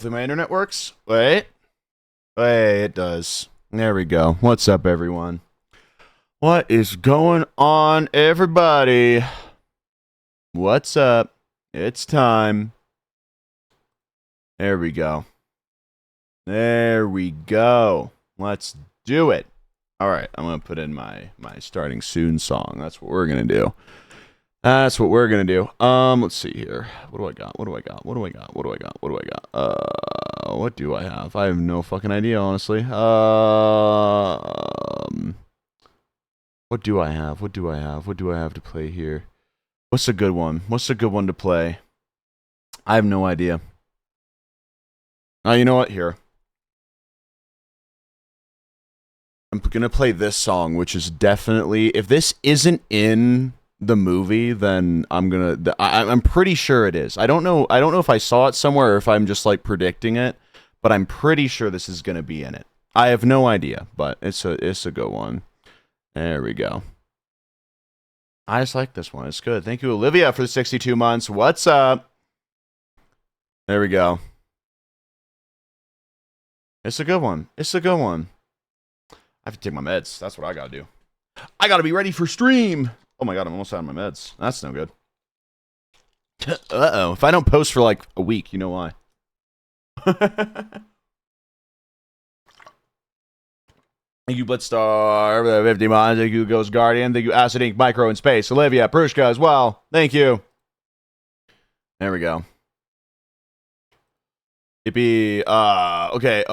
Hopefully my internet works. Wait. Wait, it does. There we go. What's up, everyone? What is going on, everybody? What's up? It's time. There we go. There we go. Let's do it. All right, I'm going to put in my starting soon song. That's what we're going to do. Let's see here. What do I got? What do I got? What do I have? I have no fucking idea, honestly. What do I have? What do I have to play here? What's a good one? To play? I have no idea. You know what? Here. I'm gonna play this song, which is definitely, if this isn't in the movie, then I'm pretty sure it is. I don't know if I saw it somewhere or if I'm just like predicting it, but I'm pretty sure this is gonna be in it. I have no idea, but it's a good one. There we go. I just like this one. It's good. Thank you, Olivia, for the 62 months. What's up? There we go. It's a good one. I have to take my meds. That's what I gotta do. I gotta be ready for stream. Oh my god, I'm almost out of my meds. That's no good. Uh-oh. If I don't post for like a week, you know why. Thank you, Blitzdar, 50 miles. Thank you, Ghost Guardian. Thank you, Acid Ink, Micro in Space. Olivia, Prushka as well. Thank you. There we go. Yippee. Okay,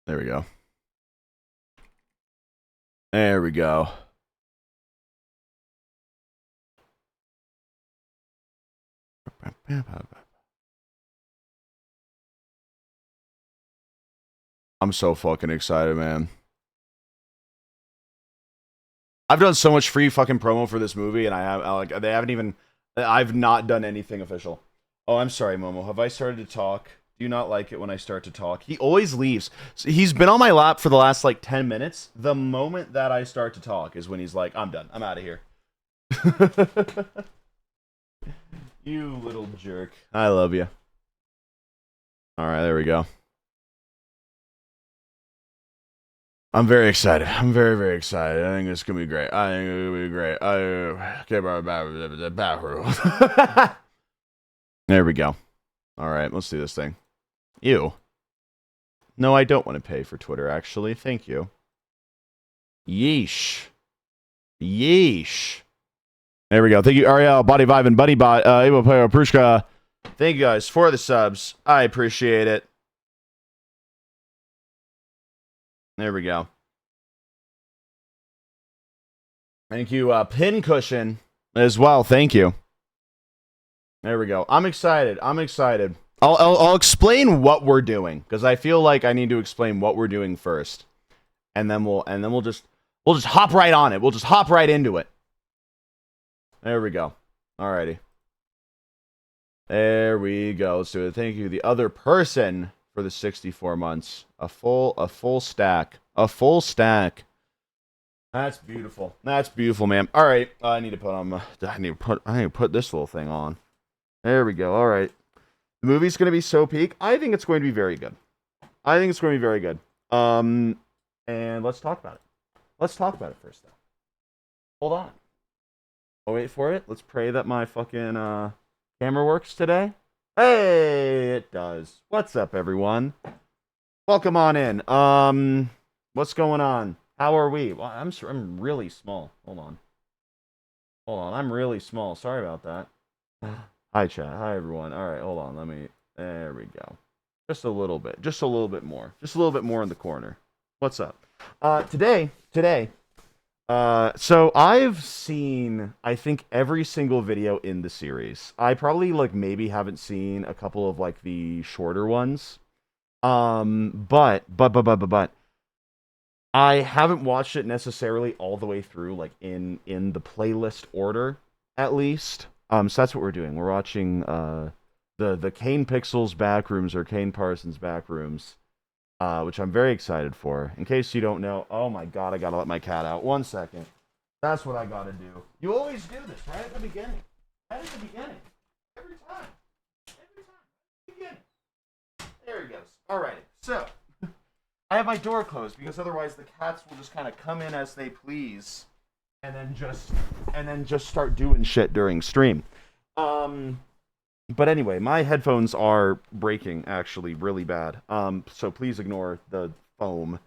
there we go. There we go. I'm so fucking excited, man. I've done so much free fucking promo for this movie, and I've not done anything official. Oh, I'm sorry, Momo. Have I started to talk? Do you not like it when I start to talk? He always leaves. So he's been on my lap for the last like 10 minutes. The moment that I start to talk is when he's like, I'm done. I'm out of here. You little jerk. I love you. All right, there we go. I'm very excited. I'm very, very excited. I think it's gonna be great. There we go. All right, let's do this thing. Ew. No, I don't want to pay for Twitter, actually. Thank you. Yeesh. There we go. Thank you, Ariel, Body Vibe, and Buddy Bot, Evo Player, Prushka. Thank you guys for the subs. I appreciate it. There we go. Thank you, Pincushion, as well. Thank you. There we go. I'm excited. I'll explain what we're doing, because I feel like I need to explain what we're doing first, and then we'll just hop right on it. We'll just hop right into it. There we go. Alrighty. There we go. Let's do it. Thank you, the other person, for the 64 months. A full stack. That's beautiful. That's beautiful, man. All right. I need to put this little thing on. There we go. All right. The movie's going to be so peak. I think it's going to be very good. And let's talk about it. Let's talk about it first, though. Hold on. I'll wait for it. Let's pray that my fucking camera works today. Hey, it does. What's up, everyone? Welcome on in. What's going on? How are we? Well, I'm really small. Hold on. I'm really small. Sorry about that. Hi, chat. Hi, everyone. All right, hold on. There we go. Just a little bit more. Just a little bit more in the corner. What's up? Today. So I've seen, I think, every single video in the series. I probably maybe haven't seen a couple of the shorter ones. But I haven't watched it necessarily all the way through, like in the playlist order, at least. So that's what we're doing. We're watching the Kane Pixels Backrooms or Kane Parsons Backrooms, which I'm very excited for. In case you don't know, oh my god, I gotta let my cat out. 1 second. That's what I gotta do. You always do this right at the beginning. Right at the beginning. Every time. Every time. Beginning. There he goes. Alrighty. So I have my door closed because otherwise the cats will just kind of come in as they please, and then just start doing shit during stream. But anyway, my headphones are breaking actually really bad. So please ignore the foam.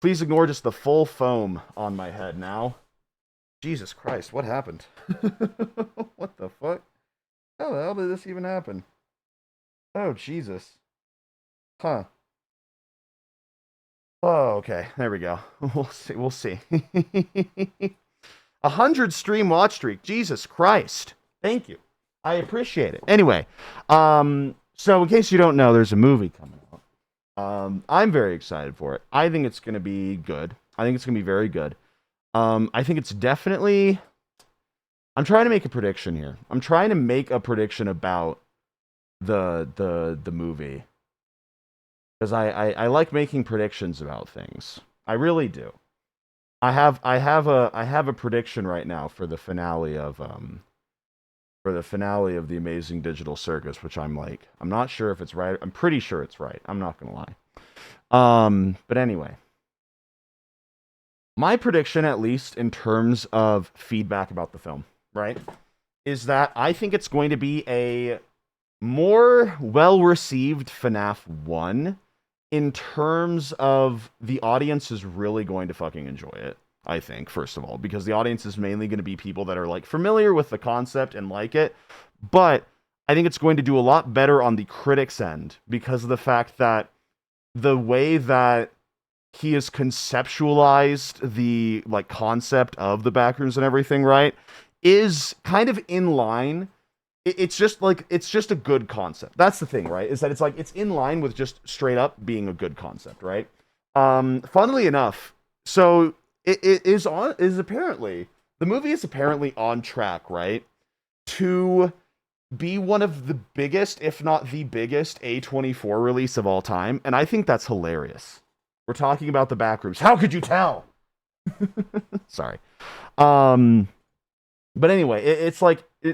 Please ignore just the full foam on my head now. Jesus Christ, what happened? What the fuck? How the hell did this even happen? Oh Jesus. Huh. Oh, okay. There we go. We'll see. We'll see. 100 stream watch streak. Jesus Christ. Thank you. I appreciate it. Anyway, so in case you don't know, there's a movie coming out. I'm very excited for it. I think it's going to be good. I think it's going to be very good. I think it's definitely... I'm trying to make a prediction here. I'm trying to make a prediction about the movie. Because I like making predictions about things. I really do. I have a prediction right now for the finale of the Amazing Digital Circus, which I'm not sure if it's right. I'm pretty sure it's right. I'm not gonna lie. But anyway, my prediction, at least in terms of feedback about the film, right, is that I think it's going to be a more well-received FNAF 1 in terms of the audience is really going to fucking enjoy it. I think, first of all, because the audience is mainly going to be people that are like familiar with the concept and like it, but I think it's going to do a lot better on the critics' end because of the fact that the way that he has conceptualized the like concept of the Backrooms and everything, right, is kind of in line. It's just a good concept. That's the thing, right? Is that it's in line with just straight up being a good concept, right? Funnily enough, so it is apparently the movie is apparently on track, right, to be one of the biggest, if not the biggest, A24 release of all time, and I think that's hilarious. We're talking about the Backrooms. How could you tell? Sorry. But anyway,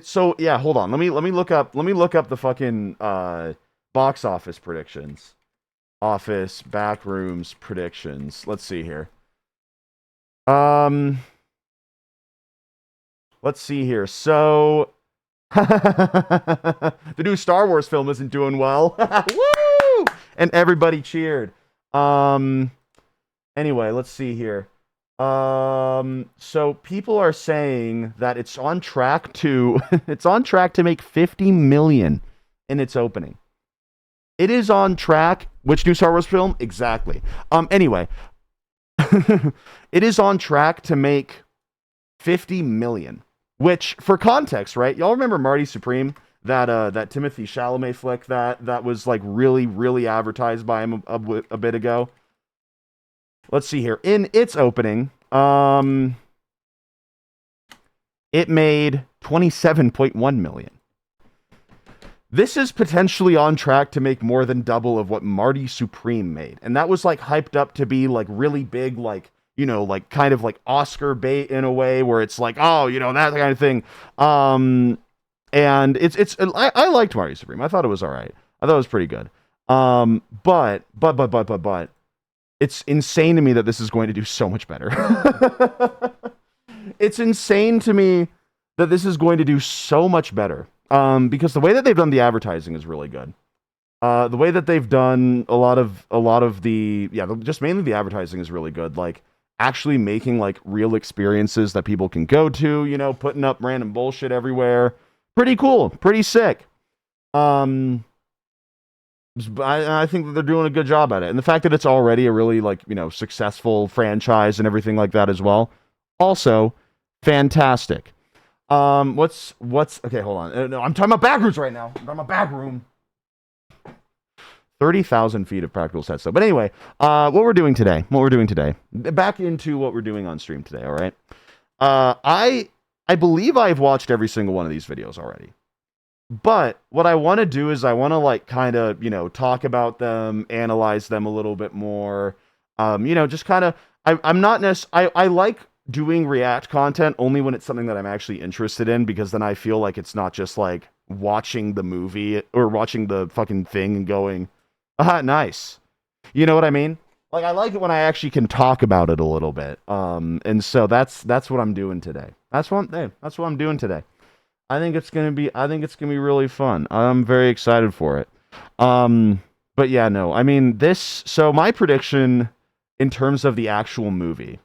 so yeah. Hold on. Let me look up the fucking box office predictions. Office Backrooms predictions. Let's see here. Let's see here. So the new Star Wars film isn't doing well. Woo! And everybody cheered. Anyway, let's see here. So people are saying that it's on track to make 50 million in its opening. It is on track. Which new Star Wars film? Exactly. Anyway, it is on track to make 50 million, which for context, right? Y'all remember Marty Supreme, that Timothy Chalamet flick that was like really advertised by him a bit ago? Let's see here. In its opening, it made 27.1 million. This is potentially on track to make more than double of what Marty Supreme made. And that was like hyped up to be like really big, like, you know, like kind of like Oscar bait in a way where it's like, oh, you know, that kind of thing. And I liked Marty Supreme. I thought it was all right. I thought it was pretty good. But it's insane to me that this is going to do so much better. It's insane to me that this is going to do so much better. Because the way that they've done the advertising is really good. The way that they've done a lot of the, just mainly the advertising is really good. Like actually making like real experiences that people can go to, you know, putting up random bullshit everywhere. Pretty cool. Pretty sick. I think that they're doing a good job at it. And the fact that it's already a really, like, you know, successful franchise and everything like that as well. Also, fantastic. Okay, hold on. No, I'm talking about Backrooms right now. I'm talking about Backroom. 30,000 feet of practical set stuff. But anyway, what we're doing today, back into what we're doing on stream today, all right? I believe I've watched every single one of these videos already. But what I want to do is I want to like kind of, talk about them, analyze them a little bit more. Just kind of, I'm not necessarily, I like doing react content only when it's something that I'm actually interested in, because then I feel like it's not just like watching the movie or watching the fucking thing and going, nice. You know what I mean? Like, I like it when I actually can talk about it a little bit. And so that's what I'm doing today. That's what I'm doing today. I think it's gonna be really fun. I'm very excited for it. But yeah, no, I mean so my prediction in terms of the actual movie.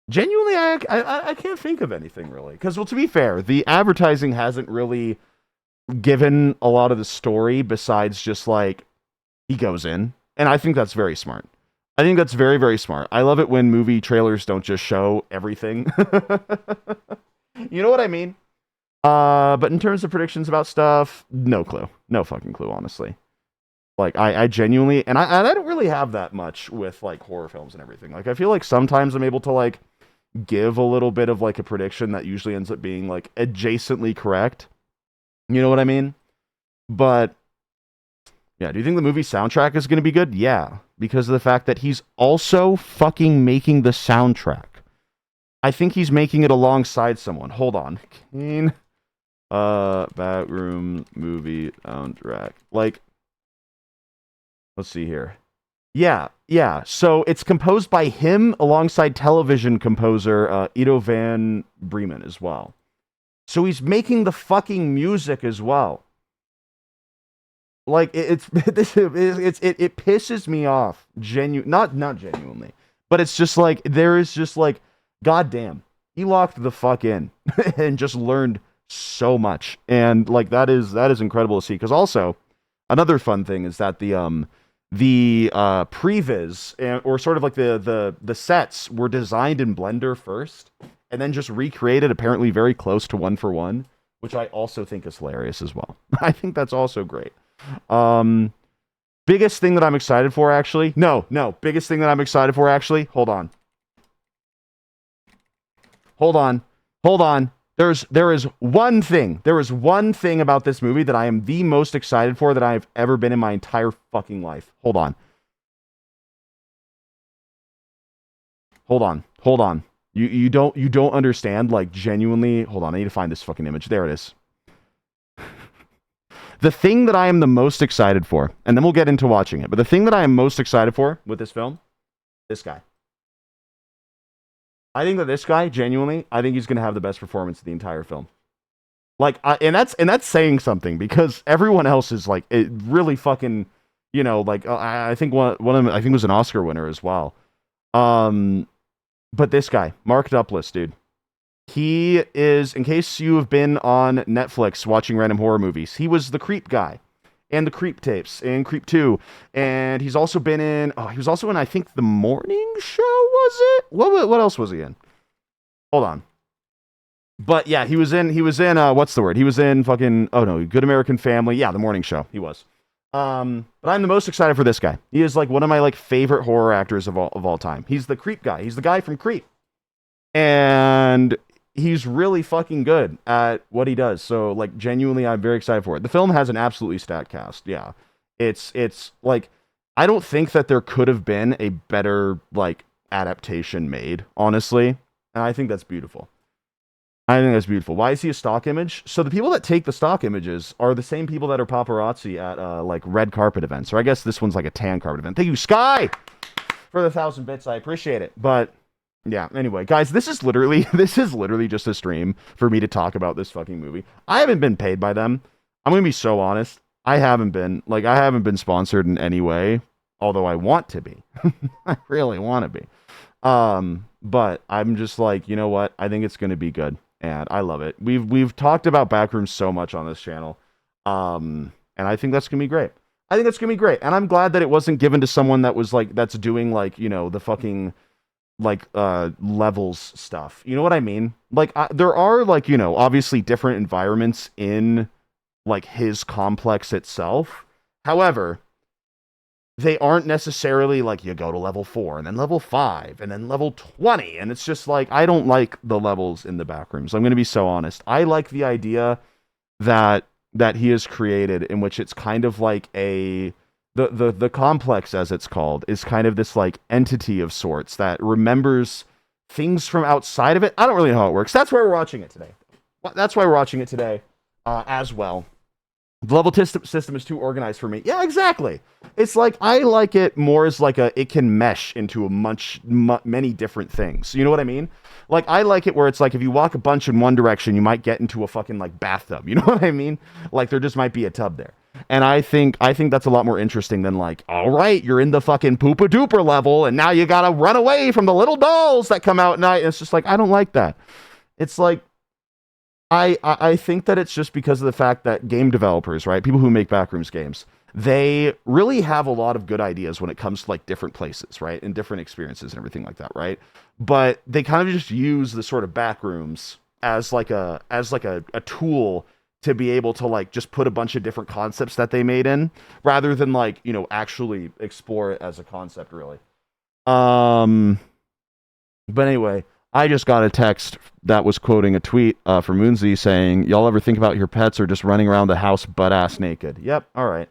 Genuinely, I can't think of anything really. Because, well, to be fair, the advertising hasn't really given a lot of the story besides just like he goes in. And I think that's very smart. I think that's very, very smart. I love it when movie trailers don't just show everything. You know what I mean? But in terms of predictions about stuff, no clue. No fucking clue, honestly. Like, I genuinely, and I don't really have that much with, like, horror films and everything. Like, I feel like sometimes I'm able to, like, give a little bit of, like, a prediction that usually ends up being, like, adjacently correct. You know what I mean? But, yeah, do you think the movie soundtrack is going to be good? Yeah, because of the fact that he's also fucking making the soundtrack. I think he's making it alongside someone. Hold on. Kane, Backroom movie soundtrack. Like, let's see here. Yeah. So it's composed by him alongside television composer Ido van Bremen as well. So he's making the fucking music as well. Like, it pisses me off. Not genuinely, but it's just like, there is just like, goddamn, he locked the fuck in and just learned so much, and like that is incredible to see. Because also, another fun thing is that the previs or sort of like the sets were designed in Blender first, and then just recreated apparently very close to one for one, which I also think is hilarious as well. I think that's also great. Biggest thing that I'm excited for, actually. No. Biggest thing that I'm excited for, actually. Hold on. There is one thing about this movie that I am the most excited for that I've ever been in my entire fucking life. Hold on. You don't understand, like, genuinely. Hold on, I need to find this fucking image. There it is. The thing that I am the most excited for, and then we'll get into watching it, but the thing that I am most excited for with this film, this guy. I think that this guy, genuinely, I think he's going to have the best performance of the entire film. Like, and that's saying something, because everyone else is like, it really fucking, like, I think one of them, I think was an Oscar winner as well. But this guy, Mark Duplass, dude. He is, in case you have been on Netflix watching random horror movies, he was the Creep guy and the Creep tapes and Creep 2. And he's also been in, I think, The Morning Show, was it? What else was he in? Hold on. But yeah, he was in, what's the word? He was in fucking, Good American Family. Yeah, The Morning Show. He was. But I'm the most excited for this guy. He is like one of my like favorite horror actors of all time. He's the Creep guy. He's the guy from Creep. And he's really fucking good at what he does. So, like, genuinely, I'm very excited for it. The film has an absolutely stacked cast. Yeah. It's like, I don't think that there could have been a better, like, adaptation made, honestly. And I think that's beautiful. Why is he a stock image? So the people that take the stock images are the same people that are paparazzi at, like, red carpet events. Or I guess this one's like a tan carpet event. Thank you, Sky, for the 1,000 bits. I appreciate it. But yeah, anyway, guys, this is literally just a stream for me to talk about this fucking movie. I haven't been paid by them. I'm going to be so honest. I haven't been sponsored in any way, although I want to be. I really want to be. But I'm just like, you know what? I think it's going to be good, and I love it. We've talked about Backrooms so much on this channel. And I think that's going to be great. And I'm glad that it wasn't given to someone that was like, that's doing like, the fucking like levels stuff. You know what I mean? Like, there are like, obviously different environments in like his complex itself. However, they aren't necessarily like you go to level 4 and then level 5 and then level 20, and it's just like I don't like the levels in the Backrooms. I'm going to be so honest. I like the idea that he has created, in which it's kind of like the complex, as it's called, is kind of this like entity of sorts that remembers things from outside of it. I don't really know how it works. That's why we're watching it today. That's why we're watching it today as well. The level system is too organized for me. Yeah, exactly. It's like I like it more as like it can mesh into many different things. You know what I mean? Like I like it where it's like if you walk a bunch in one direction, you might get into a fucking like bathtub. You know what I mean? Like there just might be a tub there. And I think that's a lot more interesting than like, all right, you're in the fucking poopa duper level, and now you gotta run away from the little dolls that come out at night. And it's just like I don't like that. It's like I think that it's just because of the fact that game developers, right, people who make Backrooms games, they really have a lot of good ideas when it comes to like different places, right, and different experiences and everything like that, right? But they kind of just use the sort of Backrooms as like a tool to be able to like just put a bunch of different concepts that they made in, rather than like, you know, actually explore it as a concept, really. But anyway, I just got a text that was quoting a tweet from Moonsy saying, y'all ever think about your pets or just running around the house butt-ass naked? Yep, all right.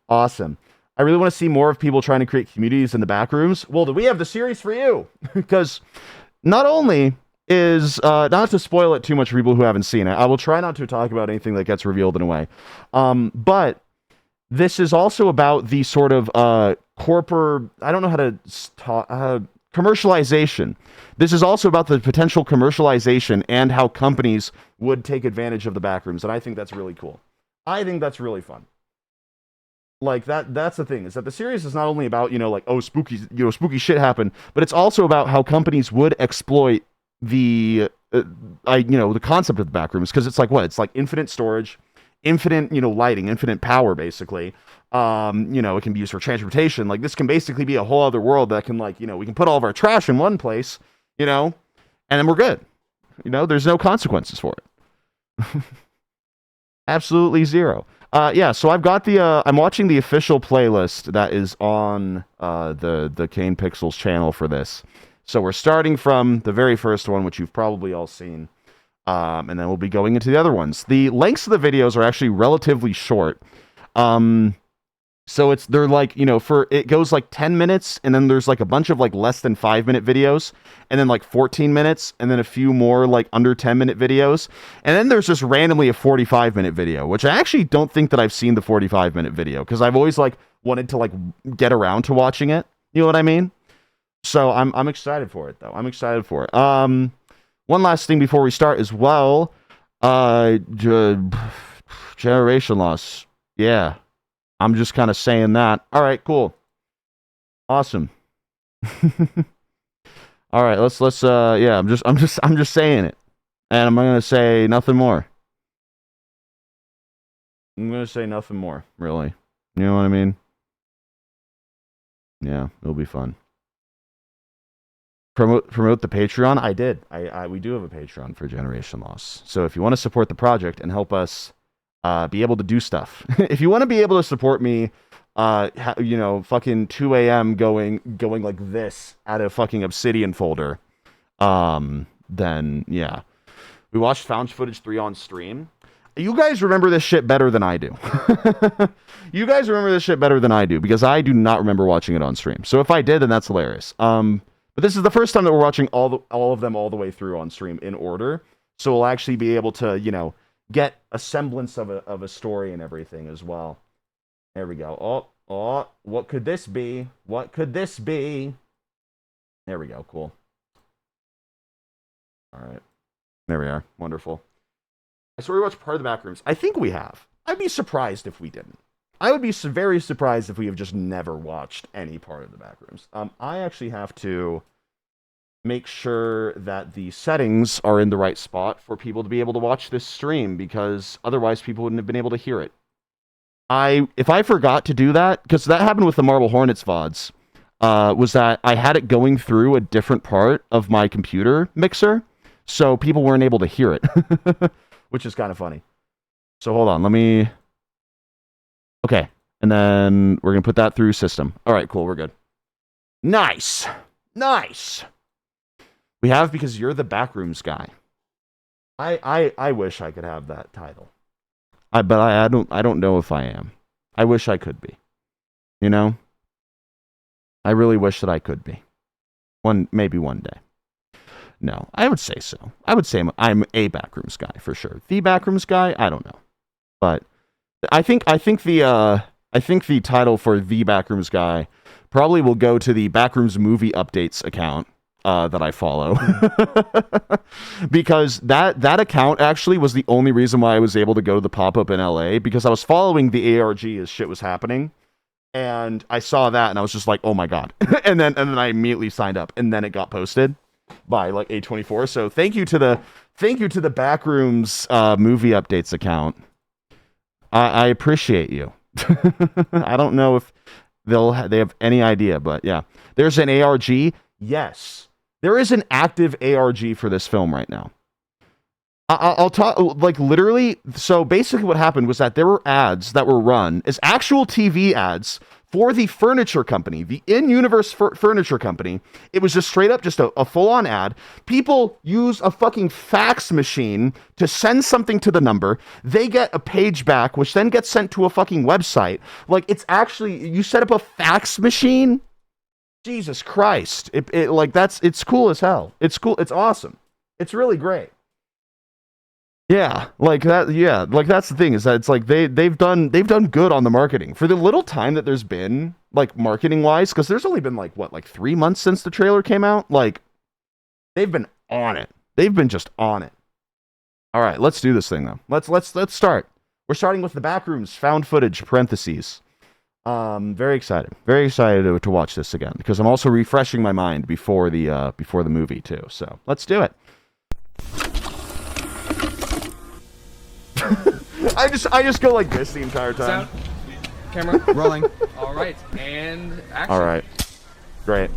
Awesome. I really want to see more of people trying to create communities in the Backrooms. Well, we have the series for you. Because not only is, not to spoil it too much for people who haven't seen it, I will try not to talk about anything that gets revealed in a way. But this is also about the sort of corporate, I don't know how to talk, commercialization. This is also about the potential commercialization and how companies would take advantage of the Backrooms, and I think that's really cool. I think that's really fun. Like that's the thing, is that the series is not only about, you know, like, oh, spooky shit happened, but it's also about how companies would exploit the the concept of the Backrooms, because it's like what? It's like infinite storage, infinite, you know, lighting, infinite power, basically. You know, it can be used for transportation. Like, this can basically be a whole other world that can, like, you know, we can put all of our trash in one place, you know, and then we're good. You know, there's no consequences for it. Absolutely zero. Yeah, so I've got I'm watching the official playlist that is on the Kane Pixels channel for this. So we're starting from the very first one, which you've probably all seen. And then we'll be going into the other ones. The lengths of the videos are actually relatively short. So they're like, you know, it goes like 10 minutes, and then there's like a bunch of like less than 5-minute videos, and then like 14 minutes, and then a few more like under 10-minute videos. And then there's just randomly a 45-minute video, which I actually don't think that I've seen the 45-minute video, because I've always like wanted to like get around to watching it. You know what I mean? So I'm excited for it, though. I'm excited for it. One last thing before we start as well. Generation loss. Yeah. I'm just kind of saying that. All right, cool. Awesome. All right, let's yeah, I'm just saying it. And I'm going to say nothing more. I'm going to say nothing more, really. You know what I mean? Yeah, it'll be fun. Promote the Patreon? I did. We do have a Patreon for Generation Loss. So if you want to support the project and help us be able to do stuff. If you want to be able to support me, you know, fucking 2 a.m. going like this at a fucking Obsidian folder, then yeah. We watched Found Footage 3 on stream. You guys remember this shit better than I do. You guys remember this shit better than I do, because I do not remember watching it on stream. So if I did, then that's hilarious. But this is the first time that we're watching all of them all the way through on stream in order. So we'll actually be able to, you know, get a semblance of a story and everything as well. There we go. Oh, what could this be? What could this be? There we go. Cool. All right. There we are. Wonderful. So we watched part of the Backrooms. I think we have. I'd be surprised if we didn't. I would be very surprised if we have just never watched any part of the Backrooms. I actually have to make sure that the settings are in the right spot for people to be able to watch this stream, because otherwise people wouldn't have been able to hear it. If I forgot to do that, because that happened with the Marble Hornets VODs, was that I had it going through a different part of my computer mixer. so people weren't able to hear it, which is kind of funny. So hold on, let me... Okay, and then we're going to put that through system. All right, cool, we're good. Nice! Nice! We have because you're the Backrooms guy. I wish I could have that title. But I don't know if I am. I wish I could be. You know? I really wish that I could be. Maybe one day. No, I would say so. I would say I'm a Backrooms guy for sure. The Backrooms guy, I don't know. But I think the title for the Backrooms guy probably will go to the Backrooms movie updates account that I follow. Because that account actually was the only reason why I was able to go to the pop-up in LA, because I was following the ARG as shit was happening. And I saw that and I was just like, oh my god. and then I immediately signed up, and then it got posted by like A24. So thank you to the Backrooms movie updates account. I appreciate you. I don't know if they have any idea, but yeah. There's an ARG. Yes. There is an active ARG for this film right now. I'll talk, like, literally, so basically what happened was that there were ads that were run as actual TV ads for the furniture company, the in-universe furniture company. It was just straight up just a full-on ad. People use a fucking fax machine to send something to the number. They get a page back, which then gets sent to a fucking website. Like, it's actually, you set up a fax machine? Jesus Christ. It's cool as hell. It's cool. It's awesome. It's really great. Yeah, like that. Yeah, like that's the thing, is that it's like they've done good on the marketing for the little time that there's been, like, marketing wise, because there's only been like 3 months since the trailer came out. Like, they've been on it. They've been just on it. All right, let's do this thing though. Let's start. We're starting with the Backrooms found footage parentheses. Very excited to watch this again, because I'm also refreshing my mind before the movie too. So let's do it. I just go like this the entire time. Sound. Camera rolling. All right, and action. All right, great.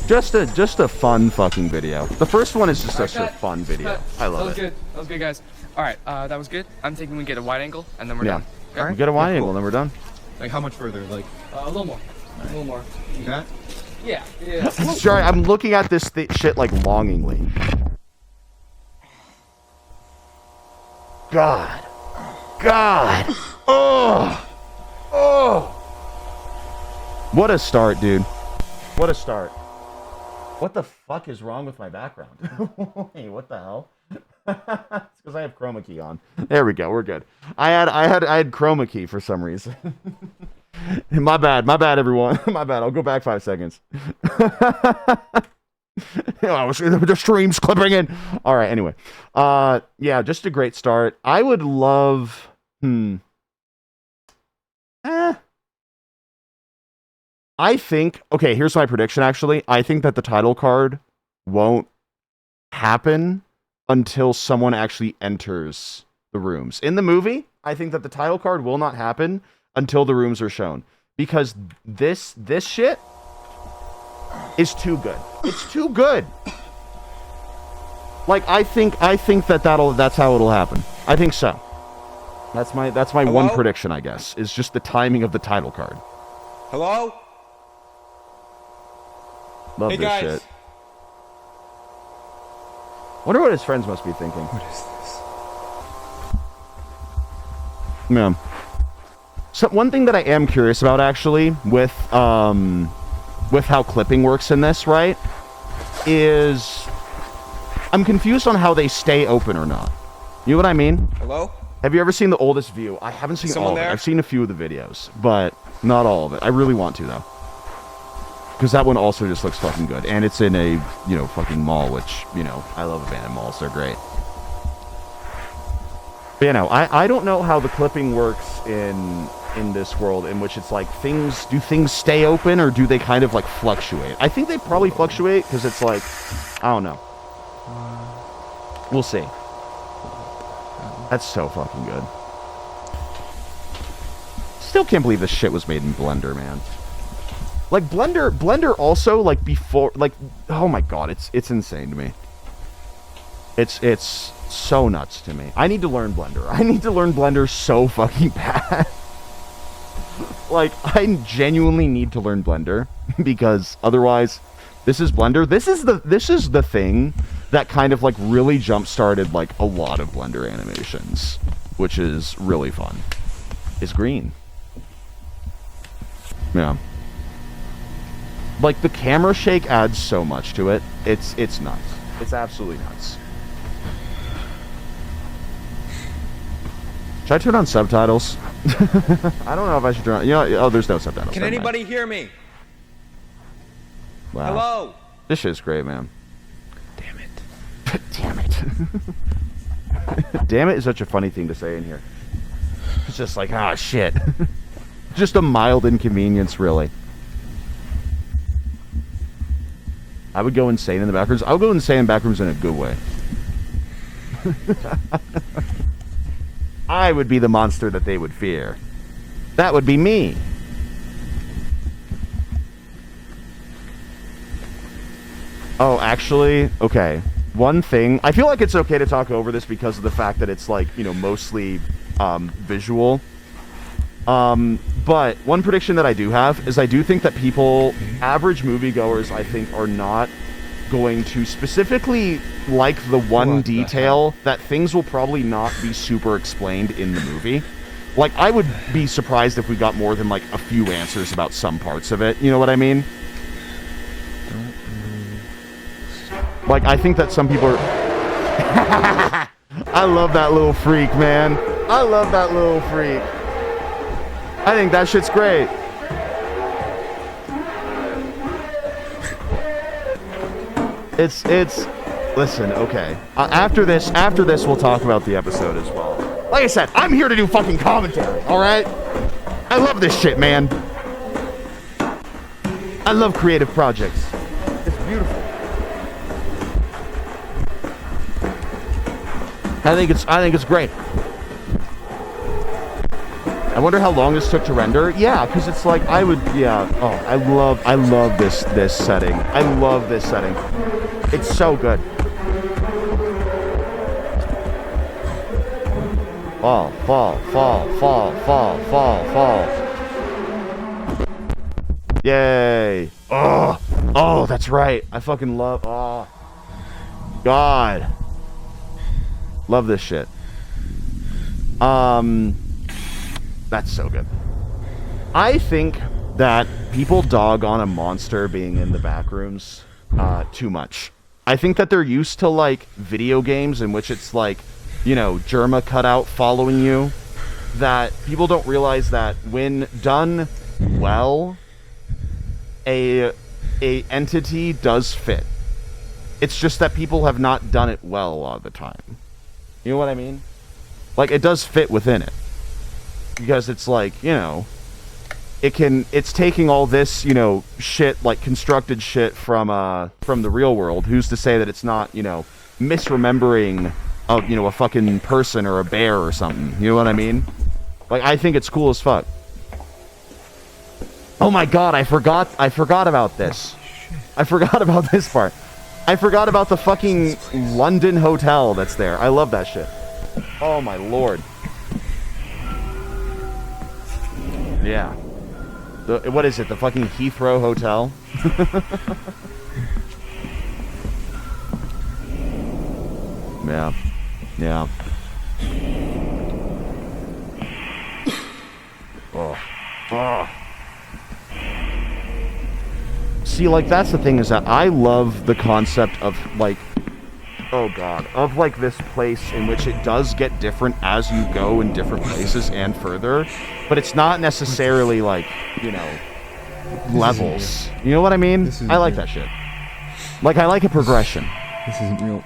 Just a fun fucking video. The first one is just such a fun video. I love it. That was good, guys. All right, that was good. I'm thinking we get a wide angle, and then we're done. Okay? All right. We get a wide angle, then we're done. Like, how much further? Like a little more. Right. A little more. You got? Yeah. Sorry, I'm looking at this shit like longingly. God. Oh. What a start, dude. What a start. What the fuck is wrong with my background? Hey, what the hell? It's because I have chroma key on. There we go. We're good. I had chroma key for some reason. My bad, everyone. My bad. I'll go back 5 seconds. The stream's clipping in. All right. Anyway, yeah, just a great start. I would love. I think. Okay, here's my prediction. Actually, I think that the title card won't happen until someone actually enters the rooms. In the movie, I think that the title card will not happen until the rooms are shown, because this shit is too good. It's too good. Like, I think that's how it'll happen. I think so. That's my Hello? one prediction, I guess, is just the timing of the title card. Hello? Love Hey, this guys. shit. Wonder what his friends must be thinking. What is this? Yeah. So one thing that I am curious about, actually, with how clipping works in this, right, is I'm confused on how they stay open or not. You know what I mean? Hello? Have you ever seen the oldest view? I haven't seen Someone all of it. there? I've seen a few of the videos, but not all of it. I really want to, though. Because that one also just looks fucking good. And it's in a, fucking mall, which, I love abandoned malls. They're great. But, I don't know how the clipping works in this world, in which it's like do things stay open, or do they kind of like fluctuate? I think they probably fluctuate, because it's like, I don't know. We'll see. That's so fucking good. Still can't believe this shit was made in Blender, man. Like Blender also, like, before, like, oh my god, it's insane to me. It's so nuts to me. I need to learn Blender. I need to learn Blender so fucking bad. Like, I genuinely need to learn Blender because otherwise, this is Blender. This is the thing that kind of like really jump-started like a lot of Blender animations, which is really fun. Is green. Yeah. Like, the camera shake adds so much to it. It's nuts. It's absolutely nuts. Should I turn on subtitles? I don't know if I should turn on... You know, oh, there's no subtitles. Can anybody hear me? Wow. Hello? This shit's great, man. Damn it. Damn it. Damn it is such a funny thing to say in here. It's just like, ah, shit. Just a mild inconvenience, really. I would go insane in the Backrooms. I would go insane in Backrooms in a good way. I would be the monster that they would fear. That would be me. Oh, actually, okay. One thing, I feel like it's okay to talk over this because of the fact that it's like, you know, mostly visual. But one prediction that I do have is I do think that people, average moviegoers, I think, are not going to specifically like the one detail that things will probably not be super explained in the movie. Like, I would be surprised if we got more than like a few answers about some parts of it. You know what I mean? Like, I think that some people are... I love that little freak, man. I love that little freak. I think that shit's great. It's listen, okay. After this we'll talk about the episode as well. Like I said, I'm here to do fucking commentary, alright? I love this shit, man. I love creative projects. It's beautiful. I think it's great. I wonder how long this took to render. Yeah, because it's like I would. Yeah. Oh, I love this setting. I love this setting. It's so good. Fall. Yay. Oh, that's right. I fucking love. Oh, God. Love this shit. That's so good. I think that people dog on a monster being in the Backrooms too much. I think that they're used to, like, video games in which it's, like, you know, Germa cutout following you. That people don't realize that when done well, a entity does fit. It's just that people have not done it well a lot of the time. You know what I mean? Like, it does fit within it. Because it's like, you know, it's taking all this, you know, shit, like constructed shit from the real world. Who's to say that it's not, you know, misremembering of, you know, a fucking person or a bear or something. You know what I mean? Like, I think it's cool as fuck. Oh my god, I forgot about this. I forgot about this part. I forgot about the fucking London hotel that's there. I love that shit. Oh my lord. Yeah. What is it? The fucking Heathrow Hotel? Yeah. Yeah. Oh. See, like, that's the thing, is that I love the concept of, like, oh god, of, like, this place in which it does get different as you go in different places and further, but it's not necessarily, like, you know, levels. You know what I mean? I like that shit. Like, I like a progression. This isn't real.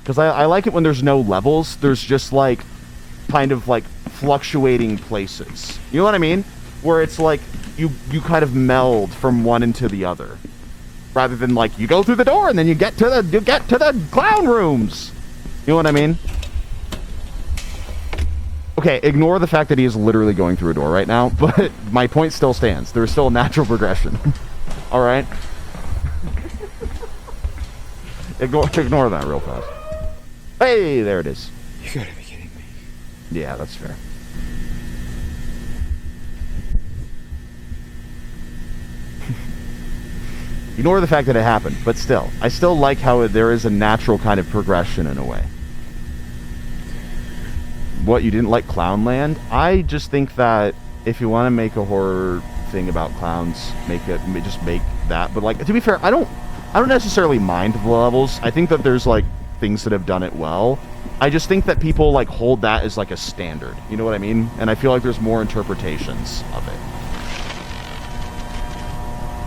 Because I like it when there's no levels, there's just, like, kind of, like, fluctuating places. You know what I mean? Where it's, like, you kind of meld from one into the other. Rather than, like, you go through the door and then you get to the clown rooms. You know what I mean? Okay, ignore the fact that he is literally going through a door right now, but my point still stands. There is still a natural progression. All right? Ignore that real fast. Hey, there it is. You gotta be kidding me. Yeah, that's fair. Ignore the fact that it happened, but still. I still like how there is a natural kind of progression in a way. What, you didn't like Clownland? I just think that if you want to make a horror thing about clowns, just make that. But like, to be fair, I don't necessarily mind the levels. I think that there's like things that have done it well. I just think that people like hold that as like a standard. You know what I mean? And I feel like there's more interpretations of it.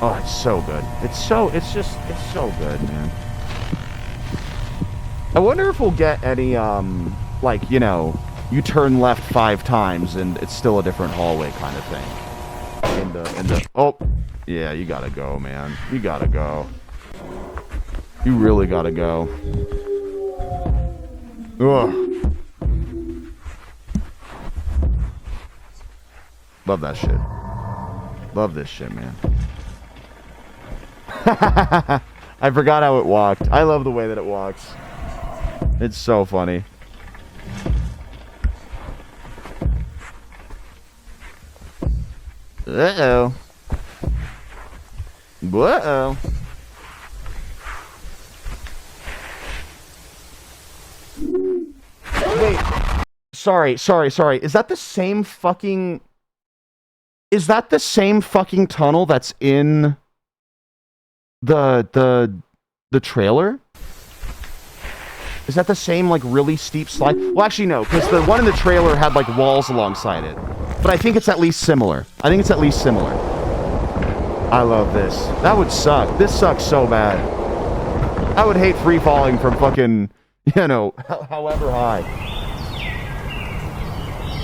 Oh, it's so good. It's so good, man. I wonder if we'll get any like, you know, you turn left 5 times and it's still a different hallway kind of thing. Oh, yeah, you gotta go, man. You gotta go. You really gotta go. Ugh. Love that shit. Love this shit, man. I forgot how it walked. I love the way that it walks. It's so funny. Uh-oh. Uh-oh. Wait. Sorry. Is that the same fucking... Is that the same fucking tunnel that's in the trailer? Is that the same, like, really steep slide? Well, actually, no, because the one in the trailer had, like, walls alongside it. But I think it's at least similar. I love this. That would suck. This sucks so bad. I would hate free falling from fucking, you know, however high.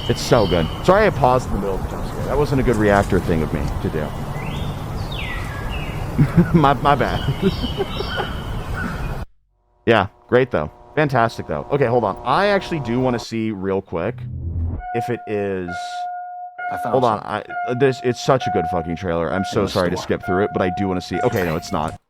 It's so good. Sorry I paused in the middle of the jump scare. That wasn't a good reactor thing of me to do. my bad. Yeah, great though. Fantastic though. Okay, hold on. I actually do want to see real quick if it is... Hold on. It's such a good fucking trailer. I'm so sorry to skip through it, but I do want to see... Okay, no, it's not.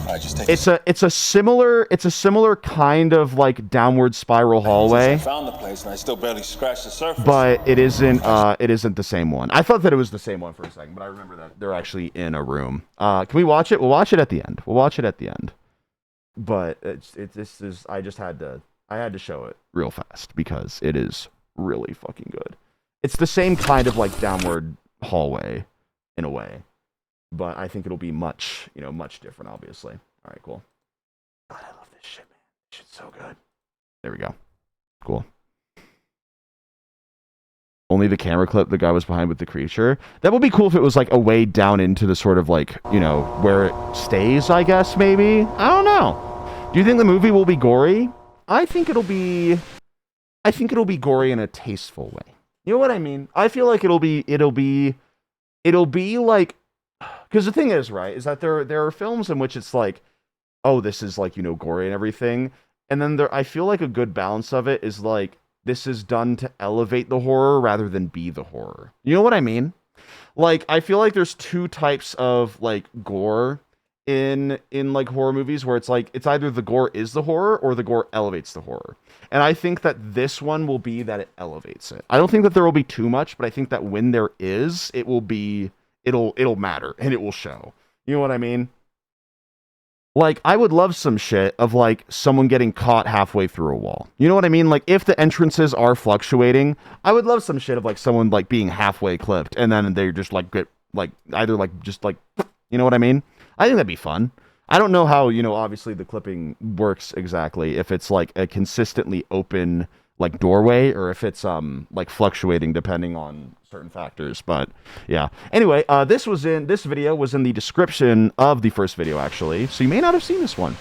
It's a similar kind of like downward spiral hallway. I found the place and I still barely scratched the surface. But it isn't the same one. I thought that it was the same one for a second, but I remember that they're actually in a room. Can we watch it? We'll watch it at the end. But I had to show it real fast because it is really fucking good. It's the same kind of like downward hallway in a way, but I think it'll be much different, obviously. All right, cool. God, I love this shit, man. This shit's so good. There we go. Cool. Only the camera clip the guy was behind with the creature. That would be cool if it was like a way down into the sort of like, you know, where it stays, I guess, maybe. I don't know. Do you think the movie will be gory? I think it'll be gory in a tasteful way. You know what I mean? I feel like it'll be like, because the thing is, right, is that there are films in which it's like, oh, this is like, you know, gory and everything. And then I feel like a good balance of it is like, this is done to elevate the horror rather than be the horror. You know what I mean? Like, I feel like there's 2 types of like gore in like horror movies where it's like, it's either the gore is the horror or the gore elevates the horror. And I think that this one will be that it elevates it. I don't think that there will be too much, but I think that when there is, it'll matter and it will show. You know what I mean? Like, I would love some shit of like someone getting caught halfway through a wall. You know what I mean? Like, if the entrances are fluctuating, I would love some shit of like someone like being halfway clipped and then they just like get like either like just like, you know what I mean? I think that'd be fun. I don't know how, you know, obviously the clipping works exactly, if it's like a consistently open like doorway or if it's like fluctuating depending on certain factors, but yeah. Anyway, this video was in the description of the first video actually, so you may not have seen this one.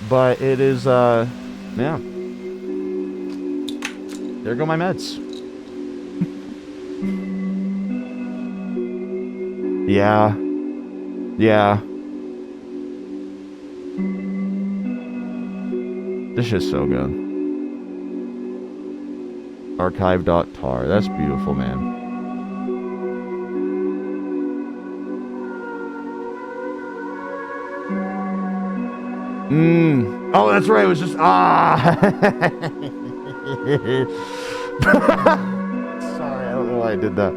But it is yeah. There go my meds. Yeah. This shit's so good. Archive.tar. That's beautiful, man. Oh, that's right. It was just Sorry, I don't know why I did that.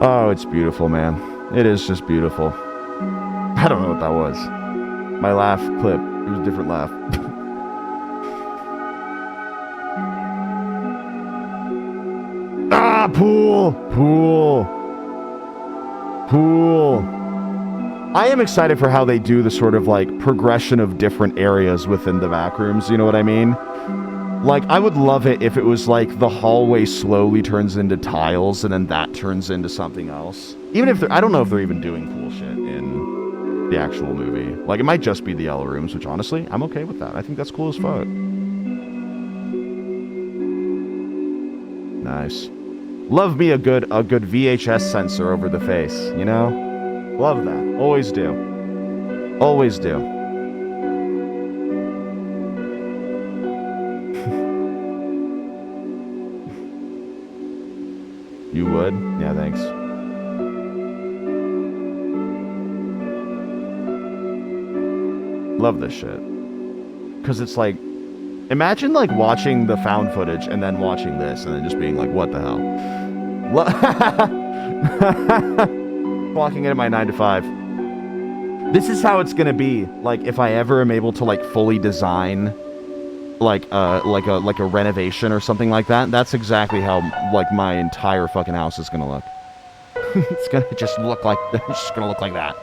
Oh, it's beautiful, man. It is just beautiful. I don't know what that was. My laugh clip. It was a different laugh. Pool. I am excited for how they do the sort of like progression of different areas within the Backrooms. You know what I mean? Like, I would love it if it was like the hallway slowly turns into tiles and then that turns into something else. Even if I don't know if they're even doing cool shit in the actual movie. Like, it might just be the yellow rooms, which honestly, I'm okay with that. I think that's cool as fuck. Nice. Love me a good VHS sensor over the face, you know? Love that. Always do. Always do. You would? Yeah, thanks. Love this shit. Because it's like, imagine like watching the found footage and then watching this and then just being like, what the hell? Walking into my 9 to 5. This is how it's gonna be. Like, if I ever am able to like fully design like a renovation or something like that, that's exactly how like my entire fucking house is gonna look. It's gonna just look like that.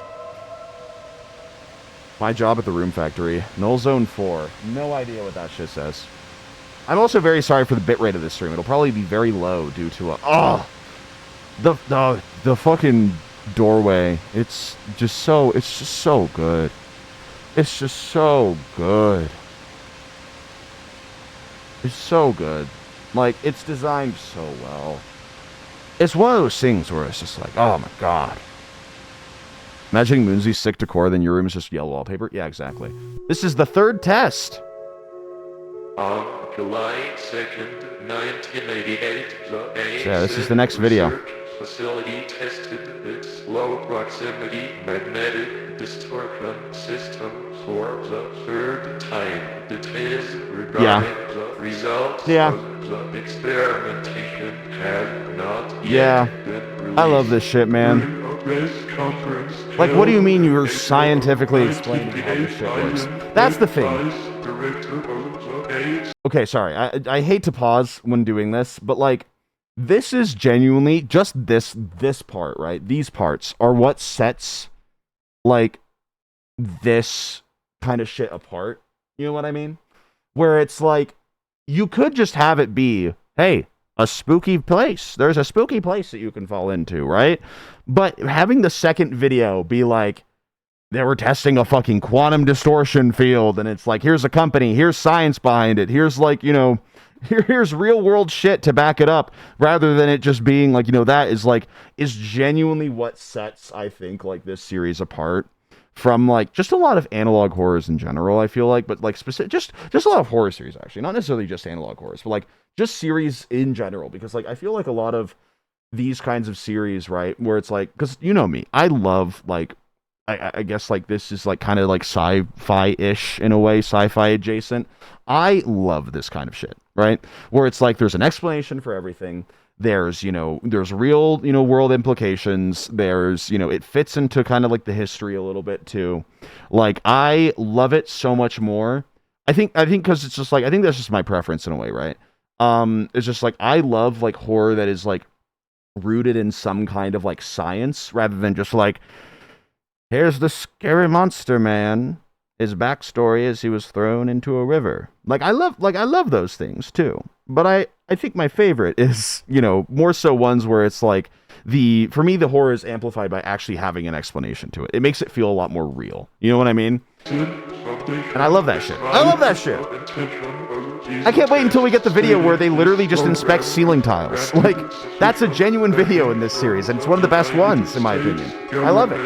My job at the Room Factory. Null Zone 4. No idea what that shit says. I'm also very sorry for the bitrate of this stream. It'll probably be very low due to the fucking doorway. It's just so good. It's just so good. It's so good. Like, it's designed so well. It's one of those things where it's just like, oh my god. Imagining Moonsy's sick to core, then your room is just yellow wallpaper? Yeah, exactly. This is the third test. On July 2nd, 1988, yeah, this is the next video. Facility tested its low proximity magnetic distortion system for the third time. Details regarding the results of the experimentation have not yet been released. I love this shit, man. Like, what do you mean you're scientifically explaining how this shit works? That's the thing. Okay, sorry. I hate to pause when doing this, but like, this is genuinely just this part, right? These parts are what sets like this kind of shit apart. You know what I mean? Where it's like, you could just have it be, hey, a spooky place. There's a spooky place that you can fall into, right? But having the second video be like, they were testing a fucking quantum distortion field, and it's like, here's a company, here's science behind it, here's like, you know, here's real world shit to back it up, rather than it just being like, you know, that is genuinely what sets, I think, like, this series apart from like just a lot of analog horrors in general, I feel like, but like specific, just a lot of horror series, actually, not necessarily just analog horrors, but like just series in general, because like I feel like a lot of these kinds of series, right, where it's like, because you know me, I love like, I guess like this is like kind of like sci-fi-ish in a way, sci-fi adjacent. I love this kind of shit, right? Where it's like there's an explanation for everything. There's, you know, there's real, you know, world implications. There's, you know, it fits into kind of like the history a little bit too. Like, I love it so much more. I think because it's just like, I think that's just my preference in a way, right? It's just like, I love like horror that is like rooted in some kind of like science, rather than just like, here's the scary monster man. His backstory is he was thrown into a river. Like, I love those things too. But I think my favorite is, you know, more so ones where it's like for me, the horror is amplified by actually having an explanation to it. It makes it feel a lot more real. You know what I mean? And I love that shit. I love that shit. I can't wait until we get the video where they literally just inspect ceiling tiles. Like, that's a genuine video in this series, and it's one of the best ones, in my opinion. I love it.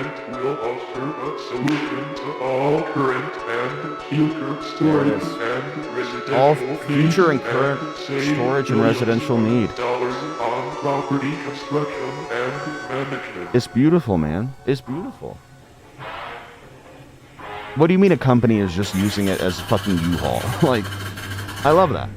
There it is. All future and current storage and residential need. It's beautiful, man. It's beautiful. What do you mean a company is just using it as a fucking U-Haul? Like, I love that.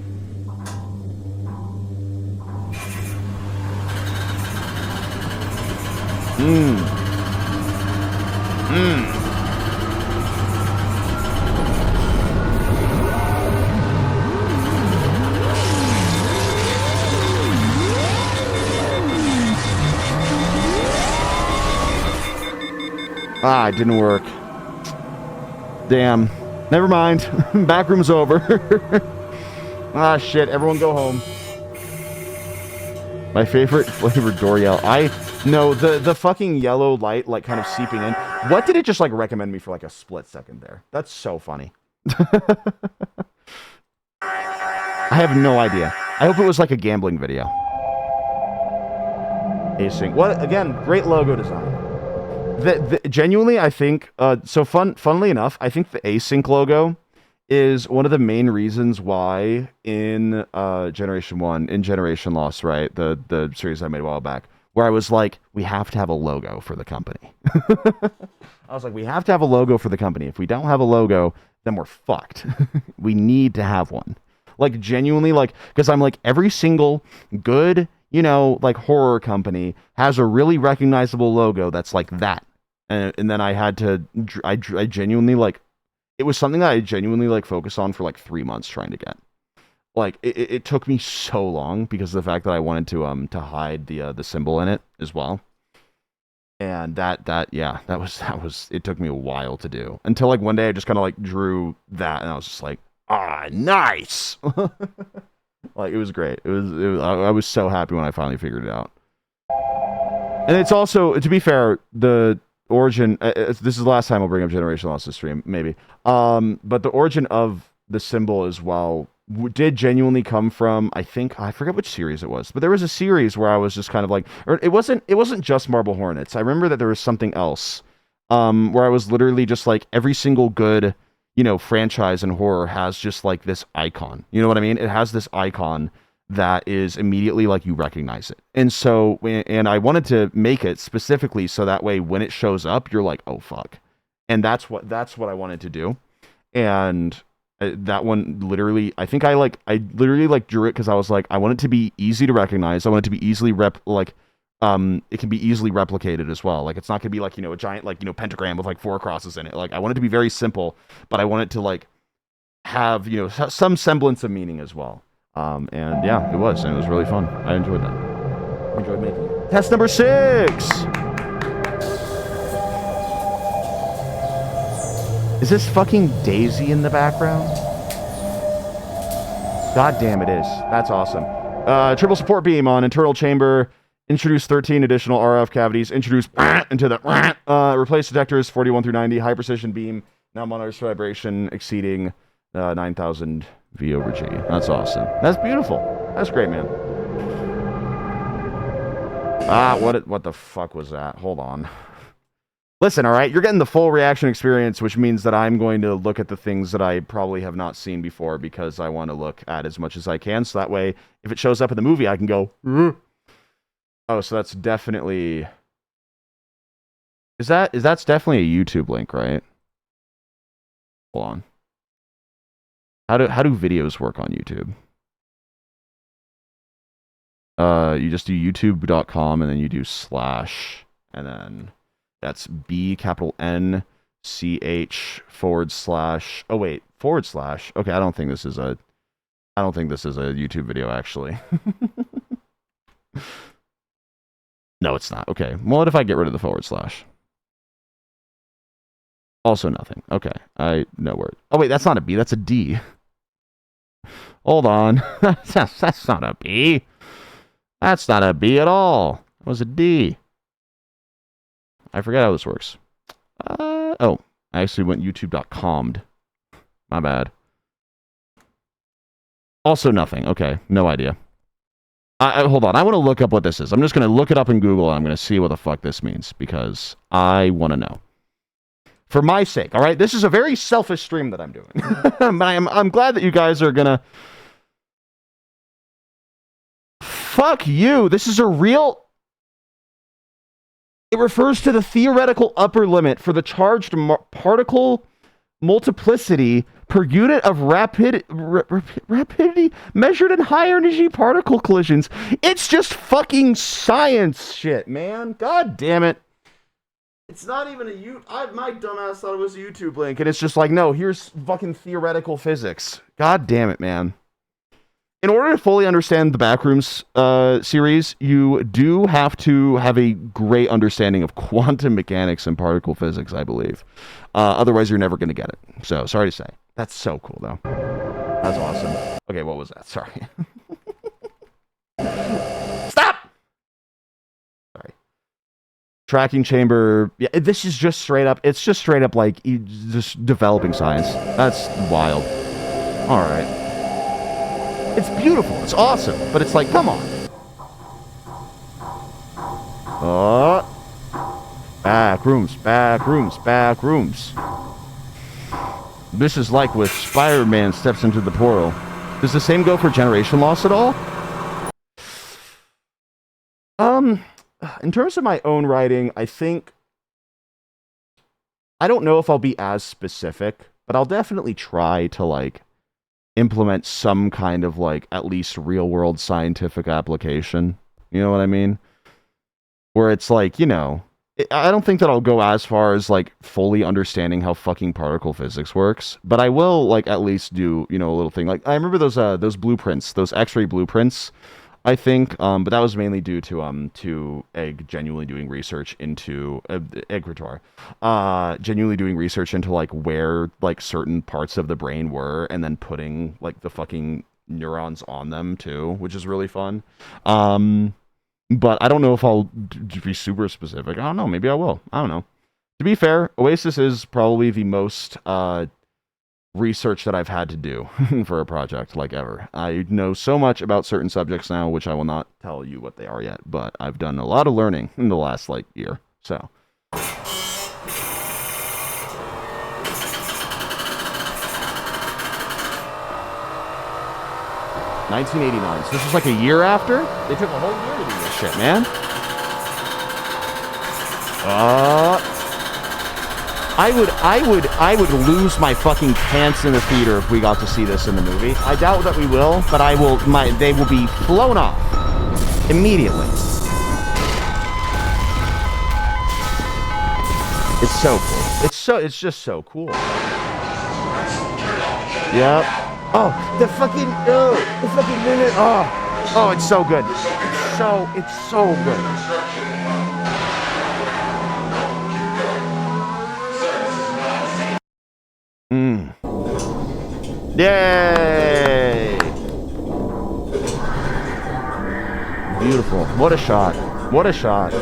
Ah, it didn't work. Damn. Never mind. Backrooms over. Ah, shit. Everyone go home. My favorite flavored Doriel. No, the fucking yellow light, like, kind of seeping in. What did it just, like, recommend me for, like, a split second there? That's so funny. I have no idea. I hope it was, like, a gambling video. Async. What? Again, great logo design. Genuinely, I think, funnily enough, I think the async logo is one of the main reasons why in Generation 1, in Generation Lost, right, the series I made a while back, where I was like, we have to have a logo for the company. I was like, we have to have a logo for the company. If we don't have a logo, then we're fucked. We need to have one. Like, genuinely, like, because I'm like, every single good, you know, like, horror company has a really recognizable logo that's like that. And then I had to, I genuinely, like, it was something that I genuinely, like, focused on for, like, 3 months trying to get. Like, it took me so long because of the fact that I wanted to hide the symbol in it as well. And that was, it took me a while to do. Until, like, one day I just kind of, like, drew that and I was just like, ah, nice! Like, it was great. I was so happy when I finally figured it out. And it's also, to be fair, the origin, this is the last time I'll bring up Generation Lost this stream, maybe. But the origin of the symbol as well did genuinely come from, I forget which series it was, but there was a series where I was just kind of like, or it wasn't just Marble Hornets. I remember that there was something else, where I was literally just like, every single good, you know, franchise in horror has just like this icon. You know what I mean? It has this icon that is immediately like you recognize it. And so, and I wanted to make it specifically so that way when it shows up, you're like, oh fuck. And that's what I wanted to do. And that one literally, I literally drew it because I was like, I want it to be easy to recognize. I want it to be easily it can be easily replicated as well. Like, it's not gonna be like, you know, a giant, like, you know, pentagram with like 4 crosses in it. Like, I want it to be very simple, but I want it to like have, you know, some semblance of meaning as well. And yeah, it was really fun. I enjoyed that. I enjoyed making it. Test number 6. Is this fucking Daisy in the background? God damn, it is. That's awesome. Triple support beam on internal chamber. Introduce 13 additional RF cavities. Introduce into the replace detectors 41 through 90. High precision beam. Now monitors vibration exceeding 9,000 V over G. That's awesome. That's beautiful. That's great, man. What the fuck was that? Hold on. Listen, all right, you're getting the full reaction experience, which means that I'm going to look at the things that I probably have not seen before because I want to look at as much as I can. So that way, if it shows up in the movie, I can go, oh, so that's definitely... That's definitely a YouTube link, right? Hold on. How do videos work on YouTube? You just do youtube.com and then you do / and then that's B_N CH / oh wait, / okay, I don't think this is a YouTube video actually. No, it's not. Okay. Well, what if I get rid of the /? Also nothing. Okay. No word. Oh wait, that's not a B, that's a D. Hold on. That's not a B. That's not a B at all. It was a D. I forget how this works. Oh, I actually went youtube.com'd. My bad. Also nothing. Okay, no idea. Hold on, I want to look up what this is. I'm just going to look it up in Google, and I'm going to see what the fuck this means, because I want to know. For my sake, all right? This is a very selfish stream that I'm doing. I'm glad that you guys are going to... Fuck you! This is a real... It refers to the theoretical upper limit for the charged particle multiplicity per unit of rapidity measured in higher energy particle collisions. It's just fucking science shit, man. God damn it. It's not even my dumbass thought it was a YouTube link, and it's just like, no, here's fucking theoretical physics. God damn it, man. In order to fully understand the Backrooms series, you do have to have a great understanding of quantum mechanics and particle physics, I believe. Otherwise, you're never going to get it. So, sorry to say. That's so cool, though. That's awesome. Okay, what was that? Sorry. Stop! Sorry. Tracking chamber. Yeah, this is just straight up. It's just straight up, like, just developing science. That's wild. All right. It's beautiful. It's awesome. But it's like, come on. Backrooms, backrooms, backrooms. This is like with Spider-Man steps into the portal. Does the same go for generation loss at all? In terms of my own writing, I don't know if I'll be as specific, but I'll definitely try to, like, implement some kind of, like, at least real-world scientific application. You know what I mean? Where it's like, you know, I don't think that I'll go as far as, like, fully understanding how fucking particle physics works, but I will, like, at least do, you know, a little thing. Like, I remember those blueprints, those X-ray blueprints, I think, but that was mainly due to Egg genuinely doing research into Egg Retard, genuinely doing research into, like, where, like, certain parts of the brain were, and then putting, like, the fucking neurons on them too, which is really fun. But I don't know if I'll be super specific. I don't know. Maybe I will. I don't know. To be fair, Oasis is probably the most research that I've had to do for a project, like, ever. I know so much about certain subjects now, which I will not tell you what they are yet, but I've done a lot of learning in the last, like, year. So. 1989. So this was like a year after? They took a whole year to do this shit, man. I would lose my fucking pants in the theater if we got to see this in the movie. I doubt that we will, but they will be flown off immediately. It's so cool. It's just so cool. Yep. Oh, the fucking minute. Oh, it's so good. It's so good. Yay! Beautiful. What a shot. What a shot.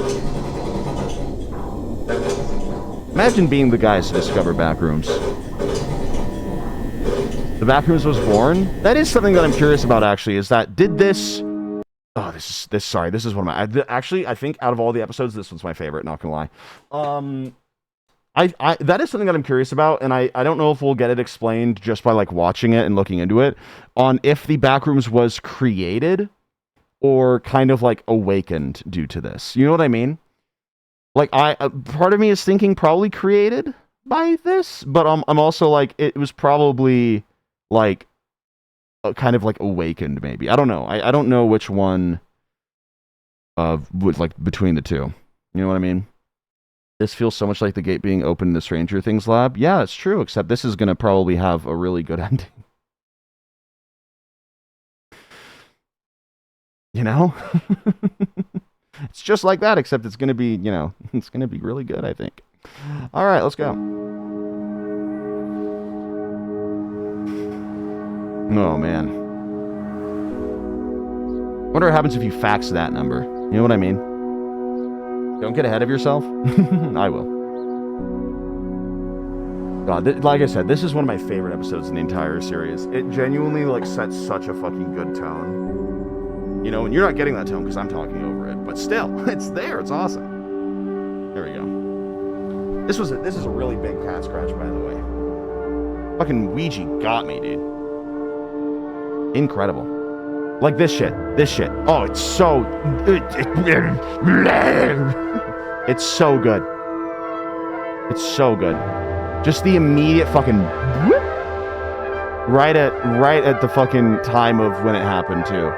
Imagine being the guys to discover Backrooms. The Backrooms was born. That is something that I'm curious about, actually, is that did this... Oh, this is one of my... Actually, I think out of all the episodes, this one's my favorite, not gonna lie. That is something that I'm curious about, and I don't know if we'll get it explained just by, like, watching it and looking into it, on if the Backrooms was created or kind of, like, awakened due to this. You know what I mean? Like, part of me is thinking probably created by this, but I'm also like, it was probably... like, kind of, like, awakened, maybe. I don't know. I don't know which one was, like, between the two. You know what I mean? This feels so much like the gate being open in the Stranger Things lab. Yeah, it's true, except this is going to probably have a really good ending. You know? It's just like that, except it's going to be, you know, it's going to be really good, I think. All right, let's go. Oh, man. Wonder what happens if you fax that number. You know what I mean? Don't get ahead of yourself. I will. God, like I said, this is one of my favorite episodes in the entire series. It genuinely like sets such a fucking good tone. You know, and you're not getting that tone because I'm talking over it, but still, it's there. It's awesome. There we go. This is a really big cat scratch, by the way. Fucking Ouija got me, dude. Incredible. Like this shit. Oh, it's so... It's so good. It's so good. Just the immediate fucking... Right at the fucking time of when it happened, too.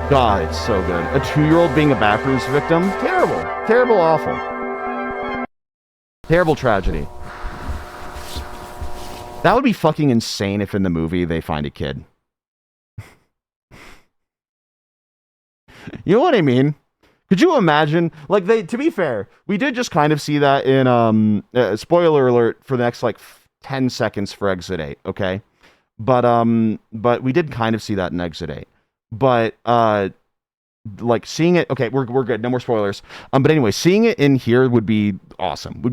God, it's so good. A 2-year-old being a Backrooms victim? Terrible. Terrible, awful. Terrible tragedy. That would be fucking insane if in the movie they find a kid. You know what I mean? Could you imagine? Like, to be fair, we did just kind of see that in, spoiler alert for the next, like, 10 seconds for Exit 8, okay? But we did kind of see that in Exit 8. But, like, seeing it, okay, we're good, no more spoilers. But anyway, seeing it in here would be awesome.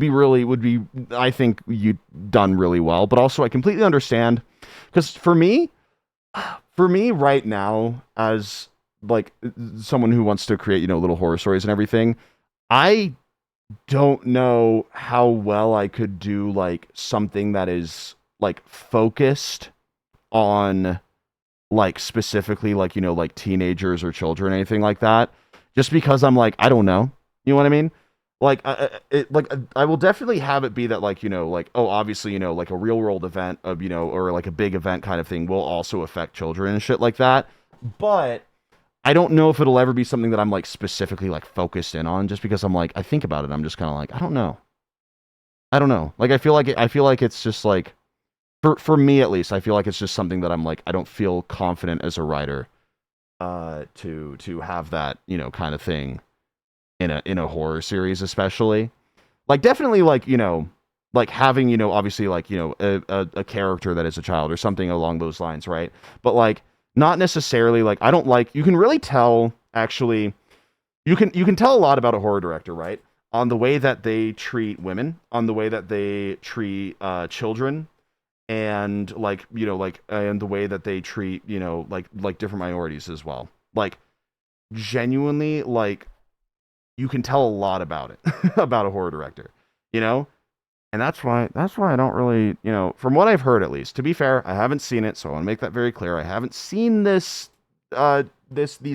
I think you done really well. But also, I completely understand, because for me right now, as like someone who wants to create, you know, little horror stories and everything, I don't know how well I could do like something that is like focused on like specifically like, you know, like teenagers or children, anything like that, just because I'm like, I don't know, you know what I mean? Like, I will definitely have it be that, like, you know, like, oh, obviously, you know, like a real world event of, you know, or like a big event kind of thing will also affect children and shit like that. But I don't know if it'll ever be something that I'm like specifically like focused in on, just because I'm like, I think about it, I'm just kind of like, I don't know. Like, I feel like it's just like, for me at least, I feel like it's just something that I'm like, I don't feel confident as a writer, to have that, you know, kind of thing in a horror series, especially. Like, definitely, like, you know, like having, you know, obviously, like, you know, a character that is a child or something along those lines, right? But like, not necessarily, like, I don't like, you can really tell, actually, you can tell a lot about a horror director, right? On the way that they treat women, on the way that they treat children, and like, you know, like, and the way that they treat, you know, like different minorities as well. Like, genuinely, like, you can tell a lot about it, about a horror director, you know? And that's why I don't really, you know, from what I've heard at least. To be fair, I haven't seen it, so I want to make that very clear. I haven't seen these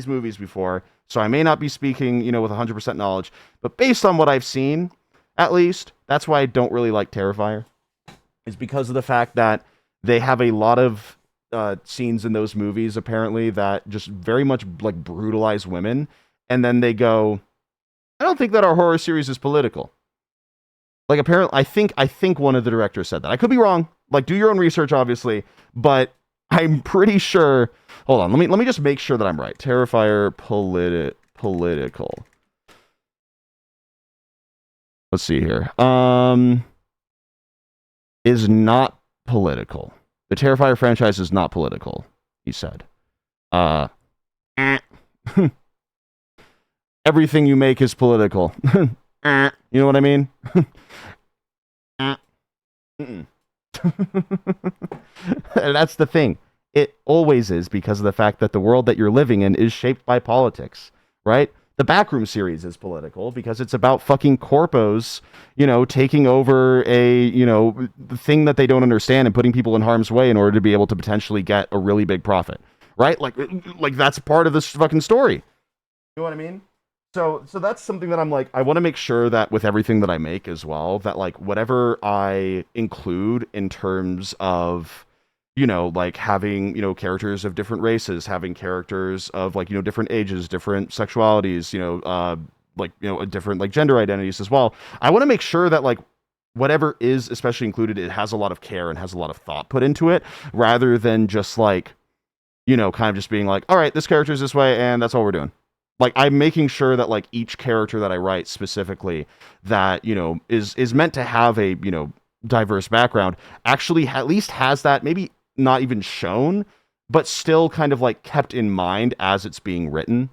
movies before, so I may not be speaking, you know, with 100% knowledge. But based on what I've seen, at least, that's why I don't really like Terrifier. Is because of the fact that they have a lot of scenes in those movies, apparently, that just very much like brutalize women, and then they go, I don't think that our horror series is political. Like, apparently, I think one of the directors said that. I could be wrong. Like, do your own research, obviously. But I'm pretty sure. Hold on. Let me just make sure that I'm right. Terrifier political. Let's see here. Is not political. The Terrifier franchise is not political, he said. Everything you make is political. You know what I mean? And that's the thing. It always is, because of the fact that the world that you're living in is shaped by politics, right? The Backrooms series is political because it's about fucking corpos, you know, taking over a, you know, the thing that they don't understand and putting people in harm's way in order to be able to potentially get a really big profit, right? Like that's part of this fucking story. You know what I mean? So that's something that I'm like, I want to make sure that with everything that I make as well, that like whatever I include in terms of, you know, like having, you know, characters of different races, having characters of like, you know, different ages, different sexualities, you know, like, you know, different like gender identities as well. I want to make sure that like whatever is especially included, it has a lot of care and has a lot of thought put into it, rather than just like, you know, kind of just being like, all right, this character is this way and that's all we're doing. Like, I'm making sure that like each character that I write specifically that, you know, is meant to have a, you know, diverse background actually at least has that, maybe not even shown, but still kind of like kept in mind as it's being written.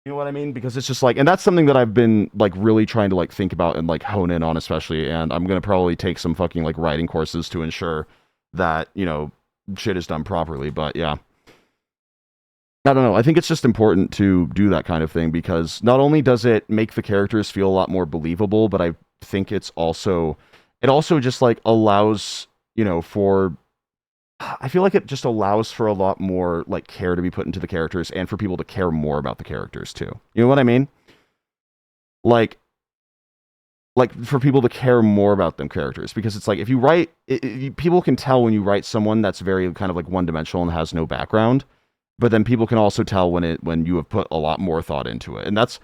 You know what I mean? Because it's just like, and that's something that I've been like really trying to like think about and like hone in on, especially. And I'm gonna probably take some fucking like writing courses to ensure that, you know, shit is done properly. But yeah, I don't know. I think it's just important to do that kind of thing because not only does it make the characters feel a lot more believable, but I think it also just like allows, you know, for, I feel like it just allows for a lot more like care to be put into the characters and for people to care more about the characters too. You know what I mean? Like for people to care more about them characters, because it's like if you write, people can tell when you write someone that's very kind of like one dimensional and has no background. But then people can also tell when you have put a lot more thought into it. And that's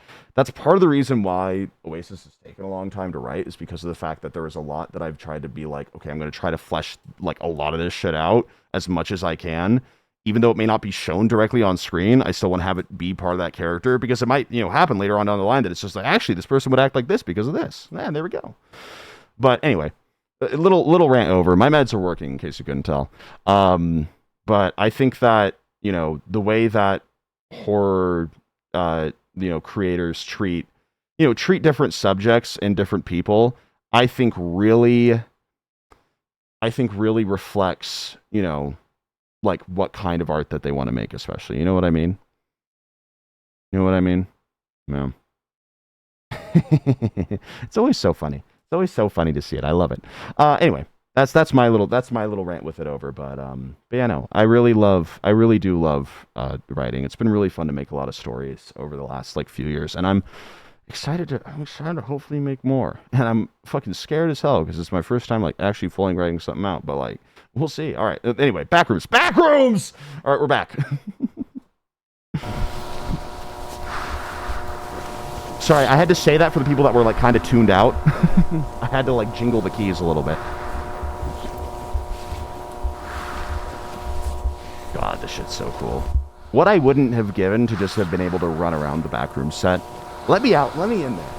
part of the reason why Oasis has taken a long time to write, is because of the fact that there is a lot that I've tried to be like, okay, I'm going to try to flesh like a lot of this shit out as much as I can. Even though it may not be shown directly on screen, I still want to have it be part of that character, because it might, you know, happen later on down the line that it's just like, actually, this person would act like this because of this. And there we go. But anyway, a little rant over. My meds are working, in case you couldn't tell. But I think that, you know, the way that horror, you know, creators treat different subjects and different people, I think really reflects, you know, like what kind of art that they want to make, especially. You know what I mean? You know what I mean? Yeah. It's always so funny. It's always so funny to see it. I love it. Anyway. That's my little rant with it over, but yeah, no, I really do love writing. It's been really fun to make a lot of stories over the last like few years, and I'm excited to hopefully make more. And I'm fucking scared as hell because it's my first time like actually fully writing something out, but like we'll see. All right, anyway, Backrooms. All right, we're back. Sorry, I had to say that for the people that were like kind of tuned out. I had to like jingle the keys a little bit. God, this shit's so cool. What I wouldn't have given to just have been able to run around the backroom set. Let me out. Let me in there.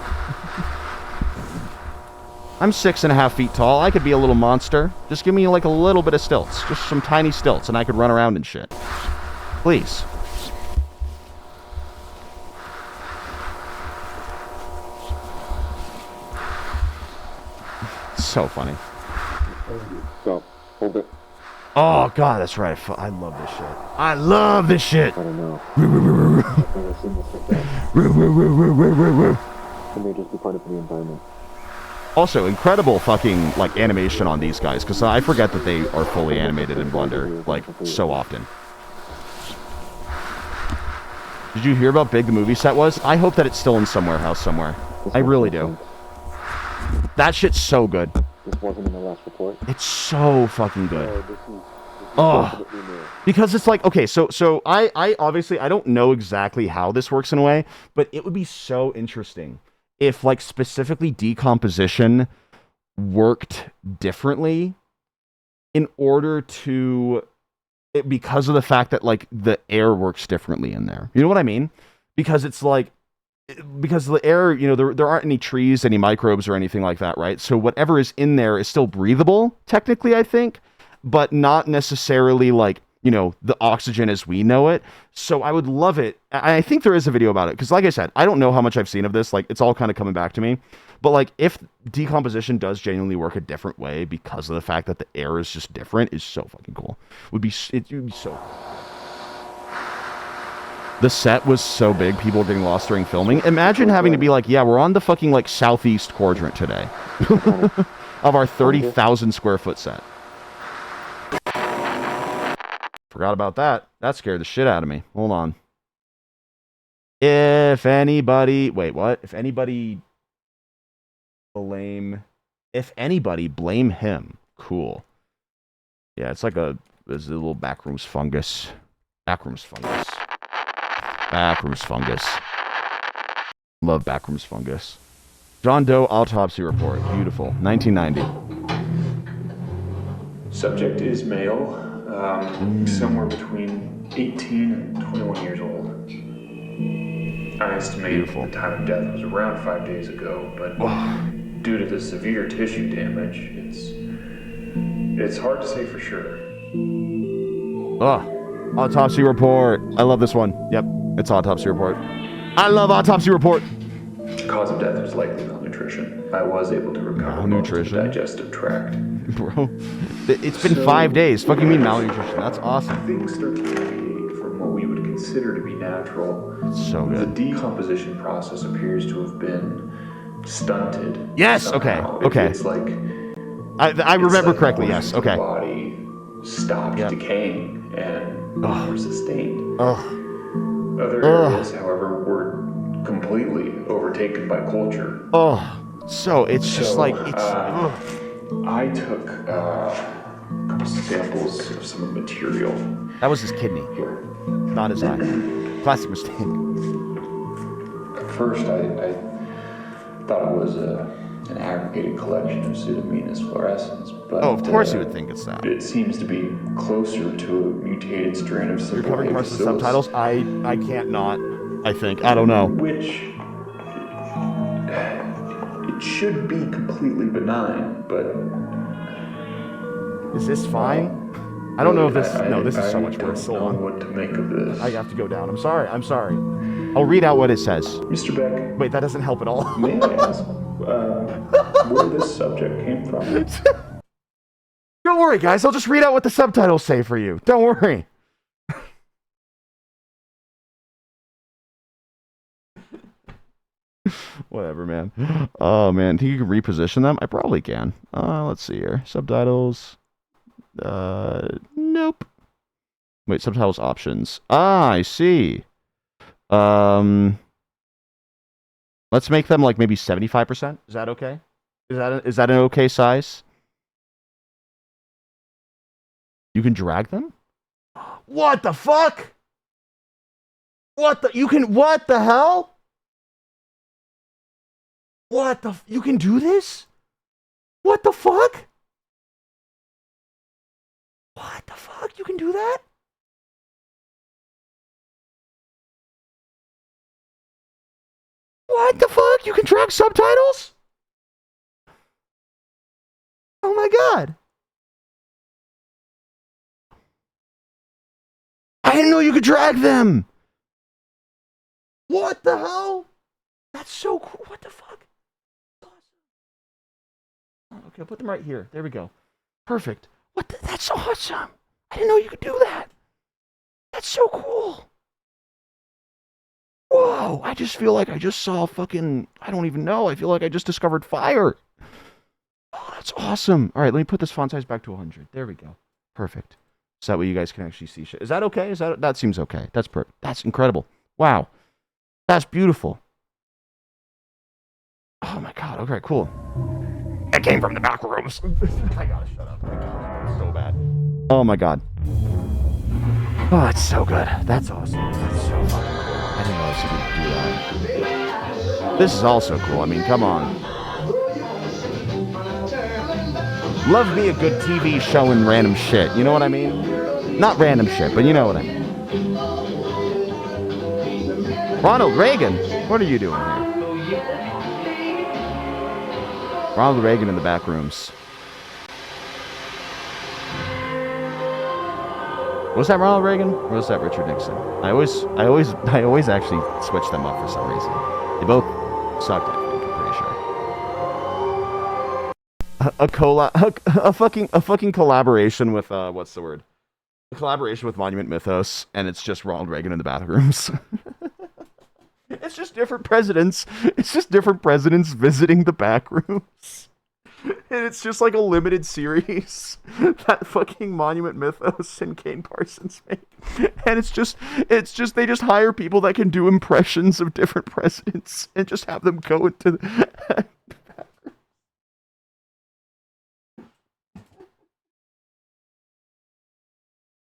I'm 6.5 feet tall. I could be a little monster. Just give me like a little bit of stilts. Just some tiny stilts and I could run around and shit. Please. So funny. Stop. Hold it. Oh, God, that's right. I love this shit. I love this shit. I don't know. I've never seen this before. It may just be part of the environment. Also, incredible fucking, like, animation on these guys, because I forget that they are fully animated in Blender, like, so often. Did you hear how big the movie set was? I hope that it's still in some warehouse somewhere. I really do. That shit's so good. This wasn't in the last report. It's so fucking good. This is Oh, because it's like, okay, so I obviously, I don't know exactly how this works in a way, but it would be so interesting if, like, specifically decomposition worked differently in order to, because of the fact that, like, the air works differently in there. You know what I mean? Because it's like, because the air, you know, there aren't any trees, any microbes or anything like that, right? So whatever is in there is still breathable, technically, I think, but not necessarily like, you know, the oxygen as we know it. So I would love it. I think there is a video about it, because like I said, I don't know how much I've seen of this. Like, it's all kind of coming back to me. But like, if decomposition does genuinely work a different way because of the fact that the air is just different, is so fucking cool. It would be so cool. The set was so big, people were getting lost during filming. Imagine having to be like, yeah, we're on the fucking, like, southeast quadrant today of our 30,000 square foot set. Forgot about that. That scared the shit out of me. Hold on. If anybody... Wait, what? If anybody blame him. Cool. Yeah, it's like there's a little backrooms fungus. Backrooms fungus. Backrooms fungus. Love backrooms fungus. John Doe autopsy report. Beautiful. 1990. Subject is male, somewhere between 18 and 21 years old. I estimate the time of death was around 5 days ago, but due to the severe tissue damage, it's hard to say for sure. Autopsy report. I love this one. Yep. It's autopsy report. I love autopsy report. Cause of death was likely malnutrition. I was able to recover most of the Malnutrition? digestive tract. Bro, it's been 5 days. Fucking mean malnutrition. That's awesome. Things start to deviate from what we would consider to be natural. It's so The good. decomposition process appears to have been stunted. Yes, somehow. okay. It's like I remember like correctly, portions yes, of the okay. body stopped Yep. decaying and were sustained. Ugh. Other areas, however, were completely overtaken by culture. Oh, so it's just So, like, it's... I took a couple samples of some of the material That was his kidney, here. not his eye. Classic mistake. At first, I thought it was an aggregated collection of Pseudomonas fluorescens, but Oh, of course you would think it's that. it seems to be closer to a mutated strain of You're covering parts of the Bacillus, subtitles? I can't not, I think. I don't know. which it should be completely benign, but Is this fine? I don't know if this... No, this is so much I worse. don't Hold know on. what to make of this. I have to go down. I'm sorry. I'll read out what it says. Mr. Beck, Wait, that doesn't help at all. may I ask where this subject came from? Don't worry, guys. I'll just read out what the subtitles say for you. Don't worry. Whatever, man. Oh, man. Think you can reposition them? I probably can. Let's see here. Subtitles. Nope. Wait, subtitles options. I see. Let's make them like maybe 75%. Is that okay? Is that an okay size? You can drag them? What the fuck? What the hell? You can do this? What the fuck? What the fuck? You can do that? What the fuck? You can drag subtitles? Oh my god. I didn't know you could drag them. What the hell? That's so cool. What the fuck? Okay, I'll put them right here. There we go. Perfect. That's awesome. I didn't know you could do that. That's so cool. Whoa, I just feel like I just saw fucking, I don't even know. I feel like I just discovered fire. Oh, that's awesome. All right, let me put this font size back to 100. There we go. Perfect. So that way you guys can actually see shit. Is that okay? That seems okay. That's perfect. That's incredible. Wow. That's beautiful. Oh my god. Okay, cool. It came from the Backrooms. I gotta shut up. It's so bad. Oh my god. Oh, it's so good. That's awesome. That's so fucking cool. I didn't realize you could do that. This is also cool. I mean, come on. Love me a good TV show and random shit. You know what I mean? Not random shit, but you know what I mean. Ronald Reagan, what are you doing here? Ronald Reagan in the Backrooms. Was that Ronald Reagan or was that Richard Nixon? I always actually switch them up for some reason. They both sucked, I think, I'm pretty sure. A fucking collaboration with what's the word? A collaboration with Monument Mythos, and it's just Ronald Reagan in the bathrooms. It's just different presidents. It's just different presidents visiting the Backrooms. And it's just like a limited series that fucking Monument Mythos and Kane Parsons make. And it's just they just hire people that can do impressions of different presidents and just have them go into the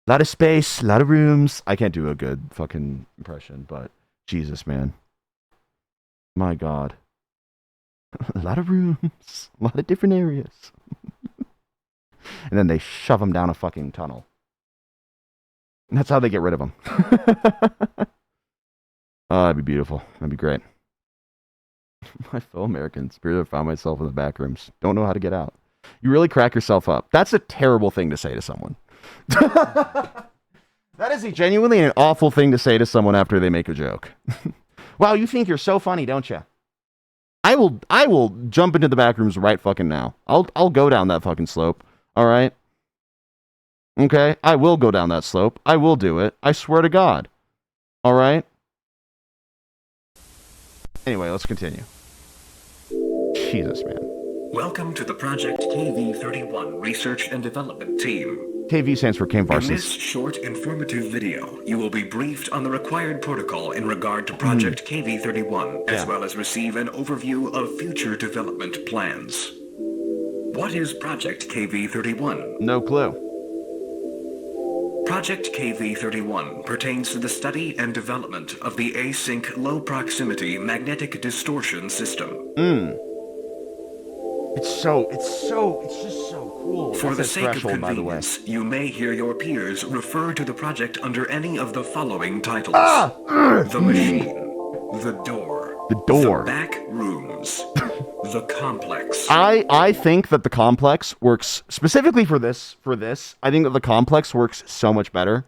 lot of space, a lot of rooms. I can't do a good fucking impression, but Jesus, man. My God. A lot of rooms, a lot of different areas. And then they shove them down a fucking tunnel. And that's how they get rid of them. Oh, that'd be beautiful. That'd be great. My fellow Americans, I found myself in the back rooms. Don't know how to get out. You really crack yourself up. That's a terrible thing to say to someone. That is a genuinely an awful thing to say to someone after they make a joke. Wow, you think you're so funny, don't you? I will jump into the back rooms right fucking now. I'll go down that fucking slope. All right? Okay? I will go down that slope. I will do it. I swear to God. All right? Anyway, let's continue. Jesus, man. Welcome to the Project KV-31 Research and Development Team. KV stands for Kane Parson. In this short, informative video, you will be briefed on the required protocol in regard to Project KV-31, as well as receive an overview of future development plans. What is Project KV-31? No clue. Project KV-31 pertains to the study and development of the async low-proximity magnetic distortion system. It's just so cool. For the That's sake of threshold, by the way. convenience, you may hear your peers refer to the project under any of the following titles. The Machine, The Door, The Back Rooms, The Complex. I think that the complex works specifically for this. I think that the complex works so much better.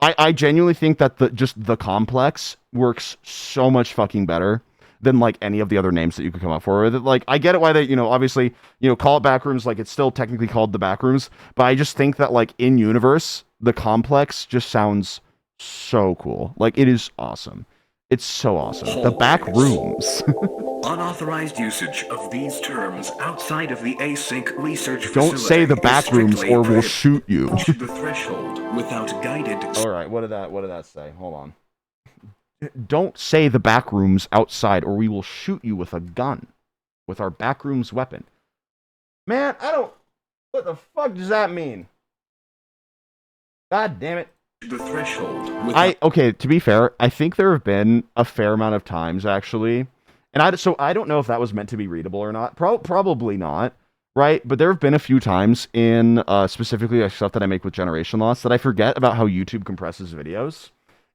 I genuinely think that the complex works so much fucking better than like any of the other names that you could come up for. Like, I get it why they, obviously, call it Backrooms, like it's still technically called the Backrooms, but I just think that like in universe, the complex just sounds so cool. Like, it is awesome. It's so awesome. The Backrooms. Unauthorized usage of these terms outside of the async research facility. Don't say the Backrooms or we'll shoot you. The threshold without guided. All right, what did that say? Hold on. Don't say the Backrooms outside or we will shoot you with a gun. With our Backrooms weapon. Man, what the fuck does that mean? God damn it. The threshold. Okay, to be fair, I think there have been a fair amount of times, actually. And I don't know if that was meant to be readable or not. Probably not, right? But there have been a few times in, specifically stuff that I make with Generation Loss, that I forget about how YouTube compresses videos.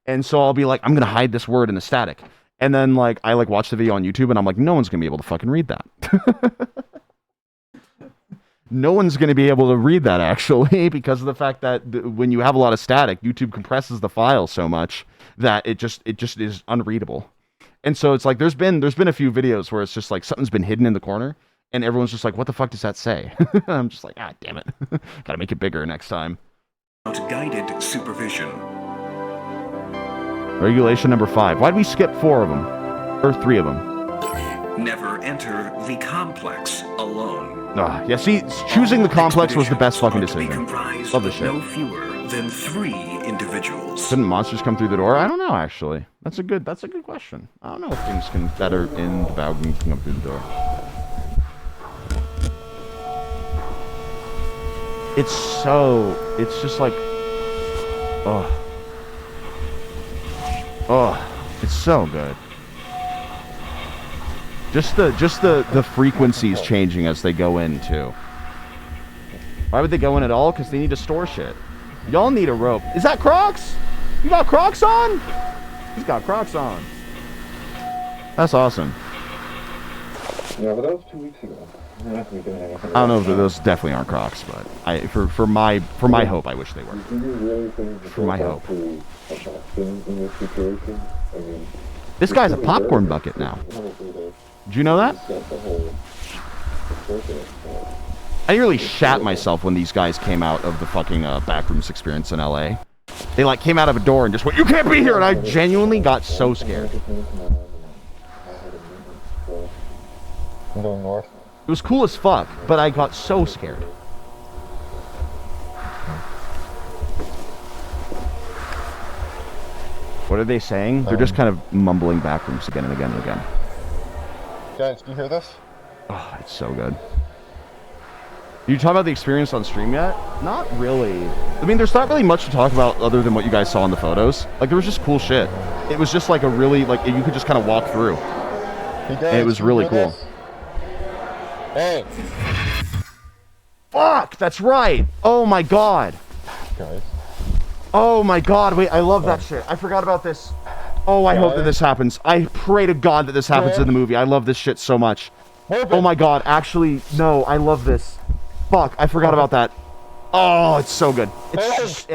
And so I'll be like, I'm going to hide this word in the static. And then, like, I, like, watch the video on YouTube, and I'm like, no one's going to be able to fucking read that. No one's going to be able to read that, actually, because of the fact that when you have a lot of static, YouTube compresses the file so much that it just is unreadable. And so it's like, there's been a few videos where it's just like something's been hidden in the corner, and everyone's just like, what the fuck does that say? I'm just like, damn it. Gotta make it bigger next time. Guided supervision. Regulation number 5. Why'd we skip 4 of them? Or 3 of them? Never enter the complex alone. Yeah, see, choosing the complex was the best fucking decision. Love this shit. No fewer than 3 individuals. Couldn't monsters come through the door? I don't know, actually. That's a good question. I don't know if things can better in the Backrooms can come through the door. It's just like, it's so good. Just the frequencies changing as they go in too. Why would they go in at all? Because they need to store shit. Y'all need a rope. Is that Crocs? You got Crocs on? He's got Crocs on. That's awesome. Yeah, but that was 2 weeks ago. I'm not gonna be doing anything. I don't know if those definitely aren't Crocs, but for my hope, I wish they were. Do you really think For my hope. in this situation? I mean, This guy's a popcorn bucket now. Did you know that? I nearly shat myself when these guys came out of the fucking Backrooms experience in LA. They like came out of a door and just went, "You can't be here!" And I genuinely got so scared. I'm going north. It was cool as fuck, but I got so scared. What are they saying? They're just kind of mumbling Backrooms again and again and again. Guys, do you hear this? Oh, it's so good. Did you talk about the experience on stream yet? Not really. I mean, there's not really much to talk about other than what you guys saw in the photos. Like, there was just cool shit. It was just like a really, like, you could just kind of walk through. Hey guys, And it was really cool. this? Hey! Fuck! That's right! Oh my god! Guys. Oh my god, wait, I love that shit. I forgot about this. Oh, I hope that this happens. I pray to God that this happens in the movie. I love this shit so much. Oh my god, actually, no, I love this. Fuck, I forgot about that. Oh, it's so good. It's just,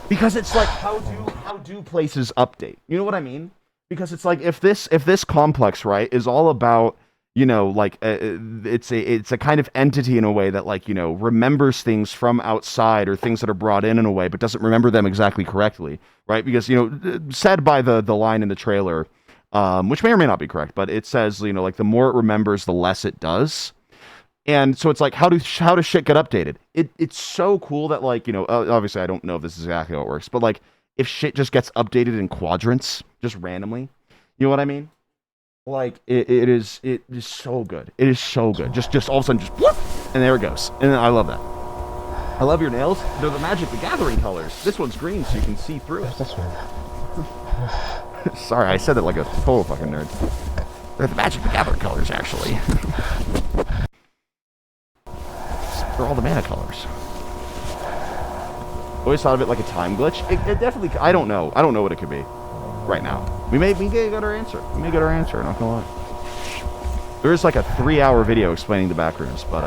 because it's like, how do how do places update? You know what I mean? Because it's like if this complex, right, is all about, you know, like it's a kind of entity in a way that, like, you know, remembers things from outside or things that are brought in a way, but doesn't remember them exactly correctly, right? Because, you know, said by the line in the trailer, which may or may not be correct, but it says, you know, like the more it remembers, the less it does. And so it's like, how does shit get updated? It's so cool that, like, you know, obviously I don't know if this is exactly how it works, but like if shit just gets updated in quadrants, just randomly, you know what I mean? Like it is so good. It is so good. Just all of a sudden, just whoop, and there it goes. And I love that. I love your nails. They're the Magic the Gathering colors. This one's green, so you can see through it. This one. Sorry, I said it like a total fucking nerd. They're the Magic the Gathering colors, actually. They're all the mana colors. Always thought of it like a time glitch. It definitely. I don't know. I don't know what it could be right now. We may get our answer. We may get our answer. Not gonna lie. There is like a 3-hour video explaining the Backrooms, but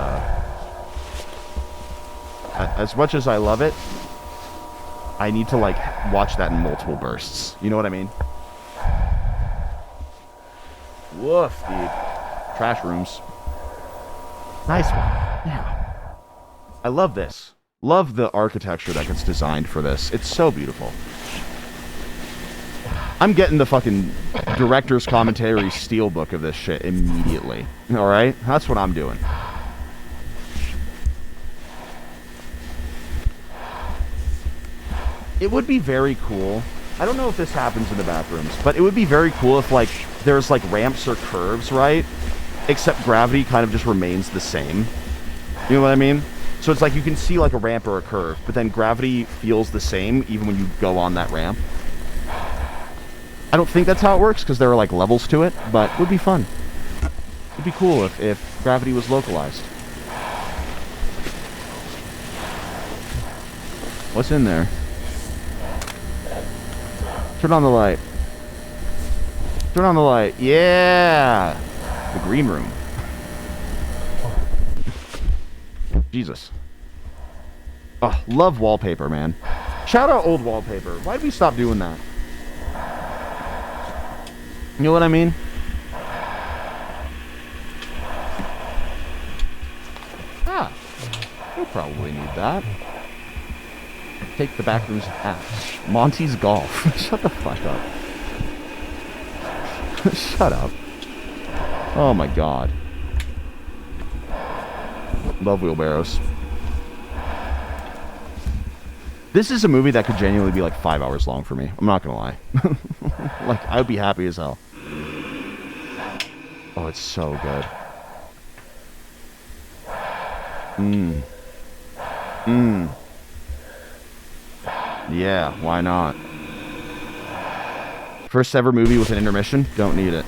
as much as I love it, I need to like watch that in multiple bursts. You know what I mean? Woof, dude. Trash rooms. Nice one. Yeah. I love this. Love the architecture that gets designed for this. It's so beautiful. I'm getting the fucking director's commentary steelbook of this shit immediately. Alright? That's what I'm doing. It would be very cool. I don't know if this happens in the Backrooms, but it would be very cool if, like, there's, like, ramps or curves, right? Except gravity kind of just remains the same. You know what I mean? So it's like you can see, like, a ramp or a curve, but then gravity feels the same even when you go on that ramp. I don't think that's how it works, because there are, like, levels to it, but it would be fun. It'd be cool if gravity was localized. What's in there? Turn on the light. Turn on the light. Yeah! The green room. Jesus. Oh, love wallpaper, man. Shout out old wallpaper. Why'd we stop doing that? You know what I mean? Ah. You'll probably need that. Take the Backrooms axe. Monty's golf. Shut the fuck up. Shut up. Oh my god. Love wheelbarrows. This is a movie that could genuinely be like 5 hours long for me. I'm not gonna lie. Like, I would be happy as hell. Oh, it's so good. Yeah, why not? First ever movie with an intermission? Don't need it.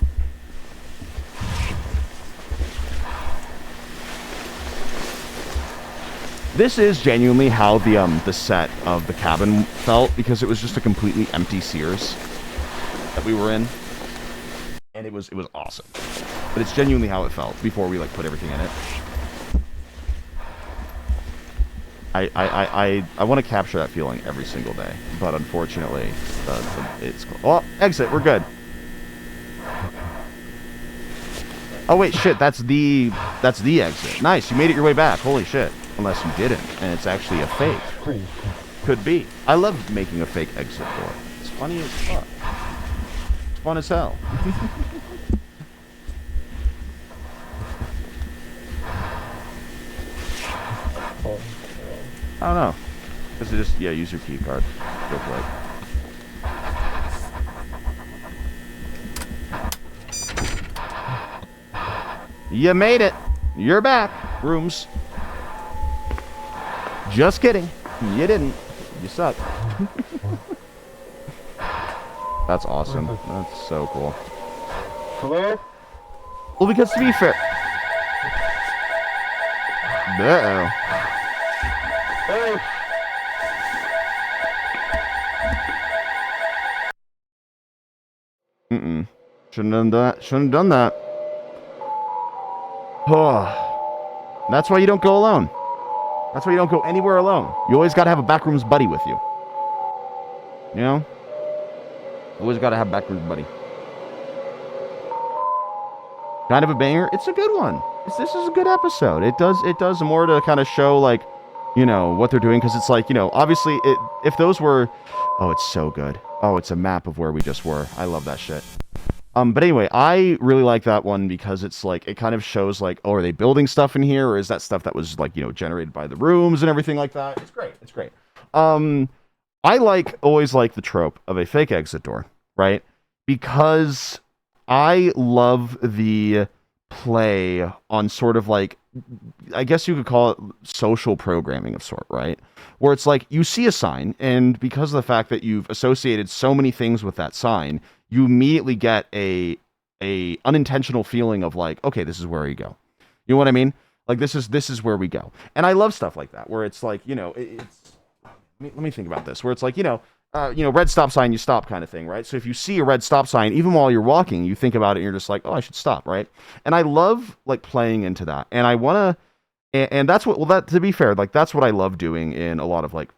This is genuinely how the set of the cabin felt, because it was just a completely empty Sears that we were in, and it was awesome. But it's genuinely how it felt before we like put everything in it. I want to capture that feeling every single day, but unfortunately, it's cool. Oh, exit. We're good. Oh wait, shit. That's the exit. Nice. You made it your way back. Holy shit. Unless you didn't, and it's actually a fake. Could be. I love making a fake exit door. It's funny as fuck. It's fun as hell. I don't know. Because it just, yeah, use your key card. Go for it. You made it. You're back. Rooms. Just kidding. You didn't. You suck. That's awesome. That's so cool. Hello? Well, because to be fair... Uh-oh. Hey! Shouldn't have done that. Shouldn't have done that. Oh. That's why you don't go alone. That's why you don't go anywhere alone. You always gotta have a Backrooms buddy with you. You know? Always gotta have Backrooms, buddy. Kind of a banger. It's a good one. This is a good episode. It does more to kind of show, like, you know, what they're doing, because it's like, you know, obviously, if those were... Oh, it's so good. Oh, it's a map of where we just were. I love that shit. But anyway, I really like that one because it's like, it kind of shows like, oh, are they building stuff in here, or is that stuff that was like, you know, generated by the rooms and everything like that? It's great. It's great. I always like the trope of a fake exit door, right? Because I love the play on sort of like, I guess you could call it social programming of sort, right? Where it's like you see a sign, and because of the fact that you've associated so many things with that sign, you immediately get a unintentional feeling of like, okay, this is where you go. You know what I mean? Like this is where we go. And I love stuff like that, where it's like, you know, let me think about this, where it's like, you know, red stop sign, you stop kind of thing, right? So if you see a red stop sign, even while you're walking, you think about it and you're just like, oh, I should stop, right? And I love like playing into that. And I want to, and that's what, well, that, to be fair, like that's what I love doing in a lot of like,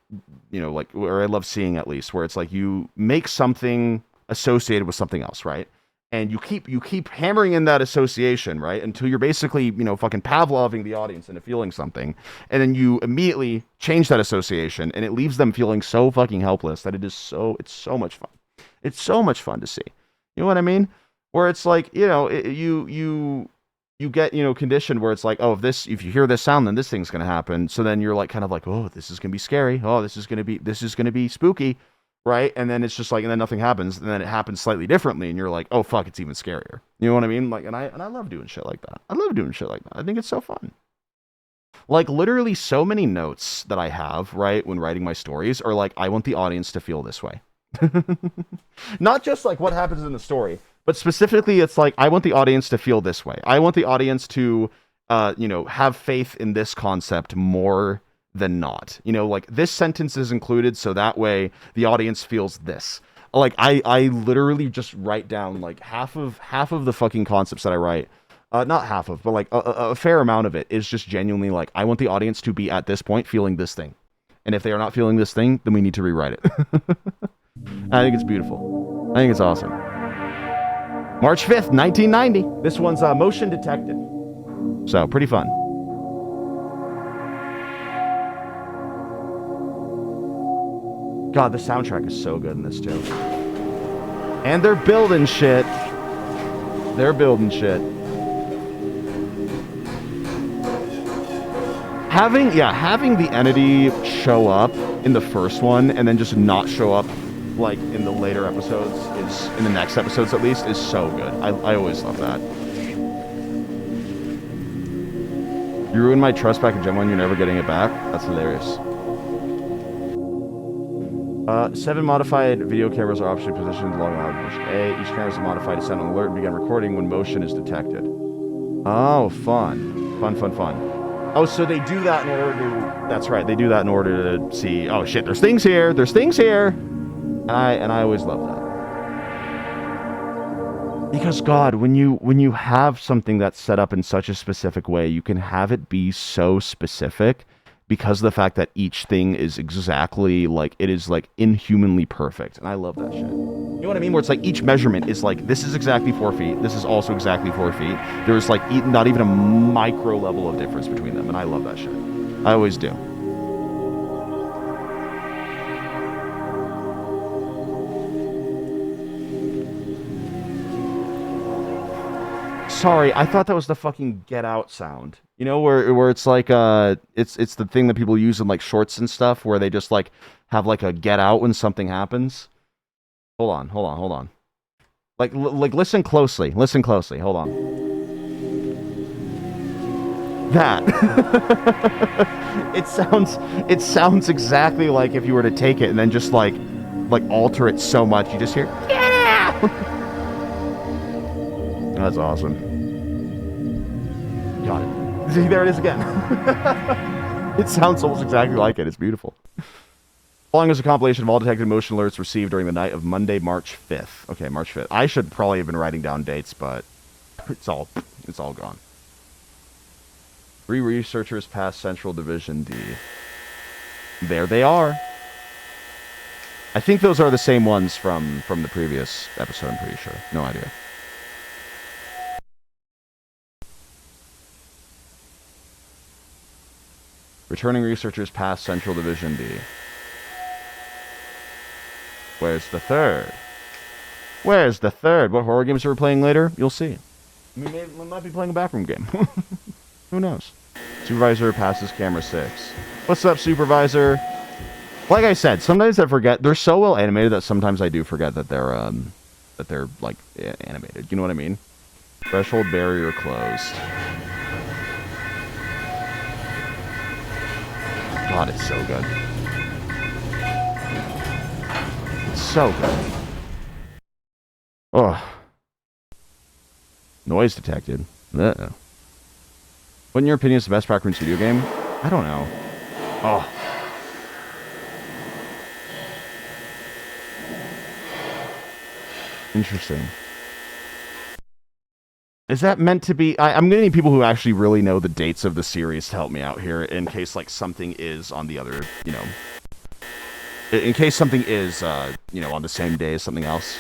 you know, like, or I love seeing at least, where it's like you make something associated with something else, right? And you keep hammering in that association, right? Until you're basically, you know, fucking Pavloving the audience into feeling something. And then you immediately change that association, and it leaves them feeling so fucking helpless that it's so much fun. It's so much fun to see. You know what I mean? Where it's like, you know, you get, you know, conditioned where it's like, oh, if you hear this sound, then this thing's going to happen. So then you're like, kind of like, oh, this is going to be scary. Oh, this is going to be spooky. Right? And then it's just like, and then nothing happens, and then it happens slightly differently, and you're like, oh fuck, it's even scarier. You know what I mean? Like, and I love doing shit like that. I love doing shit like that. I think it's so fun. Like, literally so many notes that I have, right, when writing my stories are like, I want the audience to feel this way. Not just like what happens in the story, but specifically it's like, I want the audience to feel this way. I want the audience to, you know, have faith in this concept more than not. You know, like this sentence is included so that way the audience feels this. Like I literally just write down like half of the fucking concepts that I write. Not half of, but like a fair amount of it is just genuinely like, I want the audience to be at this point feeling this thing. And if they are not feeling this thing, then we need to rewrite it. I think it's beautiful. I think it's awesome. March 5th, 1990. This one's motion detected. So pretty fun. God, the soundtrack is so good in this too. And they're building shit. They're building shit. Having the entity show up in the first one and then just not show up like in the later episodes, is in the next episodes at least, is so good. I always love that. You ruined my trust back in Gen 1, you're never getting it back? That's hilarious. 7 modified video cameras are optionally positioned along A. Each camera is modified to send an alert and begin recording when motion is detected. Oh, fun. Fun. Oh, so they do that in order to... That's right, they do that in order to see, oh shit, there's things here! And I always love that. Because God, when you have something that's set up in such a specific way, you can have it be so specific because of the fact that each thing is exactly like, it is like inhumanly perfect. And I love that shit. You know what I mean? Where it's like each measurement is like, this is exactly 4 feet. This is also exactly 4 feet. There's like not even a micro level of difference between them. And I love that shit. I always do. Sorry, I thought that was the fucking Get Out sound. You know, where it's like it's the thing that people use in like shorts and stuff, where they just like have like a get out when something happens. Hold on. Like listen closely. Hold on. That. It sounds exactly like if you were to take it and then just like alter it so much you just hear get out. That's awesome. Got it. See, there it is again. It sounds almost exactly like it. It's beautiful. Following is a compilation of all detected motion alerts received during the night of Monday, March 5th. Okay, March 5th. I should probably have been writing down dates, but it's all gone. 3 researchers passed Central Division D. There they are. I think those are the same ones from the previous episode, I'm pretty sure. No idea. Returning researchers past Central Division D. Where's the third? Where's the third? What horror games are we playing later? You'll see. We might be playing a backroom game. Who knows? Supervisor passes camera 6. What's up, Supervisor? Like I said, sometimes I forget. They're so well animated that sometimes I do forget that they're like animated. You know what I mean? Threshold barrier closed. God, it's so good. It's so good. Oh. Noise detected. Uh-oh. What, in your opinion, is the best Backrooms video game? I don't know. Oh. Interesting. Is that meant to be... I'm going to need people who actually really know the dates of the series to help me out here in case, like, something is on the other, you know... In case something is, you know, on the same day as something else.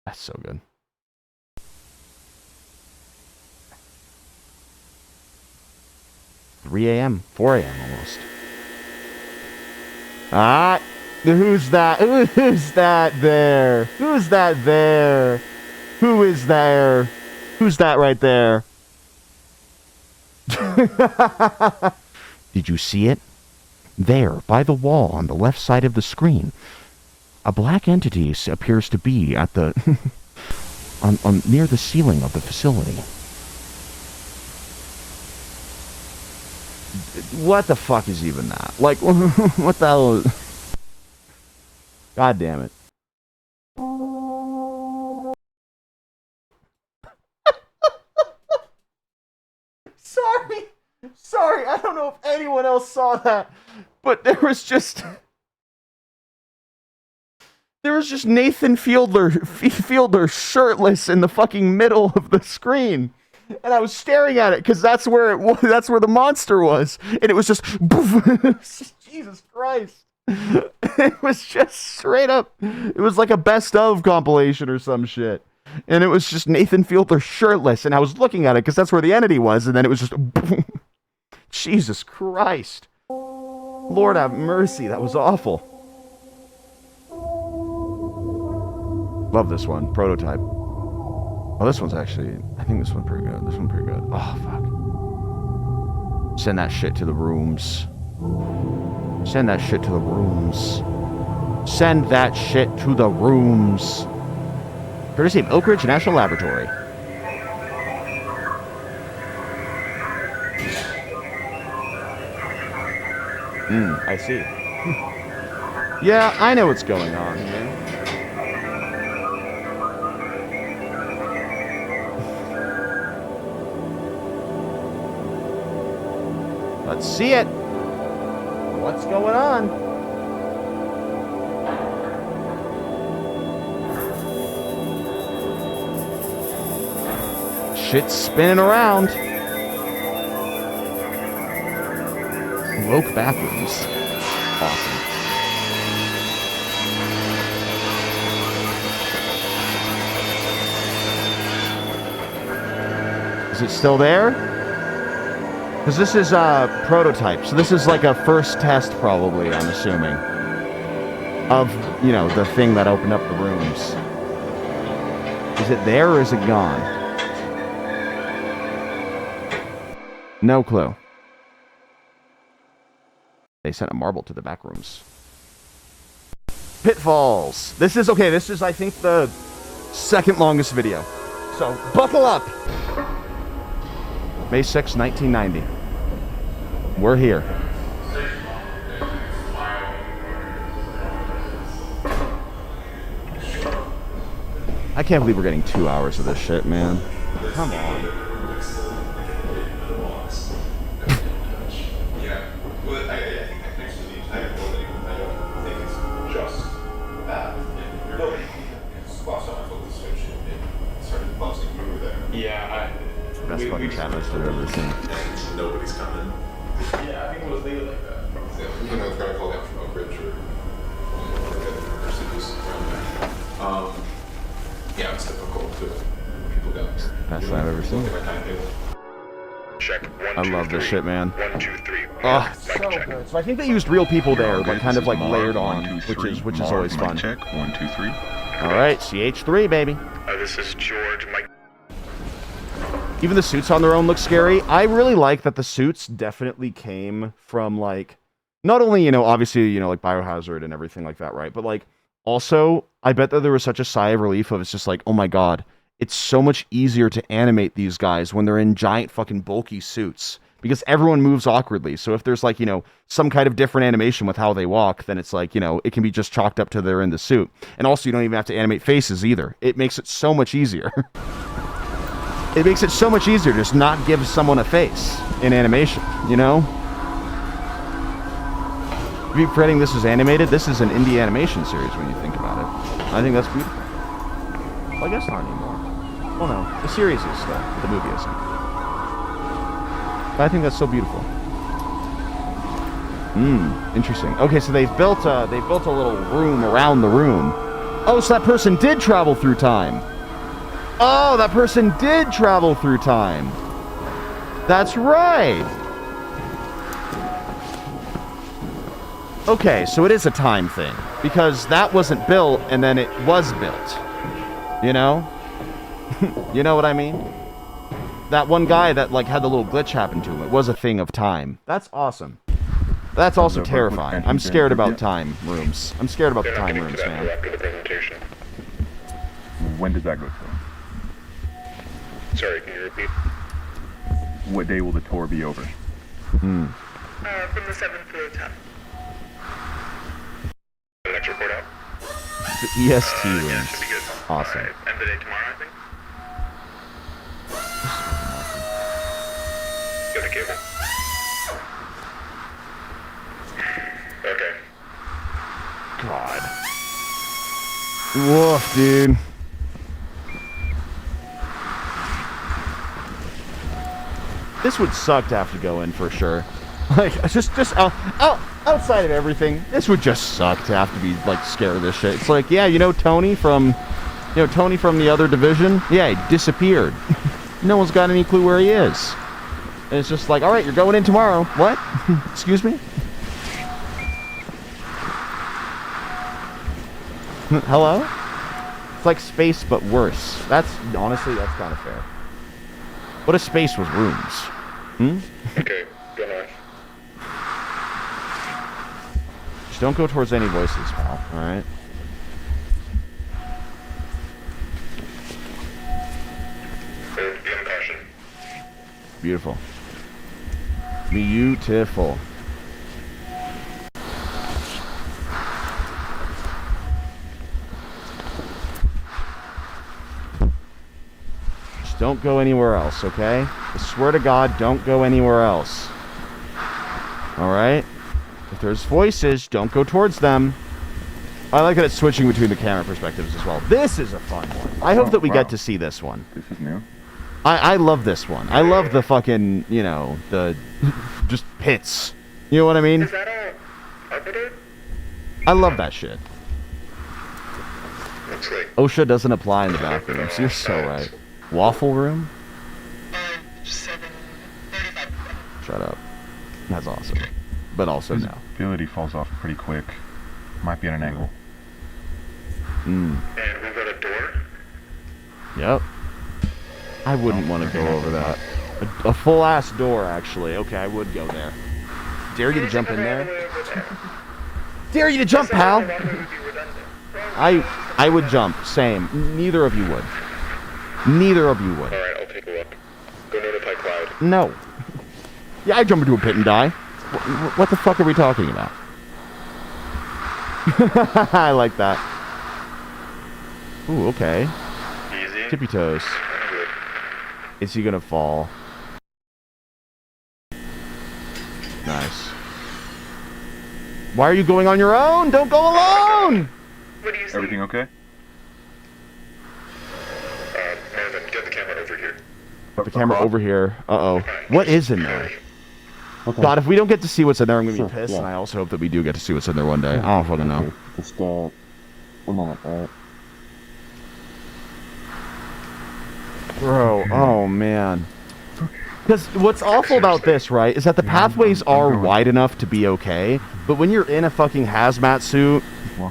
That's so good. $3 a.m., 4 a.m. almost. Ah, who's that? Who's that there? Who's that there? Who is there? Who's that right there? Did you see it? There, by the wall on the left side of the screen. A black entity appears to be at the on near the ceiling of the facility. What the fuck is even that? Like, what the hell is... God damn it. Sorry, I don't know if anyone else saw that, but there was just Nathan Fielder shirtless in the fucking middle of the screen. And I was staring at it because that's where it was. That's where the monster was, and it was just Jesus Christ. It was just straight up. It was like a best of compilation or some shit, and it was just Nathan Fielder shirtless. And I was looking at it because that's where the entity was, and then it was just Jesus Christ. Lord have mercy. That was awful. Love this one. Prototype. Oh, this one's actually... I think this one's pretty good. This one's pretty good. Oh, fuck. Send that shit to the rooms. Send that shit to the rooms. Send that shit to the rooms. Courtesy of Oak Ridge National Laboratory. I see. Yeah, I know what's going on, man. Let's see it. What's going on? Shit's spinning around. Woke Backrooms. Awesome. Is it still there? Because this is a prototype, so this is like a first test probably, I'm assuming, of, you know, the thing that opened up the rooms. Is it there or is it gone? No clue. They sent a marble to the back rooms. Pitfalls. This is, okay, this is, I think, the second longest video. So, buckle up! May 6, 1990. We're here. I can't believe we're getting 2 hours of this shit, man. Come on. Best fucking chat list I've ever seen. Nobody's coming. Yeah, I think it was legal like that. You know, it's gotta fall down from a bridge or cities around there. Yeah, it's difficult to people down there. Best I've ever seen. Look at my timetable. Check 1, I 2, love this 3. shit, man. 1, 2, 3. Oh, Mic so check. good. So I think they used real people there, Okay, but kind this of like is Marv, layered 1, on, 2, 3. which is Marv, always mic fun. Check 1, 2, 3. All right, CH3, baby. This is George. Mike. Even the suits on their own look scary. I really like that the suits definitely came from like, not only, you know, obviously, you know, like Biohazard and everything like that, right? But like, also, I bet that there was such a sigh of relief of it's just like, oh my god, it's so much easier to animate these guys when they're in giant fucking bulky suits. Because everyone moves awkwardly. So if there's like, you know, some kind of different animation with how they walk, then it's like, you know, it can be just chalked up to they're in the suit. And also, you don't even have to animate faces either. It makes it so much easier. It makes it so much easier to just not give someone a face in animation, you know? If you're forgetting this is animated, this is an indie animation series when you think about it. I think that's beautiful. Well, I guess not anymore. Well, no, the series is still, but the movie isn't. But I think that's so beautiful. Interesting. Okay, so they've built a little room around the room. Oh, so that person did travel through time. Oh, that person did travel through time. That's right. Okay, so it is a time thing. Because that wasn't built, and then it was built. You know? You know what I mean? That one guy that like had the little glitch happen to him, it was a thing of time. That's awesome. That's also terrifying. I'm scared about time rooms. I'm scared about the time rooms, man. After the presentation. When does that go to? Sorry, can you repeat? What day will the tour be over? From the 7th to the 10th. The next report out? The EST Yeah, rooms. should be good. Awesome. Alright, end of the day tomorrow, I think. Go to cable. Okay. God. Woof, dude. This would suck to have to go in for sure. Like, just outside of everything, this would just suck to have to be like scared of this shit. It's like, yeah, you know Tony from the other division? Yeah, he disappeared. No one's got any clue where he is. And it's just like, all right, you're going in tomorrow. What? Excuse me? Hello? It's like space, but worse. Honestly, that's kind of fair. What if space was rooms? Okay, go north. Just don't go towards any voices, pal. Alright? Be on caution. Beautiful. Beautiful. Just don't go anywhere else, okay? I swear to God, don't go anywhere else. Alright? If there's voices, don't go towards them. I like that it's switching between the camera perspectives as well. This is a fun one. I hope that we get to see this one. This is new. I love this one. I love the fucking, you know, the just pits. You know what I mean? Is that all carpeted? I love that shit. Looks like OSHA doesn't apply in the Backrooms. You're so right. Waffle room? 7:35. Shut up. That's awesome. But also no. Visibility falls off pretty quick. Might be at an angle. And we've got a door. Yep. I wouldn't want to go over that. A full-ass door, actually. Okay, I would go there. Dare you to jump in there? Dare you to jump, pal! I would jump. Same. Neither of you would. Neither of you would. Alright, I'll take a look. Go notify Cloud. No. Yeah, I jump into a pit and die. What the fuck are we talking about? I like that. Ooh, okay. Easy. Tippy toes. Good. Is he gonna fall? Nice. Why are you going on your own? Don't go alone! What do you see? Everything okay? Marvin, get the camera over here. The camera over here. Uh-oh. What is in there? Okay. God, if we don't get to see what's in there, I'm gonna Sure, be pissed, yeah. and I also hope that we do get to see what's in there one day. I don't fucking know. Okay, just, 1 moment, alright? Bro, oh man. Because what's awful about this, right, is that the pathways are wide enough to be okay, but when you're in a fucking hazmat suit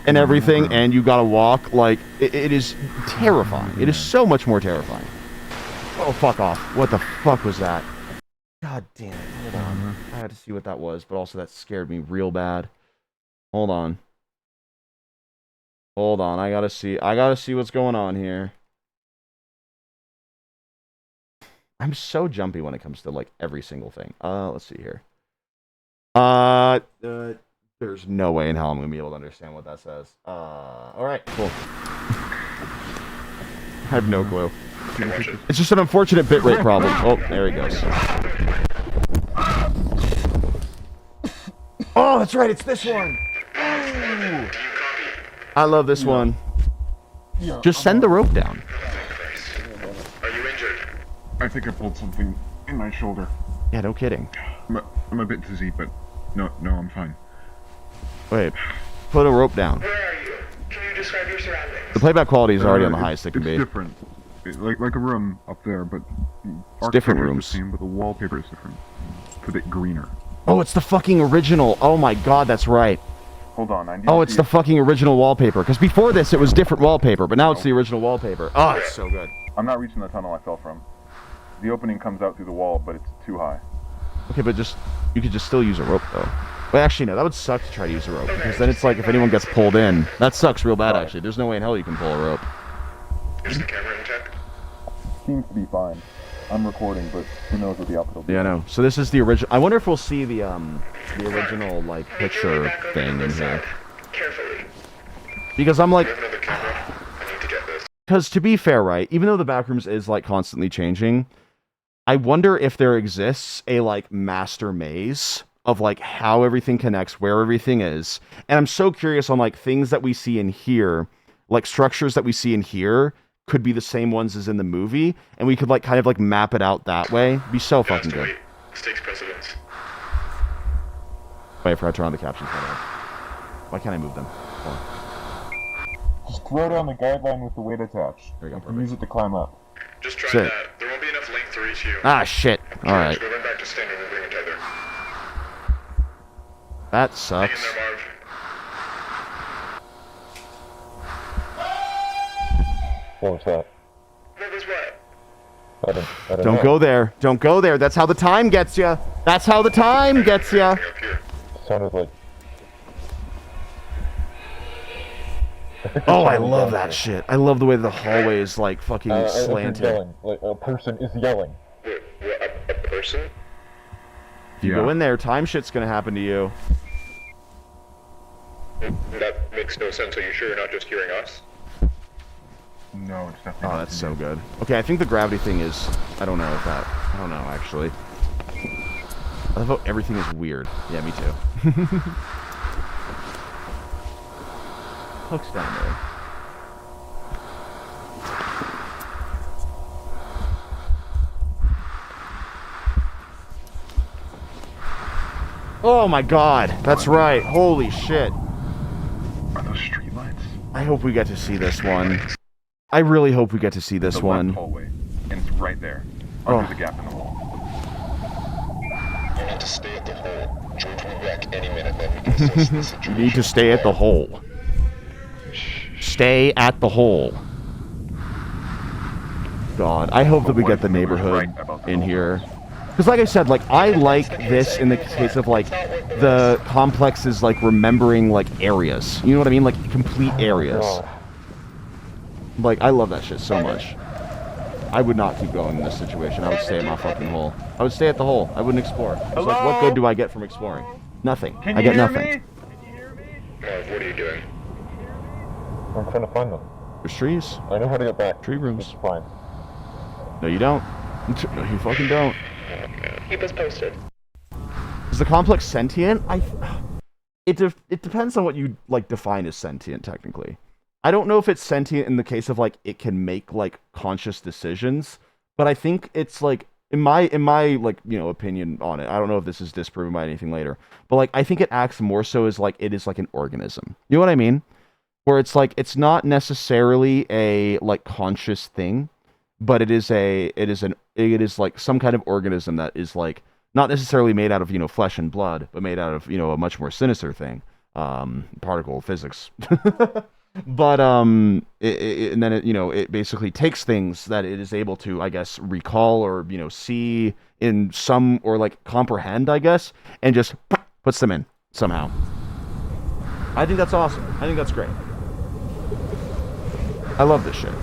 and everything, and you gotta walk, like, it is terrifying. It is so much more terrifying. Oh, fuck off. What the fuck was that? God damn it. Hold on. I had to see what that was, but also that scared me real bad. Hold on. Hold on. I gotta see what's going on here. I'm so jumpy when it comes to, like, every single thing. Let's see here. There's no way in hell I'm gonna be able to understand what that says. Alright, cool. I have no clue. It's just an unfortunate bitrate problem. Oh, there he goes. Oh, that's right, it's this one! Ooh. I love this one. Just send the rope down. Are you injured? I think I pulled something in my shoulder. Yeah, no kidding. I'm a bit dizzy, but no, I'm fine. Wait, put a rope down. Where are you? Can you describe your surroundings? The playback quality is already on the highest it can be. It's different. Like a room up there, but It's different architecture is rooms. the same, but the wallpaper is different. It's a bit greener. Oh, it's the fucking original. Oh my god, that's right. Hold on, I need Oh, to it's see the fucking original wallpaper. Because before this, it was different wallpaper, but now it's the original wallpaper. Oh, it's so good. I'm not reaching the tunnel I fell from. The opening comes out through the wall, but it's too high. Okay, but you could just still use a rope, though. Well, actually, no, that would suck to try to use a rope. Because then it's like, if anyone gets pulled in, that sucks real bad, actually. There's no way in hell you can pull a rope. Is the camera intact? Seems to be fine. I'm recording, but who knows what the output will be. Yeah, I know. So this is the original. I wonder if we'll see the original, like, picture thing in here. Carefully. Because I'm like... I have another camera. I need to get this. Because to be fair, right, even though the Backrooms is, like, constantly changing, I wonder if there exists a, like, master maze of, like, how everything connects, where everything is. And I'm so curious on, like, things that we see in here, like, structures that we see in here could be the same ones as in the movie, and we could, like, kind of, like, map it out that way. Be so fucking good. Wait. This takes precedence. Wait, I forgot to turn on the captions. Hold on. Why can't I move them? Hold on. Just throw down the guideline with the weight attached. There you go, And use it to climb up. Just try Sick. that. There won't be enough length to reach you. Ah, shit. Alright. Go back to standard and bring a tether. That Hang in sucks. there, Marv. What was that? What was what? I don't Don't know. go there. Don't go there. That's how the time gets you. That's how the time gets you. Up here. Sounded like... Oh, I love that shit. I love the way the hallway is, like, fucking I heard slanted. yelling. Like, a person is yelling. Wait, a person? If you go in there, time shit's gonna happen to you. That makes no sense. Are you sure you're not just hearing us? No, it's definitely Oh, not that's to so me. good. Okay, I think the gravity thing is... I don't know if that... I don't know, actually. I love how everything is weird. Yeah, me too. Hook's down there. Oh my god, that's right. Holy shit. Are those street lights? I hope we get to see this one. I really hope we get to see this The one. left hallway, and it's right there, under Oh. the gap in the wall. You need to stay at the hole. George will be back any minute, then we can assess the You situation. need to stay at the hole. Stay at the hole. God, I hope that we get the neighborhood in here. Because like I said, like, I like this in the case of, like, the complex is, like, remembering, like, areas. You know what I mean? Like, complete areas. Like, I love that shit so much. I would not keep going in this situation. I would stay at my fucking hole. I would stay at the hole. I wouldn't explore. It's like, what good do I get from exploring? Nothing. I get nothing. Marv, what are you doing? I'm trying to find them. There's trees. I know how to get back. Tree rooms. It's fine. No, you don't. No, you fucking don't. Keep us posted. Is the complex sentient? It depends on what you, like, define as sentient, technically. I don't know if it's sentient in the case of, like, it can make, like, conscious decisions, but I think it's, like, in my like, you know, opinion on it, I don't know if this is disproven by anything later, but like I think it acts more so as like it is like an organism. You know what I mean? Where it's like it's not necessarily a like conscious thing, but it is like some kind of organism that is like not necessarily made out of, you know, flesh and blood, but made out of, you know, a much more sinister thing, particle physics. But and then it, you know, it basically takes things that it is able to, I guess, recall or, you know, see in some, or like comprehend, I guess, and just puts them in somehow. I think that's awesome. I think that's great. I love this shit.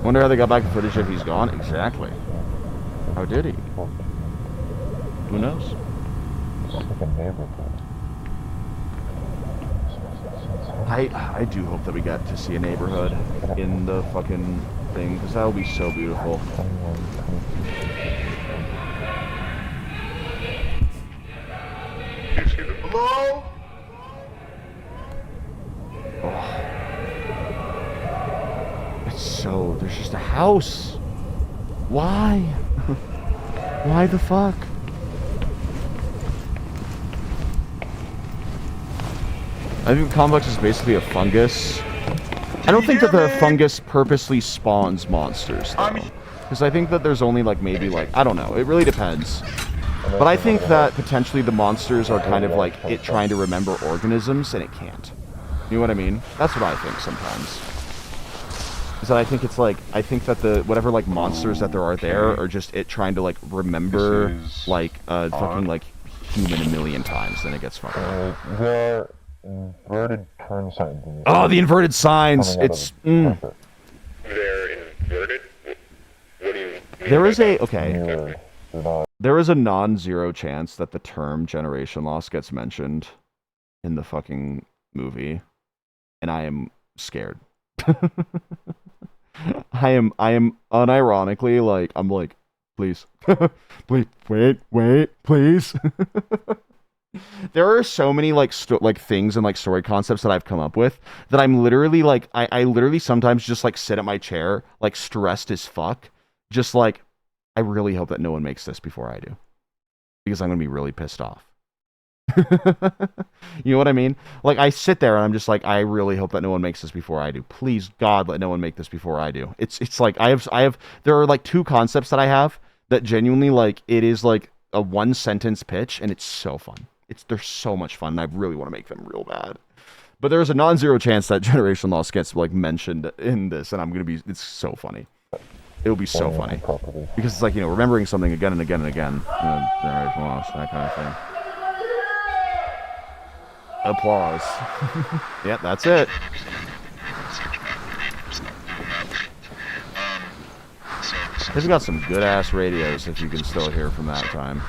Wonder how they got back the footage if he's gone. Exactly. How did he? Who knows? I do hope that we get to see a neighborhood in the fucking thing, because that will be so beautiful. Hello? Oh. It's so... There's just a house. Why? Why the fuck? I think the complex is basically a fungus. I don't think that the fungus purposely spawns monsters, though. Because I think that there's only, like, maybe, like... I don't know. It really depends. But I think that potentially the monsters are kind of like it trying to remember organisms, and it can't. You know what I mean? That's what I think sometimes. Is that I think it's like... I think that the... Whatever, like, monsters that there are just it trying to, like, remember, like, fucking, like, human a million times, then it gets fucked up. Inverted turn signs. Oh, the inverted signs. It's They're inverted? What do you mean? There is a there is a non-zero chance that the term generation loss gets mentioned in the fucking movie, and I am scared. I am unironically like, I'm like, please, please, wait, please. There are so many like things and like story concepts that I've come up with that I'm literally like, I literally sometimes just like sit at my chair like stressed as fuck, just like, I really hope that no one makes this before I do, because I'm gonna be really pissed off. You know what I mean? Like, I sit there and I'm just like, I really hope that no one makes this before I do. Please, God, let no one make this before I do. It's like I have there are like two concepts that I have that genuinely, like, it is like a one sentence pitch, and it's so fun. They're so much fun, and I really want to make them real bad. But there's a non-zero chance that generation loss gets like mentioned in this, and it's so funny. It'll be so funny because it's like, you know, remembering something again and again and again. You know, generation loss, that kind of thing. Applause. Yep, that's it. They've got some good ass radios if you can still hear from that time.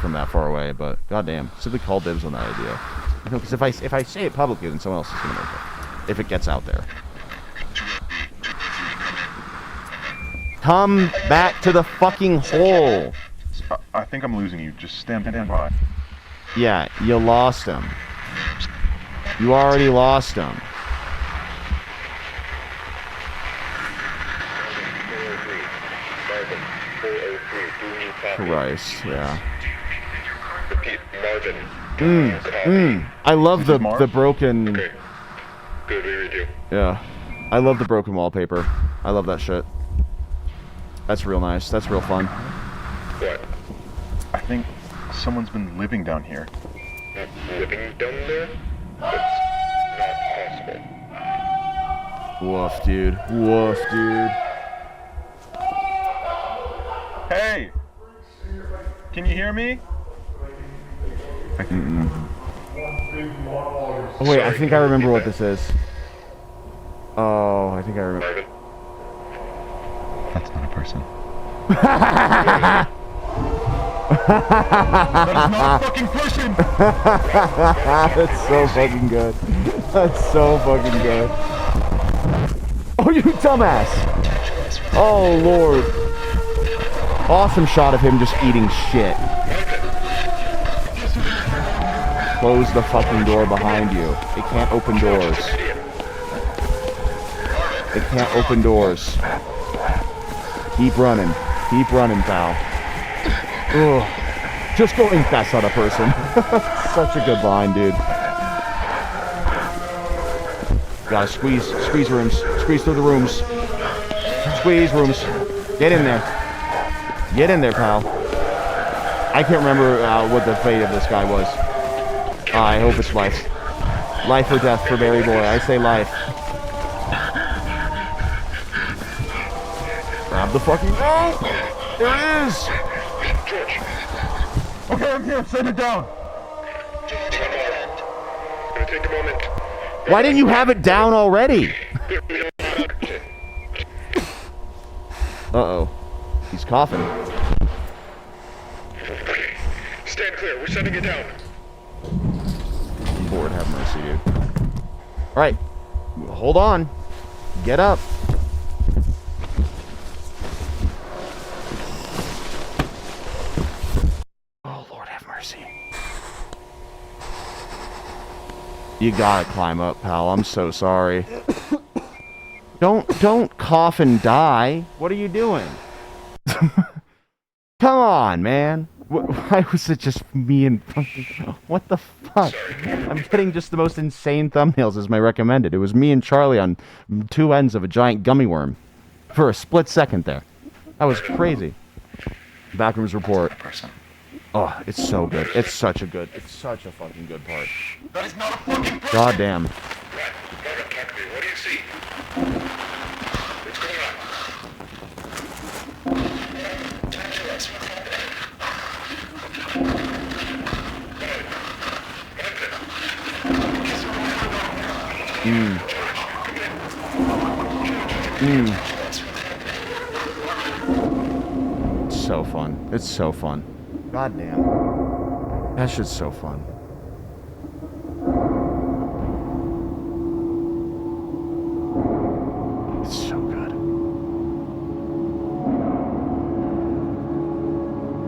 From that far away, but goddamn, simply call dibs on that idea. You know, because if I say it publicly, then someone else is gonna make it. If it gets out there. Come back to the fucking hole. I think I'm losing you. Just stand by. Yeah, you lost him. You already lost him. Christ, yeah. Repeat, Marvin. I love the broken... Okay. Good, we read you. Yeah. I love the broken wallpaper. I love that shit. That's real nice. That's real fun. What? I think someone's been living down here. Living down there? That's not possible. Woof, dude. Woof, dude. Hey! Can you hear me? Oh, wait, I think I remember what this is. Oh, I think I remember. That's not a person. That's not a fucking person! That's so fucking good. That's so fucking good. Oh, you dumbass! Oh, Lord. Awesome shot of him just eating shit. Close the fucking door behind you. It can't open doors. It can't open doors. Keep running. Keep running, pal. Ugh. Just go ink that on a person. Such a good line, dude. Gotta squeeze rooms. Squeeze through the rooms. Squeeze rooms. Get in there. Get in there, pal. I can't remember what the fate of this guy was. I hope it's life. Life or death for Barry Boy. I say life. Grab the fucking... Oh! There it is! George, Okay, I'm here. Send it down. gonna take a moment. Why didn't you have it down already? Uh-oh. He's coughing. Okay, stand clear. We're sending it down. Lord have mercy, dude. Alright. Hold on. Get up. Oh, Lord have mercy. You gotta climb up, pal. I'm so sorry. Don't cough and die. What are you doing? Come on, man. Why was it just me and fucking... What the fuck? I'm getting just the most insane thumbnails as my recommended. It was me and Charlie on two ends of a giant gummy worm. For a split second there. That was crazy. Backrooms report. Oh, it's so good. It's such a fucking good part. That is not a fucking person. God damn. Right, what do you see? What's going on? Talk to us. What's happening? It's so fun. It's so fun. God damn. That shit's so fun. It's so good.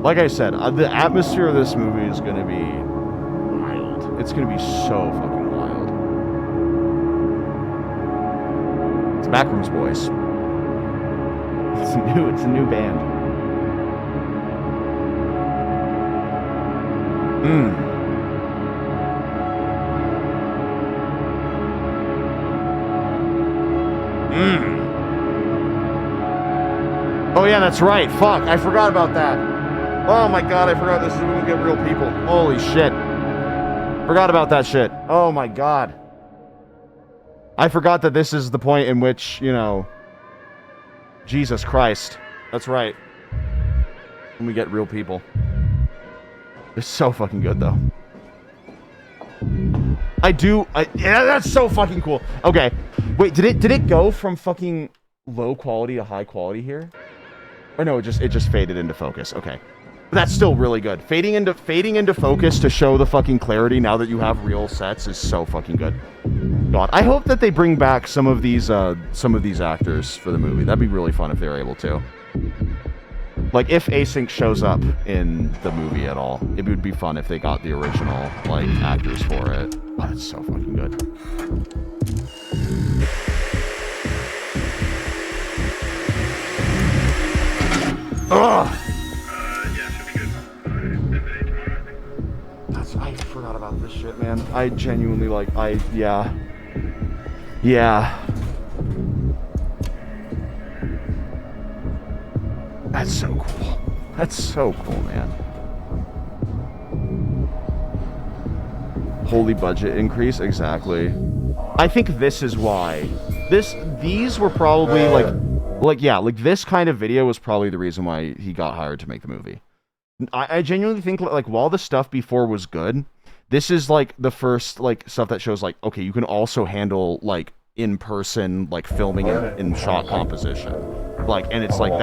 Like I said, the atmosphere of this movie is gonna be wild. It's gonna be so fucking wild. It's Backrooms Boys. It's a new band. Oh yeah, that's right. Fuck, I forgot about that. Oh my god, I forgot this is when we get real people. Holy shit. Forgot about that shit. Oh my god. I forgot that this is the point in which, you know... Jesus Christ. That's right. When we get real people. It's so fucking good, though. Yeah, that's so fucking cool. Okay. Wait, did it go from fucking low quality to high quality here? Or no, it just faded into focus. Okay. But that's still really good. Fading into focus to show the fucking clarity now that you have real sets is so fucking good. God, I hope that they bring back some of these actors for the movie. That'd be really fun if they were able to. Like, if Async shows up in the movie at all, it would be fun if they got the original, like, actors for it. Oh, it's so fucking good. Ugh! I forgot about this shit, man. I genuinely, yeah. That's so cool. That's so cool, man. Holy budget increase, exactly. I think this is why. These were probably, like this kind of video was probably the reason why he got hired to make the movie. I genuinely think, like, while the stuff before was good, this is, like, the first, like, stuff that shows, like, okay, you can also handle, like, in-person, like, filming in shot composition. Like, and it's like,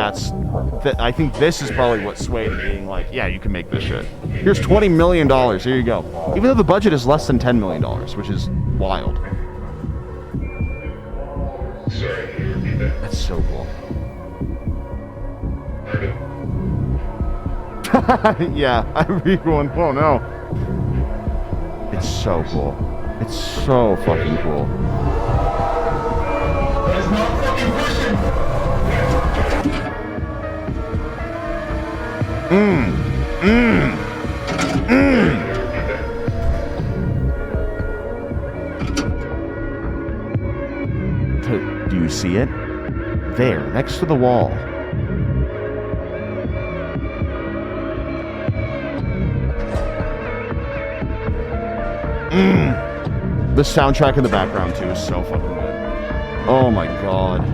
I think this is probably what swayed him being like, yeah, you can make this shit. Here's $20 million, here you go. Even though the budget is less than $10 million, which is wild. Sorry, that's so cool. Yeah, I read one. Oh no. It's so cool. It's so fucking cool. That is not fucking person! Do you see it? There, next to the wall. The soundtrack in the background, too, is so fucking good. Oh my god.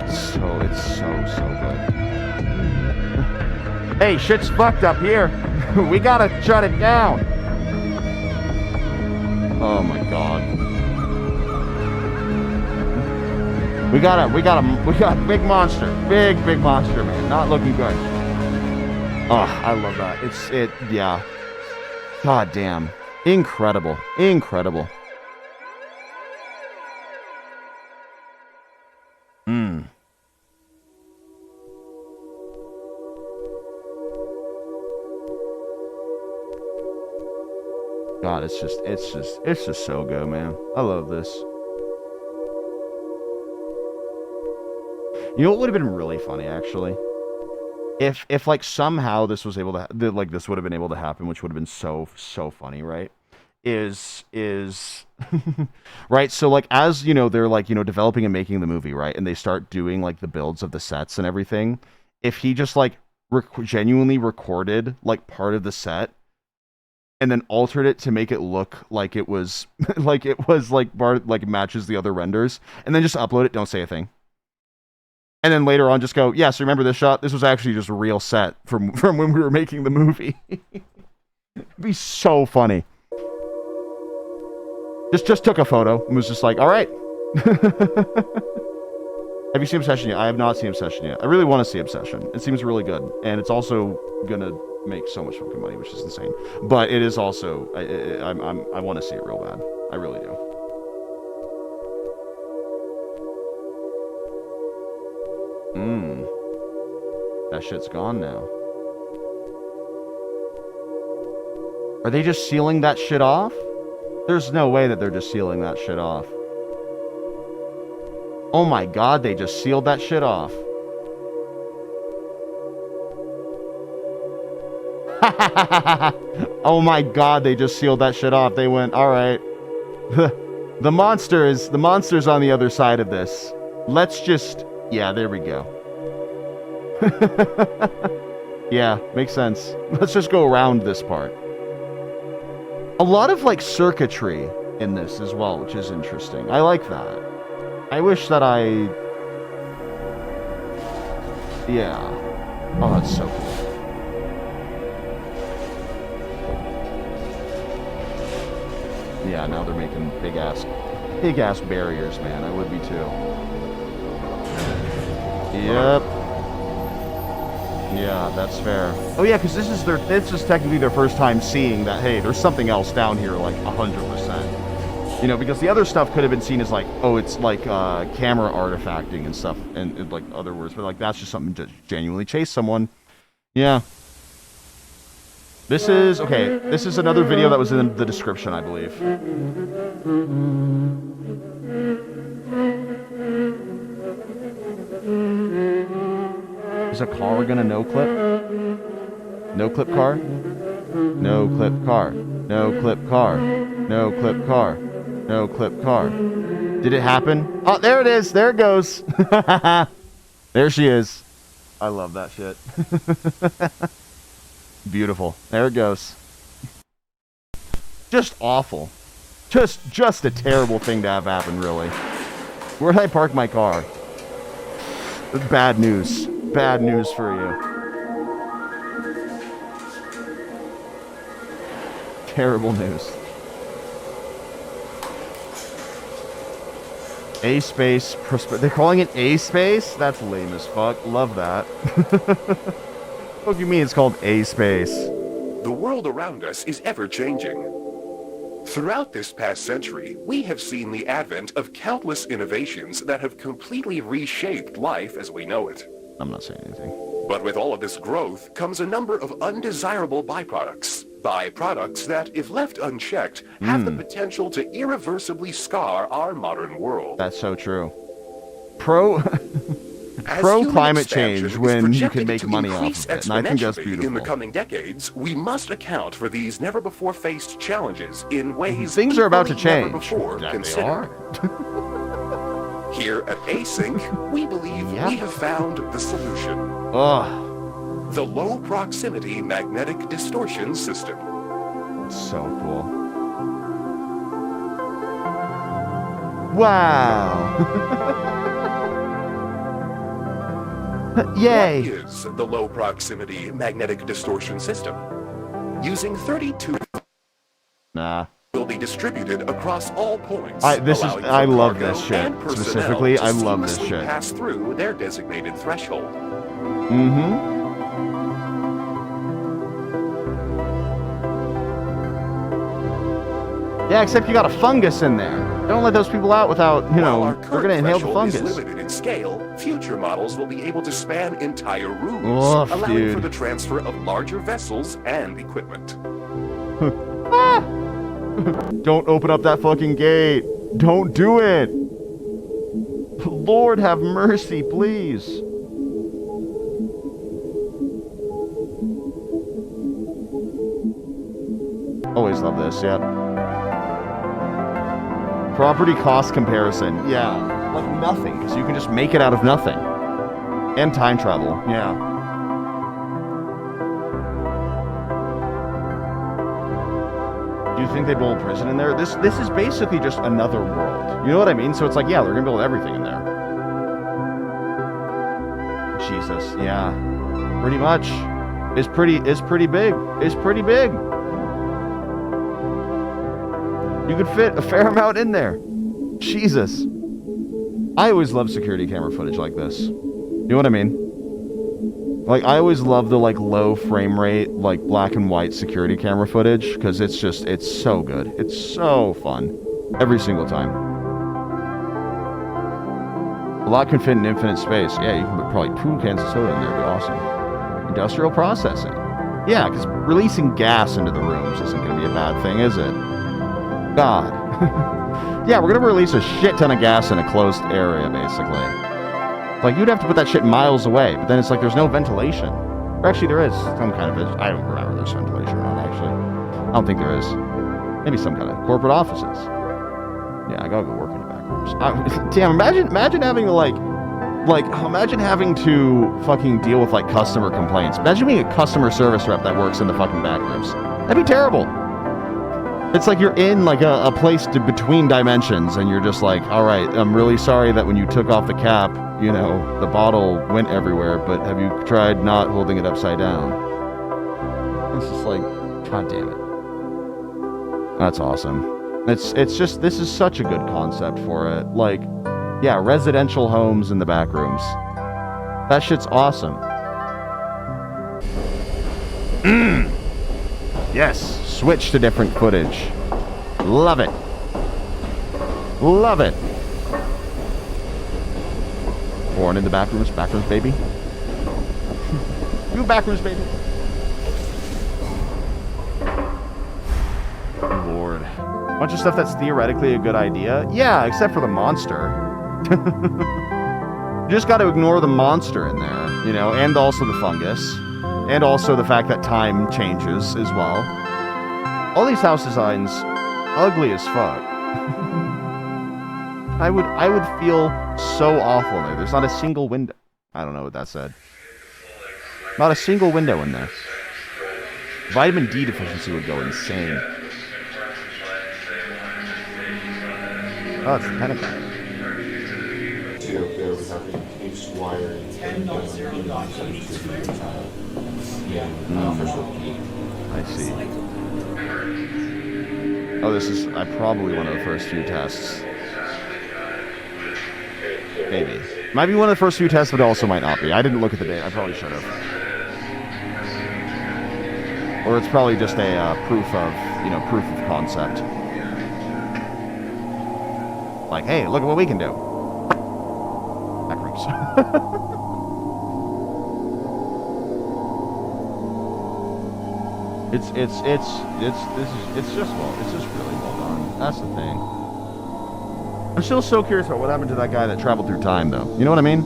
It's so good. Hey, shit's fucked up here. We gotta shut it down. Oh my god. We got big monster. Big monster, man. Not looking good. Oh, I love that. Yeah. God damn. Incredible. God, it's just so good, man. I love this. You know what would have been really funny, actually? If like somehow this was able to like this would have been able to happen, which would have been so funny, right? Is right? So like as you know, they're like, you know, developing and making the movie, right? And they start doing like the builds of the sets and everything. If he just like genuinely recorded like part of the set and then altered it to make it look like it was like matches the other renders, and then just upload it, don't say a thing. And then later on just go, yeah, so remember this shot? This was actually just a real set from when we were making the movie. It'd be so funny. Just took a photo and was just like, all right. Have you seen Obsession yet? I have not seen Obsession yet. I really want to see Obsession. It seems really good. And it's also gonna make so much fucking money, which is insane. But it is also, I want to see it real bad. I really do. That shit's gone now. Are they just sealing that shit off? There's no way that they're just sealing that shit off. Oh my god, they just sealed that shit off. Oh my god, they just sealed that shit off. They went, alright. The monster's on the other side of this. Let's just... Yeah, there we go. Yeah, makes sense. Let's just go around this part. A lot of, like, circuitry in this as well, which is interesting. I like that. I wish that I... Yeah. Oh, that's so cool. Yeah, now they're making big-ass barriers, man. I would be, too. Yep. Yeah, that's fair. Oh yeah, because this is technically their first time seeing that, hey, there's something else down here, like 100%. You know, because the other stuff could have been seen as like, oh, it's like camera artifacting and stuff, and like other words, but like that's just something to genuinely chase someone. Yeah. This is another video that was in the description, I believe. Is a car gonna no-clip? No-clip car? No-clip car. No-clip car. No-clip car. No-clip car. Did it happen? Oh, there it is. There it goes. There she is. I love that shit. Beautiful. There it goes. Just awful. Just a terrible thing to have happen, really. Where did I park my car? Bad news. Bad news for you. Terrible news. A space. They're calling it A space? That's lame as fuck. Love that. What do you mean it's called A space? The world around us is ever-changing. Throughout this past century, we have seen the advent of countless innovations that have completely reshaped life as we know it. I'm not saying anything. But with all of this growth comes a number of undesirable byproducts. byproducts that, if left unchecked, have the potential to irreversibly scar our modern world. That's so true. Pro As pro human climate expansion change is when you projected can make to money off increase of it, and I think that's exponentially beautiful. In the coming decades, we must account for these never-before-faced challenges in ways Things are about to equally never change. before Yeah, they considered. are. Here at Async, we believe we have found the solution. Ugh. The Low Proximity Magnetic Distortion System. So cool. Wow. Yay. What is the Low Proximity Magnetic Distortion System? Using 32 Nah. will be distributed across all points. I allowing for love cargo this shit. and personnel Specifically, to I love this seamlessly shit. pass through their designated threshold. Mm-hmm. Yeah, except you got a fungus in there. Don't let those people out without, you know, they're gonna inhale the Threshold fungus. is limited in scale. Future models will be able to span entire rooms, Oof, allowing for dude. the transfer of larger vessels and equipment. Don't open up that fucking gate. Don't do it. Lord have mercy, please. Always love this, yeah. Property cost comparison. Yeah. Like nothing, because you can just make it out of nothing. And time travel, yeah. Do you think they build a prison in there? This is basically just another world. You know what I mean? So it's like, yeah, they're gonna build everything in there. Jesus, yeah. Pretty much. It's pretty big. It's pretty big. You could fit a fair amount in there. Jesus. I always love security camera footage like this. You know what I mean? Like, I always love the, like, low frame rate, like, black and white security camera footage, because it's just, it's so good. It's so fun. Every single time. A lot can fit in infinite space. Yeah, you can put probably 2 cans of soda in there. It'd be awesome. Industrial processing. Yeah, because releasing gas into the rooms isn't going to be a bad thing, is it? God. Yeah, we're going to release a shit ton of gas in a closed area, basically. Like, you'd have to put that shit miles away, but then it's like there's no ventilation. Or actually, there is some kind of... I don't remember there's ventilation or not, actually. I don't think there is. Maybe some kind of corporate offices. Yeah, I gotta go work in the back rooms. Damn, imagine having to, imagine having to fucking deal with, like, customer complaints. Imagine being a customer service rep that works in the fucking back rooms. That'd be terrible. It's like you're in, like, a place between dimensions, and you're just like, all right, I'm really sorry that when you took off the cap, you know, the bottle went everywhere, but have you tried not holding it upside down? It's just like, god damn it. That's awesome. It's just, this is such a good concept for it. Like, yeah, residential homes in the back rooms. That shit's awesome. Yes, switch to different footage. Love it. Love it. Born in the backrooms, baby. You backrooms, baby. Lord. Bunch of stuff that's theoretically a good idea. Yeah, except for the monster. You just got to ignore the monster in there, you know, and also the fungus. And also the fact that time changes as well. All these house designs, ugly as fuck. I would feel so awful in there. There's not a single window. I don't know what that said. Not a single window in there. Vitamin D deficiency would go insane. Oh, it's the Pentagon. They're having case wiring and I see. Oh, this is probably one of the first few tests. Maybe. Might be one of the first few tests, but it also might not be. I didn't look at the date. I probably should have. Or it's probably just a proof of concept. Like, hey, look at what we can do. Backrooms. It's just really well done. That's the thing. I'm still so curious about what happened to that guy that traveled through time, though. You know what I mean?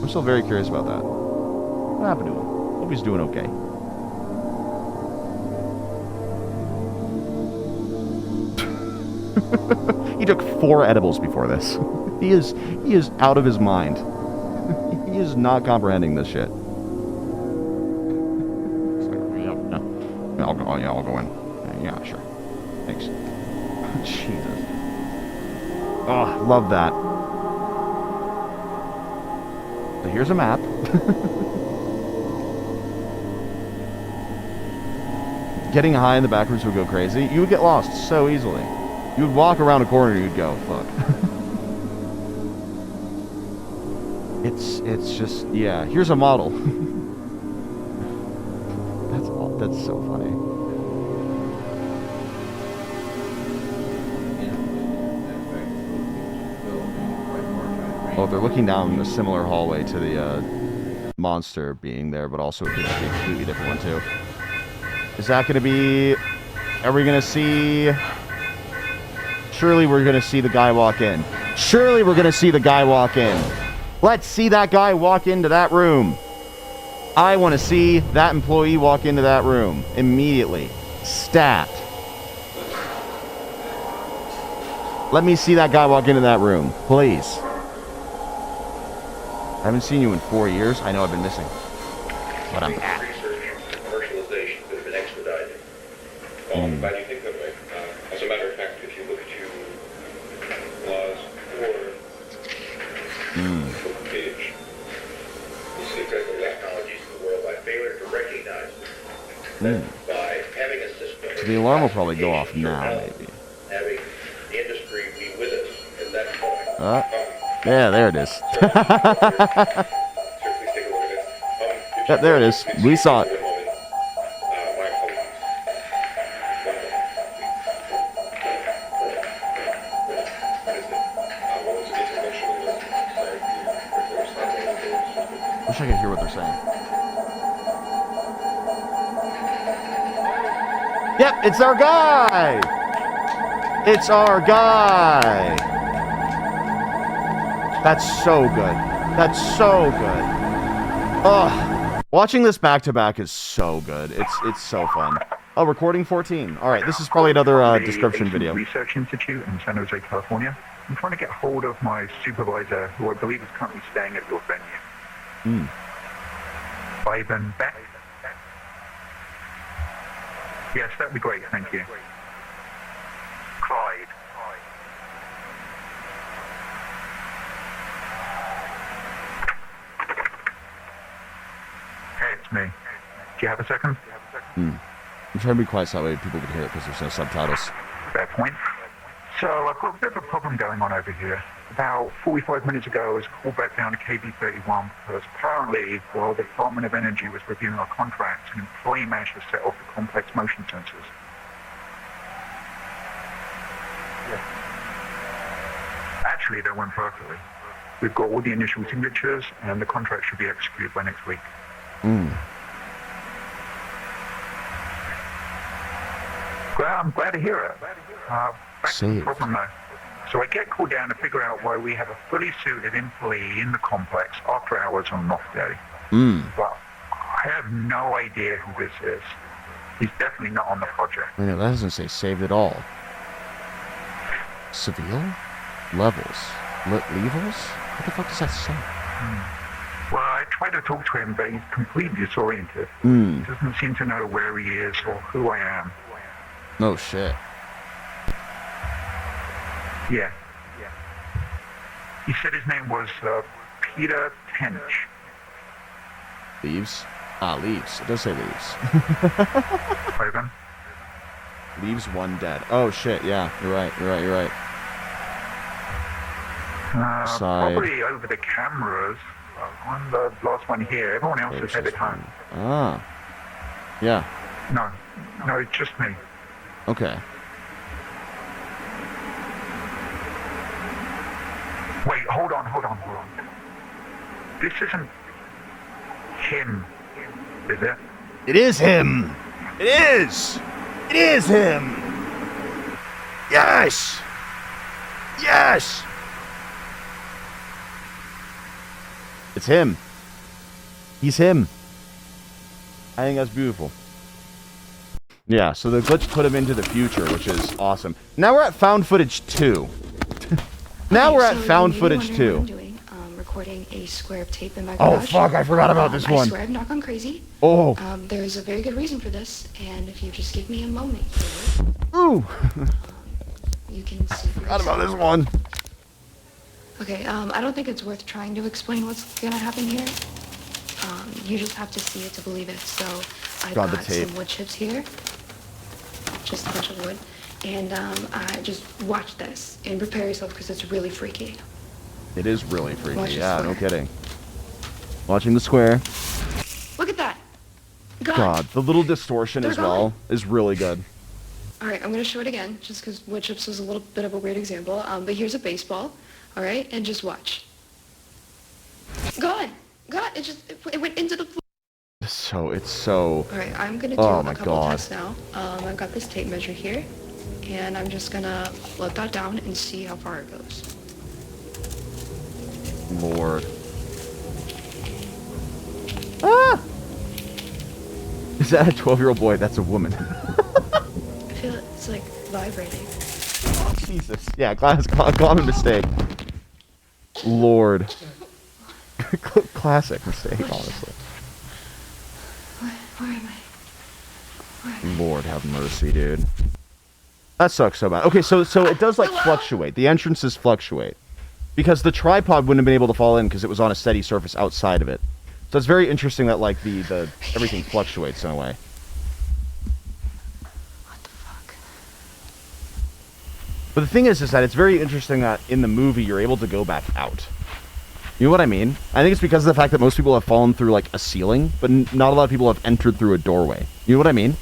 I'm still very curious about that. What happened to him? Hope he's doing okay. He took 4 edibles before this. He is out of his mind. He is not comprehending this shit. I'll go in. Yeah, sure. Thanks. Jesus. Oh, love that. So here's a map. Getting high in the backrooms would go crazy. You would get lost so easily. You would walk around a corner and you'd go, fuck. It's just, yeah. Here's a model. That's so funny. Oh, they're looking down a similar hallway to the monster being there, but also it could be a completely different one too. Is that going to be... Are we going to see... Surely we're going to see the guy walk in. Surely we're going to see the guy walk in. Let's see that guy walk into that room. I want to see that employee walk into that room immediately. Stat. Let me see that guy walk into that room, please. I haven't seen you in 4 years. I know I've been missing. But I'm back. Research and commercialization could have been expedited. I'm glad you think that way. As a matter of fact, if you look at your laws or page, you see critical technologies in the world by failure to recognize them. By having a system. So the alarm will probably go off now, maybe. Having the industry be with us at that point. Yeah, there it is. Yeah, there it is. We saw it. Wish I could hear what they're saying. Yep, it's our guy! It's our guy! That's so good. That's so good. Ugh. Watching this back-to-back is so good. It's so fun. Oh, recording 14. All right, this is probably another description video. Research Institute in San Jose, California. I'm trying to get hold of my supervisor, who I believe is currently staying at your venue. Ivan Beck. Yes, that'd be great, thank you. Clyde. Hey, it's me. Do you have a second? I'm trying to be quiet so that way people can hear it because there's no subtitles. Fair point. So I've got a bit of a problem going on over here. About 45 minutes ago, I was called back down to KB31 because apparently, while the Department of Energy was reviewing our contracts, an employee managed to set off the complex motion sensors. Actually, that went perfectly. We've got all the initial signatures, and the contract should be executed by next week. Well, I'm glad to hear it. Back to the problem though. So I get called down to figure out why we have a fully suited employee in the complex after hours on an off day. But I have no idea who this is. He's definitely not on the project. I know, that doesn't say saved at all. Seville? Levels? Levels? What the fuck does that say? Well, I tried to talk to him, but he's completely disoriented. He doesn't seem to know where he is or who I am. No shit. Yeah. He said his name was Peter Tench. Leaves? Leaves. It does say leaves. Ivan? Leaves one dead. Oh shit, yeah. You're right. Side. Probably over the cameras. I'm the last one here. Everyone else is headed home. Yeah. No, it's just me. Okay. Wait, hold on. This isn't him, is it? It is him! It is! It is him! Yes! Yes! It's him. He's him. I think that's beautiful. Yeah, so the glitch put him into the future, which is awesome. Now we're at found footage 2. Now we're at found footage 2. What I'm doing, recording a square of tape in my Oh garage. fuck, I forgot about this one. I swear I've not gone crazy. Oh. There's a very good reason for this, and if you just give me a moment here, ooh. You can see. Forgot about this one. Okay, I don't think it's worth trying to explain what's gonna happen here. You just have to see it to believe it. So I've got some wood chips here, just a bunch of wood, and just watch this and prepare yourself because it's really freaky. It is really freaky. Watch Yeah, no kidding. Watching the square. Look at that. God, the little distortion as well is really good. All right, I'm gonna show it again, just because wood chips is a little bit of a weird example. But here's a baseball. All right, and just watch. God, it went into the floor. It's so. All right, I'm gonna do a couple tests now. I've got this tape measure here, and I'm just gonna let that down and see how far it goes. Lord. Ah! Is that a 12-year-old boy? That's a woman. I feel it's like vibrating. Jesus. Yeah, common mistake. Lord. Classic mistake, honestly. Where am I? Lord have mercy, dude. That sucks so bad. Okay, so it does like fluctuate. The entrances fluctuate. Because the tripod wouldn't have been able to fall in because it was on a steady surface outside of it. So it's very interesting that like the everything fluctuates in a way. What the fuck? But the thing is that it's very interesting that in the movie you're able to go back out. You know what I mean? I think it's because of the fact that most people have fallen through like a ceiling, but not a lot of people have entered through a doorway. You know what I mean?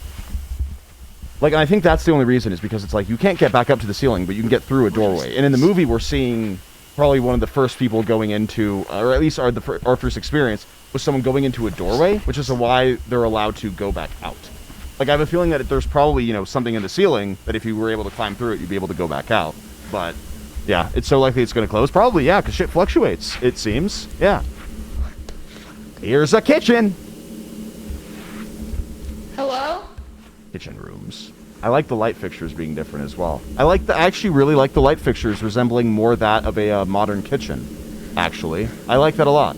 Like, I think that's the only reason is because it's like you can't get back up to the ceiling, but you can get through a doorway. And in the movie, we're seeing probably one of the first people going into, or at least our first experience was someone going into a doorway, which is why they're allowed to go back out. Like, I have a feeling that there's probably, you know, something in the ceiling that if you were able to climb through it, you'd be able to go back out. But yeah, it's so likely it's going to close. Probably, yeah, because shit fluctuates, it seems. Yeah. Here's a kitchen. Hello? Kitchen rooms. I like the light fixtures being different as well. I actually really like the light fixtures resembling more that of a modern kitchen. Actually, I like that a lot.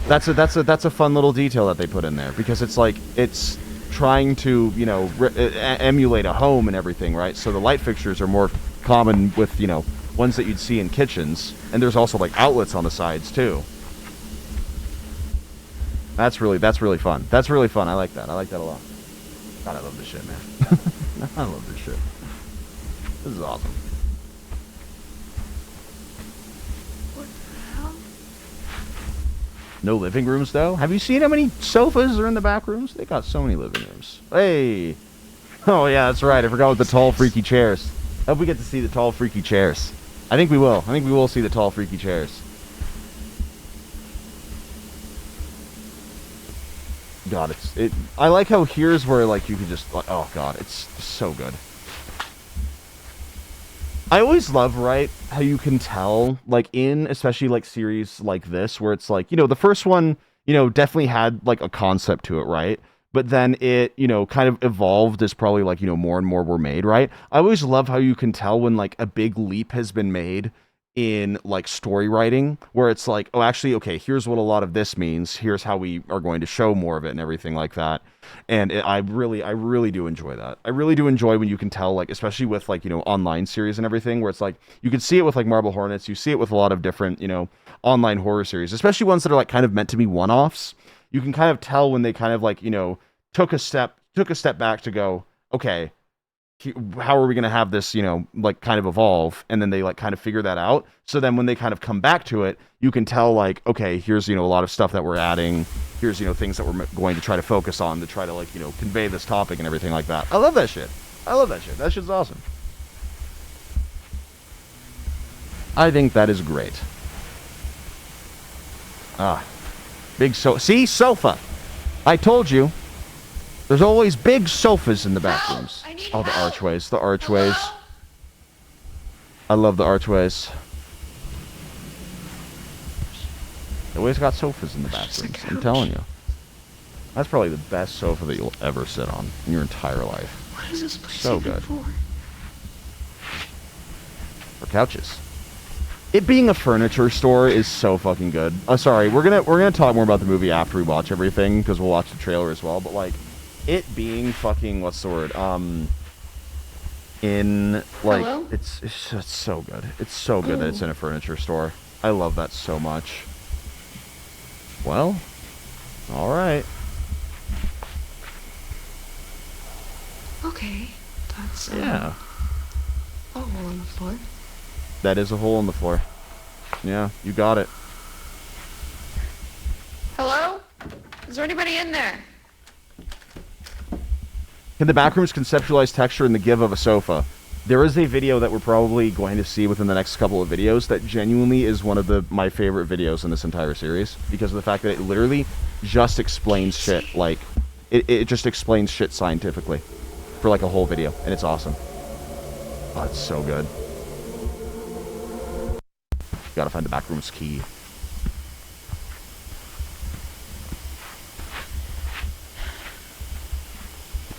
That's a fun little detail that they put in there because it's like it's trying to, you know, emulate a home and everything, right? So the light fixtures are more common with, you know, ones that you'd see in kitchens, and there's also like outlets on the sides too. That's really fun. That's really fun. I like that. I like that a lot. God, I love this shit, man. I love this shit. This is awesome. What the hell? No living rooms, though? Have you seen how many sofas are in the back rooms? They got so many living rooms. Hey! Oh, yeah, that's right. I forgot with the tall, freaky chairs. I hope we get to see the tall, freaky chairs. I think we will. I think we will see the tall, freaky chairs. God, I like how here's where, like, you can just, oh, God, it's so good. I always love, right, how you can tell, like, in, especially, like, series like this, where it's, like, you know, the first one, you know, definitely had, like, a concept to it, right? But then it, you know, kind of evolved as probably, like, you know, more and more were made, right? I always love how you can tell when, like, a big leap has been made in like story writing where it's like, oh, actually, okay, here's what a lot of this means, here's how we are going to show more of it and everything like that. And I really do enjoy that. I really do enjoy when you can tell, like, especially with, like, you know, online series and everything, where it's like you can see it with like Marble Hornets, you see it with a lot of different, you know, online horror series, especially ones that are like kind of meant to be one-offs. You can kind of tell when they kind of, like, you know, took a step back to go, okay, how are we going to have this, you know, like, kind of evolve? And then they, like, kind of figure that out. So then when they kind of come back to it, you can tell, like, okay, here's, you know, a lot of stuff that we're adding. Here's, you know, things that we're going to try to focus on to try to, like, you know, convey this topic and everything like that. I love that shit. I love that shit. That shit's awesome. I think that is great. Ah. Big see? Sofa. I told you. There's always big sofas in the bathrooms. Oh, the archways. The archways. I love the archways. They always got sofas in the bathrooms. I'm telling you. That's probably the best sofa that you'll ever sit on in your entire life. What is this place So even good. for? For couches. It being a furniture store is so fucking good. Sorry, we're gonna talk more about the movie after we watch everything, because we'll watch the trailer as well. But like, it being fucking, what's the word? In like, Hello? it's just so good. It's so good that it's in a furniture store. I love that so much. Well, all right. Okay, that's Yeah. a hole in the floor. That is a hole in the floor. Yeah, you got it. Hello? Is there anybody in there? Can the Backrooms conceptualize texture and the give of a sofa? There is a video that we're probably going to see within the next couple of videos that genuinely is one of my favorite videos in this entire series, because of the fact that it literally just explains shit, like, it just explains shit scientifically for like a whole video, and it's awesome. Oh, it's so good. Gotta find the Backrooms key.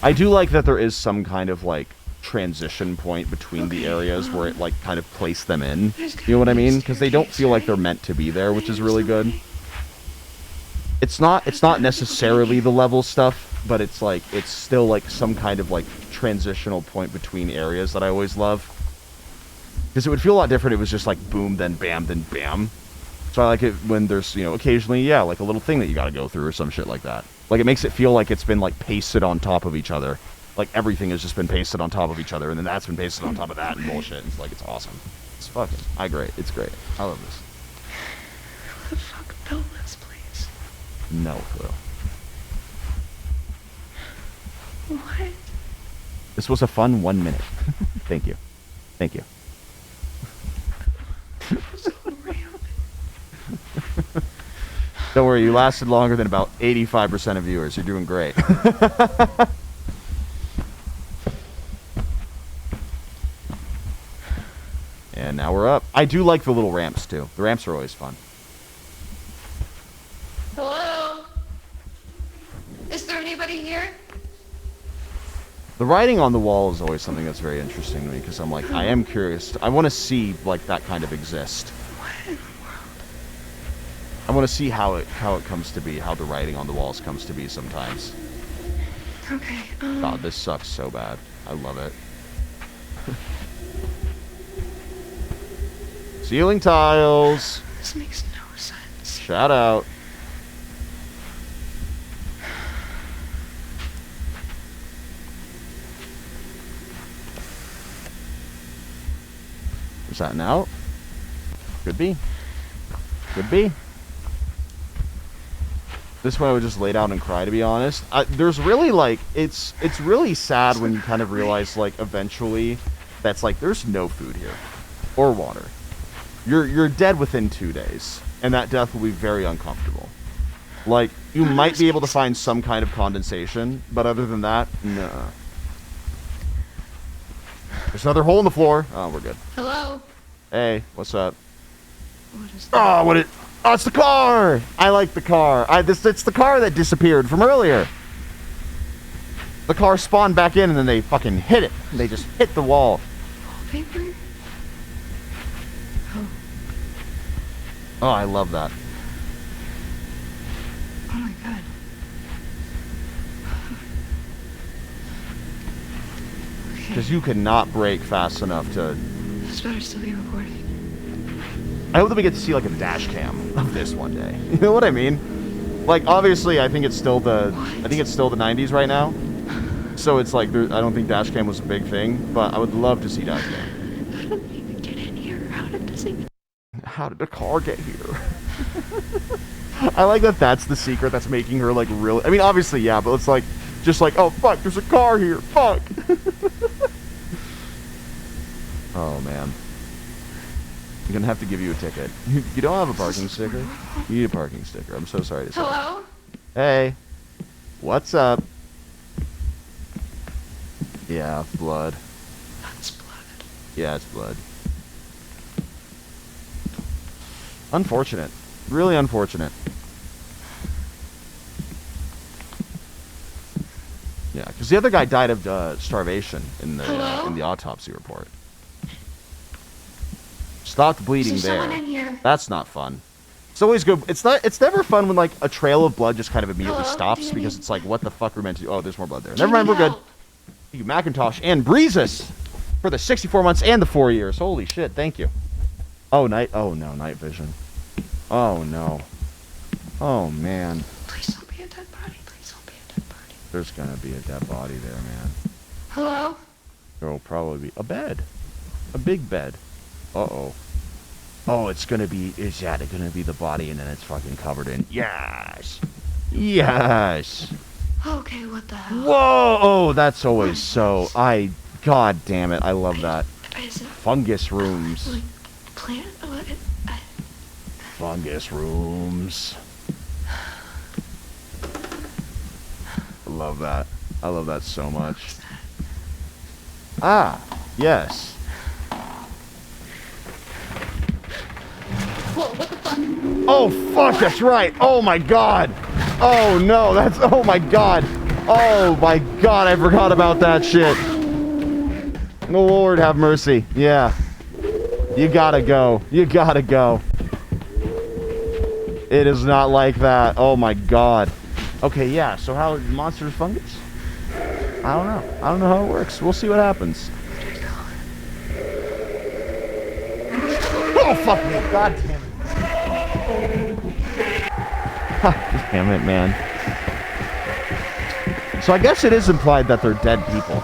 I do like that there is some kind of like transition point between the areas where it like kind of placed them in. You know what I mean? Because they don't feel like they're meant to be there, which is really good. It's not necessarily the level stuff, but it's like it's still like some kind of like transitional point between areas that I always love. Because it would feel a lot different if it was just like boom, then bam, then bam. So I like it when there's, you know, occasionally, yeah, like a little thing that you gotta go through or some shit like that. Like, it makes it feel like it's been, like, pasted on top of each other. Like, everything has just been pasted on top of each other, and then that's been pasted on top of that and bullshit. It's like, it's awesome. It's fucking, it's great. I love this. Who the fuck built this place? No clue. What? This was a fun 1 minute. Thank you. Thank you. Don't worry, you lasted longer than about 85% of viewers. You're doing great. And now we're up. I do like the little ramps, too. The ramps are always fun. Hello? Is there anybody here? The writing on the wall is always something that's very interesting to me, because I'm like, I am curious. I want to see, like, that kind of exist. I want to see how it comes to be, how the writing on the walls comes to be sometimes. Okay, God, this sucks so bad. I love it. Ceiling tiles! This makes no sense. Shout out. Is that an out? Could be. Could be. This one I would just lay down and cry, to be honest. There's really, like, it's really sad when you kind of realize, like, eventually, that's like, there's no food here. Or water. You're dead within 2 days. And that death will be very uncomfortable. Like, you might be able to find some kind of condensation, but other than that, nah. There's another hole in the floor. Oh, we're good. Hello? Hey, what's up? What is that? Oh, what it... Oh, it's the car! I like the car. It's the car that disappeared from earlier. The car spawned back in and then they fucking hit it. They just hit the wall. Wallpaper? Oh. Oh, I love that. Oh my god. Because you cannot brake fast enough to... This better still be recording. I hope that we get to see like a dash cam of this one day. You know what I mean? Like, obviously, I think it's still the 90s right now. So it's like, I don't think dash cam was a big thing, but I would love to see dash cam. How did we even get in here? How did the car get here? I like that that's the secret that's making her like really... I mean, obviously, yeah, but it's like, just like, oh, fuck, there's a car here, fuck. Oh, man. I'm gonna have to give you a ticket. You don't have a parking sticker? You need a parking sticker. I'm so sorry to say. Hello? Hey. What's up? Yeah, blood. That's blood. Yeah, it's blood. Unfortunate. Really unfortunate. Yeah, because the other guy died of starvation in the autopsy report. Stopped bleeding there. In here? That's not fun. It's always good. It's never fun when like a trail of blood just kind of immediately stops because it's like, what the fuck we're meant to do? Oh, there's more blood there. Never mind, we're good. Thank you, Macintosh and Breezes for the 64 months and the 4 years. Holy shit, thank you. Oh, night vision. Oh no. Oh man. Please don't be a dead body. Please don't be a dead body. There's gonna be a dead body there, man. Hello? There will probably be a bed. A big bed. Uh-oh. Oh, it's gonna be the body and then it's fucking covered in... Yes! Yes! Okay, what the hell? Whoa! Oh, that's always so... God damn it, I love that. Is it... Fungus rooms. Like, plant... Fungus rooms. I love that. I love that so much. Ah, yes. Whoa, what the fuck? Oh, fuck, that's right. Oh, my God. Oh, no, that's... Oh, my God. Oh, my God, I forgot about that shit. The Lord have mercy. Yeah. You gotta go. You gotta go. It is not like that. Oh, my God. Okay, yeah, so how... Monster fungus? I don't know. I don't know how it works. We'll see what happens. Oh, fuck me. God damn it. Damn it, man. So I guess it is implied that they're dead people.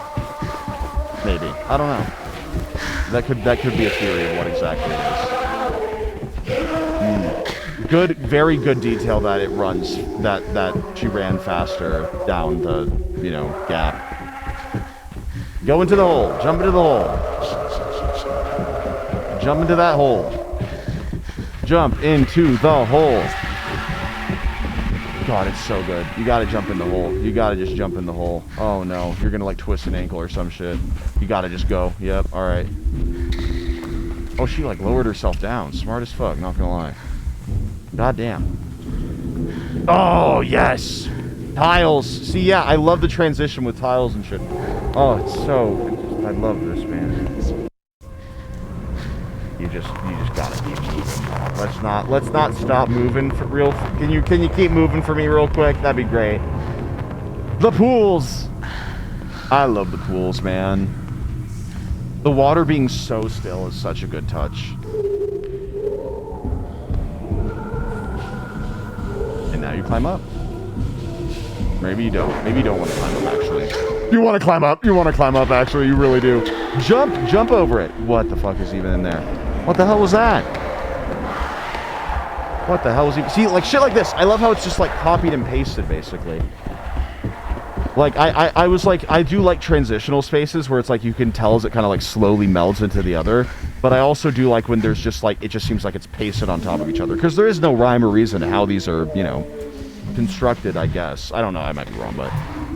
Maybe. I don't know. That could be a theory of what exactly it is. Good, very good detail that it runs, that she ran faster down the, gap. Go into the hole. Jump into the hole. Jump into that hole. Jump into the hole. God, it's so good. You gotta jump in the hole. You gotta just jump in the hole. Oh no, you're gonna like twist an ankle or some shit. You gotta just go. Yep, alright. Oh, she like lowered herself down. Smart as fuck, not gonna lie. God damn. Oh, yes! Tiles! See, yeah, I love the transition with tiles and shit. Oh, it's so... I love this, man. You just gotta keep moving. Let's not stop moving for real. Can you keep moving for me real quick? That'd be great. The pools! I love the pools, man. The water being so still is such a good touch. And now you climb up. Maybe you don't. Maybe you don't want to climb up, actually. You want to climb up. You want to climb up, actually. You really do. Jump over it. What the fuck is even in there? What the hell was that? What the hell was even... See, like, shit like this. I love how it's just, like, copied and pasted, basically. Like, I was like... I do like transitional spaces where it's like you can tell as it kind of, like, slowly melds into the other. But I also do like when there's just, like... It just seems like it's pasted on top of each other. Because there is no rhyme or reason to how these are, constructed, I guess. I don't know. I might be wrong, but...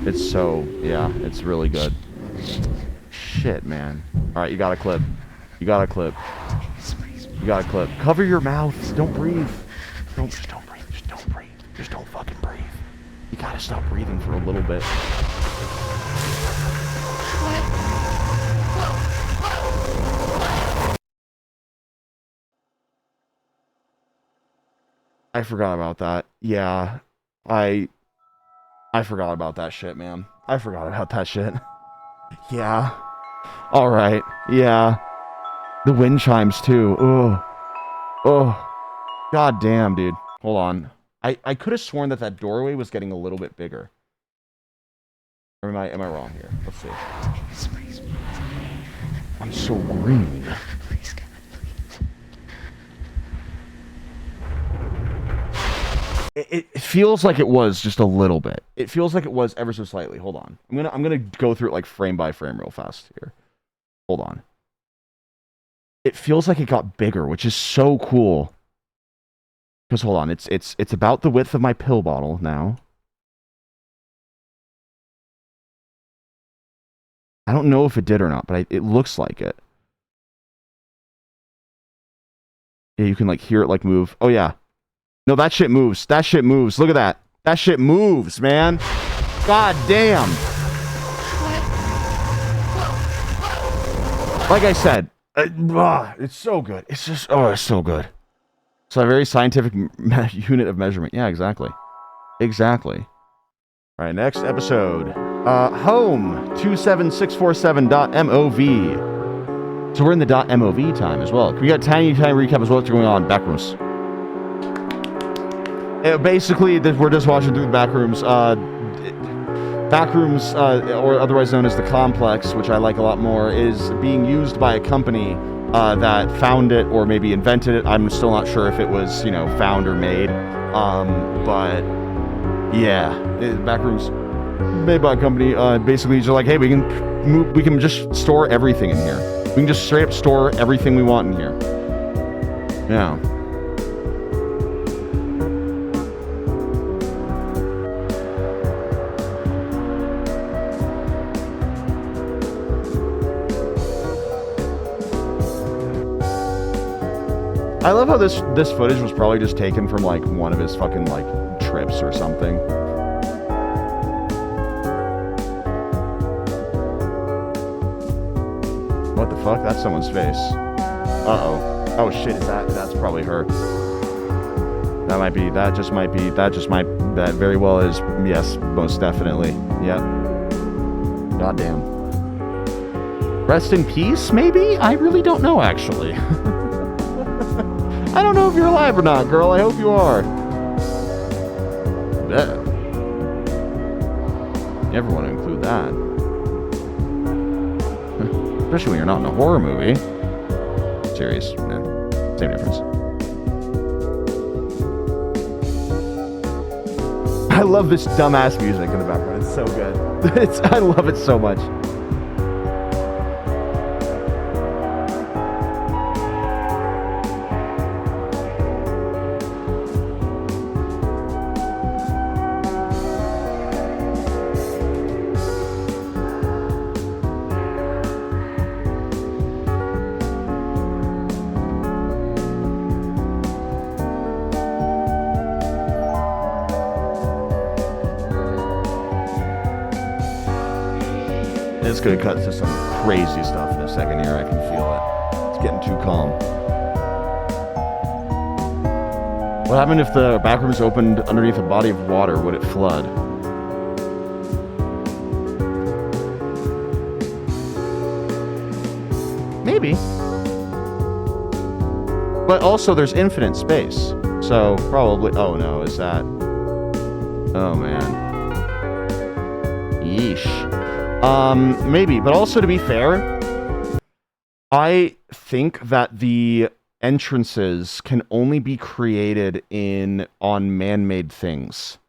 It's so... Yeah, it's really good. Shit, man. Alright, you got a clip. You got a clip. You got a clip. Cover your mouth. Don't breathe. Just don't breathe. Just don't breathe. Just don't fucking breathe. You gotta stop breathing for a little bit. I forgot about that. Yeah. I forgot about that shit, man. I forgot about that shit. Yeah. Alright. Yeah. The wind chimes, too. Ugh. Oh. God damn, dude. Hold on. I could have sworn that doorway was getting a little bit bigger. Or am I wrong here? Let's see. I'm so green. It feels like it was just a little bit. It feels like it was ever so slightly. Hold on. I'm gonna go through it like frame by frame real fast here. Hold on. It feels like it got bigger, which is so cool. Because hold on, it's about the width of my pill bottle now. I don't know if it did or not, but it looks like it. Yeah, you can like hear it like move. Oh yeah. No, that shit moves. That shit moves. Look at that. That shit moves, man. God damn. Like I said, it's so good. It's just, it's so good. So a very scientific unit of measurement. Yeah, exactly. Exactly. All right, next episode. Home 27647.mov. So we're in the .mov time as well. We got tiny recap as well what's going on. Backrooms. Basically, we're just watching through the Backrooms. Backrooms, or otherwise known as the Complex, which I like a lot more, is being used by a company that found it or maybe invented it. I'm still not sure if it was, found or made. But yeah, Backrooms made by a company. Basically, just like, hey, we can just store everything in here. We can just straight up store everything we want in here. Yeah. I love how this footage was probably just taken from like one of his fucking like trips or something. What the fuck? That's someone's face. Uh-oh. Oh shit, that's probably her. That very well is, yes, most definitely. Yep. Goddamn. Rest in peace, maybe? I really don't know, actually. I don't know if you're alive or not, girl. I hope you are. Yeah. Never want to include that. Especially when you're not in a horror movie. Series. Yeah. Same difference. I love this dumbass music in the background. It's so good. I love it so much. It's gonna cut to some crazy stuff in a second here. I can feel it. It's getting too calm. What happened if the backrooms opened underneath a body of water? Would it flood? Maybe. But also there's infinite space. So probably, oh no, is that? Oh man. Yeesh. Maybe, but also to be fair, I think that the entrances can only be created on man-made things.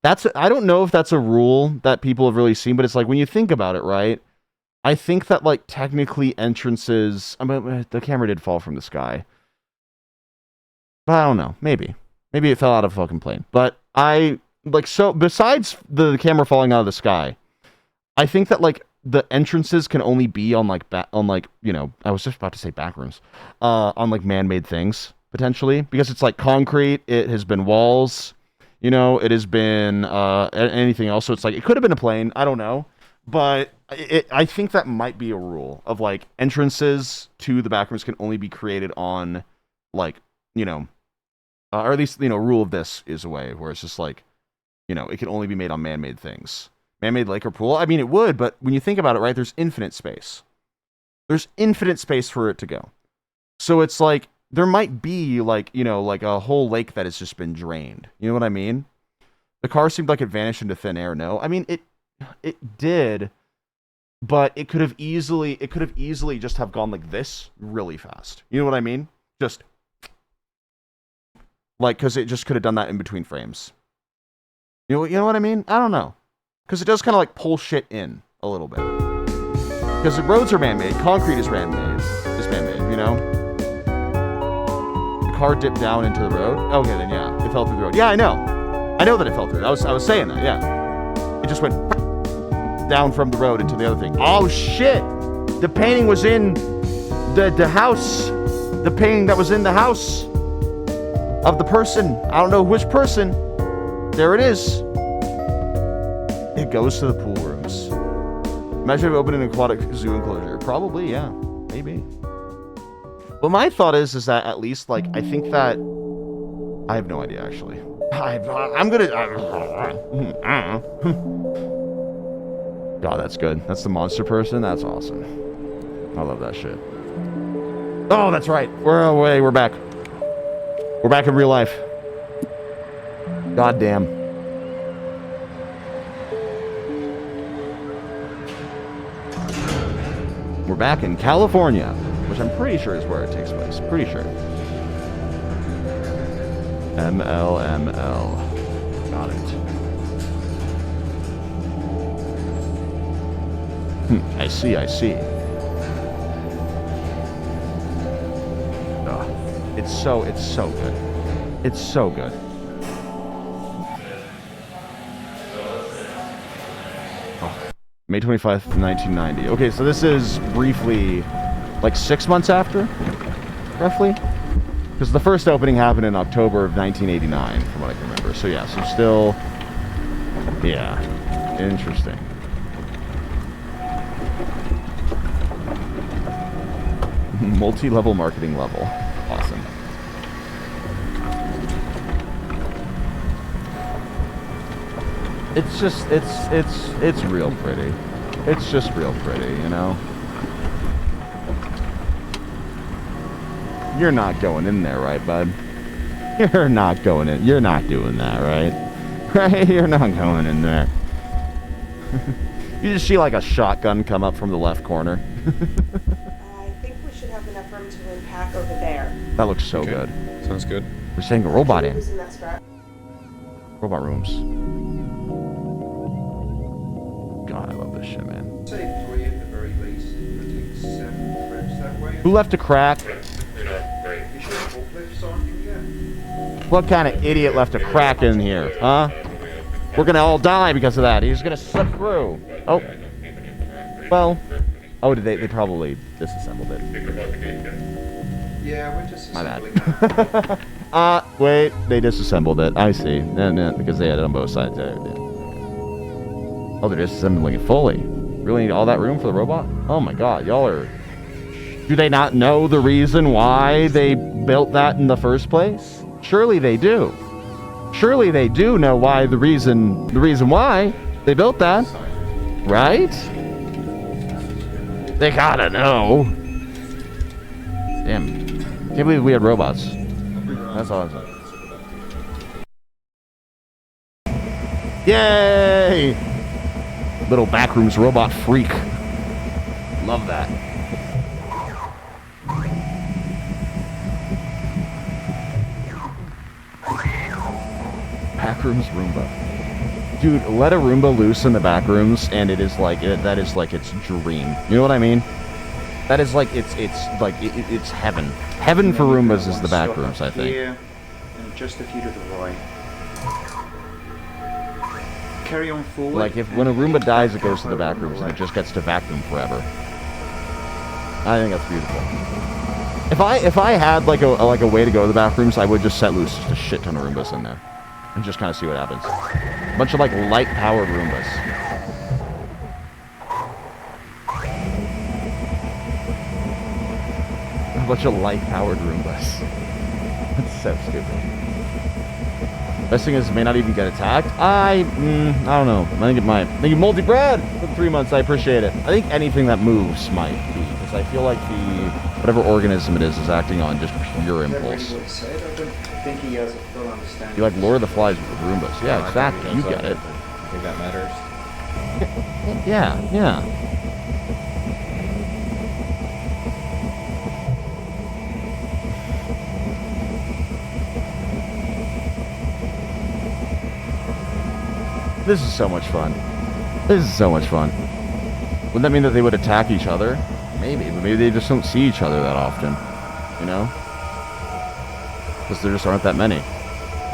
I don't know if that's a rule that people have really seen, but it's like when you think about it, right? I think that like technically entrances, I mean, the camera did fall from the sky. But I don't know, maybe it fell out of a fucking plane. But so besides the camera falling out of the sky, I think that like the entrances can only be on I was just about to say backrooms, on like man-made things potentially, because it's like concrete. It has been walls, it has been anything else. So it's like it could have been a plane. I don't know, but I think that might be a rule of like entrances to the backrooms can only be created on like or at least rule of this is a way where it's just like it can only be made on man-made things. Man-made lake or pool? I mean, it would, but when you think about it, right, there's infinite space. There's infinite space for it to go. So it's like, there might be, like a whole lake that has just been drained. You know what I mean? The car seemed like it vanished into thin air. No, I mean, it did, but it could have easily just have gone like this really fast. You know what I mean? Just, like, because it just could have done that in between frames. You know what I mean? I don't know. Because it does kind of like pull shit in a little bit. Because the roads are man-made, concrete is man-made, The car dipped down into the road. Okay, then yeah, it fell through the road. Yeah, I know that it fell through. I was saying that. Yeah, it just went. down from the road into the other thing. Oh shit! The painting was in the house. The painting that was in the house of the person. I don't know which person. There it is. It goes to the pool rooms. Imagine opening an aquatic zoo enclosure. Probably, yeah. Maybe. Well, my thought is that at least, like, I think that... I have no idea, actually. I'm gonna... God, that's good. That's the monster person? That's awesome. I love that shit. Oh, that's right. We're away. We're back. We're back in real life. God damn. We're back in California, which I'm pretty sure is where it takes place. Pretty sure. MLML. Got it. I see, I see. It's so good. It's so good. Oh. May 25th, 1990. Okay, so this is briefly like 6 months after, roughly. Because the first opening happened in October of 1989, from what I can remember. So yeah, so still, yeah, interesting. Multi-level marketing level. Awesome. It's just, it's real pretty. It's just real pretty, you know? You're not going in there, right, bud? You're not going in. You're not doing that, right? Right? You're not going in there. You just see like a shotgun come up from the left corner. I think we should have enough room to unpack over there. That looks so good. Sounds good. We're saying a robot in. Who's in that scrap? Robot rooms. God, I love this shit, man. Say 3 at the very least. I think 7 trips that way. Who left a crack? You sure forklifts on you yet? What kind of idiot left a crack in here, huh? We're gonna all die because of that. He's gonna slip through. Oh. Well. Oh, did they probably disassembled it. Yeah, we're just my bad. Wait, they disassembled it. I see. No, because they had it on both sides there. Yeah. Oh, they're disassembling it fully. Really need all that room for the robot? Oh my god, y'all are... Do they not know the reason why they built that in the first place? Surely they do. Surely they do know why the reason why they built that. Right? They gotta know. Damn. Can't believe we had robots. That's awesome. Yay! Little Backrooms robot freak. Love that. Backrooms Roomba. Dude, let a Roomba loose in the Backrooms and it is like, that is like its dream. You know what I mean? That is like, it's heaven. Heaven for Roombas is the Backrooms, I think. Here, and just a few to the right. Carry on forward. Like, when a Roomba dies, it goes to the Backrooms and it just gets to vacuum forever. I think that's beautiful. If I had like a way to go to the Backrooms, I would just set loose just a shit ton of Roombas in there. And just kind of see what happens. A bunch of like light-powered Roombas. A bunch of light-powered Roombas. That's so stupid. Best thing is, it may not even get attacked. I don't know. I think it might. Thank you, Multi-Bread, for the 3 months. I appreciate it. I think anything that moves might be, because I feel like whatever organism it is acting on just pure impulse. I don't think he has a full understanding. You like Lord of the Flies with Roombas. Yeah, exactly. You get it. I think that matters. Yeah. This is so much fun. This is so much fun. Wouldn't that mean that they would attack each other? Maybe, but maybe they just don't see each other that often. You know? Because there just aren't that many.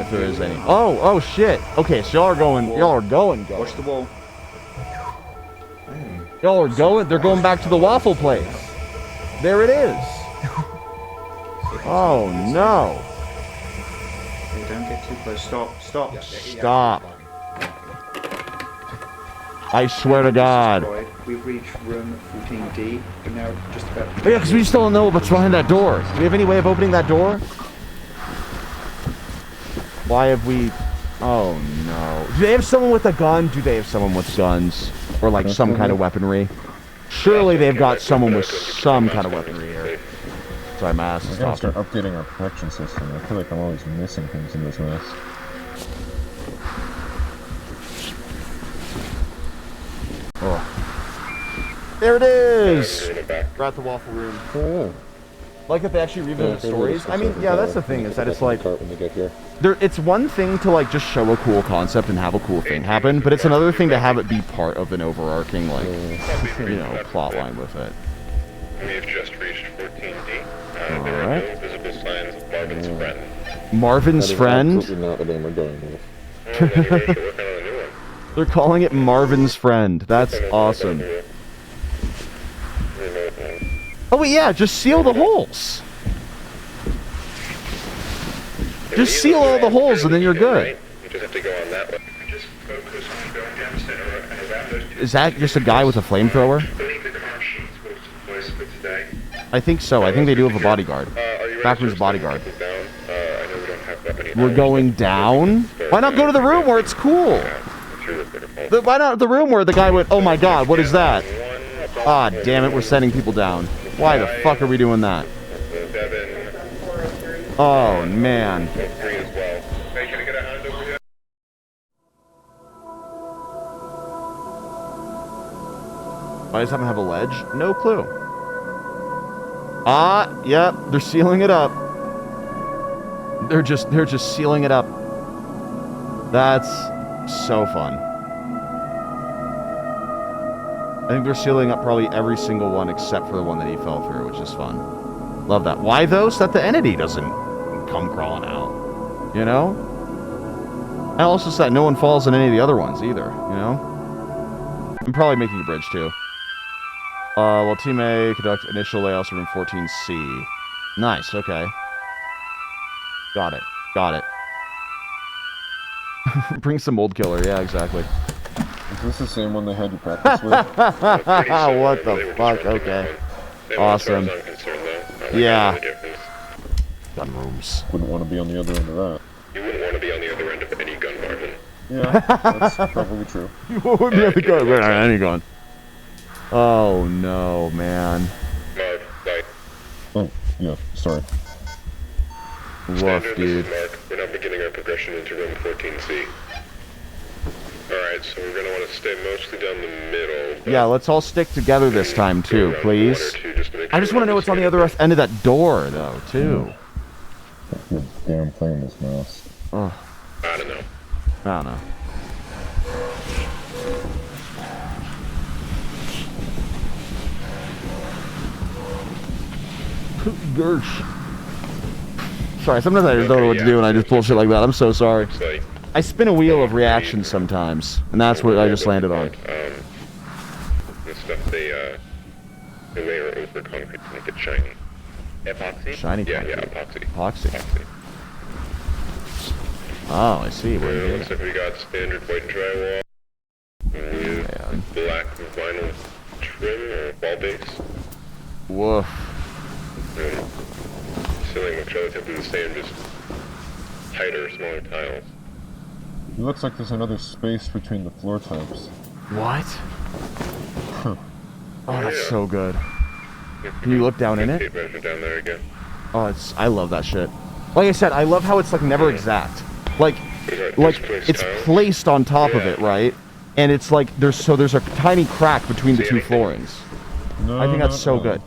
If there is any. Oh shit. Okay, so y'all are going. Watch the wall. Y'all are going. They're going back to the waffle place. There it is. Oh no. Okay, don't get too close. Stop. Stop. I swear to God. We've reached room 14D. We're now just about. Oh, yeah, because we still don't know what's behind that door. Do we have any way of opening that door? Why have we... Oh, no. Do they have someone with a gun? Do they have someone with guns? Or, like, some kind of weaponry? Surely they've got someone with some kind of weaponry here. Sorry, my ass is We're gonna talking. start updating our protection system. I feel like I'm always missing things in this mess. Oh. There it is! We're at the waffle room. Oh. Like that they actually revisit the stories. I mean, yeah, that's the thing, is that it's like... When they get here. It's one thing to, like, just show a cool concept and have a cool thing happen, but it's another thing to have it be part of an overarching, like, you know, plot line with it. We've just reached 14D. All There are right. no visible signs of Marvin's friend. Marvin's friend? Absolutely not the name we're going with. Well, then you're working on a new one. They're calling it Marvin's friend. That's awesome. Oh, wait, yeah, just seal the holes. Just seal all the holes and then you're good. You just have to go on that way. Just focus on going down the center and around those two. Is that just a guy with a flamethrower? I believe the car sheets will suffice for today. I think so. I think they do have a bodyguard. Backrooms bodyguard. We're going down? Why not go to the room where it's cool? Why not the room where the guy went, oh my god, what is that? Ah, damn it, we're sending people down. Why the fuck are we doing that? Oh, man. Why does that have a ledge? No clue. Ah, yep, they're sealing it up. They're just sealing it up. That's so fun. I think they're sealing up probably every single one except for the one that he fell through, which is fun. Love that. Why though? So that the entity doesn't come crawling out. You know? And also so that no one falls in any of the other ones either, you know? I'm probably making a bridge too. Well, Team A conduct initial layouts room 14C. Nice, okay. Got it. Got it. Bring some mold killer, yeah, exactly. Is this the same one they had you practice with? What the fuck? Okay. Awesome. Yeah. Gun rooms. Wouldn't want to be on the other end of that. You wouldn't want to be on the other end of any gun, Marvin. Yeah, that's probably true. You wouldn't be on the gun. Any gun. Oh no, man. Marv, light. Oh, yeah, sorry. Woof, dude. Mark, we're now beginning our progression into room 14C. Alright, so we're gonna want to stay mostly down the middle. Yeah, let's all stick together this time too, please. I just want to know what's on the other end of that door, though, too. You're damn playing this mouse. Oh. I don't know. I don't know. Gersh. Sorry, sometimes I just don't know what to do and I just pull shit like that. I'm so sorry. I spin a wheel of reactions sometimes, and that's what I just landed on. The stuff they layer over concrete to make it shiny. Epoxy? Shiny concrete. Yeah, epoxy. Oh, I see. What It looks like we got standard white drywall with black vinyl trim or wall base. Woof. Ceiling looks relatively the same, just tighter, smaller tiles. It looks like there's another space between the floor types. What? Huh. Oh, that's so good. Can you look down in it? Down there again. Oh, I love that shit. Like I said, I love how it's like never exact. Like it's placed on top of it, right? And it's like there's a tiny crack between the two floorings. No, I think that's so good.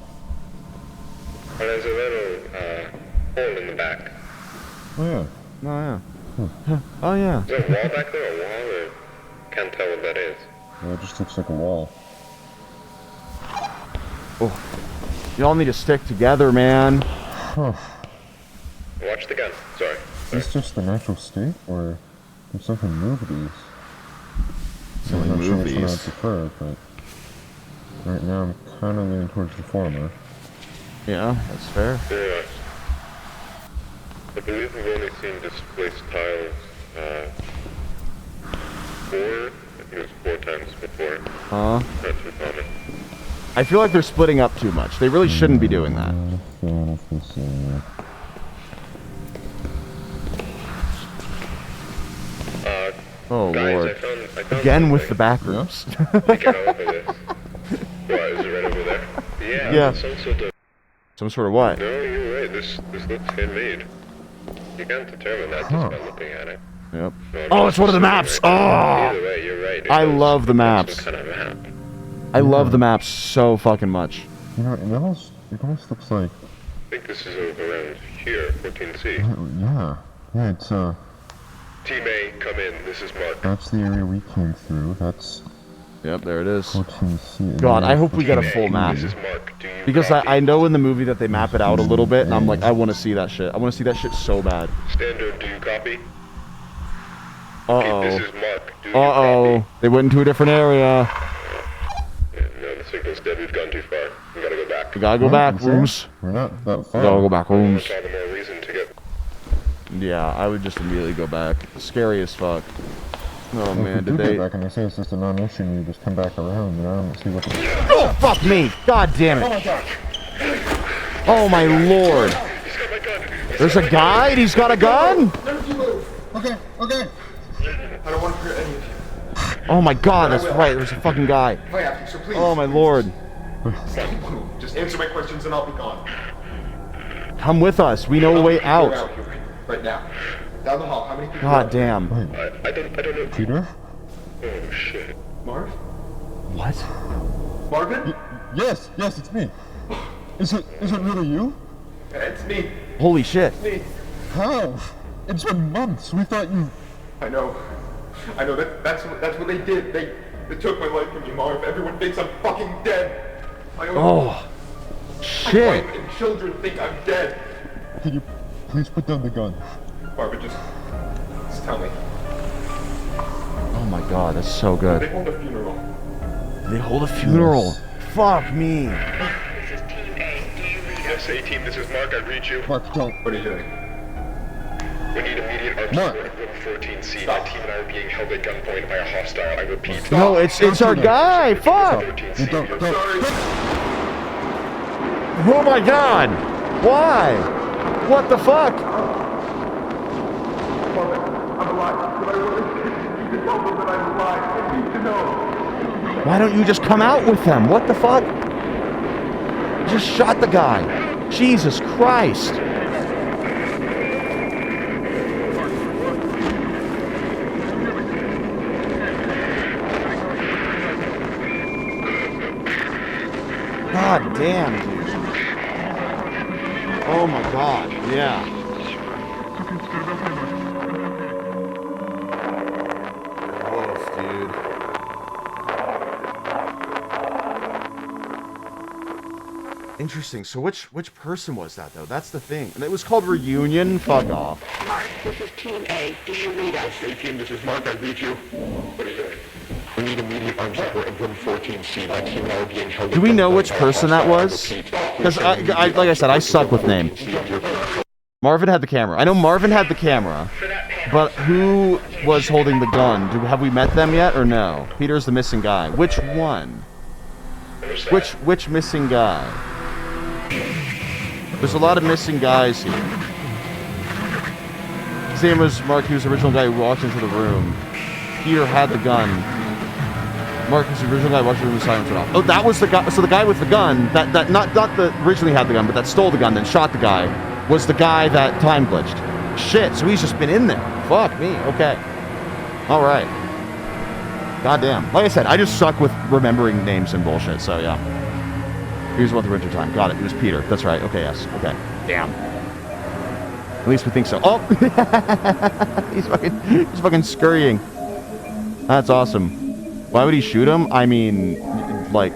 Oh, there's a little hole in the back. Oh yeah. Oh yeah. Oh yeah. Is there a wall back there? A wall? Or can't tell what that is. Yeah, it just looks like a wall. Oh. Y'all need to stick together, man. Huh. Watch the gun. Sorry. Is this just the natural state, or did something move these? Something I'm not sure move which one I these. prefer, but... Right now, I'm kind of leaning towards the former. Yeah, that's fair. Yeah. I believe we've only seen displaced tiles, 4, I think it was 4 times before. Huh? Not too common. I feel like they're splitting up too much. They really shouldn't be doing that. Oh, guys, Lord. I found Again with the backrooms. Get over this. What, is it right over there? Yeah. Yeah. Some sort of... Some sort of what? No, you're right. This looks handmade. You can't determine that just by looking at it. Yep. No, Oh, it's one of the maps! Oh! Either way, you're right. I love the maps. Some kind of map. I love the maps so fucking much. You know, it almost looks like... I think this is around here, 14C. Yeah, it's, Team A, come in. This is Mark. that's the area we came through. That's... Yep, there it is. 14C. God, I hope we get a full map. Because I know in the movie that they map it out a little bit, and I'm like, I want to see that shit. I want to see that shit so bad. Standard, do you copy? Uh-oh. This is Mark. Do you Uh-oh. They went into a different area. No, the signal's dead. We've gone too far. We gotta go back. We gotta go back, rooms. We're not that We far. gotta go back, rooms. All the more reason to get... Yeah, I would just immediately go back. Scary as fuck. Oh Well, man, if did we do they... get back and they say it's just a non-issue and you just come back around, you know, and see what the... Oh, fuck me! God damn it! Oh my god! Oh my lord! There's a guy? He's got a gun? Okay, okay. I don't want to hurt any of you. Oh my god, that's right, there's a fucking guy. If I have to, so please. Oh my lord. Just answer my questions and I'll be gone. Come with us, we know a way out. Right now. Down the hall, how many people? God damn. I don't know. Peter? Oh shit. Marv? What? Marvin? Yes, it's me. Is it really you? It's me. Holy shit. It's me. How? It's been months. We thought you... I know that's what they did. They took my life from me, Marv. Everyone thinks I'm fucking dead. My own Shit. My wife and children think I'm dead. Can you please put down the gun? Marvin, just tell me. Oh my god, that's so good. They hold a funeral. They hold a funeral? Yes. Fuck me. This is Team A. Do you read us? Yes, A-Team, this is Mark. I read you. Mark, don't. What are you doing? We need immediate arms Mark. support at room 14C. My team and I are being held at gunpoint by a hostile. I repeat. No, it's our guy. Fuck. 14C. Don't. Oh my god. Why? What the fuck? Marvin, I'm alive. But I really need to tell them that I'm alive. I need to know. Why don't you just come out with them? What the fuck? You just shot the guy. Jesus Christ. God damn, dude. Oh my god, yeah. Woof, dude. Interesting. So which person was that though? That's the thing. And it was called Reunion. Fuck off. Mark, this is Team A. Do you read us? A-Team, this is Mark. I read you. What is it? We need immediate arms support in room 14C. My team and I are being held. Do we know which person that was? Because like I said, I suck with names. Marvin had the camera. I know Marvin had the camera, but who was holding the gun? Have we met them yet or no? Peter's the missing guy. Which one? Which missing guy? There's a lot of missing guys here. His name was Mark. He was the original guy who walked into the room. Peter had the gun. Mark was the original guy who walked into the room and silence went off. Oh, that was the guy. So the guy with the gun, that not the originally had the gun, but that stole the gun, then shot the guy, was the guy that time glitched. Shit. So he's just been in there. Fuck me. Okay. All right. Goddamn. Like I said, I just suck with remembering names and bullshit. So yeah. Here's about the winter time. Got it. It was Peter. That's right. Okay. Yes. Okay. Damn. At least we think so. Oh, he's fucking scurrying. That's awesome. Why would he shoot him? I mean, like,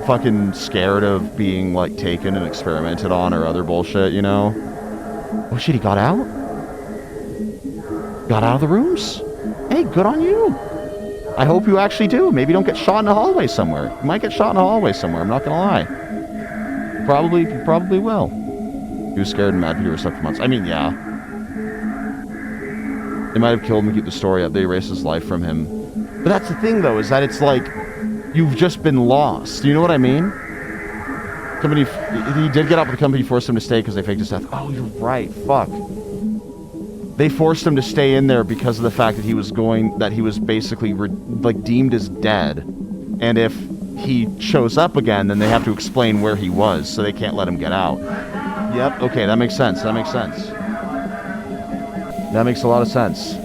fucking scared of being like taken and experimented on or other bullshit, you know? Oh shit, he got out? Got out of the rooms? Hey, good on you. I hope you actually do. Maybe you don't get shot in a hallway somewhere. You might get shot in a hallway somewhere. I'm not gonna lie. You probably will. He was scared and mad Peter was stuck for months. I mean, yeah. They might have killed him to keep the story up. They erased his life from him. But that's the thing, though, is that it's like you've just been lost. Do you know what I mean? He did get out, but the company forced him to stay because they faked his death. Oh, you're right. Fuck. They forced him to stay in there because of the fact that he was basically deemed as dead. And if he shows up again, then they have to explain where he was, so they can't let him get out. Yep. Okay, that makes sense. That makes sense. That makes a lot of sense.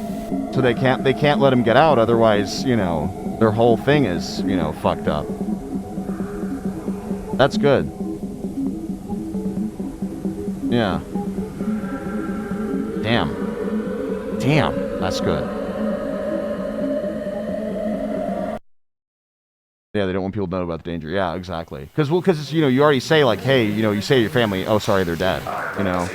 So they can't let him get out, otherwise, you know, their whole thing is, you know, fucked up. That's good. Yeah. Damn. That's good. Yeah, they don't want people to know about the danger. Yeah, exactly. Because you know, you already say like, hey, you know, you say to your family, oh, sorry, they're dead. You know.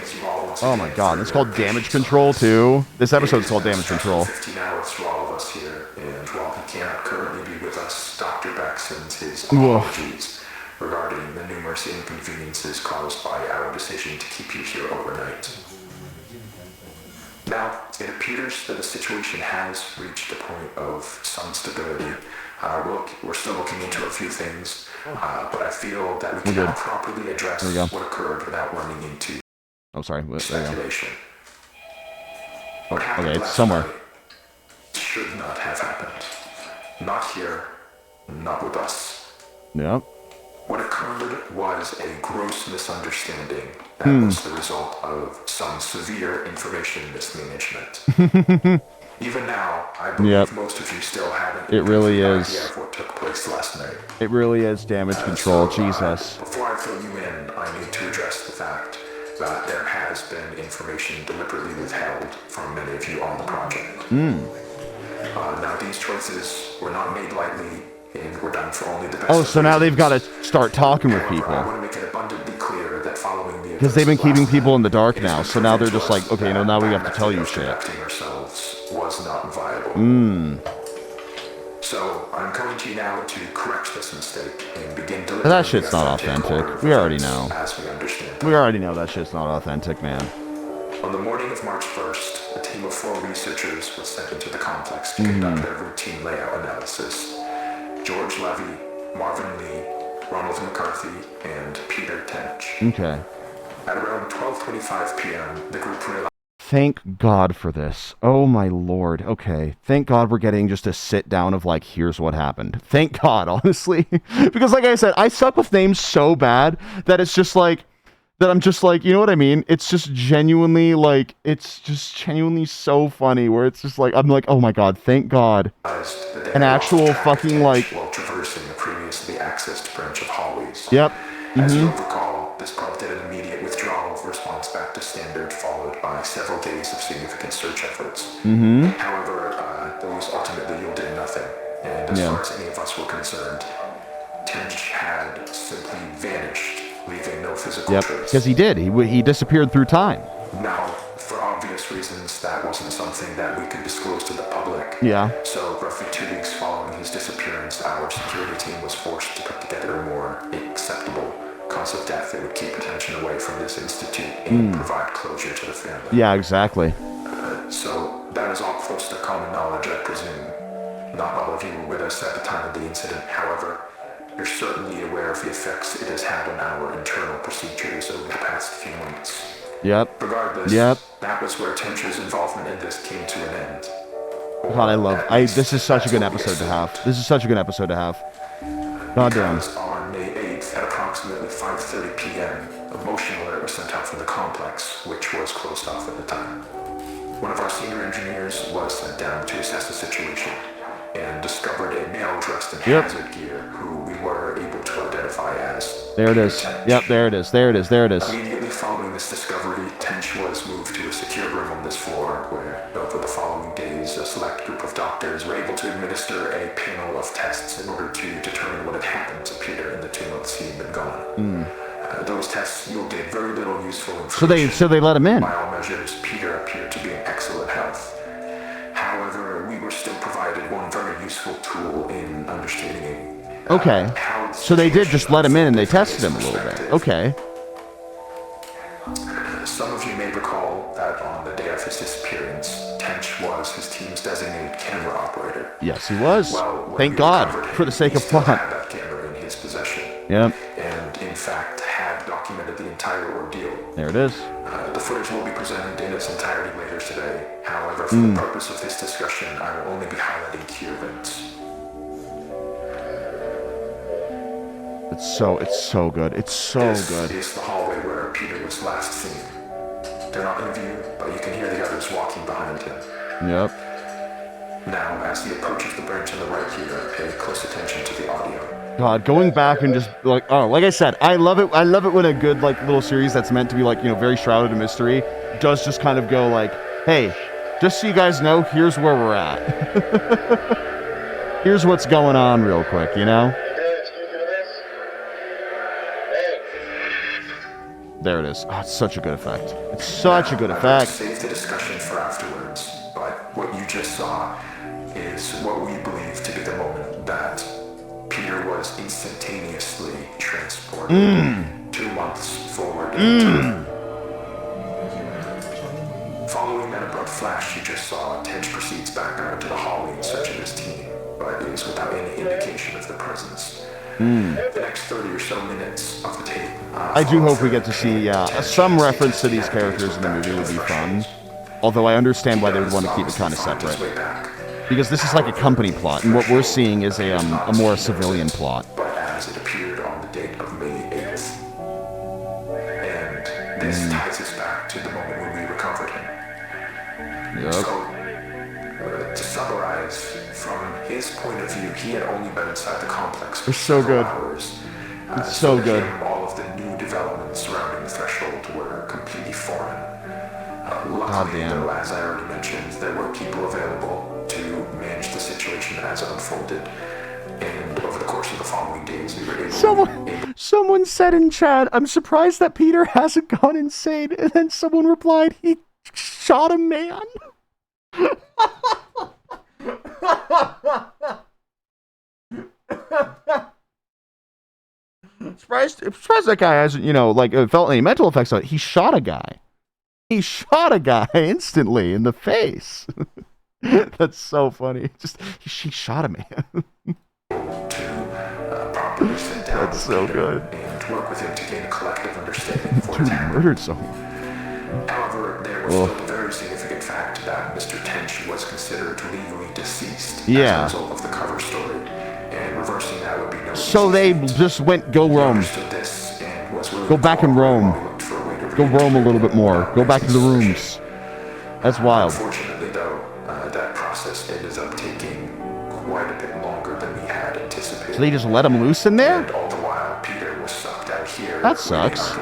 Oh my God, it's called damage control too. This episode's called damage control. 15 hours for all of us here, and while he cannot currently be with us, Dr. Beck sends his apologies regarding the numerous inconveniences caused by our decision to keep you here overnight. Now, it appears that the situation has reached a point of some stability. We're still looking into a few things, but I feel that we can now properly address what occurred without running into speculation. Oh, okay, it's somewhere. Should not have happened. Not here, not with us. Yep. What occurred was a gross misunderstanding that was the result of some severe information mismanagement. Even now, I believe most of you still haven't. It really is. Idea of what took place last night. It really is damage control. Jesus. Before I fill you in, I need to address the fact that there has been information deliberately withheld from many of you on the project. Now, these choices were not made lightly and were done for only the best. Oh, so now they've got to start talking with people. I want to make it abundantly clear that following the because they've been keeping people in the dark now, so now they're just like, okay, no, now we have to tell you shit. Ourselves was not viable. So I'm coming to you now to correct this mistake and begin delivering. That shit's not authentic. We already know. As we understand. We already know that shit's not authentic, man. On the morning of March 1st, a team of 4 researchers was sent into the complex to conduct their routine layout analysis. George Levy, Marvin Lee, Ronald McCarthy, and Peter Tench. Okay. At around 12:25 p.m., the group realized... Thank God for this. Oh my Lord. Okay. Thank God we're getting just a sit down of like, here's what happened. Thank God, honestly. Because like I said, I suck with names so bad that it's just like, that I'm just like, you know what I mean? It's just genuinely like, it's just genuinely so funny where it's just like, I'm like, oh my God, thank God. An actual fucking like... while traversing the previously accessed branch of hallways. Yep. As you'll recall, this prompted an immediate withdrawal of response back to standard, followed by several days of significant search efforts. However, those ultimately yielded nothing. And as far as any of us were concerned, Tench had simply vanished, leaving no physical trace. Because he did. He disappeared through time. Now, for obvious reasons, that wasn't something that we could disclose to the public. Yeah. So, roughly 2 weeks following his disappearance, our security team was forced to put together a more acceptable cause of death that would keep attention away from this institute and provide closure to the family. Yeah, exactly. So, that is all close to common knowledge, I presume. Not all of you were with us at the time of the incident, however. You're certainly aware of the effects it has had on our internal procedures over the past few months. Yep. Regardless, that was where Tench's involvement in this came to an end. God, this is such a good episode to have. This is such a good episode to have. God damn. On May 8th at approximately 5:30 p.m., a motion alert was sent out from the complex, which was closed off at the time. One of our senior engineers was sent down to assess the situation and discovered a male dressed in hazard gear who we were able to identify as... There it is. Yep, there it is. There it is. There it is. Immediately following this discovery, Tench was moved to a secure room on this floor where, over the following days, a select group of doctors were able to administer a panel of tests in order to determine what had happened to Peter in the 2 months he had been gone. Those tests yielded very little useful information. So they let him in. By all measures, Peter appeared to be in excellent health. However, we were still provided one very useful tool in understanding Okay. So they did just let him in and they tested him a little bit. Okay. Some of you may recall that on the day of his disappearance, Tench was his team's designated camera operator. Yes, he was. Well, Thank God, for the sake of plot. Had that camera in his possession. Yep. And in fact, had documented the entire ordeal. There it is. The footage will be presented in its entirety later today. However, for the purpose of this discussion, I will only be highlighting key events. It's so good. It's so good. This is the hallway where Peter was last seen. They're not in view, but you can hear the others walking behind him. Yep. Now, as he approaches the branch on the right here, pay close attention to the audio. God, going back and just like I said, I love it. I love it when a good like little series that's meant to be like, you know, very shrouded in mystery does just kind of go like, hey, just so you guys know, here's where we're at. Here's what's going on real quick, you know? There it is. Oh, it's such a good effect. It's such a good effect. Save the discussion for afterwards, but what you just saw is what we believe to be the moment that Peter was instantaneously transported 2 months forward in time. Following that abrupt flash you just saw, Tench proceeds back out into the hallway in search of his team, but is without any indication of their presence. The next 30 or so minutes of the tape. I do hope we get to see some reference to these characters in the movie would be fun. Although I understand why they would want to keep it kind of separate. Because this is like a company plot, and what we're seeing is a more civilian plot. But as it appeared on the date of May 8th. And this ties us back to the moment when we recovered him. Yep. So, to summarize, from his point of view, he had only been inside the complex for It's so good. hours. It's so good. All of the new developments surrounding the threshold were completely foreign. Luckily, though, as I already mentioned, there were people available to manage the situation as it unfolded. And over the course of the following days, we were able Someone said in chat, I'm surprised that Peter hasn't gone insane. And then someone replied, he shot a man. Surprised that guy hasn't, you know, like felt any mental effects on it. He shot a guy. He shot a guy instantly in the face. That's so funny. Just he shot a man. That's so good. And work with him to gain a collective understanding for Dude, he murdered someone. However, there was still the very significant fact that Mr. Tench was considered legally deceased Yeah. as a result of the cover story, and reversing that would be no So they just went, go roam. Go back and roam. Go roam a little bit more. Go back to the rooms. That's wild. Unfortunately, though, that process ended up taking quite a bit longer than we had anticipated. So they just let him loose in there? And all the while, Peter was sucked out here. That sucks.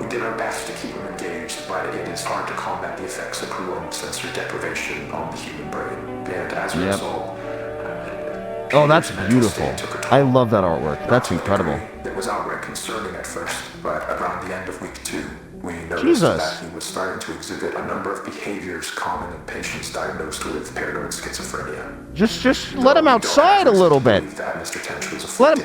We did our best to keep him engaged, but it is hard to combat the effects of prolonged sensory deprivation on the human brain. And as a result, Oh, that's beautiful. I love that artwork. That's incredible. it was outright concerning at first, but around the end of week 2, we noticed Jesus. that he was starting to exhibit a number of behaviors common in patients diagnosed with paranoid schizophrenia. Just let him outside a little bit. Let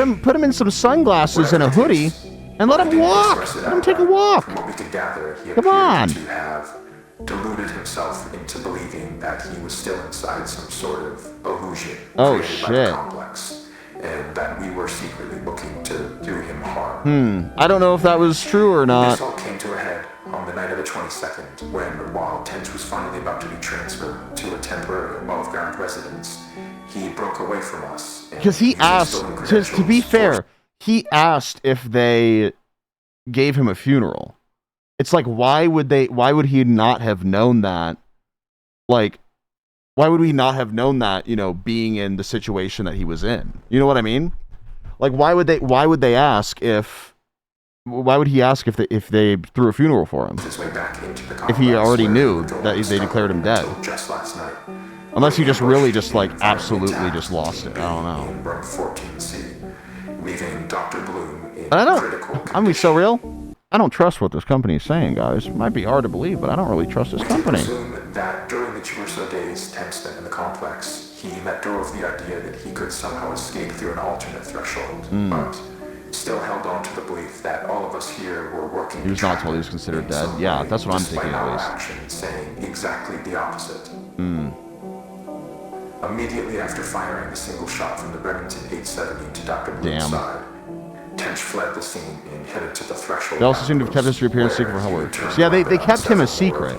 him put him in some sunglasses and a hoodie, and let him walk. Let him take a walk. From what we could gather, he Come on. appeared to have deluded himself into believing that he was still inside some sort of illusion Oh, created by the shit. complex, and that we were secretly looking to do him harm. I don't know if that was true or not. This all came to a head on the night of the 22nd, when, while Tench was finally about to be transferred to a temporary above-ground residence, he broke away from us. Because he asked, to be fair, he asked if they gave him a funeral. It's like, why would he not have known that? Like, why would we not have known that, you know, being in the situation that he was in? You know what I mean? Like, why would he ask if they threw a funeral for him? If he already knew that they declared him dead. Just last night. Unless he just really just like absolutely just lost it. I don't know. In room 14C, leaving Dr. Bloom in I critical don't. I'm gonna be so real. I don't trust what this company is saying, guys. It might be hard to believe, but I don't really trust this company. that during the 2 or so days Tim spent in the complex, he let go of the idea that he could somehow escape through an alternate threshold, but still held on to the belief that all of us here were working. He was not told he was considered dead. Yeah, that's what I'm thinking at least. Actions saying exactly the opposite. Immediately after firing a single shot from the Remington 870 to Dr. Bloom's side, Tench fled the scene and headed to the threshold. They also seem to have kept his reappearance secret for Howard. So yeah, they kept him a secret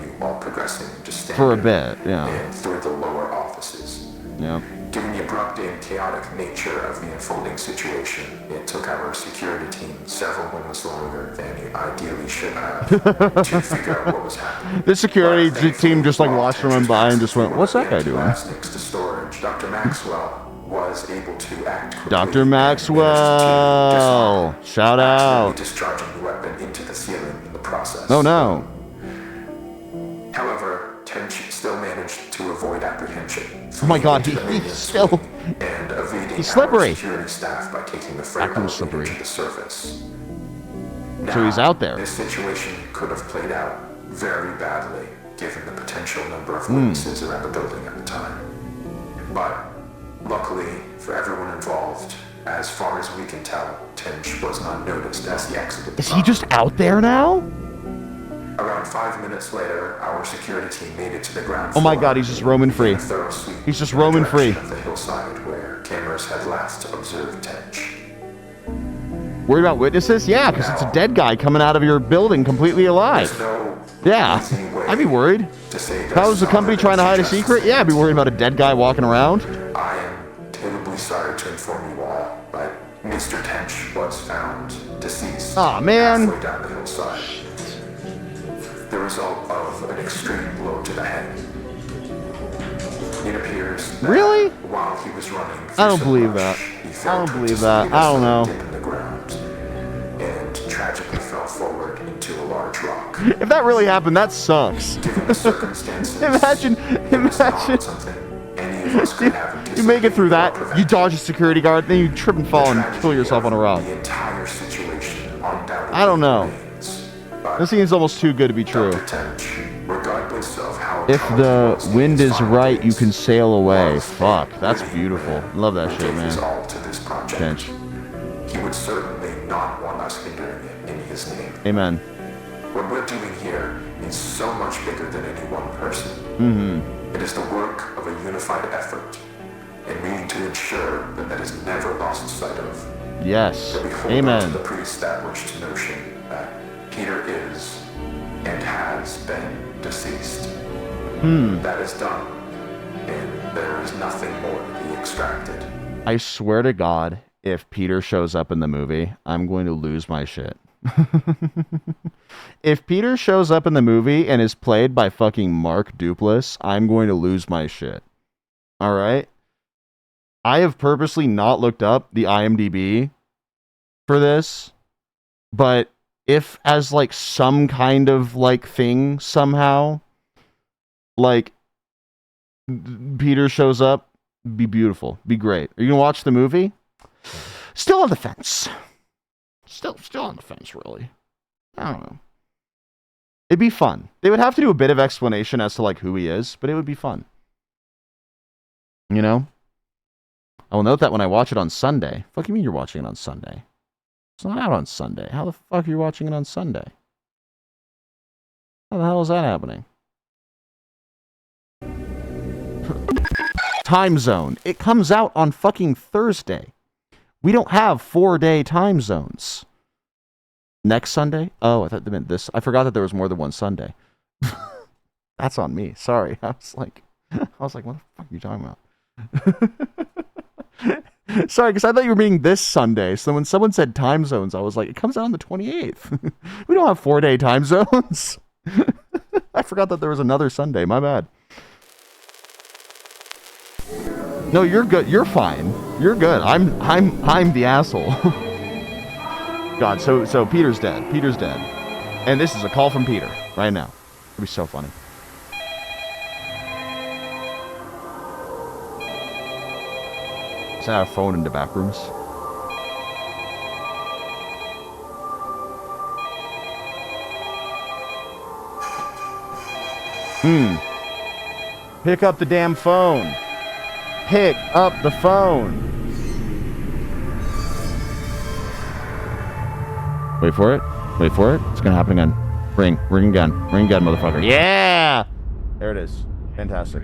for a bit. Yeah. And through the lower offices. Yeah. Given the abrupt and chaotic nature of the unfolding situation, it took our security team several moments longer than it ideally should have to figure out what was happening. The security team just like watched him run by and just went, "What's that guy doing?" Next to storage, Dr. Maxwell was able to act quickly. Dr. Maxwell, shout out. Discharging the weapon into the ceiling in the process. Oh no. However, Tench still managed to avoid apprehension. Oh my god, he's still... And evading he's slippery. Our security staff by taking the freight elevator to the surface. Now, So he's out there. This situation could have played out very badly, given the potential number of witnesses around the building at the time. But luckily for everyone involved, as far as we can tell, Tench was unnoticed as he exited the Is he just out there now? Around 5 minutes later, our security team made it to the ground Oh my floor. god, he's just roaming free. He's just roaming free. Of the hillside where cameras had last observed Tench. Worried about witnesses? Yeah, because it's a dead guy coming out of your building completely alive. Yeah, I'd be worried. If I was a company trying to hide a secret, yeah, I'd be worried about a dead guy walking around. I am terribly sorry to inform you all, but Mr. Tench was found deceased. Aw, man. Halfway down the hillside. The result of an extreme blow to the head. It appears that Really? while he was running, I don't believe that. I don't believe that. I don't know. in the ground and tragically fell forward into a large rock. If that really happened, that sucks. Given the circumstances, imagine. You make it through that, you dodge a security guard, then you trip and fall and kill yourself on a rock. The entire situation undoubtedly I don't know. This seems almost too good to be true. regardless of how If the wind is right, you can sail away. Fuck, that's beautiful. Love that shit, man. all to this project. Tench. He would certainly not want us hindering it in his name. Amen. What we're doing here is so much bigger than any one person. Mm-hmm. It is the work of a unified effort, and we need to ensure that that is never lost sight of. Yes. That we hold on Amen. to the pre-established notion that Peter is and has been deceased. That is done, and there is nothing more to be extracted. I swear to God, if Peter shows up in the movie, I'm going to lose my shit. If Peter shows up in the movie and is played by fucking Mark Duplass, I'm going to lose my shit. Alright? I have purposely not looked up the IMDb for this, but if as like some kind of like thing somehow, like Peter shows up, be beautiful, be great. Are you gonna watch the movie? Still on the fence. Still on the fence, really. I don't know. It'd be fun. They would have to do a bit of explanation as to like who he is, but it would be fun. You know? I will note that when I watch it on Sunday. Fuck you mean you're watching it on Sunday? It's not out on Sunday. How the fuck are you watching it on Sunday? How the hell is that happening? Time zone. It comes out on fucking Thursday. We don't have 4-day time zones. Next Sunday? Oh, I thought they meant this. I forgot that there was more than one Sunday. That's on me. Sorry. I was like, what the fuck are you talking about? Sorry, because I thought you were meaning this Sunday. So when someone said time zones, I was like, it comes out on the 28th. We don't have 4-day time zones. I forgot that there was another Sunday. My bad. No, you're good. You're fine. You're good. I'm the asshole. God, so Peter's dead. Peter's dead. And this is a call from Peter right now. It'll be so funny. Is that a phone into Backrooms? Pick up the damn phone. Pick up the phone. Wait for it. Wait for it. It's gonna happen again. Ring. Ring again. Ring again, motherfucker. Yeah! There it is. Fantastic.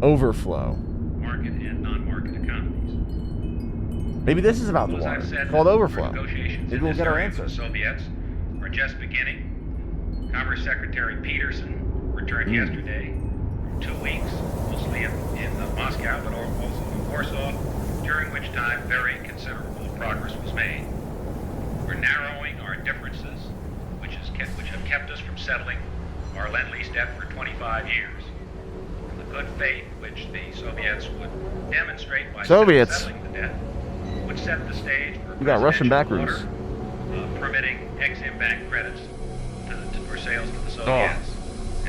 Overflow. Market and non-market economies. Maybe this is about the water. It's called overflow. Maybe we'll get our answer. The Soviets are just beginning. Commerce Secretary Peterson returned yesterday from 2 weeks, mostly in Moscow, but also in Warsaw, during which time very considerable progress was made. We're narrowing our differences, which have kept us from settling our Lend-Lease debt for 25 years. The good faith which the Soviets would demonstrate by settling the debt would set the stage for we got Russian Backrooms. order, permitting Exim Bank credits for sales to the Soviets.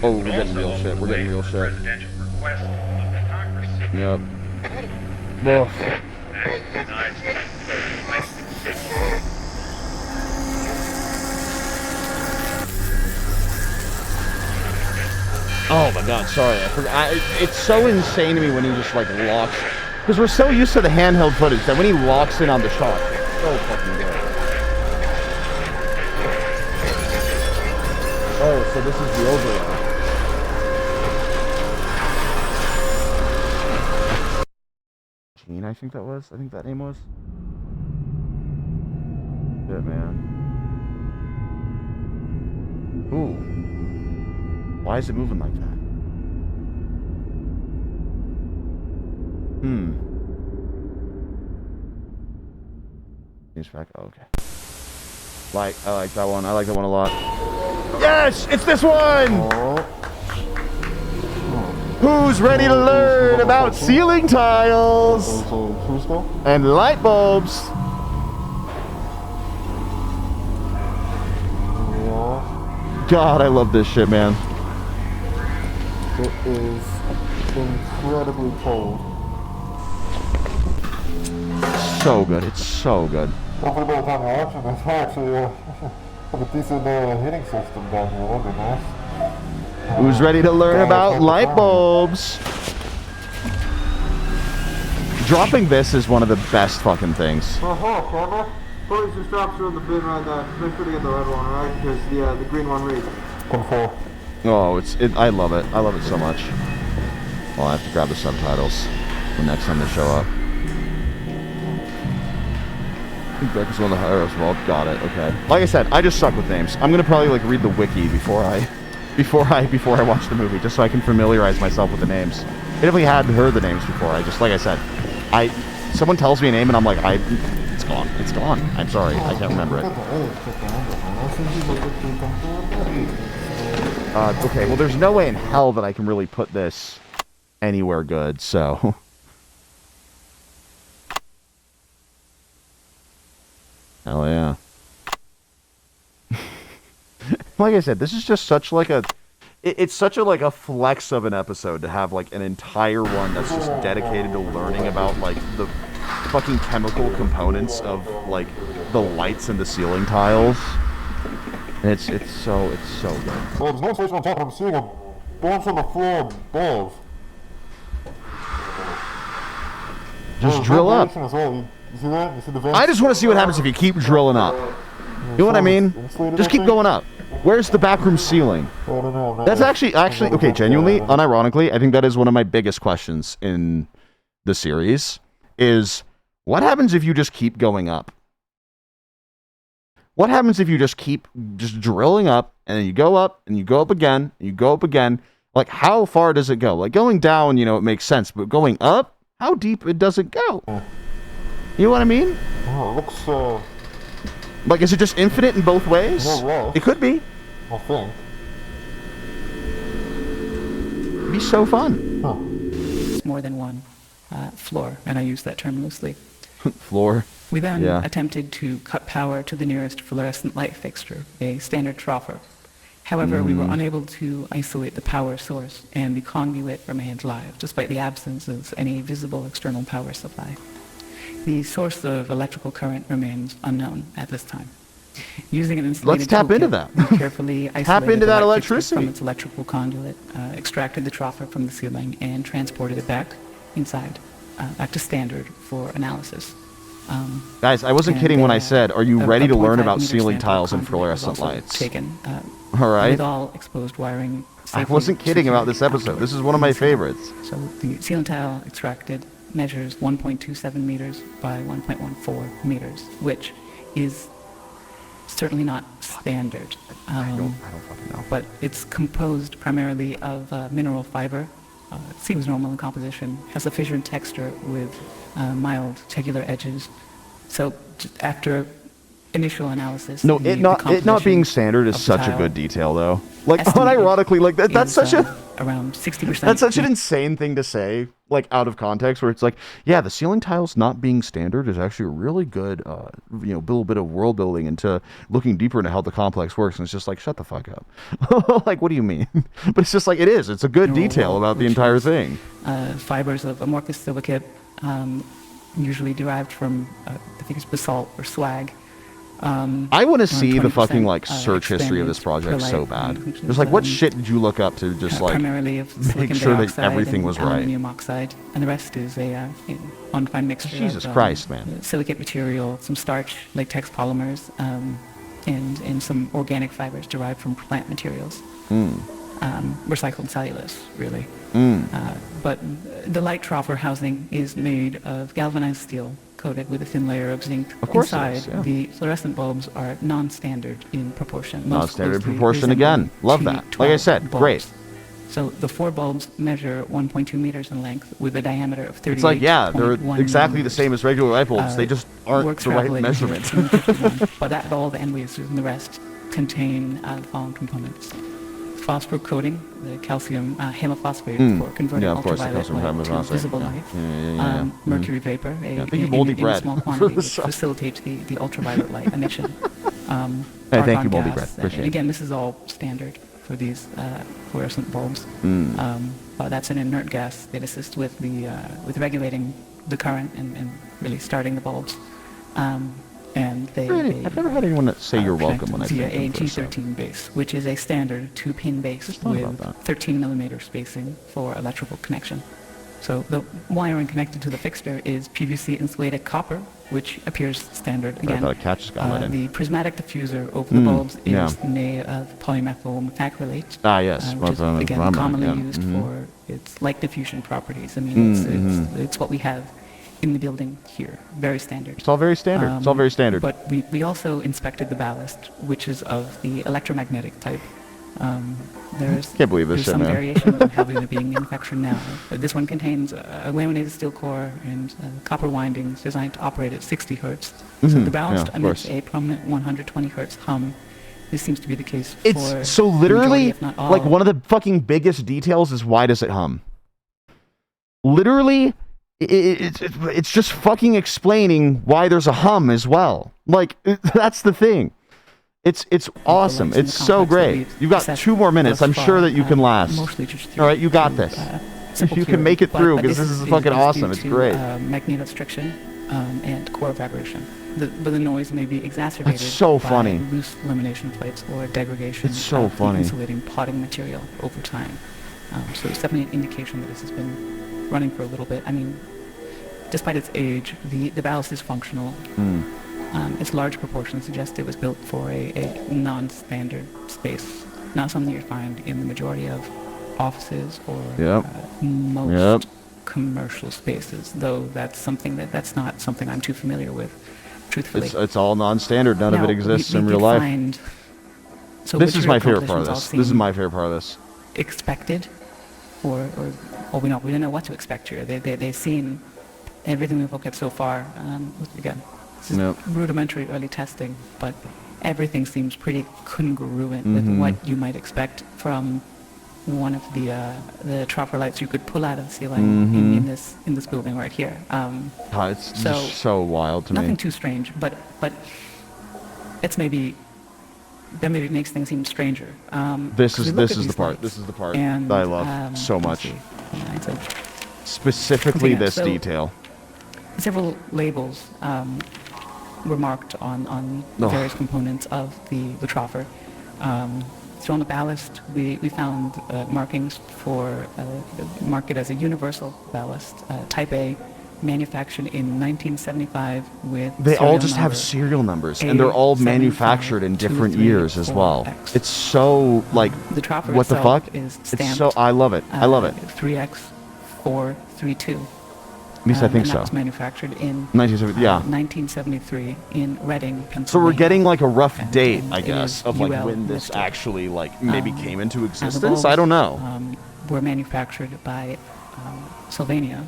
Oh, we're getting real shit. We're getting real shit. Presidential request of the Congress. Yep. Oh my god, sorry. I forgot. It's so insane to me when he just like locks. Because we're so used to the handheld footage that when he locks in on the shot, it's so fucking good. Oh, so this is the overlay. Gene, I think that was. I think that name was. Shit, man. Ooh. Why is it moving like that? Change back. Oh, okay. I like that one. I like that one a lot. Yes! It's this one! Who's ready to learn about ceiling tiles and light bulbs? God, I love this shit, man. It is incredibly cold. So good. It's so good. Hopefully by the time you're watching this, we'll actually have a decent heating system down here. That'd be nice. Who's ready to learn about light bulbs? Dropping this is one of the best fucking things. Camera? Put your straps are in the bin right there. Make sure to get the red one, right? Because the green one reads. Control. Oh, I love it. I love it so much. Well, I have to grab the subtitles the next time they show up. Beck is one of the higher well, got it, okay. Like I said, I just suck with names. I'm gonna probably like read the wiki before I watch the movie, just so I can familiarize myself with the names. I definitely had heard the names before. I just, like I said, someone tells me a name and I'm like, it's gone. It's gone. I'm sorry, I can't remember it. Okay, well there's no way in hell that I can really put this anywhere good, so. Hell yeah. Like I said, this is just such like a... It's such a like a flex of an episode to have like an entire one that's just dedicated to learning about like the fucking chemical components of like the lights and the ceiling tiles. And it's so good. Well, there's no station on top, I'm seeing a bunch on the floor above. Just drill up. As well. You see that? You see the vents? I just want to see what happens if you keep drilling up. You know what I mean? Just keep going up. Where's the backroom ceiling? That's actually, okay, genuinely, unironically, I think that is one of my biggest questions in the series, is what happens if you just keep going up? What happens if you just keep just drilling up, and then you go up, and you go up again, and you go up again? Like, how far does it go? Like, going down, you know, it makes sense, but going up, how deep does it go? You know what I mean? Oh, it looks, like, is it just infinite in both ways? It could be. I think. It'd be so fun. It's more than one floor, and I use that term loosely. Floor? We then attempted to cut power to the nearest fluorescent light fixture, a standard troffer. However, we were unable to isolate the power source, and the conduit remained live, despite the absence of any visible external power supply. The source of electrical current remains unknown at this time. Using an insulated Let's tap into toolkit, that. we carefully Tap isolated into the that light fixture electricity. from its electrical conduit, extracted the troffer from the ceiling, and transported it back inside, back to standard for analysis. Guys, I wasn't kidding when I said, are you ready to learn about ceiling sample tiles and conduit was fluorescent also lights? Taken, All right. with all exposed wiring. I safely wasn't kidding about this episode. secured This is one of my favorites. So the ceiling tile extracted measures 1.27 meters by 1.14 meters, which is certainly not standard. I don't fucking know. But it's composed primarily of mineral fiber. It seems normal in composition, has a fissured texture with mild tegular edges. So after initial analysis, No, it not being standard is such a good detail, though. Like, unironically, like that's such a around 60%. That's such an insane thing to say, like out of context, where it's like, yeah, the ceiling tiles not being standard is actually a really good, little bit of world building into looking deeper into how the complex works. And it's just like, shut the fuck up. Like, what do you mean? But it's just like it is. It's a good detail about the entire thing. Fibers of amorphous silicate, usually derived from, I think it's basalt or slag. I want to see the fucking like search history of this project so bad. There's like, what shit did you look up to just like primarily of make sure that everything was right? Aluminum oxide, and the rest is a undefined mixture. Jesus of, Christ, man! Silicate material, some starch, latex polymers, and some organic fibers derived from plant materials. Recycled cellulose, really. But the light troffer housing is made of galvanized steel coated with a thin layer of zinc. Of course Inside, it is, yeah. the fluorescent bulbs are non-standard in proportion. Non-standard proportion again. Love that. Like I said, great. So the 4 bulbs measure 1.2 meters in length with a diameter of 38. It's like, yeah, they're exactly the same as regular light bulbs. They just aren't the right measurement. But that all the end wastes and the rest contain the following components. Phosphor coating, the calcium halophosphate for converting ultraviolet light to visible light. Mercury vapor, in a small quantity, which facilitates the ultraviolet light emission. Thank you, Moldy Bread. And again, this is all standard for these fluorescent bulbs. That's an inert gas that assists with regulating the current and really starting the bulbs. And I've never had anyone say you're welcome when I via thank them a for G13 base, which is a standard 2-pin base with 13 millimeter spacing for electrical connection. So the wiring connected to the fixture is PVC insulated copper, which appears standard again. The prismatic diffuser over the bulbs is made of polymethyl methacrylate. Yes. Which is, again, commonly used for its light diffusion properties. I mean, it's what we have in the building here. Very standard. It's all very standard. It's all very standard. But we also inspected the ballast, which is of the electromagnetic type. Can't believe this shit, some man. variation in how they're being manufactured now. This one contains a laminated steel core and copper windings designed to operate at 60 hertz. So the ballast emits a prominent 120 hertz hum. This seems to be the case for It's so literally, if not all. like, one of the fucking biggest details is why does it hum? Literally, it's just fucking explaining why there's a hum as well. Like, that's the thing. It's awesome. It's so great. You've got 2 more minutes. I'm sure that you can last. All right, you got this. You can make it through because this is fucking awesome. It's great. Magnetostriction and core vibration. But the noise may be exacerbated by loose lamination plates or degradation of the insulating potting material over time. So it's definitely an indication that this has been running for a little bit. I mean, despite its age, the ballast is functional. Its large proportions suggest it was built for a non-standard space, not something you find in the majority of offices or most commercial spaces. Though that's not something I'm too familiar with, truthfully. It's all non-standard. None of it exists in real life. This is my favorite part of this. This is my favorite part of this. Expected, or we don't know what to expect here. They've seen everything we've looked at so far. Again, this is rudimentary early testing, but everything seems pretty congruent with what you might expect from one of the troffer lights you could pull out of the ceiling in this building right here. It's just so wild to me. Nothing too strange, but it's maybe makes things seem stranger. This is the part that I love so much. Specifically this detail. Several labels were marked on the various components of the troffer. So on the ballast, we found markings for mark it as a universal ballast, Type A, manufactured in 1975 with. They all just have serial numbers, and they're all manufactured in different years as well. It's so like the troffer what the itself fuck? Is it's stamped, so I love it. I love it. 3X432. At least I think and so. That was manufactured in 1973 in Reading, Pennsylvania. So we're getting like a rough date, I it guess, is of like UL when this listed. actually like maybe came into And the existence. I don't know. bulbs, were manufactured by Sylvania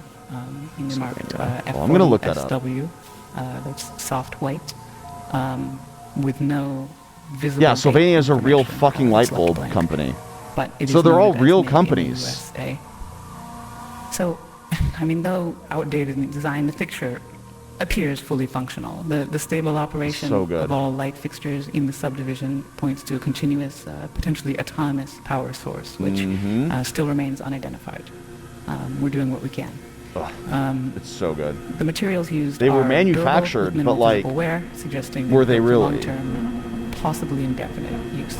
in the market. Well, I'm gonna look that up. SW, that's soft white, with no visible. Yeah, date Sylvania is a real information. fucking light It's left bulb blank. company. But it So is they're all noted as real made in companies. USA. So, I mean, though outdated in design, the fixture appears fully functional. The stable operation So good. of all light fixtures in the subdivision points to a continuous, potentially autonomous power source, which still remains unidentified. We're doing what we can. It's so good. The materials used They were are manufactured, durable, but with minimal like, visible wear, suggesting were they built for really? long-term, possibly indefinite use.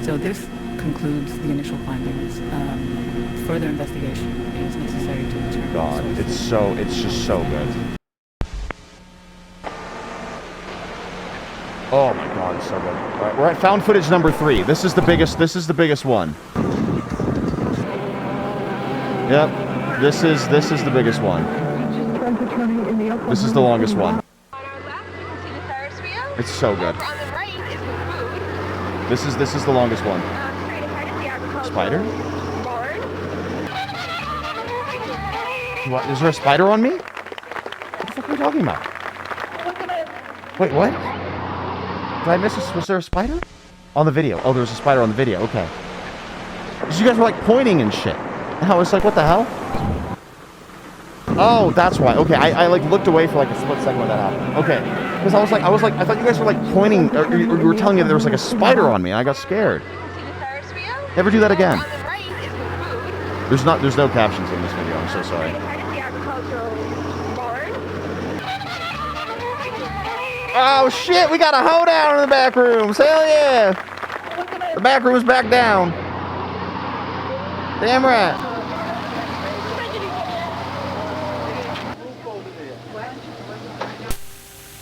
So this concludes the initial findings. Further investigation is necessary to determine. God, it's just so good. Oh my God, it's so good. All right, we're at found footage number 3. This is the biggest. This is the biggest one. Yep, this is the biggest one. This is the longest one. It's so good. This is the longest one. Spider? What? Is there a spider on me? What the fuck are you talking about? Wait, what? Did I miss this? Was there a spider? On the video. Oh, there was a spider on the video. Okay. Because you guys were like pointing and shit. And I was like, what the hell? Oh, that's why. Okay, I like looked away for like a split second when that happened. Okay. Because I thought you guys were like pointing, or you were telling me that there was like a spider on me. I got scared. Never do that again. There's no captions in this video. I'm so sorry. Oh shit, we got a hoedown in the back rooms. Hell yeah. The back room's back down. Damn right.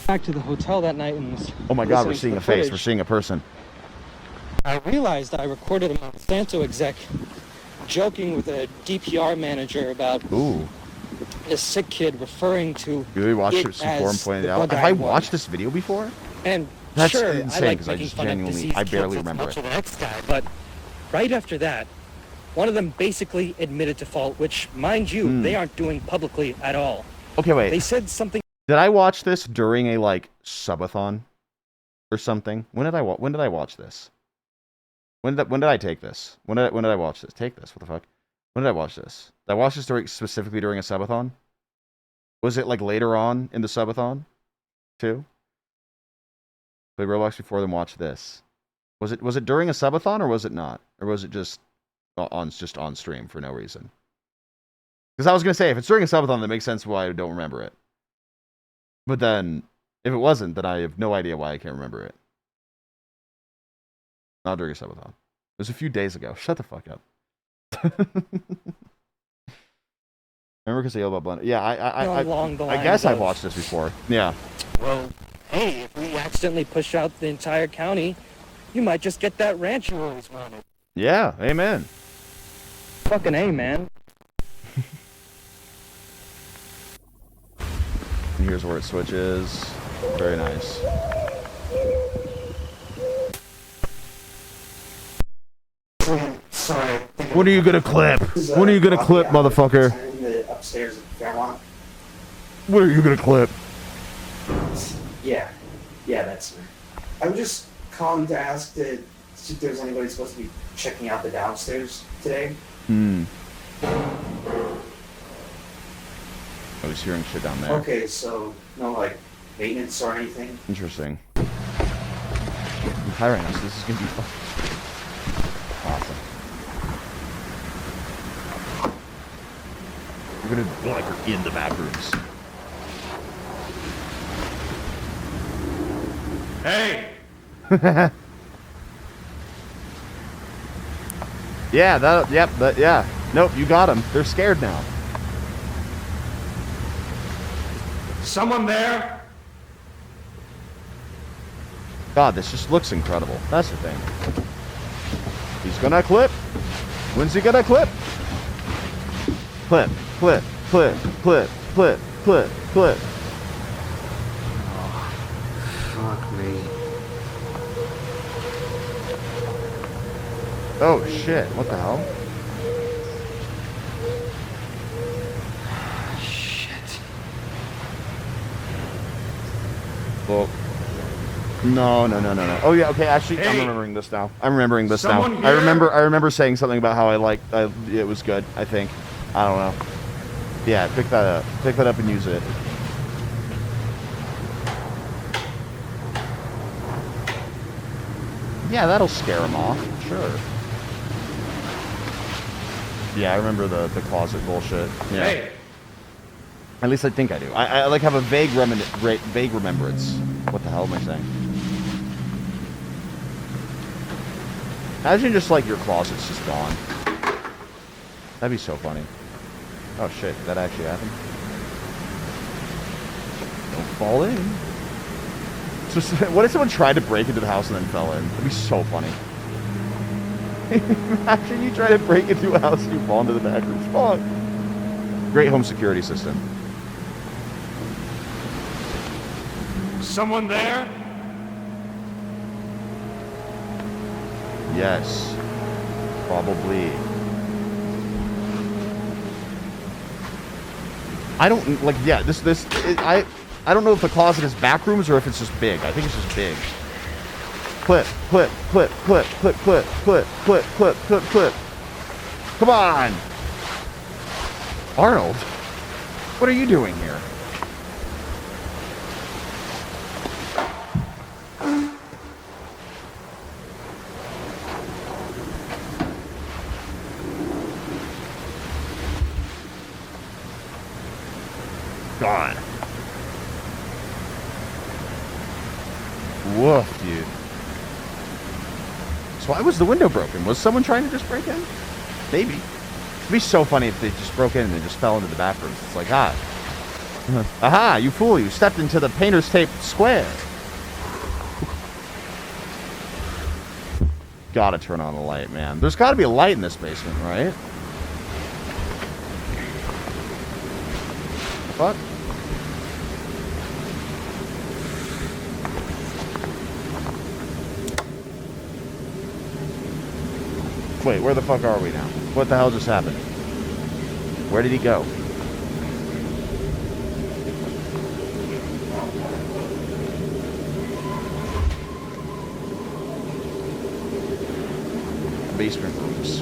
Back to the hotel that night and was Oh my God, we're listening to seeing the a face. footage. We're seeing a person. I realized I recorded a Monsanto exec joking with a DPR manager about a sick kid referring to You watched it it before and as pointed the it out. bug Have I eyed one. watched this video before? And That's sure, I insane like because I making just fun of genuinely, deceased I barely kids as remember much it. of the next guy, but right after that, one of them basically admitted to fault, which, mind you, they aren't doing publicly at all. Okay, wait. They said something. Did I watch this during a like subathon or something? When did I watch this? When did I take this? When did I watch this? Take this. What the fuck? When did I watch this? Did I watch this specifically during a subathon? Was it like later on in the subathon too? Play Roblox before then watch this. Was it during a subathon or was it not? Or was it just on stream for no reason? Because I was gonna say if it's during a subathon that makes sense why I don't remember it. But then if it wasn't, then I have no idea why I can't remember it. Not during a subathon. It was a few days ago. Shut the fuck up. Remember because they yelled about Blender? Yeah, I guess I've watched this before. Yeah. Well, hey, if we accidentally push out the entire county, you might just get that ranch you always wanted. Yeah, amen. Fucking A, man. And here's where it switches. Very nice. Sorry. When are you gonna clip? When are you gonna clip, motherfucker? Upstairs at Fairmont. When are you gonna clip? Yeah, that's me. I was just calling to ask to see if there's anybody supposed to be checking out the downstairs today. I was hearing shit down there. Okay, so no like maintenance or anything. Interesting. I'm hiring us. This is gonna be fun. Awesome. We're gonna like we're in the back rooms. Hey! Yeah, yeah. Nope, you got them. They're scared now. Someone there? God, this just looks incredible. That's the thing. He's gonna clip. When's he gonna clip? Clip, clip, clip, clip, clip, clip, clip. Fuck me. Oh shit, what the hell? Shit. Well, no. Oh yeah, okay, actually, Hey, I'm remembering this now. I'm remembering this now. someone I here? remember saying something about how it was good, I think. I don't know. Yeah, pick that up. Pick that up and use it. Yeah, that'll scare him off, sure. Yeah, I remember the closet bullshit. Yeah. Hey! At least I think I do. I like have a vague remembrance. What the hell am I saying? Imagine just like your closet's just gone. That'd be so funny. Oh shit, that actually happened. Don't fall in. So, what if someone tried to break into the house and then fell in? That'd be so funny. Imagine you try to break into a house and you fall into the back room. Fuck. Great home security system. Someone there? Yes. Probably. I don't like. Yeah. I don't know if the closet is back rooms or if it's just big. I think it's just big. Clip, clip, clip, clip, clip, clip, clip, clip, clip, clip, clip. Come on, Arnold. What are you doing here? God. Woof, dude. So why was the window broken? Was someone trying to just break in? Maybe. It'd be so funny if they just broke in and they just fell into the bathrooms. It's like, aha, you fool, you stepped into the painter's tape square. Gotta turn on the light, man. There's gotta be a light in this basement, right? Fuck. Wait, where the fuck are we now? What the hell just happened? Where did he go? Basement rooms.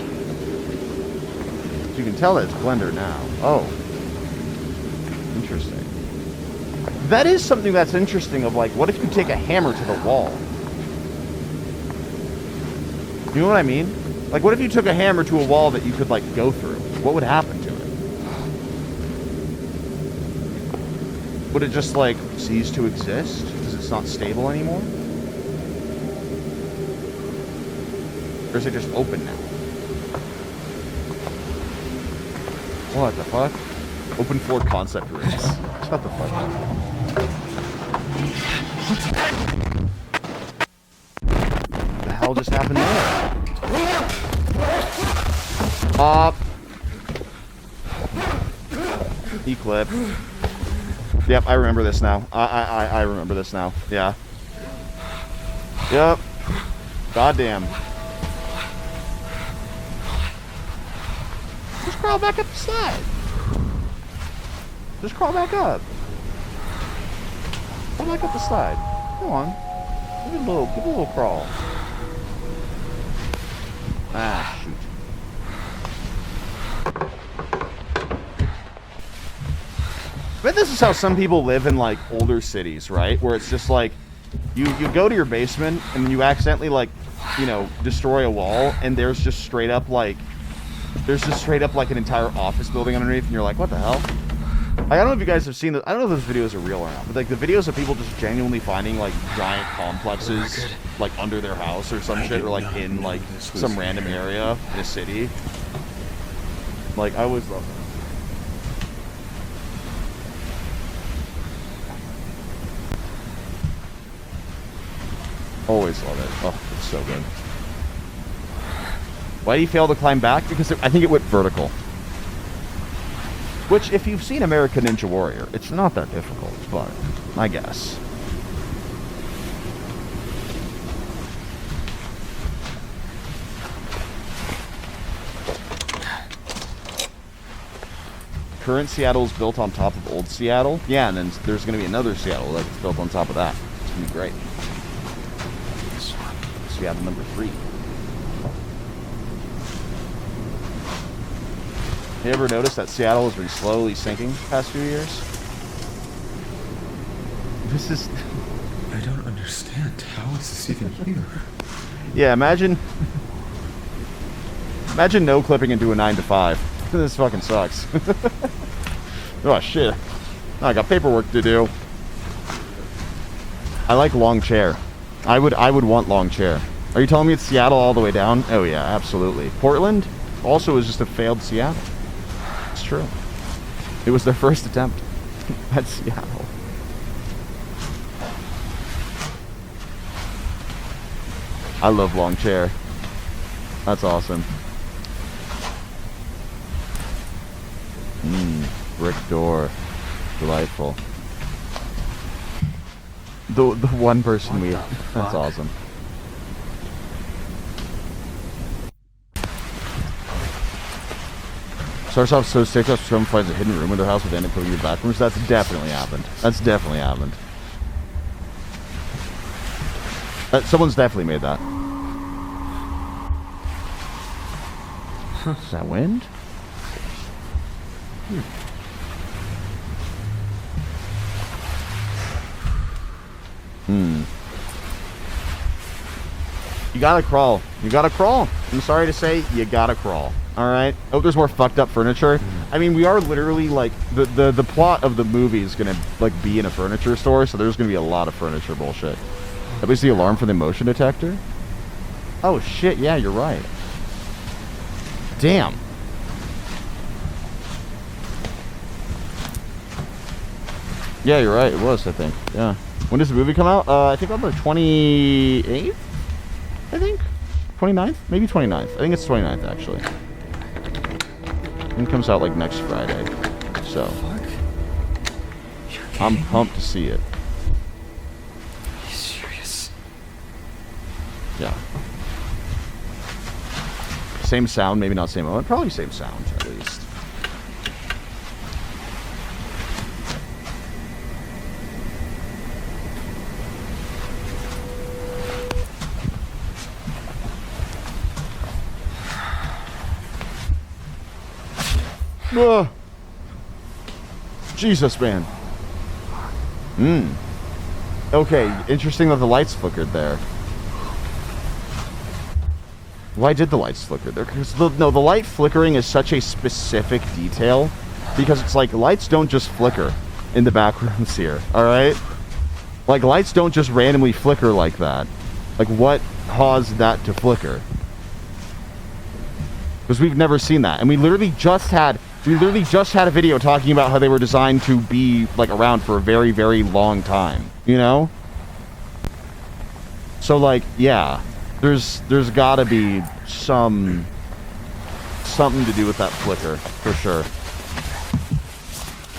You can tell that it's Blender now. Oh. Interesting. That is something that's interesting of like, what if you take a hammer to the wall? You know what I mean? Like, what if you took a hammer to a wall that you could, like, go through? What would happen to it? Would it just, like, cease to exist? Because it's not stable anymore? Or is it just open now? What the fuck? Open floor concept rooms. Shut the fuck up. What the hell just happened there? E-clip. Yep, I remember this now. I remember this now. Yeah. Yep. Goddamn. Just crawl back up the slide. Just crawl back up. Crawl back up the slide. Come on. Give it a little crawl. Ah, shoot. But this is how some people live in, like, older cities, right? Where it's just, like, you go to your basement, and you accidentally, like, you know, destroy a wall, and there's just straight up, like, an entire office building underneath, and you're like, what the hell? I don't know if you guys have seen this. I don't know if those videos are real or not, but like the videos of people just genuinely finding like giant complexes like under their house or some shit, or like in like some random area in a city. Like, I always love that. Always love it. Oh, it's so good. Why did he fail to climb back? Because I think it went vertical. Which, if you've seen American Ninja Warrior, it's not that difficult, but I guess. Current Seattle is built on top of old Seattle. Yeah, and then there's going to be another Seattle that's built on top of that. It's going to be great. Seattle number 3. You ever notice that Seattle has been slowly sinking the past few years? This is... I don't understand. How is this even here? Yeah, imagine no clipping into a 9 to 5. This fucking sucks. Oh shit. I got paperwork to do. I like long chair. I would want long chair. Are you telling me it's Seattle all the way down? Oh yeah, absolutely. Portland also is just a failed Seattle. It's true. It was their first attempt at Seattle. I love long chair. That's awesome. Brick door. Delightful. The one person we... That's awesome. Starts off so sick that someone finds a hidden room in their house with end up putting in Backrooms. That's definitely happened. That's definitely happened. Someone's definitely made that. Is that wind? You gotta crawl. You gotta crawl. I'm sorry to say, you gotta crawl. Alright? Oh, there's more fucked up furniture. I mean, we are literally, like, the plot of the movie is gonna, like, be in a furniture store, so there's gonna be a lot of furniture bullshit. That was the alarm for the motion detector? Oh, shit, yeah, you're right. Damn. Yeah, you're right, it was, I think. Yeah. When does the movie come out? I think on the 28th? I think? 29th? Maybe 29th. I think it's 29th, actually. It comes out like next Friday. So I'm pumped to see it. Are you serious? Yeah. Same sound, maybe not same moment. Probably same sound, at least. Ugh. Jesus, man. Okay, interesting that the lights flickered there. Why did the lights flicker there? Because the light flickering is such a specific detail. Because it's like, lights don't just flicker in the back rooms here, alright? Like, lights don't just randomly flicker like that. Like, what caused that to flicker? Because we've never seen that. And we literally just had a video talking about how they were designed to be, like, around for a very, very long time. You know? So, like, yeah. There's gotta be something to do with that flicker, for sure.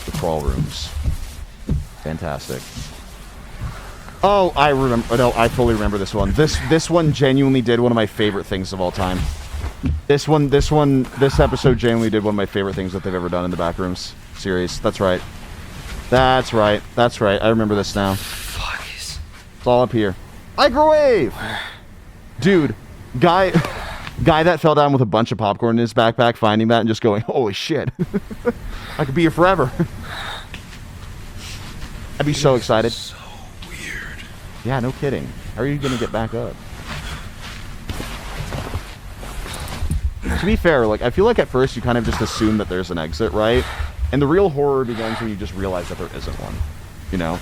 The crawl rooms. Fantastic. Oh, I remember. No, I fully remember this one. This one genuinely did one of my favorite things of all time. This episode genuinely did one of my favorite things that they've ever done in the Backrooms series. That's right. That's right. That's right. I remember this now. Fuck is... It's all up here. Microwave! Dude, guy that fell down with a bunch of popcorn in his backpack, finding that and just going, holy shit. I could be here forever. I'd be so excited. So weird. Yeah, no kidding. How are you gonna get back up? To be fair, like, I feel like at first you kind of just assume that there's an exit, right? And the real horror begins when you just realize that there isn't one, you know?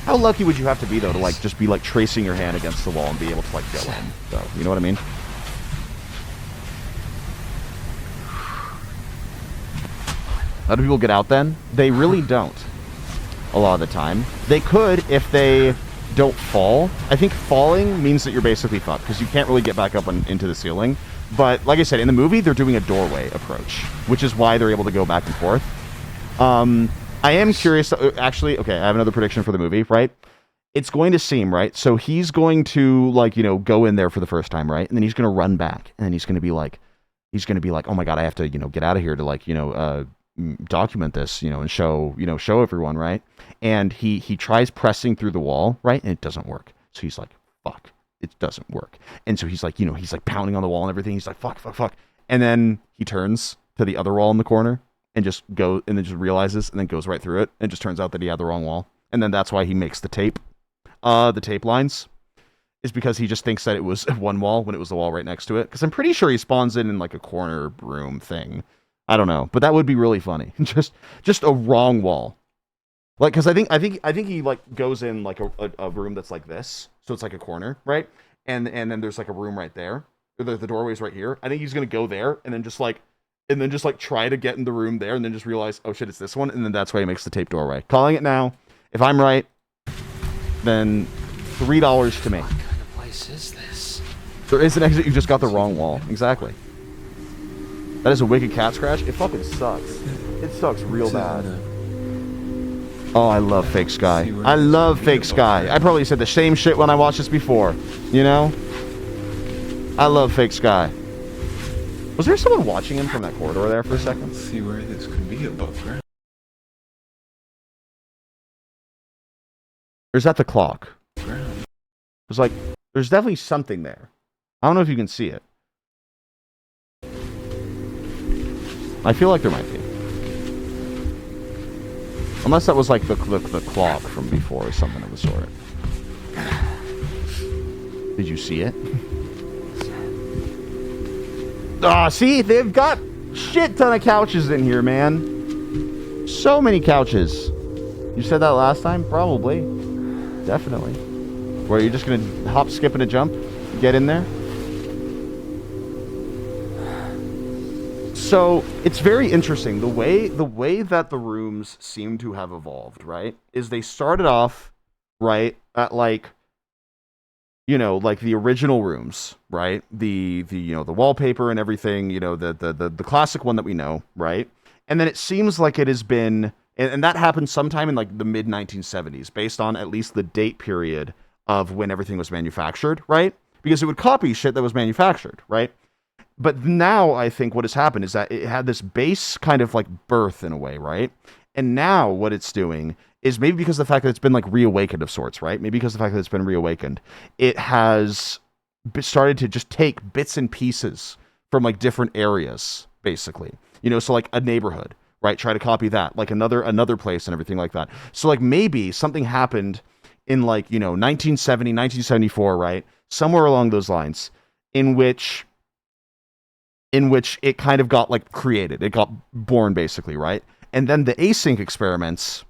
How lucky would you have to be, though, to, like, just be, like, tracing your hand against the wall and be able to, like, go in, though? You know what I mean? How do people get out, then? They really don't, a lot of the time. They could if they don't fall. I think falling means that you're basically fucked, because you can't really get back up into the ceiling. But, like I said, in the movie, they're doing a doorway approach, which is why they're able to go back and forth. I am curious, actually, okay, I have another prediction for the movie, right? It's going to seem, right? So he's going to, like, you know, go in there for the first time, right? And then he's going to run back, and then he's going to be like, oh my God, I have to, you know, get out of here to, like, you know, document this, you know, and show everyone, right? And he tries pressing through the wall, right? And it doesn't work. So he's like, fuck, it doesn't work. And so he's like, you know, he's like pounding on the wall and everything. He's like, fuck. And then he turns to the other wall in the corner and just realizes and then goes right through it, and just turns out that he had the wrong wall. And then that's why he makes the tape lines, is because he just thinks that it was one wall when it was the wall right next to it. Because I'm pretty sure he spawns in like a corner room thing. I don't know, but that would be really funny. just a wrong wall. Like, because I think he like goes in like a room that's like this, so it's like a corner, right? And then there's like a room right there. The doorway's right here. I think he's gonna go there and then just try to get in the room there, and then just realize, oh shit, it's this one, and then that's why he makes the taped doorway. Calling it now. If I'm right, then $3 to me. What kind of place is this? There is an exit. You just got the wrong wall. Exactly. That is a wicked cat scratch. It fucking sucks. It sucks real bad. Oh, I love Fake Sky. I love Fake Sky. I probably said the same shit when I watched this before. You know? I love Fake Sky. Was there someone watching him from that corridor there for a second? Let's see where this could be above ground. Or is that the clock? It's like, there's definitely something there. I don't know if you can see it. I feel like there might be. Unless that was like the clock from before or something of the sort. Did you see it? See, they've got shit ton of couches in here, man. So many couches. You said that last time? Probably. Definitely. Where you're just gonna hop, skip, and a jump? Get in there? So, it's very interesting. The way that the rooms seem to have evolved, right, is they started off, right, at like, you know, like the original rooms, right? The you know, the wallpaper and everything, you know, the classic one that we know, right? And then it seems like it has been, and that happened sometime in like the mid 1970s, based on at least the date period of when everything was manufactured, right? Because it would copy shit that was manufactured, right? But now I think what has happened is that it had this base kind of like birth in a way, right? And now what it's doing is, maybe because of the fact that it's been like reawakened of sorts, right? Maybe because of the fact that it's been reawakened, it has started to just take bits and pieces from like different areas, basically. You know, so like a neighborhood, right? Try to copy that, like another place and everything like that. So like maybe something happened in like, you know, 1970, 1974, right? Somewhere along those lines, in which it kind of got like created. It got born, basically, right? And then the async experiments,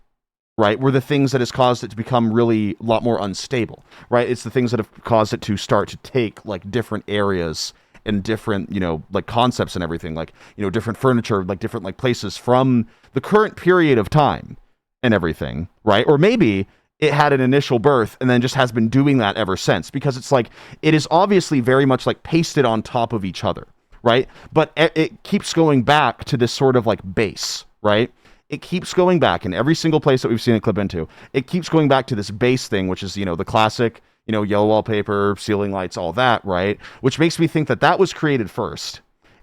right, were the things that has caused it to become really a lot more unstable, right? It's the things that have caused it to start to take like different areas and different, you know, like concepts and everything, like, you know, different furniture, like different like places from the current period of time and everything, right? Or maybe it had an initial birth and then just has been doing that ever since, because it's like, it is obviously very much like pasted on top of each other, right? But it keeps going back to this sort of like base, right? It keeps going back in every single place that we've seen it clip into. It keeps going back to this base thing, which is, you know, the classic, you know, yellow wallpaper, ceiling lights, all that, right? Which makes me think that that was created first.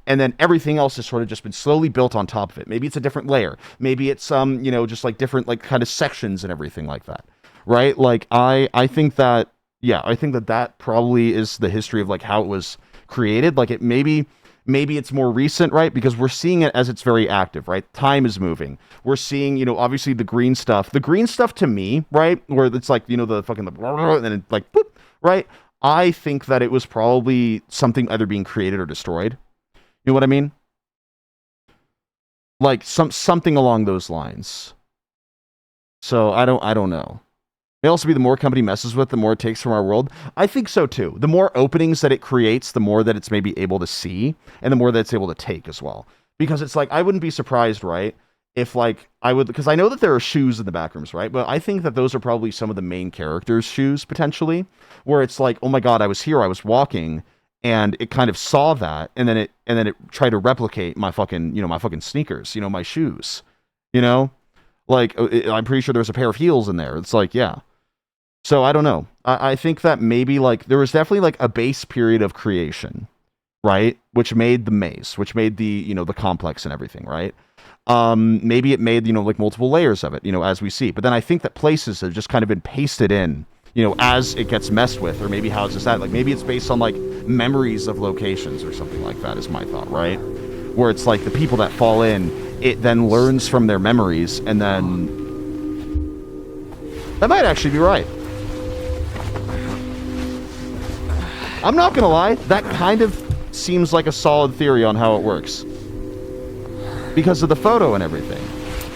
And then everything else has sort of just been slowly built on top of it. Maybe it's a different layer. Maybe it's you know, just like different like kind of sections and everything like that, right? Like I think that, yeah, I think that probably is the history of like how it was created. Like it maybe it's more recent, right? Because we're seeing it as it's very active, right? Time is moving. We're seeing, you know, obviously the green stuff. The green stuff to me, right? Where it's like, you know, the fucking, and then it like, boop, right? I think that it was probably something either being created or destroyed. You know what I mean? Like something along those lines. So I don't know. May also be the more company messes with, the more it takes from our world. I think so too. The more openings that it creates, the more that it's maybe able to see, and the more that it's able to take as well. Because it's like, I wouldn't be surprised, right? If like, because I know that there are shoes in the Backrooms, right? But I think that those are probably some of the main characters' shoes, potentially. Where it's like, oh my god, I was here, I was walking, and it kind of saw that, and then it tried to replicate my fucking, my fucking sneakers, my shoes. Like, I'm pretty sure there's a pair of heels in there. It's like, yeah. So, I don't know. I think that maybe, like, there was definitely, like, a base period of creation, right? Which made the maze, which made the, the complex and everything, right? Maybe it made, like, multiple layers of it, as we see. But then I think that places have just kind of been pasted in, as it gets messed with, or maybe how it's just that. Like, maybe it's based on, like, memories of locations or something like that is my thought, right? Where it's like the people that fall in, it then learns from their memories, and then that might actually be right. I'm not gonna lie, that kind of seems like a solid theory on how it works. Because of the photo and everything.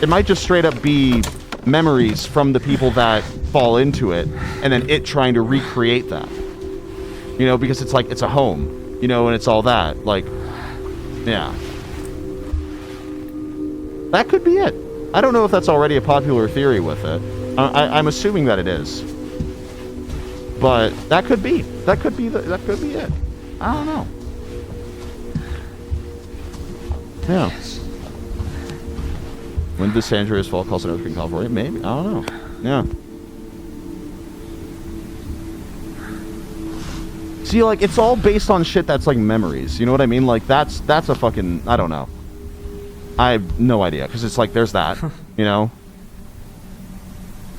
It might just straight up be memories from the people that fall into it, and then it trying to recreate that. Because it's like, it's a home, and it's all that. Like, yeah. That could be it. I don't know if that's already a popular theory with it. I'm assuming that it is. But that could be. That could be it. I don't know. Yeah. When did San Andreas fall cause an earthquake in California? Maybe. I don't know. Yeah. See, like, it's all based on shit that's like memories. You know what I mean? Like, that's a fucking, I don't know. I have no idea, because it's like, there's that, Like,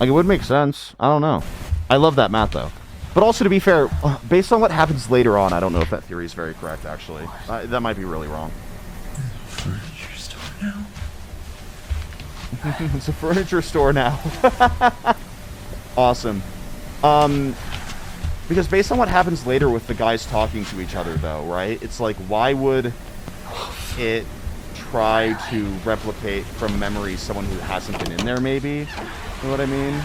it would make sense. I don't know. I love that math, though. But also, to be fair, based on what happens later on, I don't know if that theory is very correct, actually. That might be really wrong. Furniture store now? It's a furniture store now. Awesome. Because based on what happens later with the guys talking to each other, though, right? It's like, why would it try to replicate from memory someone who hasn't been in there, maybe? You know what I mean?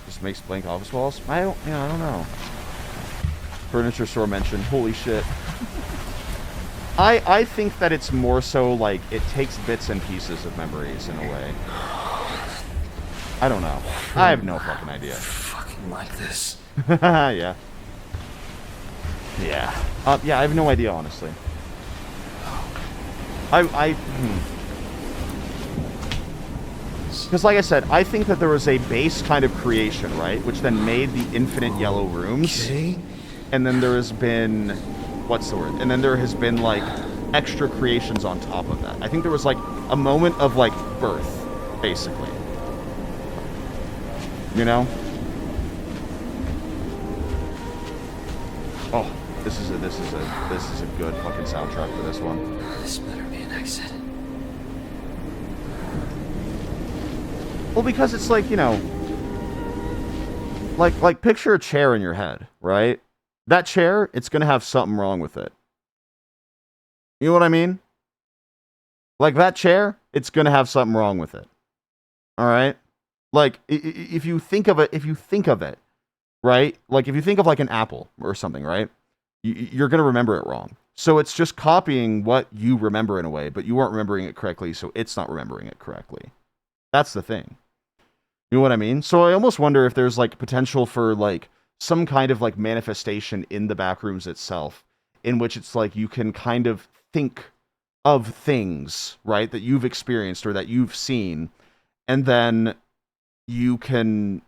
Just makes blank office walls? I don't know. Furniture store mentioned. Holy shit. I think that it's more so like it takes bits and pieces of memories in a way. I don't know. I have no fucking idea. Fucking like this. Yeah. Yeah. Yeah, I have no idea, honestly. Because like I said, I think that there was a base kind of creation, right? Which then made the infinite yellow rooms. Okay. And then there has been... What's the word? And then there has been, like, extra creations on top of that. I think there was, like, a moment of, like, birth, basically. Oh, this is a good fucking soundtrack for this one. This better be an exit. Well, because it's like, like picture a chair in your head, right? That chair, it's gonna have something wrong with it. You know what I mean? Like that chair, it's gonna have something wrong with it. All right? Like, if you think of it, right? Like, if you think of like an apple or something, right? You're going to remember it wrong. So it's just copying what you remember in a way, but you weren't remembering it correctly, so it's not remembering it correctly. That's the thing. You know what I mean? So I almost wonder if there's like potential for like some kind of like manifestation in the Backrooms itself, in which it's like you can kind of think of things, right, that you've experienced or that you've seen, and then you can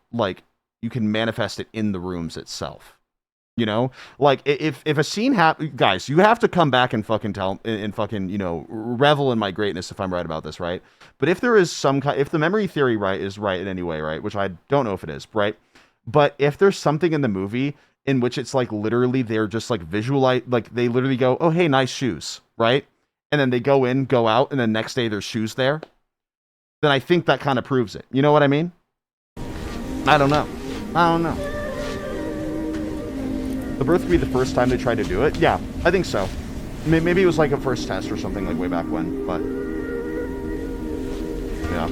manifest it in the rooms itself. Like if a scene guys, you have to come back and fucking tell and fucking, revel in my greatness if I'm right about this, right? But if there is if the memory theory is right in any way, right, which I don't know if it is, right? But if there's something in the movie in which it's like literally they're just like visualize, like they literally go, oh hey, nice shoes, right? And then they go in, go out, and then next day there's shoes there, then I think that kind of proves it. You know what I mean? I don't know. The birth could be the first time they tried to do it. Yeah, I think so. Maybe it was like a first test or something like way back when, but yeah.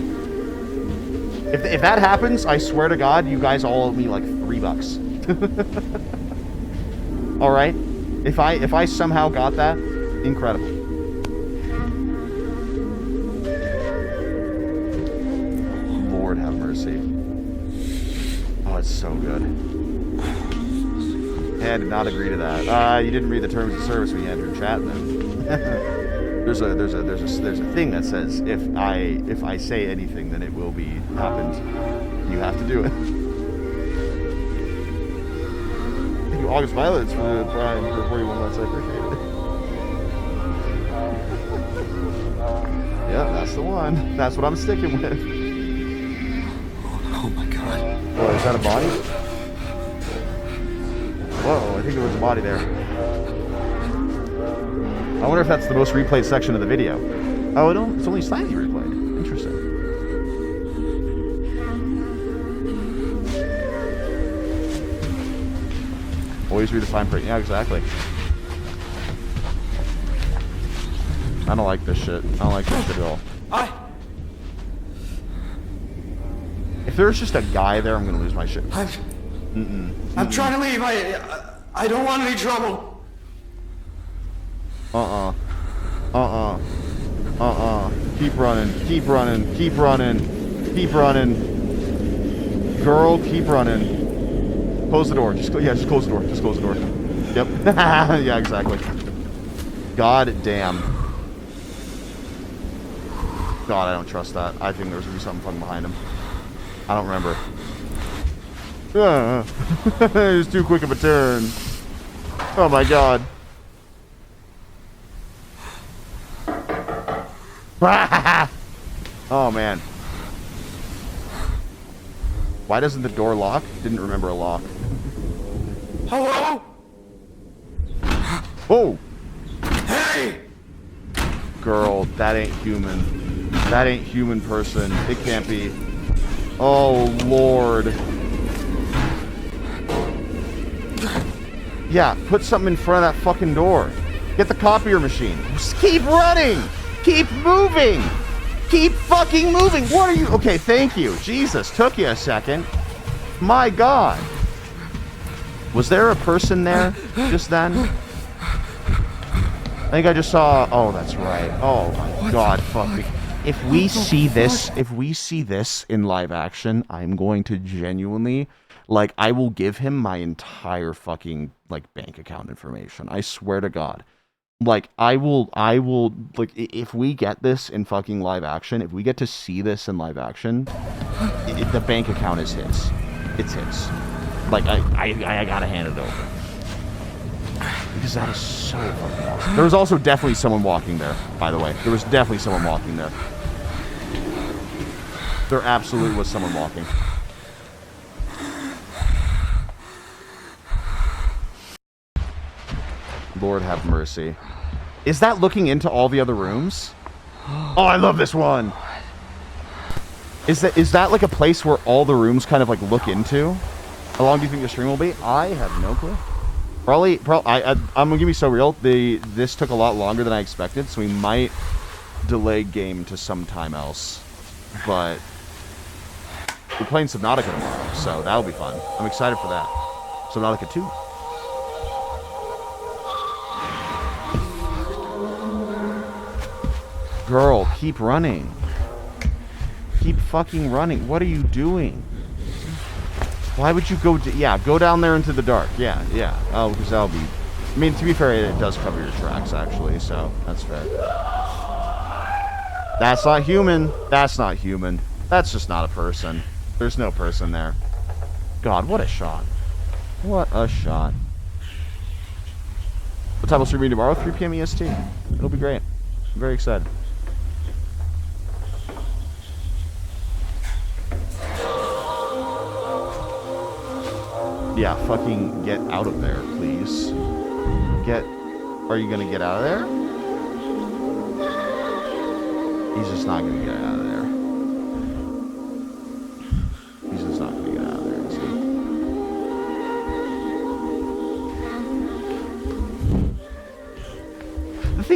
If that happens, I swear to God, you guys all owe me like $3. All right. If I somehow got that, incredible. Lord have mercy. Oh, it's so good. Hey, I did not agree to that. You didn't read the terms of service when you entered chat. Then there's a thing that says if I say anything, then it will be happened. You have to do it. Thank you, August Violets, for the Prime for 41 months. I appreciate it. Yeah, that's the one. That's what I'm sticking with. Oh my God. Oh, is that a body? Whoa, I think there was a body there. I wonder if that's the most replayed section of the video. Oh, it's only slightly replayed. Interesting. Always read the fine print. Yeah, exactly. I don't like this shit. I don't like this shit at all. If there's just a guy there, I'm gonna lose my shit. I'm trying to leave. I don't want any trouble. Keep running. Keep running. Keep running. Keep running. Girl, keep running. Close the door. Just close the door. Just close the door. Yep. Yeah, exactly. God damn. God, I don't trust that. I think there's gonna be something fucking behind him. I don't remember. It was too quick of a turn. Oh my God. Oh man. Why doesn't the door lock? Didn't remember a lock. Hello? Oh! Hey! Girl, that ain't human. That ain't human person. It can't be. Oh, Lord. Yeah, put something in front of that fucking door. Get the copier machine. Just keep running! Keep moving! Keep fucking moving! What are you... Okay, thank you. Jesus, took you a second. My God. Was there a person there just then? I think I just saw... Oh, that's right. Oh, my God. Fuck me. If we see this in live action, I'm going to genuinely... Like, I will give him my entire fucking, like, bank account information. I swear to God. Like, I will, like, if we get this in fucking live action, if we get to see this in live action, the bank account is his. It's his. Like, I gotta hand it over. Because that is so fucking awesome. There was also definitely someone walking there, by the way. There was definitely someone walking there. There absolutely was someone walking. Lord have mercy. Is that looking into all the other rooms? Oh, I love this one. Is that like a place where all the rooms kind of like look into? How long do you think the stream will be? I have no clue. Probably I'm gonna give you so real. This took a lot longer than I expected, so we might delay game to some time else. But we're playing Subnautica tomorrow, so that'll be fun. I'm excited for that. Subnautica 2. Girl, keep running. Keep fucking running. What are you doing? Why would you go... Yeah, go down there into the dark. Yeah. Oh, because that'll be... I mean, to be fair, it does cover your tracks, actually, so that's fair. That's not human. That's not human. That's just not a person. There's no person there. God, what a shot. What a shot. What time will stream tomorrow? 3 p.m. EST. It'll be great. I'm very excited. Yeah, fucking get out of there, please. Are you gonna get out of there? He's just not gonna get out of there. He's just not gonna get out of there, is he?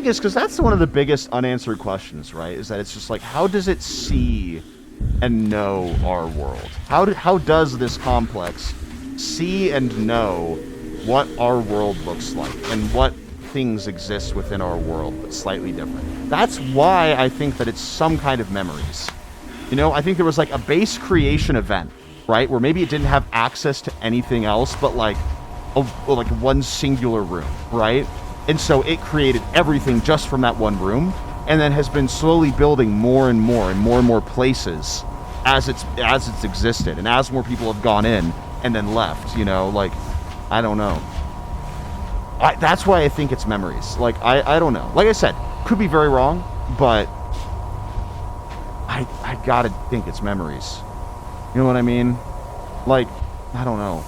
thing is, because that's one of the biggest unanswered questions, right? Is that it's just like, how does it see and know our world? How does this complex see and know what our world looks like and what things exist within our world, but slightly different? That's why I think that it's some kind of memories. You know, I think there was like a base creation event, right? Where maybe it didn't have access to anything else, but like one singular room, right? And so it created everything just from that one room, and then has been slowly building more and more places as it's existed, and as more people have gone in and then left. You know, like, I don't know. That's why I think it's memories. Like, I don't know. Like I said, could be very wrong, but I gotta think it's memories. You know what I mean? Like, I don't know.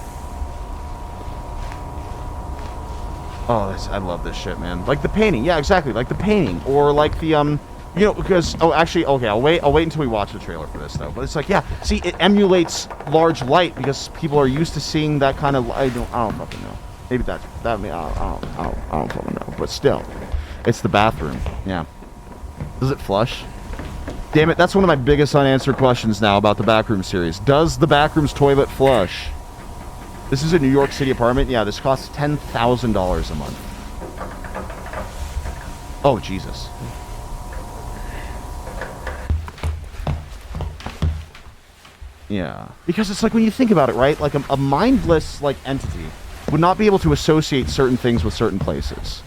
Oh, I love this shit, man. Like the painting, yeah, exactly. Like the painting, or like the you know, because actually, okay, I'll wait until we watch the trailer for this though. But it's like, yeah, see, it emulates large light because people are used to seeing that kind of. I don't fucking know. Maybe that I don't fucking know. But still, it's the bathroom. Yeah. Does it flush? Damn it, that's one of my biggest unanswered questions now about the Backrooms series. Does the Backrooms toilet flush? This is a New York City apartment. Yeah, this costs $10,000 a month. Oh, Jesus. Yeah. Because it's like, when you think about it, right? Like a mindless, like, entity would not be able to associate certain things with certain places.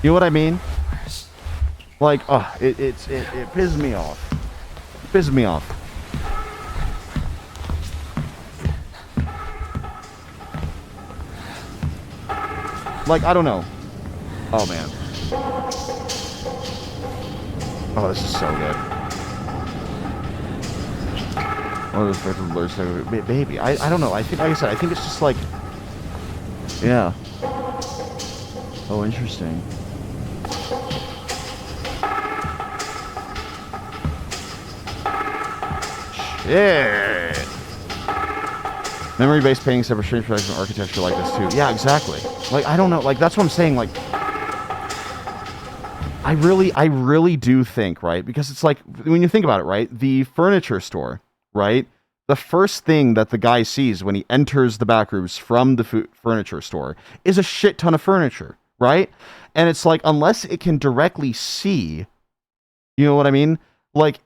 You know what I mean? Like, it pisses me off. It pisses me off. Like, I don't know. Oh, man. Oh, this is so good. Oh, this alerts, baby. I don't know. I think, like I said, I think it's just like, yeah. Oh, interesting. Shit. Memory-based paintings have a strange production architecture like this too. Yeah, exactly. Like, I don't know. Like, that's what I'm saying. Like, I really do think, right? Because it's like, when you think about it, right? The furniture store, right? The first thing that the guy sees when he enters the Backrooms from the furniture store is a shit ton of furniture, right? And it's like, unless it can directly see, you know what I mean? Like,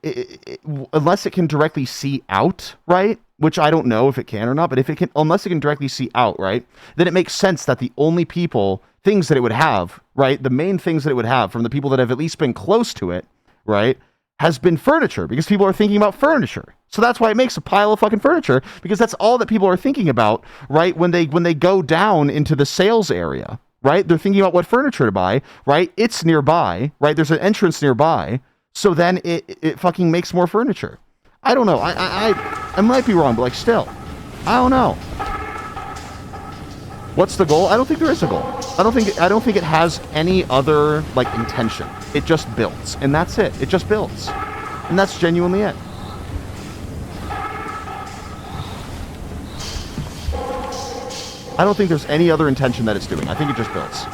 unless it can directly see out, right? Which I don't know if it can or not, but if it can, unless it can directly see out, right? Then it makes sense that the only things that it would have, right? The main things that it would have from the people that have at least been close to it, right? Has been furniture, because people are thinking about furniture. So that's why it makes a pile of fucking furniture, because that's all that people are thinking about, right? When they go down into the sales area, right? They're thinking about what furniture to buy, right? It's nearby, right? There's an entrance nearby. So then it fucking makes more furniture. I don't know. I might be wrong, but like, still, I don't know. What's the goal? I don't think there is a goal. I don't think it has any other, like, intention. It just builds, and that's it. It just builds, and that's genuinely it. I don't think there's any other intention that it's doing. I think it just builds.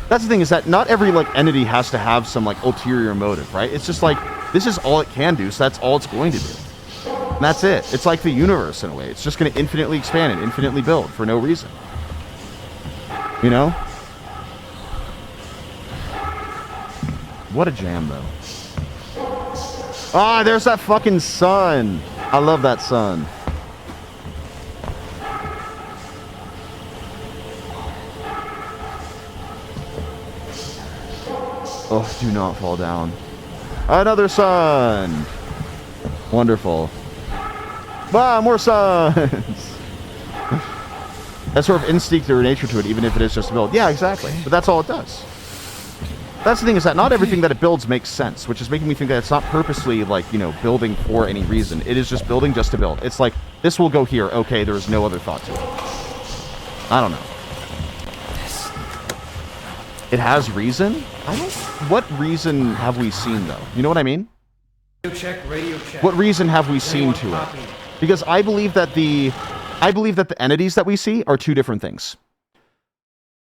That's the thing, is that not every, like, entity has to have some, like, ulterior motive, right? It's just like, this is all it can do, so that's all it's going to do. And that's it. It's like the universe in a way. It's just going to infinitely expand and infinitely build for no reason. You know? What a jam, though. Ah, there's that fucking sun. I love that sun. Oh, do not fall down. Another sun. Wonderful. Ah, more suns. That sort of instinct or nature to it, even if it is just a build. Yeah, exactly. But that's all it does. That's the thing, is that not everything that it builds makes sense, which is making me think that it's not purposely, like, you know, building for any reason. It is just building just to build. It's like, this will go here. Okay, there's no other thought to it. I don't know. It has reason? What reason have we seen, though? You know what I mean? Radio check. What reason have we seen to it? Because I believe that the entities that we see are two different things.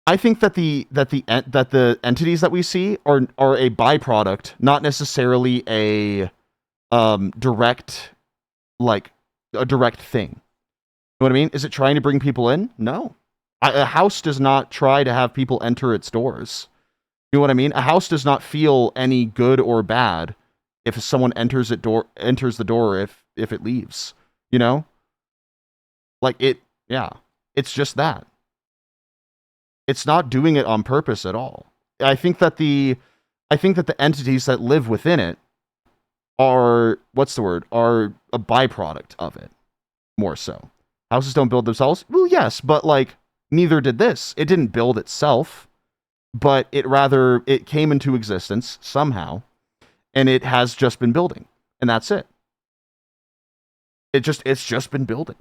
I think that the entities that we see are a byproduct, not necessarily a direct thing. You know what I mean? Is it trying to bring people in? No. A house does not try to have people enter its doors. You know what I mean? A house does not feel any good or bad if someone enters the door if it leaves. You know? It's just that. It's not doing it on purpose at all. I think that the entities that live within it are are a byproduct of it, more so. Houses don't build themselves. Well, yes, but neither did this. It didn't build itself, but it came into existence somehow, and it has just been building, and that's it. It's just been building.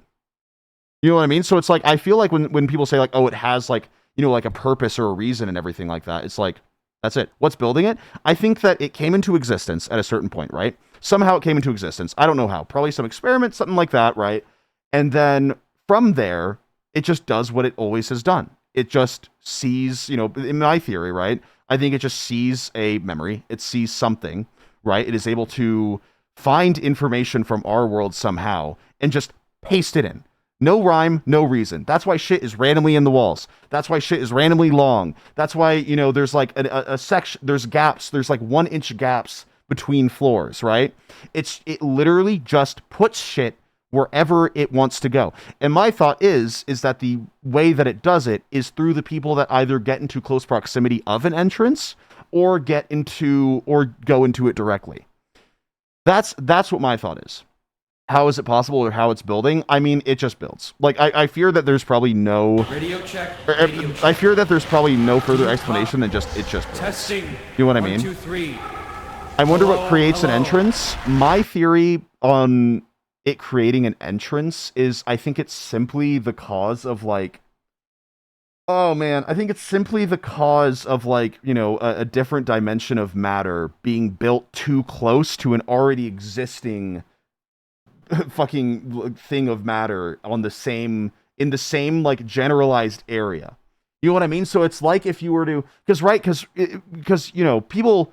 You know what I mean? So it's I feel like when people say oh, it has a purpose or a reason and everything like that, it's that's it. What's building it? I think that it came into existence at a certain point, right? Somehow it came into existence. I don't know how. Probably some experiment, something like that, right? And then from there, it just does what it always has done. It just sees, in my theory, right? I think it just sees a memory. It sees something, right? It is able to find information from our world somehow and just paste it in. No rhyme, no reason. That's why shit is randomly in the walls. That's why shit is randomly long. That's why, there's a section, there's gaps, there's 1 inch gaps between floors, right? It literally just puts shit wherever it wants to go. And my thought is that the way that it does it is through the people that either get into close proximity of an entrance or go into it directly. That's what my thought is. How is it possible, or how it's building? I mean, it just builds. I fear that there's probably no radio check. I fear that there's probably no further explanation than it just builds. Testing. You know what I mean? 1, 2, 3. I wonder what creates an entrance. My theory on it creating an entrance is I think it's simply the cause of oh man, I think it's simply the cause of a different dimension of matter being built too close to an already existing fucking thing of matter in the same generalized area. You know what I mean? So it's if you were to, because people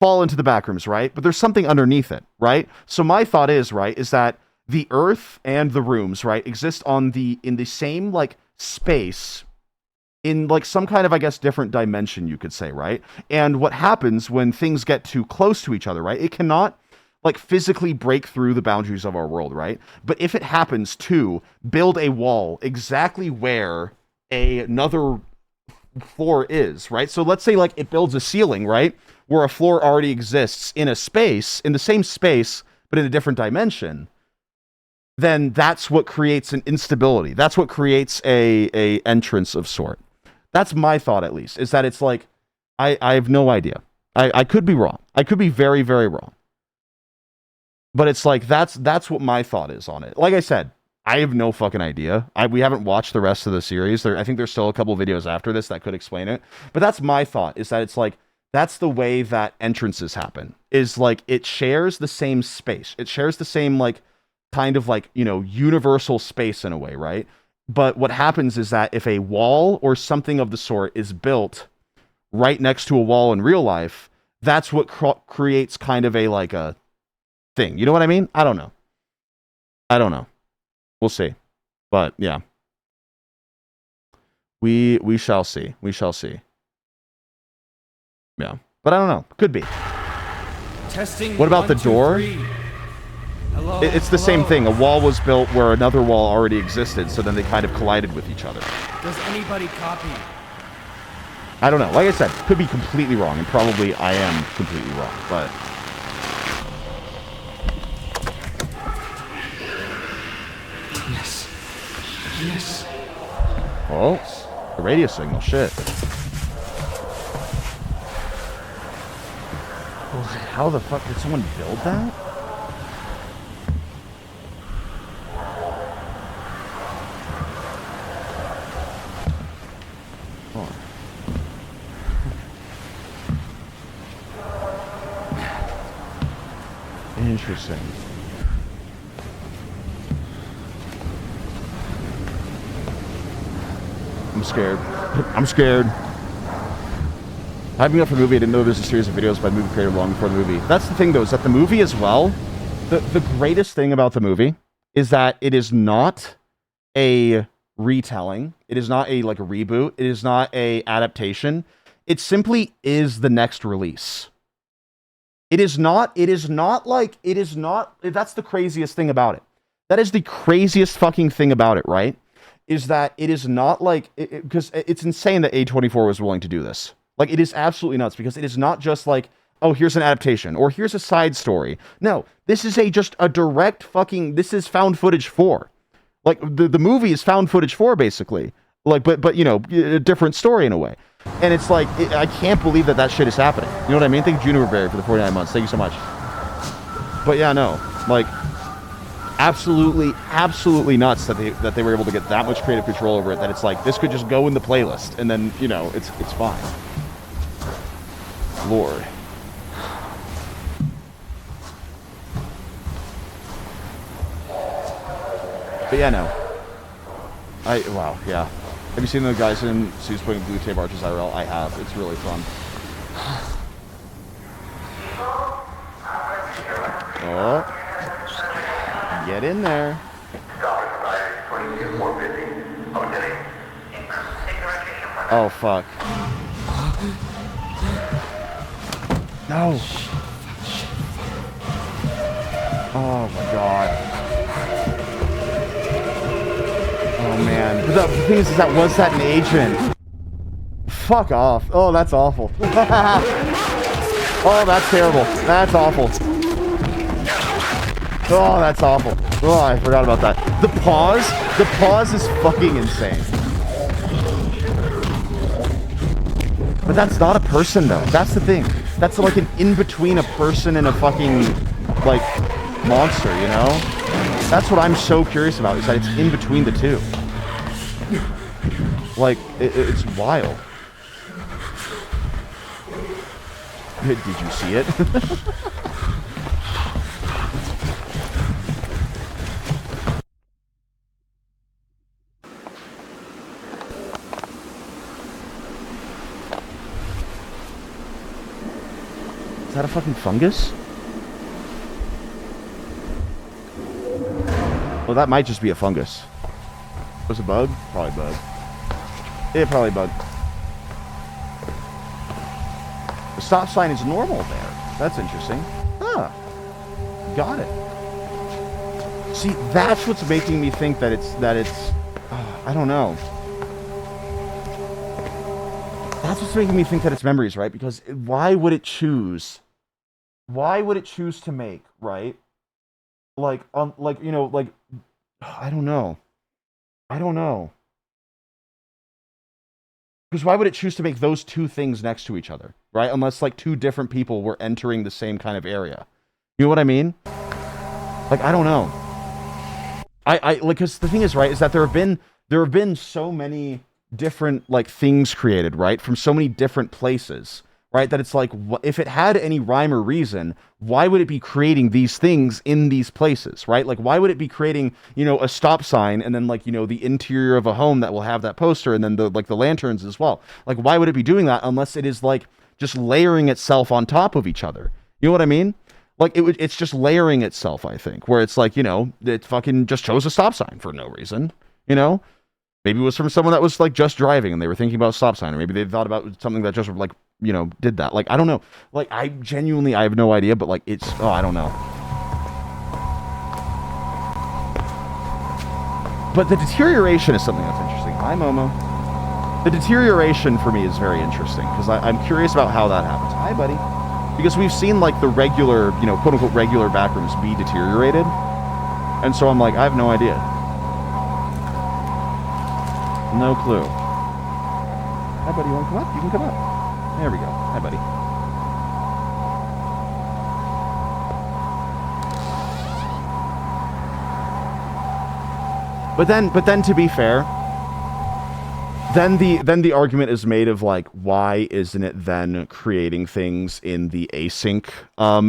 fall into the backrooms, right? But there's something underneath it, right? So my thought is that the earth and the rooms, right, exist in the same space, in some kind of, I guess, different dimension, you could say, right? And what happens when things get too close to each other, right? It cannot physically break through the boundaries of our world, right? But if it happens to build a wall exactly where another floor is, right? So let's say it builds a ceiling, right? Where a floor already exists in a space, in the same space, but in a different dimension, then that's what creates an instability. That's what creates a entrance of sort. That's my thought, at least, is that it's I have no idea. I could be wrong. I could be very, very wrong. But it's that's what my thought is on it. Like I said, I have no fucking idea. We haven't watched the rest of the series. I think there's still a couple videos after this that could explain it. But that's my thought, is that it's that's the way that entrances happen. Is it shares the same space. It shares the same kind of universal space in a way, right? But what happens is that if a wall or something of the sort is built right next to a wall in real life, that's what creates kind of a thing. You know what I mean? I don't know. We'll see. But yeah. We shall see. We shall see. Yeah. But I don't know. Could be. Testing. What about 1, the 2, door? 3. Hello, it's the same thing. A wall was built where another wall already existed, so then they kind of collided with each other. Does anybody copy? I don't know. Like I said, could be completely wrong, and probably I am completely wrong, but... Yes. Yes. Oh, the radio signal. Shit. How the fuck did someone build that? Oh. Interesting. I'm scared. I'm scared. Hyping up for the movie, I didn't know there was a series of videos by the movie creator long before the movie. That's the thing, though, is that the movie as well, the greatest thing about the movie is that it is not a retelling. It is not a like a reboot. It is not a adaptation. It simply is the next release. That's the craziest thing about it. That is the craziest fucking thing about it, right? Is that it is not like, because it's insane that A24 was willing to do this. Like, it is absolutely nuts, because it is not just like, oh, here's an adaptation, or here's a side story. No, this is just a direct fucking, this is found footage 4. Like, the movie is found footage 4, basically. Like, but you know, a different story in a way. And it's like, I can't believe that shit is happening. You know what I mean? Thank you, Juniper Berry, for the 49 months. Thank you so much. But yeah, no, like, absolutely nuts that they were able to get that much creative control over it, that it's like, this could just go in the playlist, and then, you know, it's fine. Lord. But yeah, no. Wow, yeah. Have you seen the guys in suits putting blue tape arches IRL? I have. It's really fun. Oh. Get in there. Oh, fuck. No. Oh, my God. Oh, man. But the thing is that was that an agent? Fuck off. Oh, that's awful. Oh, that's terrible. That's awful. Oh, that's awful. Oh, I forgot about that. The pause is fucking insane. But that's not a person, though. That's the thing. That's like an in-between a person and a fucking, like, monster, you know? That's what I'm so curious about, is that it's in between the two. Like, it's wild. Did you see it? Is that a fucking fungus? Well, that might just be a fungus. Was it a bug? Probably bug. Yeah, probably bug. The stop sign is normal there. That's interesting. Huh. Got it. See, that's what's making me think that it's, I don't know. That's what's making me think that it's memories, right? Because why would it choose to make, right? Like, you know, like, I don't know. Because why would it choose to make those two things next to each other, right? Unless, like, two different people were entering the same kind of area. You know what I mean? Like, I don't know. Like, because the thing is, right, is that there have been so many different, like, things created, right? From so many different places, right? That it's like, if it had any rhyme or reason, why would it be creating these things in these places, right? Like, why would it be creating, you know, a stop sign and then, like, you know, the interior of a home that will have that poster and then the lanterns as well? Like, why would it be doing that unless it is, like, just layering itself on top of each other? You know what I mean? Like, it's just layering itself, I think, where it's like, you know, it fucking just chose a stop sign for no reason, you know? Maybe it was from someone that was, like, just driving and they were thinking about a stop sign, or maybe they thought about something that just, like, you know, did that. Like, I don't know. Like, I have no idea, but, like, I don't know. But the deterioration is something that's interesting. Hi, Momo. The deterioration for me is very interesting, because I'm curious about how that happens. Hi, buddy. Because we've seen, like, the regular, you know, quote-unquote regular backrooms be deteriorated. And so I'm like, I have no idea. No clue. Hi, buddy. You want to come up? You can come up. There we go. Hi, buddy. But then to be fair, then the argument is made of, like, why isn't it then creating things in the async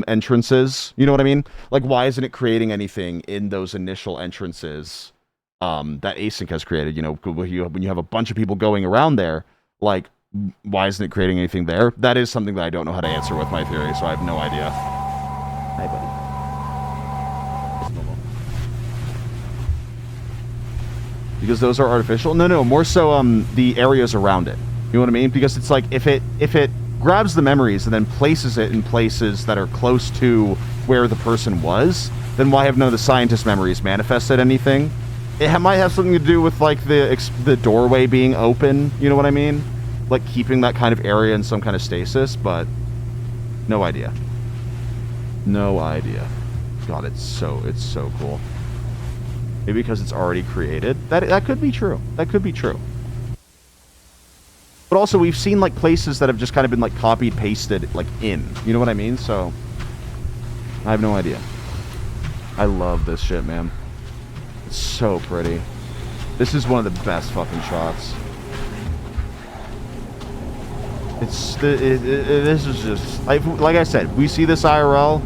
entrances? You know what I mean? Like, why isn't it creating anything in those initial entrances that async has created. You know, when you have a bunch of people going around there, like, why isn't it creating anything there? That is something that I don't know how to answer with my theory, so I have no idea. Hi, buddy. Because those are artificial? No, more so the areas around it. You know what I mean? Because it's like if it grabs the memories and then places it in places that are close to where the person was, then why have none of the scientist memories manifested anything? It might have something to do with like the doorway being open. You know what I mean? Like keeping that kind of area in some kind of stasis, but no idea. No idea. God, it's so cool. Maybe because it's already created. That could be true. That could be true. But also, we've seen like places that have just kind of been like copied, pasted, like in. You know what I mean? So I have no idea. I love this shit, man. It's so pretty. This is one of the best fucking shots. This is just like I said. We see this IRL.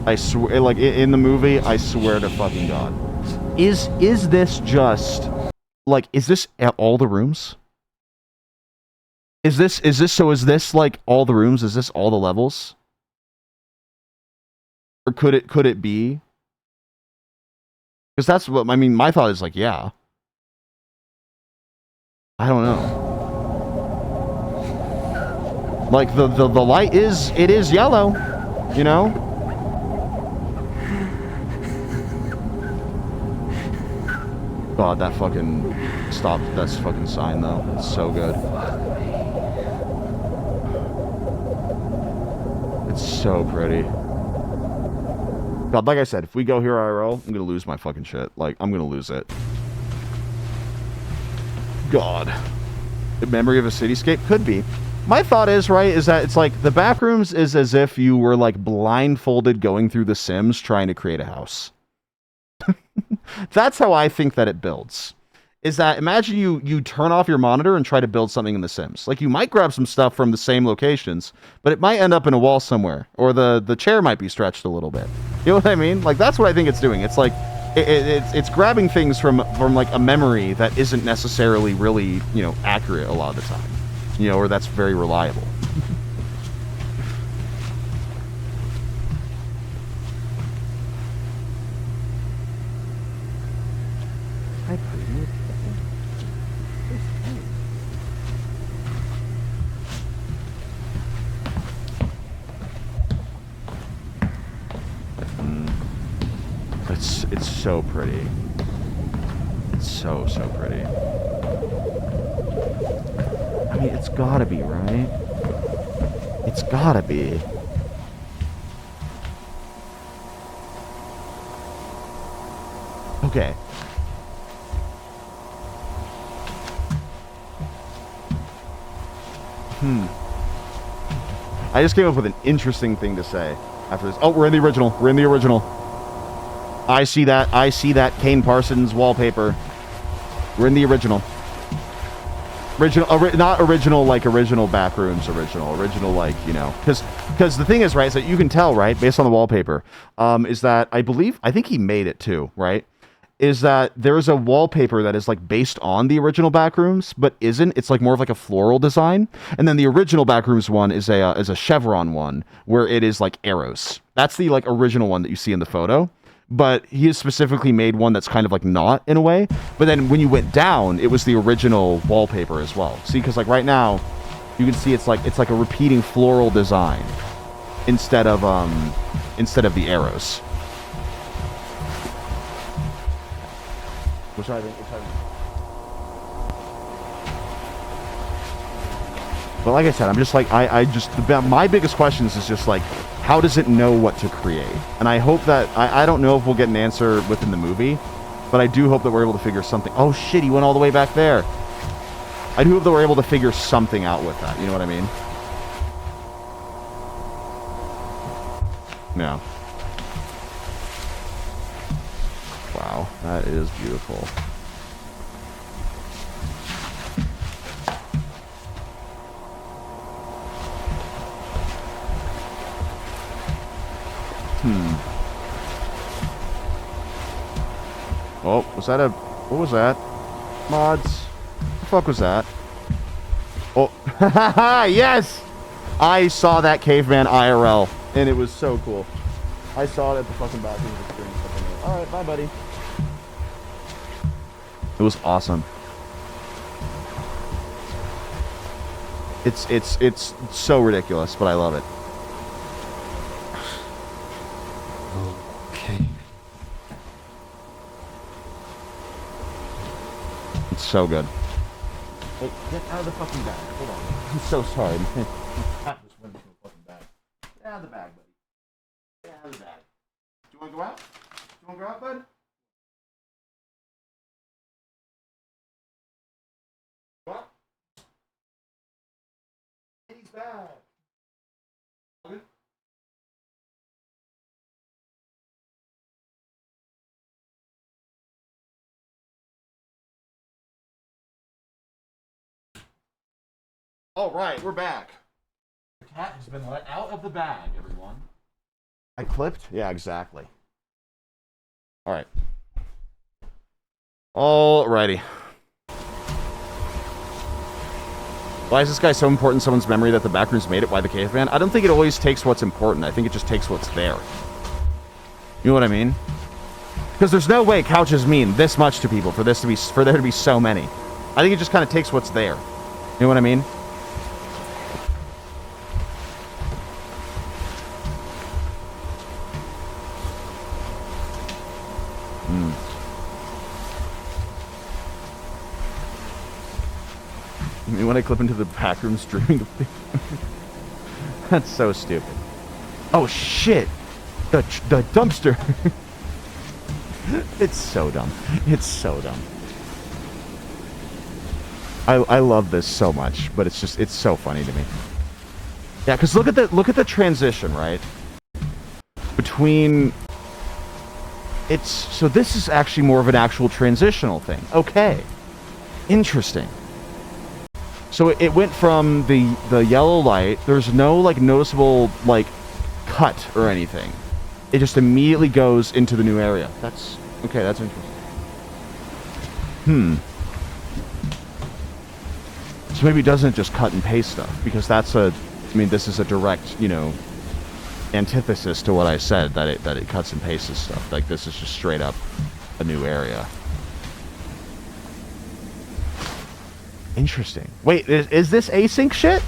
I swear, like in the movie, I swear to fucking God. Is this just like, is this at all the rooms? Is this like all the rooms? Is this all the levels? Or could it be? Because that's what I mean. My thought is like, yeah. I don't know. Like the light is yellow, you know? God, that fucking stopped. That's fucking sign though. It's so good. It's so pretty. God, like I said, if we go here IRL, I'm gonna lose my fucking shit. Like, I'm gonna lose it. God. The memory of a cityscape? Could be. My thought is, right, is that it's like the Backrooms is as if you were like blindfolded going through The Sims trying to create a house. That's how I think that it builds. Is that, imagine you turn off your monitor and try to build something in The Sims. Like, you might grab some stuff from the same locations, but it might end up in a wall somewhere, or the chair might be stretched a little bit. You know what I mean? Like, that's what I think it's doing. It's like, it's grabbing things from like a memory that isn't necessarily really, you know, accurate a lot of the time. You know, or that's very reliable. It's so pretty. It's so pretty. I mean, it's gotta be, right? It's gotta be. Okay. I just came up with an interesting thing to say after this. Oh, we're in the original. We're in the original. I see that Kane Parsons wallpaper. We're in the original. Not original like original Backrooms original like, you know, because the thing is, right, is that you can tell, right, based on the wallpaper, is that I think he made it too, right, is that there's a wallpaper that is like based on the original Backrooms, but isn't. It's like more of like a floral design, and then the original Backrooms one is a chevron one where it is like arrows. That's the like original one that you see in the photo. But he has specifically made one that's kind of like not in a way. But then when you went down, it was the original wallpaper as well. See, because like right now, you can see it's like a repeating floral design instead of the arrows. Which I think. But like I said, I'm just like my biggest questions is just like, how does it know what to create? And I hope that I don't know if we'll get an answer within the movie, but I do hope that we're able to figure something. Oh shit, he went all the way back there. I do hope that we're able to figure something out with that. You know what I mean? Yeah. Wow, that is beautiful. Oh, was that a What was that? Mods. What the fuck was that? Oh, yes! I saw that caveman IRL, and it was so cool. I saw it at the fucking Backrooms experience. Alright, bye, buddy. It was awesome. It's so ridiculous, but I love it. Okay. It's so good. Wait, get out of the fucking bag. Hold on. I'm so sorry. Cat just went into a fucking bag. Get out of the bag, buddy. Get out of the bag. Do you want to go out? Do you want to go out, bud? Go out? He's back. Good? All right, we're back. The cat has been let out of the bag, everyone. I clipped? Yeah, exactly. All right. Alrighty. Why is this guy so important in someone's memory that the Backrooms made it? Why the caveman? I don't think it always takes what's important. I think it just takes what's there. You know what I mean? Because there's no way couches mean this much to people for there to be so many. I think it just kind of takes what's there. You know what I mean? I mean, when I clip into the Backrooms dreaming of that's so stupid. Oh shit! The dumpster. It's so dumb. It's so dumb. I love this so much, but it's so funny to me. Yeah, because look at the transition, right? Between so this is actually more of an actual transitional thing. Okay. Interesting. So it went from the yellow light. There's no like noticeable like cut or anything. It just immediately goes into the new area. That's okay. That's interesting. So maybe it doesn't just cut and paste stuff, because that's I mean, this is a direct, you know, antithesis to what I said, that it cuts and pastes stuff. Like this is just straight up a new area. Interesting. Wait, is this async shit?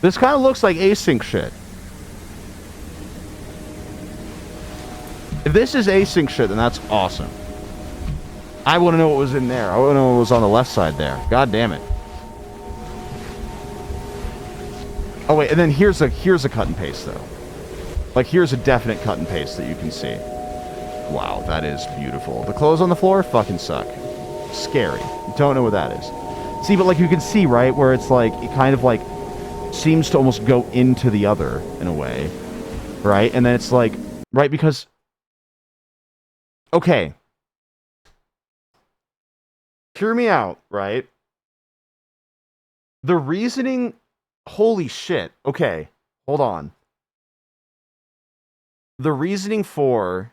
This kind of looks like async shit. If this is async shit, then that's awesome. I want to know what was in there. I want to know what was on the left side there. God damn it. Oh wait, and then here's a cut and paste though. Like here's a definite cut and paste that you can see. Wow, that is beautiful. The clothes on the floor fucking suck. Scary. Don't know what that is. See, but like you can see, right, where it's like it kind of like seems to almost go into the other in a way, right? And then it's like, right, because okay, hear me out, right? The reasoning, holy shit. Okay, hold on. The reasoning for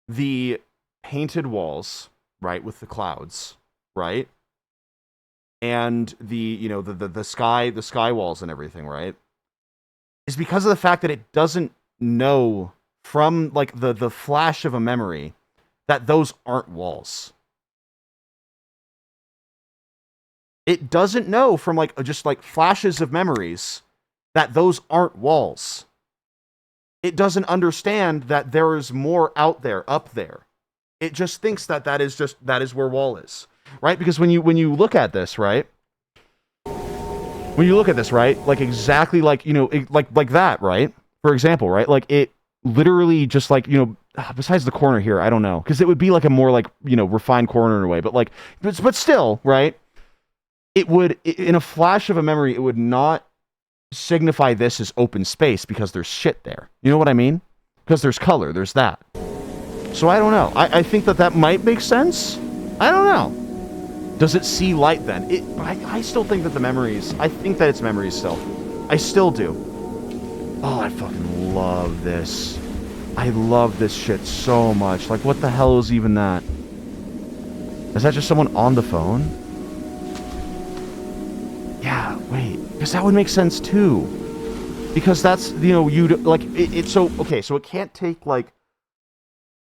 the painted walls, right, with the clouds, right? And the, you know, the sky walls and everything, right? Is because of the fact that it doesn't know from like the flash of a memory that those aren't walls. It doesn't know from like just like flashes of memories that those aren't walls. It doesn't understand that there is more out there, up there. It just thinks that that is where wall is. Right? Because when you look at this, right? When you look at this, right? Like exactly like, you know, like that, right? For example, right? Like it literally just like, you know, besides the corner here, I don't know. Because it would be like a more like, you know, refined corner in a way. But like, but still, right? It would, in a flash of a memory, it would not signify this as open space because there's shit there. You know what I mean? Because there's color, there's that. So I don't know. I think that might make sense. I don't know. Does it see light then? I still think that the memories, I think that it's memories still. I still do. Oh, I fucking love this. I love this shit so much. Like, what the hell is even that? Is that just someone on the phone? Yeah, wait. Because that would make sense too. Because that's, you know, like, it's so, okay, so it can't take, like,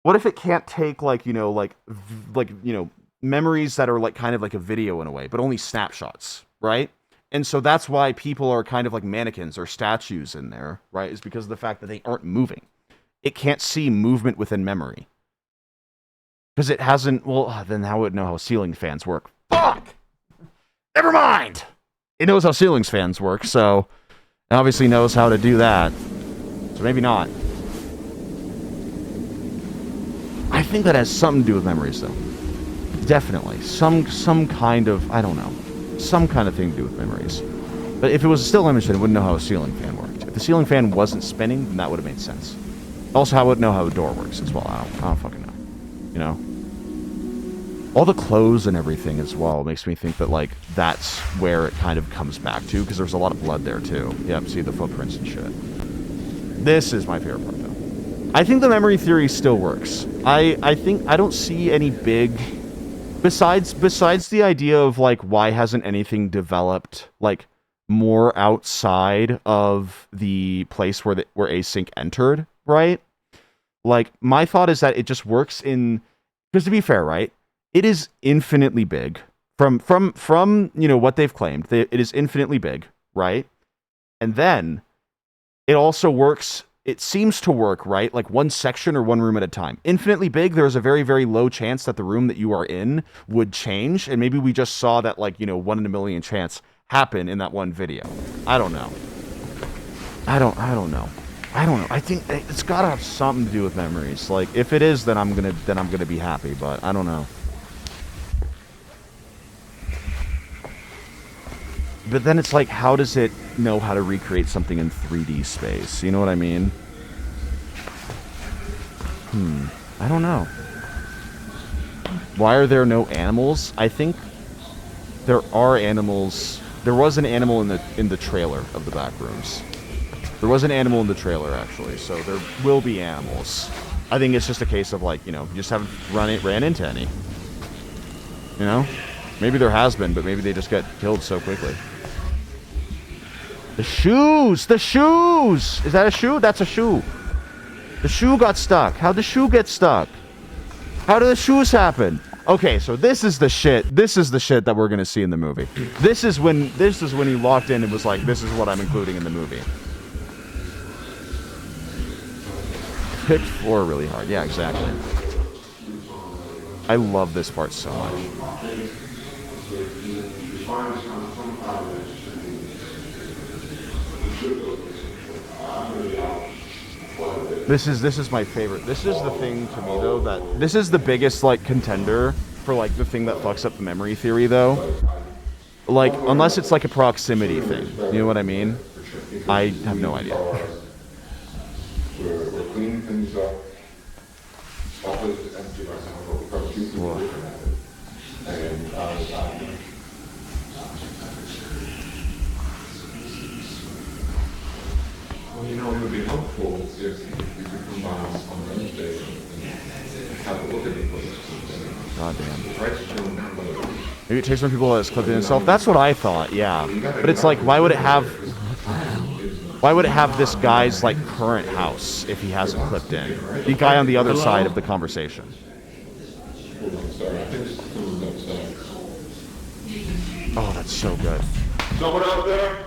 what if it can't take, like, you know, memories that are, like, kind of like a video in a way, but only snapshots, right? And so that's why people are kind of like mannequins or statues in there, right? Is because of the fact that they aren't moving. It can't see movement within memory. Because it hasn't, well, then how would it know how ceiling fans work? Fuck! Never mind! It knows how ceiling fans work, so it obviously knows how to do that. So maybe not. I think that has something to do with memories, though. Definitely. Some kind of, I don't know. Some kind of thing to do with memories. But if it was a still image, then it wouldn't know how a ceiling fan worked. If the ceiling fan wasn't spinning, then that would have made sense. Also, I would know how a door works as well. I don't fucking know. You know? All the clothes and everything as well makes me think that, like, that's where it kind of comes back to, because there's a lot of blood there, too. Yep, see the footprints and shit. This is my favorite part, though. I think the memory theory still works. I think, I don't see any big... Besides the idea of, like, why hasn't anything developed, like, more outside of the place where async entered, right? Like, my thought is that it just works in... Because to be fair, right? It is infinitely big. From you know, what they've claimed. It is infinitely big, right? And then, it also works... It seems to work, right? Like one section or one room at a time. Infinitely big, there's a very, very low chance that the room that you are in would change. And maybe we just saw that, like, you know, 1 in a million chance happen in that one video. I don't know. I don't know. I think it's gotta have something to do with memories. Like, if it is, then I'm gonna be happy, but I don't know. But then it's like, how does it know how to recreate something in 3D space? You know what I mean? I don't know. Why are there no animals? I think there are animals. There was an animal in the trailer of the Backrooms. There was an animal in the trailer, actually, so there will be animals. I think it's just a case of, like, you know, you just haven't ran into any. You know? Maybe there has been, but maybe they just get killed so quickly. The shoes! The shoes! Is that a shoe? That's a shoe. The shoe got stuck. How'd the shoe get stuck? How did the shoes happen? Okay, so this is the shit. This is the shit that we're gonna see in the movie. This is when he walked in and was like, this is what I'm including in the movie. Picked 4 really hard. Yeah, exactly. I love this part so much. This is my favorite. This is the thing to me, though, that this is the biggest, like, contender for, like, the thing that fucks up the memory theory, though. Like, unless it's like a proximity thing. You know what I mean? I have no idea. We're cleaning things up. Office is empty right now, but we've got a few people looking at it. And well, you know, it would be helpful if you could come by on Wednesday and have a look at the place. God damn. Maybe it takes some people that's clipped in itself. That's what I thought, yeah. But it's like, why would it have this guy's, like, current house if he hasn't clipped in? The guy on the other side of the conversation. Oh, that's so good. Someone out there?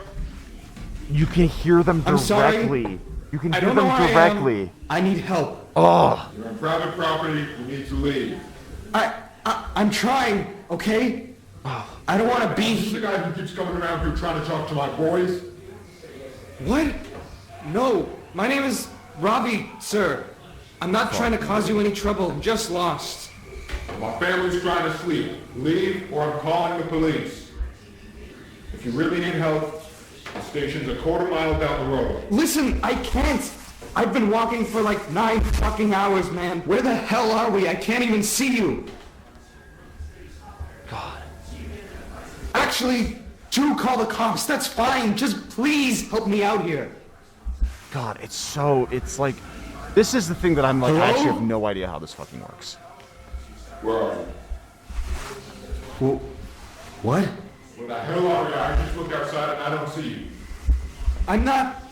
You can hear them directly. You can hear them directly. I need help. Oh. You're on private property. You need to leave. I'm trying, okay? I don't want to be... This is the guy who keeps coming around here trying to talk to my boys? What? No, my name is Robbie, sir. I'm not trying to cause you any trouble. I'm just lost. My family's trying to sleep. Leave or I'm calling the police. If you really need help, the station's a quarter mile down the road. Listen, I can't. I've been walking for like 9 fucking hours, man. Where the hell are we? I can't even see you. God. Actually, do call the cops. That's fine. Just please help me out here. God, it's like, this is the thing that I'm like, I actually have no idea how this fucking works. Where are you? What? Where the hell are you? I just looked outside and I don't see you. I'm not...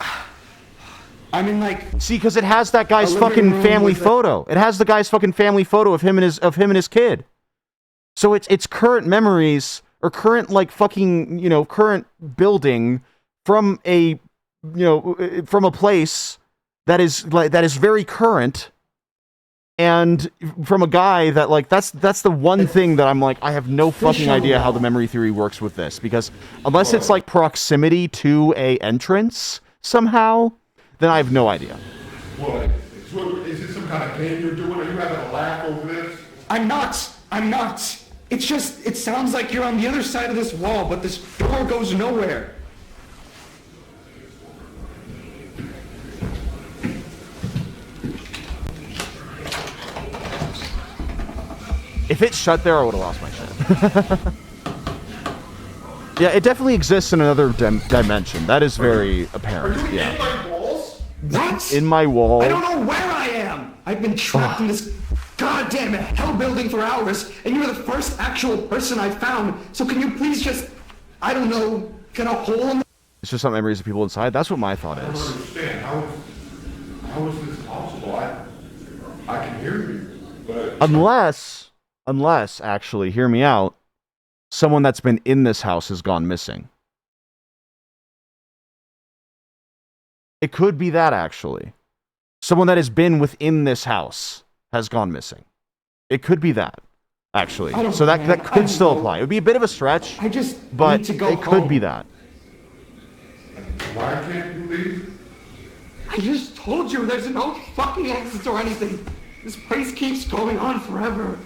I'm in like... See, because it has that guy's a living fucking room family with a- photo. It has the guy's fucking family photo of him and his kid. So it's current memories or current like fucking, you know, current building from a, you know, from a place that is very current, and from a guy that like that's the one thing that I'm like, I have no fucking idea how the memory theory works with this, because unless it's like proximity to a entrance somehow, then I have no idea. What? Is it some kind of game you're doing? Are you having a laugh over this? I'm not. It's just, it sounds like you're on the other side of this wall, but this door goes nowhere. If it shut there, I would have lost my shit. Yeah, it definitely exists in another dimension. That is very apparent. Yeah. In my walls? What? In my wall. I don't know where I am. I've been trapped in this goddamn hell building for hours, and you're the first actual person I found. So can you please just, I don't know, get a hole in the... It's just some memories of people inside. That's what my thought I don't is. understand. How is this possible? I can hear you, but... Unless, actually, hear me out, someone that's been in this house has gone missing. It could be that, actually. Someone that has been within this house has gone missing. It could be that, actually. So that could still apply. It would be a bit of a stretch, but need to go it could home. be that. Why can't you leave? I just told you there's no fucking exit or anything. This place keeps going on forever.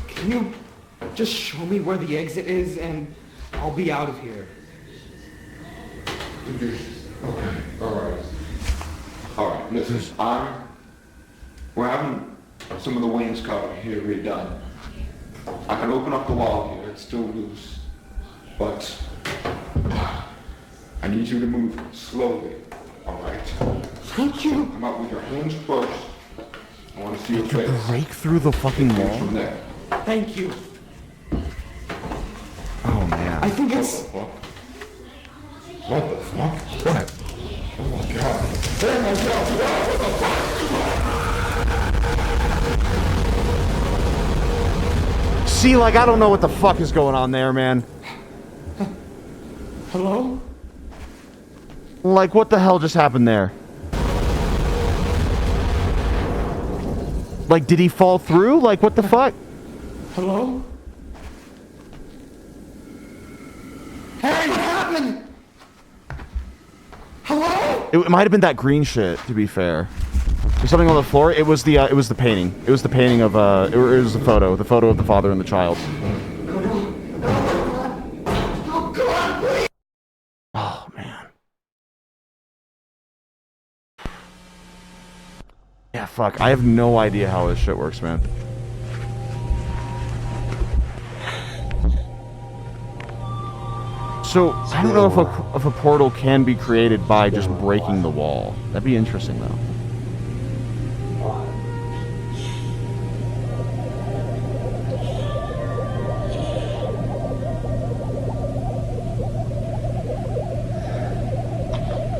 Can you just show me where the exit is and I'll be out of here? Okay, alright. Alright, listen, we're having some of the wainscoting here redone. I can open up the wall here, it's still loose. But I need you to move slowly, alright? Thank you. Come out with your hands first. I want to see your You face. break through the fucking wall? From there. Thank you. Oh, man. I think it's... What the fuck? What? Oh my god. Oh my god, wow, what the fuck? See, like, I don't know what the fuck is going on there, man. Hello? Like, what the hell just happened there? Like, did he fall through? Like, what the fuck? Hello? Hey, what happened? Hello? It might have been that green shit, to be fair. There's something on the floor. It was the painting. It was the painting of, it was the photo of the father and the child. Oh, God, please. Oh, man. Yeah, fuck. I have no idea how this shit works, man. So, I don't know if a portal can be created by just breaking the wall. That'd be interesting, though.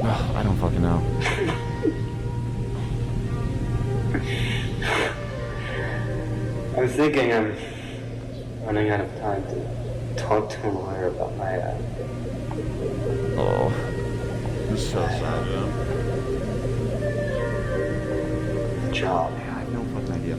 Ugh, I don't fucking know. I was thinking I'm running out of time to talk to a lawyer about my, Oh. This is so sad, yeah. job. Yeah, I have no fucking idea.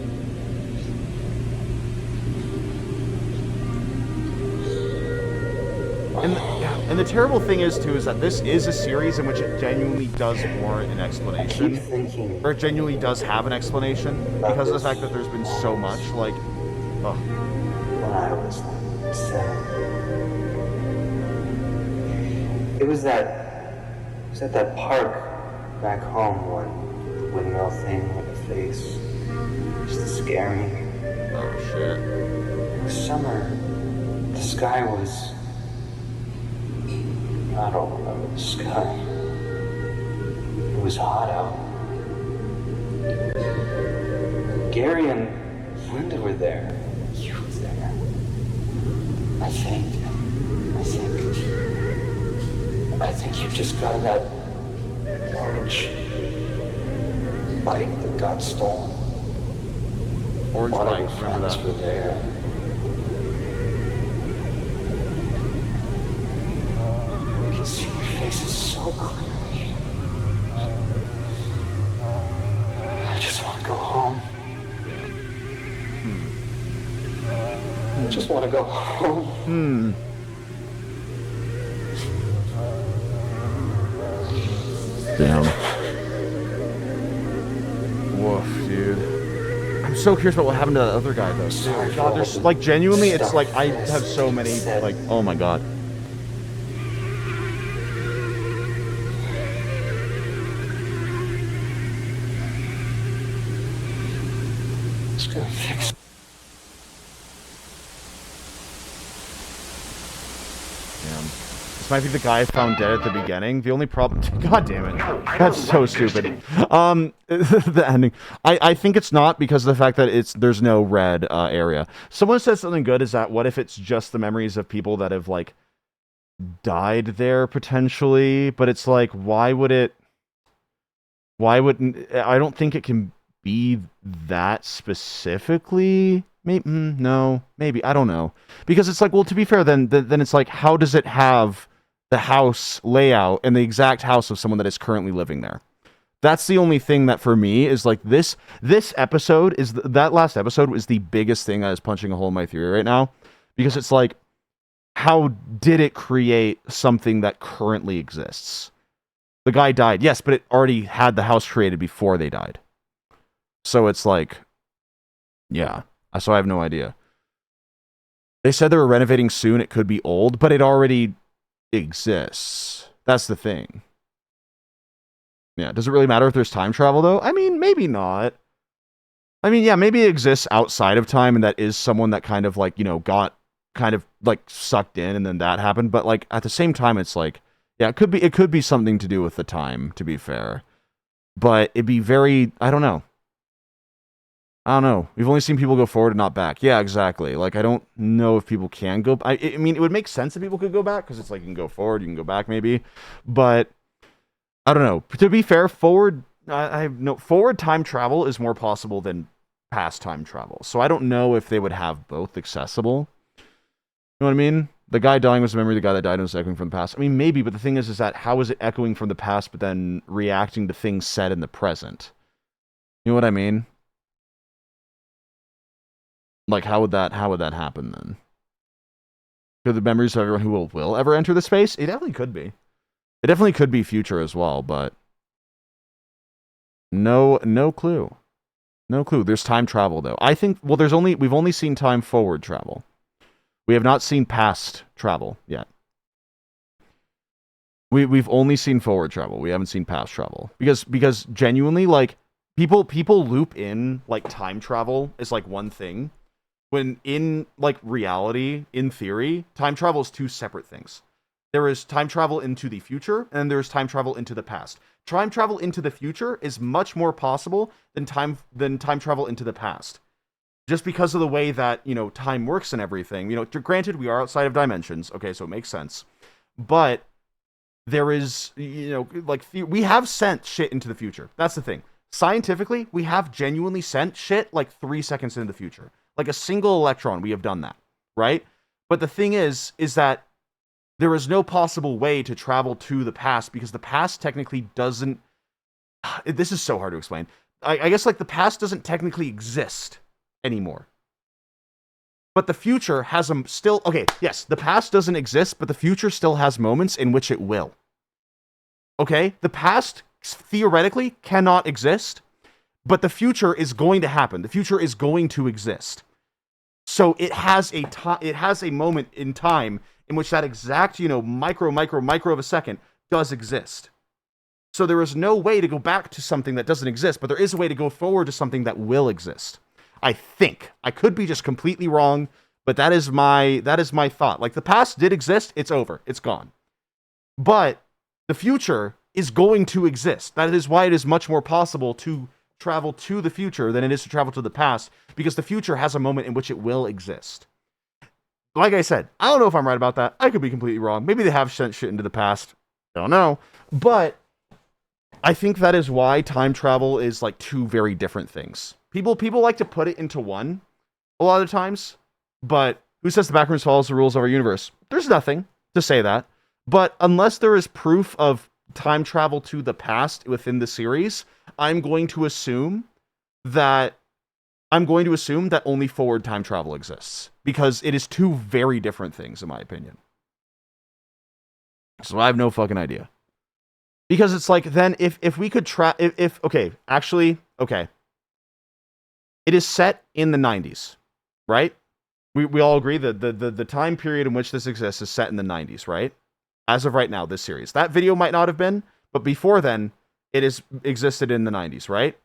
And the terrible thing is, too, is that this is a series in which it genuinely does warrant an explanation. Or it genuinely does have an explanation, because of the fact that there's been so much, like, oh. When I was 7. It was at that park back home when the windmill thing with the face used to scare me. Oh shit. It was summer. The sky was... I don't remember the sky. It was hot out. Gary and Linda were there. You was there. I think you just got that orange bike that got stolen. Orange One of bike, your remember friends that. were there. I can see your faces so clearly. I just want to go home. I just want to go home. Damn. Woof, dude. I'm so curious about what happened to that other guy, though. Too. God, there's like genuinely, it's like I have so many, like, oh my god. It's gonna fix. Damn. This might be the guy I found dead at the beginning. The only problem... God damn it. That's so stupid. The ending. I think it's not because of the fact that there's no red area. Someone said something good, is that what if it's just the memories of people that have, like, died there, potentially? But it's like, why wouldn't... I don't think it can be that specifically. Maybe, no, maybe, I don't know. Because it's like, well, to be fair, then it's like, how does it have the house layout and the exact house of someone that is currently living there? That's the only thing that for me is like this episode is that last episode was the biggest thing that is punching a hole in my theory right now, because it's like, how did it create something that currently exists? The guy died, yes, but it already had the house created before they died. So it's like, yeah. So I have no idea. They said they were renovating soon. It could be old, but it already exists. That's the thing. Yeah. Does it really matter if there's time travel, though? I mean, maybe not. I mean, yeah, maybe it exists outside of time, and that is someone that kind of like, got kind of like sucked in, and then that happened. But like at the same time, it's like, yeah, it could be something to do with the time, to be fair. But it'd be very, I don't know. We've only seen people go forward and not back. Yeah, exactly. Like, I don't know if people can go... I mean, it would make sense if people could go back, because it's like, you can go forward, you can go back, maybe. But, I don't know. To be fair, forward time travel is more possible than past time travel. So I don't know if they would have both accessible. You know what I mean? The guy dying was a memory of the guy that died and was echoing from the past. I mean, maybe, but the thing is that how is it echoing from the past, but then reacting to things said in the present? You know what I mean? Like, how would that happen then? Could the memories of everyone who will ever enter the space? It definitely could be. It definitely could be future as well, but no clue. No clue. There's time travel though. I think, well, we've only seen time forward travel. We have not seen past travel yet. We've only seen forward travel. We haven't seen past travel. Because genuinely, like, people loop in like time travel as like one thing. When in, like, reality, in theory, time travel is two separate things. There is time travel into the future, and there is time travel into the past. Time travel into the future is much more possible than time travel into the past. Just because of the way that, time works and everything. Granted, we are outside of dimensions, okay, so it makes sense. But there is, we have sent shit into the future. That's the thing. Scientifically, we have genuinely sent shit, like, 3 seconds into the future. Like a single electron, we have done that, right? But the thing is that there is no possible way to travel to the past, because the past technically doesn't... This is so hard to explain. I guess, like, the past doesn't technically exist anymore. But the future has still... Okay, yes, the past doesn't exist, but the future still has moments in which it will. Okay? The past, theoretically, cannot exist, but the future is going to happen. The future is going to exist. So it has a moment in time in which that exact, micro of a second does exist. So there is no way to go back to something that doesn't exist, but there is a way to go forward to something that will exist. I think. I could be just completely wrong, but that is my thought. Like, the past did exist, it's over, it's gone. But the future is going to exist. That is why it is much more possible to travel to the future than it is to travel to the past, because the future has a moment in which it will exist. like I said, I don't know if I'm right about that. I could be completely wrong. Maybe they have sent shit into the past. I don't know. But I think that is why time travel is like two very different things. People like to put it into one a lot of times, but who says the Backrooms follows the rules of our universe? There's nothing to say that. But unless there is proof of time travel to the past within the series, I'm going to assume that only forward time travel exists, because it is two very different things, in my opinion. So I have no fucking idea. Because it's like, then if we could okay. It is set in the 90s, right? We all agree that the time period in which this exists is set in the 90s, right? As of right now, this series. That video might not have been, but before then, it has existed in the 90s, right?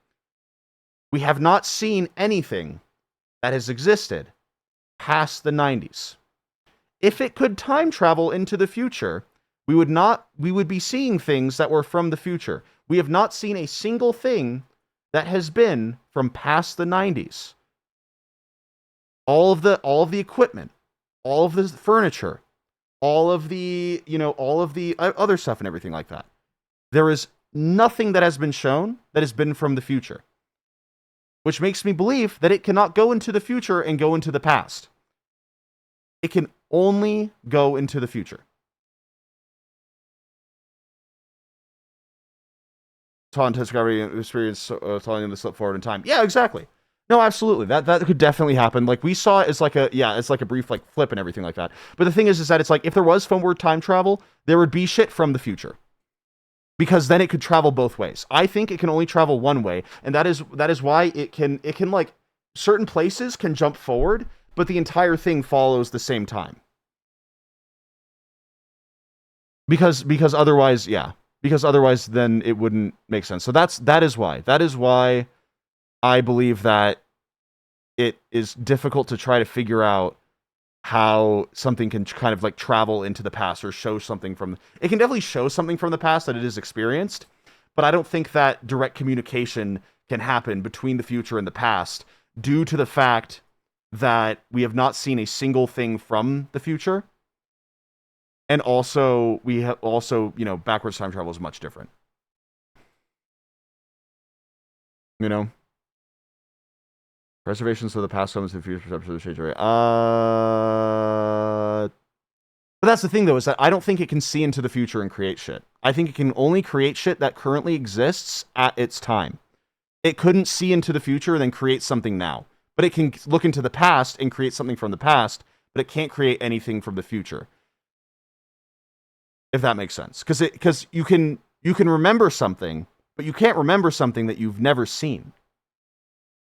We have not seen anything that has existed past the 90s. If it could time travel into the future, we would be seeing things that were from the future. We have not seen a single thing that has been from past the 90s. All of the equipment, all of the furniture, all of the other stuff and everything like that. There is nothing that has been shown that has been from the future, which makes me believe that it cannot go into the future and go into the past. It can only go into the future. Taught discovery experience telling him to slip forward in time. Yeah, exactly. No, absolutely. That could definitely happen. Like, we saw it as like it's like a brief like flip and everything like that. But the thing is that it's like, if there was forward time travel, there would be shit from the future, because then it could travel both ways. I think it can only travel one way, and that is why it can like, certain places can jump forward, but the entire thing follows the same time. Because otherwise, then it wouldn't make sense. So that is why I believe that it is difficult to try to figure out how something can kind of like travel into the past or show something from... It can definitely show something from the past that it is experienced, but I don't think that direct communication can happen between the future and the past, due to the fact that we have not seen a single thing from the future. And also, backwards time travel is much different. Reservations of the past comes to the future perception of the change rate. But that's the thing, though, is that I don't think it can see into the future and create shit. I think it can only create shit that currently exists at its time. It couldn't see into the future and then create something now. But it can look into the past and create something from the past, but it can't create anything from the future. If that makes sense. Because you can remember something, but you can't remember something that you've never seen.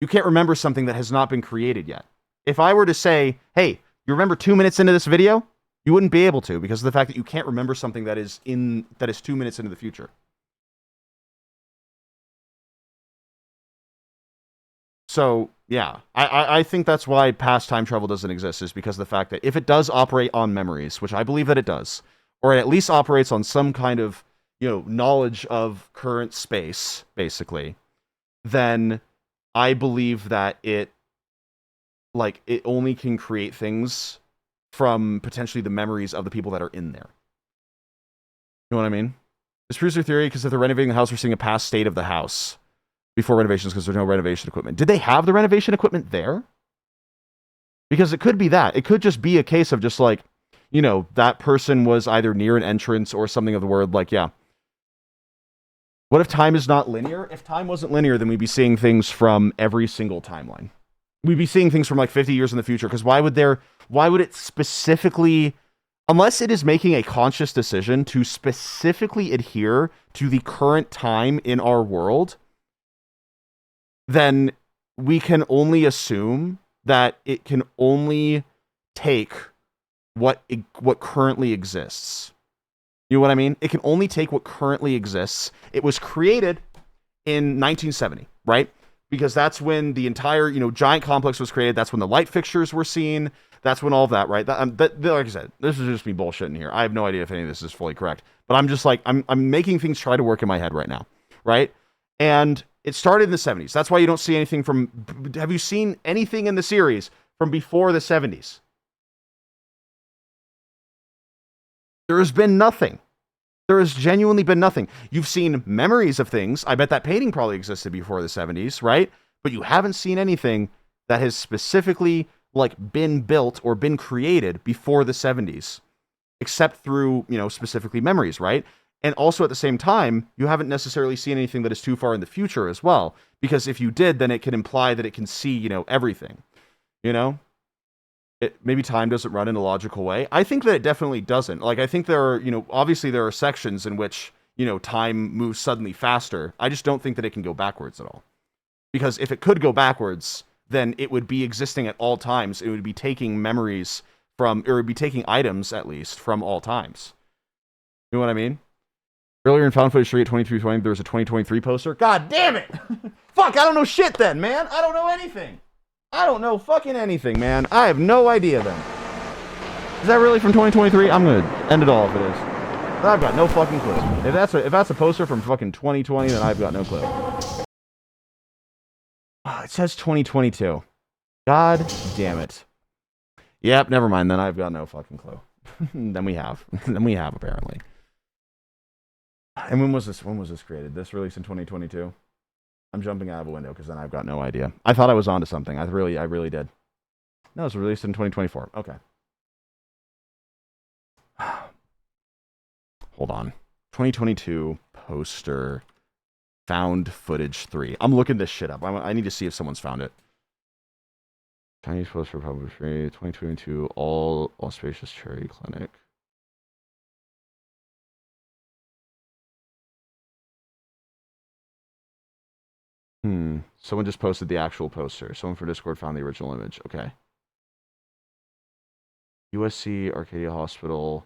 You can't remember something that has not been created yet. If I were to say, hey, you remember 2 minutes into this video? You wouldn't be able to, because of the fact that you can't remember something that is 2 minutes into the future. So, yeah, I think that's why past time travel doesn't exist, is because of the fact that if it does operate on memories, which I believe that it does, or it at least operates on some kind of, knowledge of current space, basically, then I believe that it only can create things from potentially the memories of the people that are in there. You know what I mean? This proves your theory, because if they're renovating the house, we're seeing a past state of the house before renovations, because there's no renovation equipment. Did they have the renovation equipment there? Because it could be that. It could just be a case of just like, that person was either near an entrance or something of the word, like, yeah. What if time is not linear? If time wasn't linear, then we'd be seeing things from every single timeline. We'd be seeing things from like 50 years in the future, because why would it specifically, unless it is making a conscious decision to specifically adhere to the current time in our world, then we can only assume that it can only take what currently exists. You know what I mean? It can only take what currently exists. It was created in 1970, right? Because that's when the entire, giant complex was created. That's when the light fixtures were seen. That's when all of that, right? Like I said, this is just me bullshitting here. I have no idea if any of this is fully correct. But I'm just like, I'm making things try to work in my head right now, right? And it started in the 70s. That's why you don't see anything from... Have you seen anything in the series from before the 70s? There has been nothing. There has genuinely been nothing. You've seen memories of things. I bet that painting probably existed before the 70s, right? But you haven't seen anything that has specifically like been built or been created before the 70s, except through, specifically memories, right? And also at the same time, you haven't necessarily seen anything that is too far in the future as well, because if you did, then it could imply that it can see, everything, Maybe time doesn't run in a logical way. I think that it definitely doesn't. Like, I think there are, obviously there are sections in which, time moves suddenly faster. I just don't think that it can go backwards at all. Because if it could go backwards, then it would be existing at all times. It would be taking memories from, or it would be taking items, at least, from all times. You know what I mean? Earlier in Found Footage 3 at 2320, there was a 2023 poster. God damn it! Fuck, I don't know shit then, man! I don't know anything! I don't know fucking anything, man. I have no idea then. Is that really from 2023? I'm gonna end it all if it is. But I've got no fucking clue. If that's a poster from fucking 2020, then I've got no clue. Oh, it says 2022. God damn it. Yep, never mind then. I've got no fucking clue. Then we have apparently. And when was this created? This released in 2022? I'm jumping out of a window because then I've got no idea. I thought I was onto something. I really did. No, it was released in 2024. Okay. Hold on. 2022 poster found footage 3. I'm looking this shit up. I need to see if someone's found it. Chinese poster published 3, 2022 all spacious cherry clinic. Someone just posted the actual poster. Someone for Discord found the original image. Okay. USC Arcadia Hospital.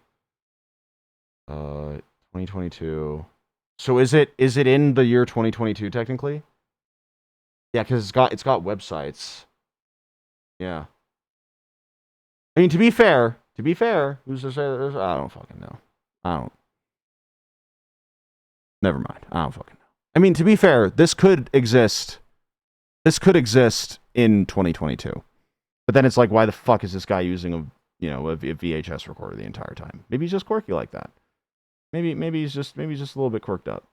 2022. So is it in the year 2022 technically? Yeah, because it's got websites. Yeah. I mean, to be fair, who's to say that I don't fucking know. Never mind. I don't fucking know. I mean, to be fair, this could exist in 2022. But then it's like, why the fuck is this guy using a VHS recorder the entire time? Maybe he's just quirky like that. Maybe he's just a little bit quirked up.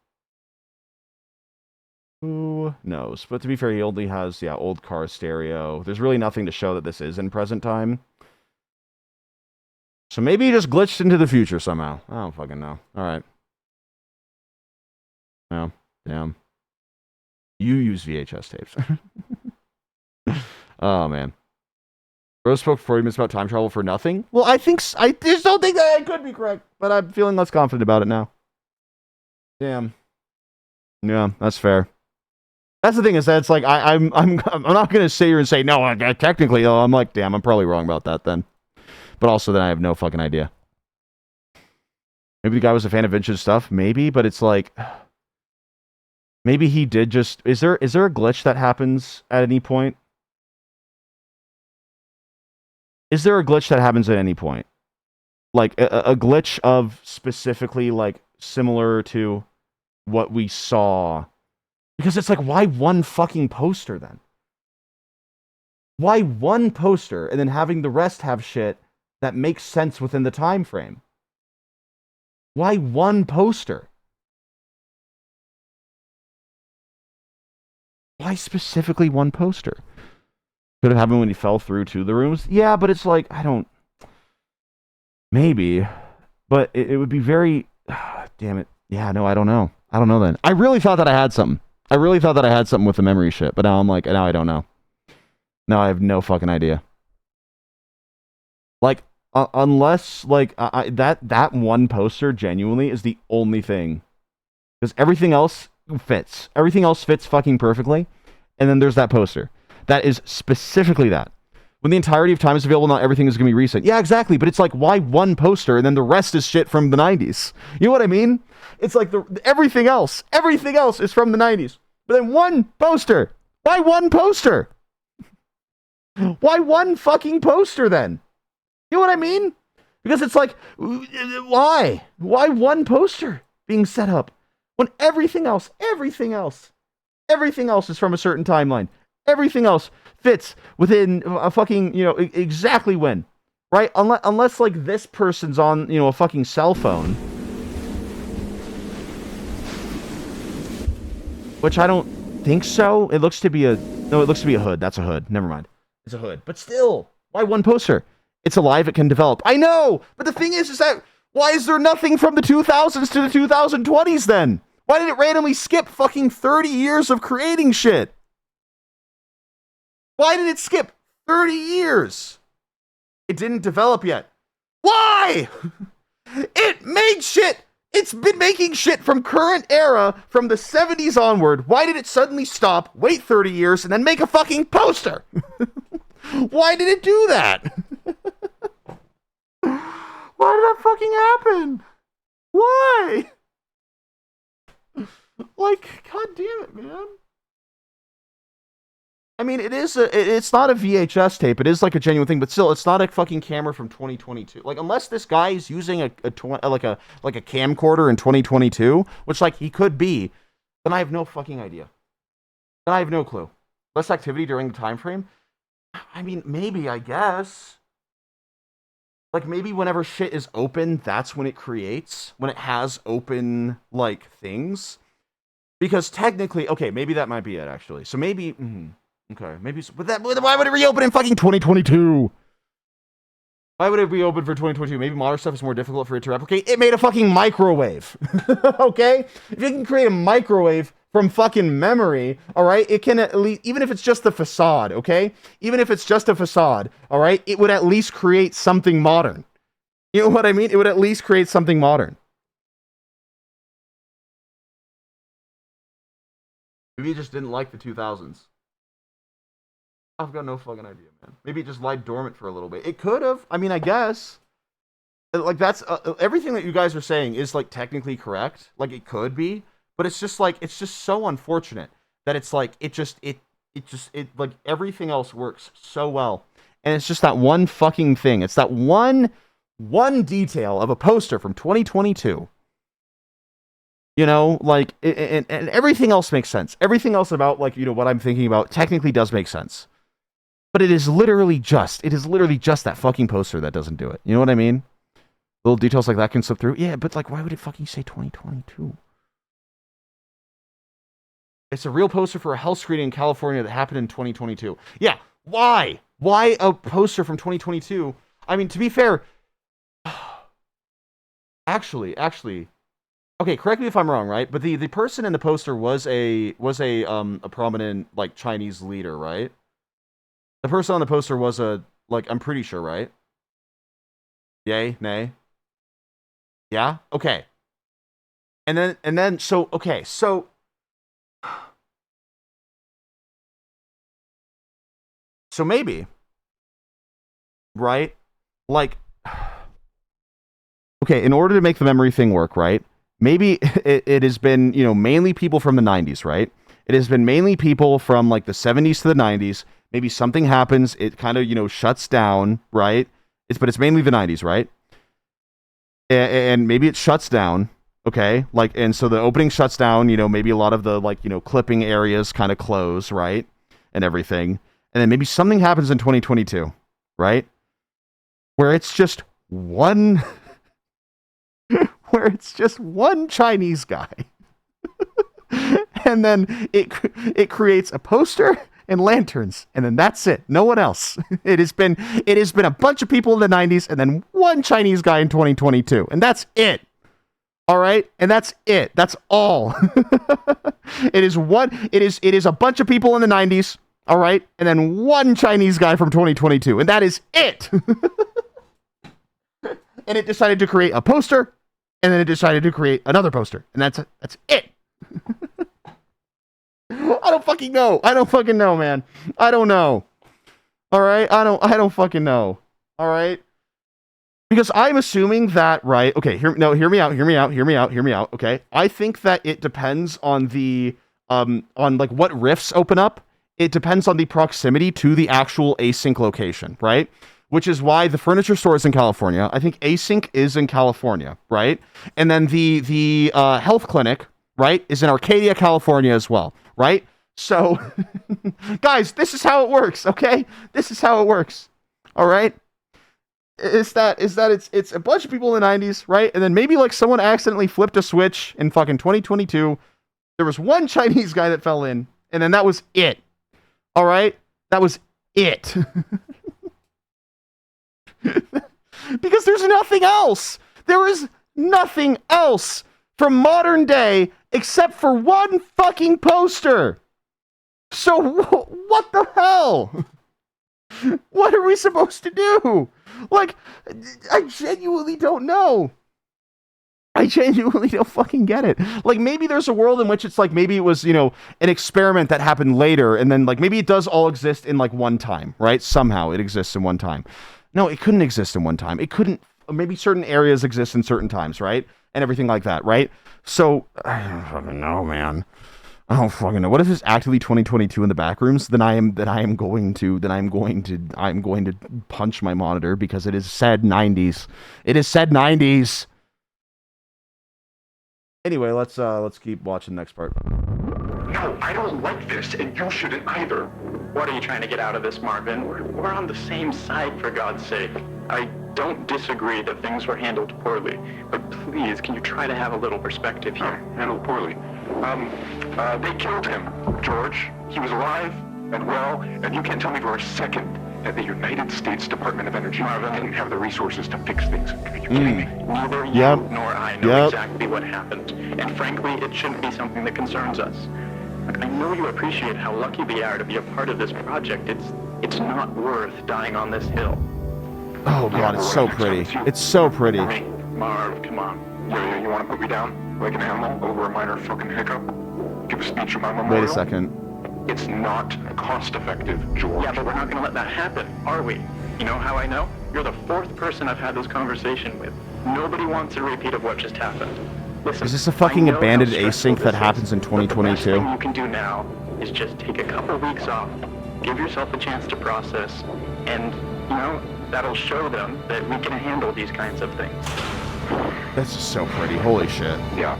Who knows? But to be fair, he only has old car stereo. There's really nothing to show that this is in present time. So maybe he just glitched into the future somehow. I don't fucking know. All right. No. Damn. You use VHS tapes. Oh, man. Rose spoke 40 minutes about time travel for nothing? Well, I just don't think that I could be correct, but I'm feeling less confident about it now. Damn. Yeah, that's fair. That's the thing is that it's like, I'm not going to sit here and say, no, technically, though, I'm like, damn, I'm probably wrong about that then. But also then I have no fucking idea. Maybe the guy was a fan of vintage stuff. Maybe, but it's like... Maybe he did just... Is there a glitch that happens at any point? Is there a glitch that happens at any point? Like, a glitch of specifically, like, similar to what we saw? Because it's like, why one fucking poster, then? Why one poster, and then having the rest have shit that makes sense within the time frame? Why one poster? Why specifically one poster? Could have happened when he fell through to the rooms. Yeah, but it's like, I don't... Maybe. But it would be very... Damn it. Yeah, no, I don't know. I don't know then. I really thought that I had something. I really thought that I had something with the memory shit. But now I'm like, now I don't know. Now I have no fucking idea. Like, unless, like, that one poster genuinely is the only thing. Because everything else... fits. Everything else fits fucking perfectly. And then there's that poster. That is specifically that. When the entirety of time is available, not everything is going to be recent. Yeah, exactly. But it's like, why one poster and then the rest is shit from the 90s? You know what I mean? It's like everything else is from the 90s. But then one poster. Why one poster? Why one fucking poster then? You know what I mean? Because it's like, why? Why one poster being set up? When everything else is from a certain timeline. Everything else fits within a fucking, exactly when. right? Unless like this person's on, a fucking cell phone. Which I don't think so. It looks to be a hood. That's a hood. Never mind. It's a hood. But still, why one poster? It's alive, it can develop. I know! But the thing is that why is there nothing from the 2000s to the 2020s then? Why did it randomly skip fucking 30 years of creating shit? Why did it skip 30 years? It didn't develop yet. Why? It made shit. It's been making shit from current era, from the 70s onward. Why did it suddenly stop, wait 30 years, and then make a fucking poster? Why did it do that? Why did that fucking happen? Why? Like, god damn it, man. I mean, it's not a VHS tape. It is like a genuine thing, but still, it's not a fucking camera from 2022. Like, unless this guy is using a camcorder in 2022, which like he could be, then I have no fucking idea. Then I have no clue. Less activity during the time frame. I mean, maybe, I guess. Like, maybe whenever shit is open, that's when it creates. When it has open, like, things. Because technically, okay, maybe that might be it, actually. So maybe, okay, maybe, but why would it reopen in fucking 2022? Why would it reopen for 2022? Maybe modern stuff is more difficult for it to replicate. It made a fucking microwave, okay? If you can create a microwave from fucking memory, all right, it can at least, even if it's just the facade, okay? Even if it's just a facade, all right, it would at least create something modern. You know what I mean? It would at least create something modern. Maybe it just didn't like the 2000s. I've got no fucking idea, man. Maybe it just lied dormant for a little bit. It could have. I mean, I guess. Like, that's... everything that you guys are saying is, like, technically correct. Like, it could be. But it's just, like, it's just so unfortunate that it's, like, it like, everything else works so well. And it's just that one fucking thing. It's that one detail of a poster from 2022. You know, like, and everything else makes sense. Everything else about, like, what I'm thinking about technically does make sense. But it is literally just that fucking poster that doesn't do it. You know what I mean? Little details like that can slip through. Yeah, but, like, why would it fucking say 2022? It's a real poster for a health screening in California that happened in 2022. Yeah, why? Why a poster from 2022? I mean, to be fair, actually, okay, correct me if I'm wrong, right? But the person in the poster was a prominent, like, Chinese leader, right? The person on the poster was I'm pretty sure, right? Yay? Nay? Yeah? Okay. And then, so maybe, right? Like, okay, in order to make the memory thing work, right? Maybe it has been, mainly people from the 90s, right? It has been mainly people from, like, the 70s to the 90s. Maybe something happens, it kind of, shuts down, right? But it's mainly the 90s, right? And maybe it shuts down, okay? Like, and so the opening shuts down, maybe a lot of the, like, clipping areas kind of close, right? And everything. And then maybe something happens in 2022, right? Where it's just one... where it's just one Chinese guy. And then it creates a poster and lanterns, and then that's it. No one else. It has been a bunch of people in the 90s, and then one Chinese guy in 2022, and that's it. All right, and that's it. That's all. It is a bunch of people in the 90s. All right, and then one Chinese guy from 2022, and that is it. And it decided to create a poster, and then it decided to create another poster, and that's it. I don't fucking know. I don't fucking know, man. I don't know. All right? I don't fucking know. All right? Because I'm assuming that, right? Okay, hear me out. Okay? I think that it depends on the on like what rifts open up. It depends on the proximity to the actual async location, right? Which is why the furniture store is in California. I think async is in California, right? And then the health clinic, right, is in Arcadia, California as well, right? So, guys, this is how it works, okay? This is how it works, all right? is that it's a bunch of people in the 90s, right? And then maybe like someone accidentally flipped a switch in fucking 2022. There was one Chinese guy that fell in, and then that was it. All right? That was it. Because there's nothing else. There is nothing else from modern day except for one fucking poster. So what the hell? What are we supposed to do? Like, I genuinely don't know. I genuinely don't fucking get it. Like, maybe there's a world in which it's like, maybe it was, you know, an experiment that happened later, and then, like, maybe it does all exist in, like, one time, right? Somehow it exists in one time. No, it couldn't exist in one time. It couldn't, maybe certain areas exist in certain times, right? And everything like that, right? So, I don't fucking know, man. I don't fucking know. What if it's actively 2022 in the Backrooms? Then I'm going to punch my monitor because it is said 90s. It is said 90s. Anyway, let's keep watching the next part. No, I don't like this, and you shouldn't either. What are you trying to get out of this, Marvin? We're on the same side, for God's sake. I don't disagree that things were handled poorly, but please, can you try to have a little perspective here? Handled poorly. They killed him, George. He was alive and well, and you can't tell me for a second that the United States Department of Energy didn't have the resources to fix things. Are you kidding me? Neither you nor I know exactly what happened, and frankly, it shouldn't be something that concerns us. Look, I know you appreciate how lucky we are to be a part of this project. It's not worth dying on this hill. Oh god, it's so pretty. It's so pretty. Marv, come on. You want to put me down like an animal over a minor fucking hiccup? Give a speech at my memorial? Wait a second. It's not cost-effective, George. Yeah, but we're not going to let that happen, are we? You know how I know? You're the fourth person I've had this conversation with. Nobody wants a repeat of what just happened. Listen, is this a fucking abandoned async that happens in 2022? The best thing you can do now is just take a couple weeks off, give yourself a chance to process, and, you know, that'll show them that we can handle these kinds of things. That's just so pretty. Holy shit. Yeah.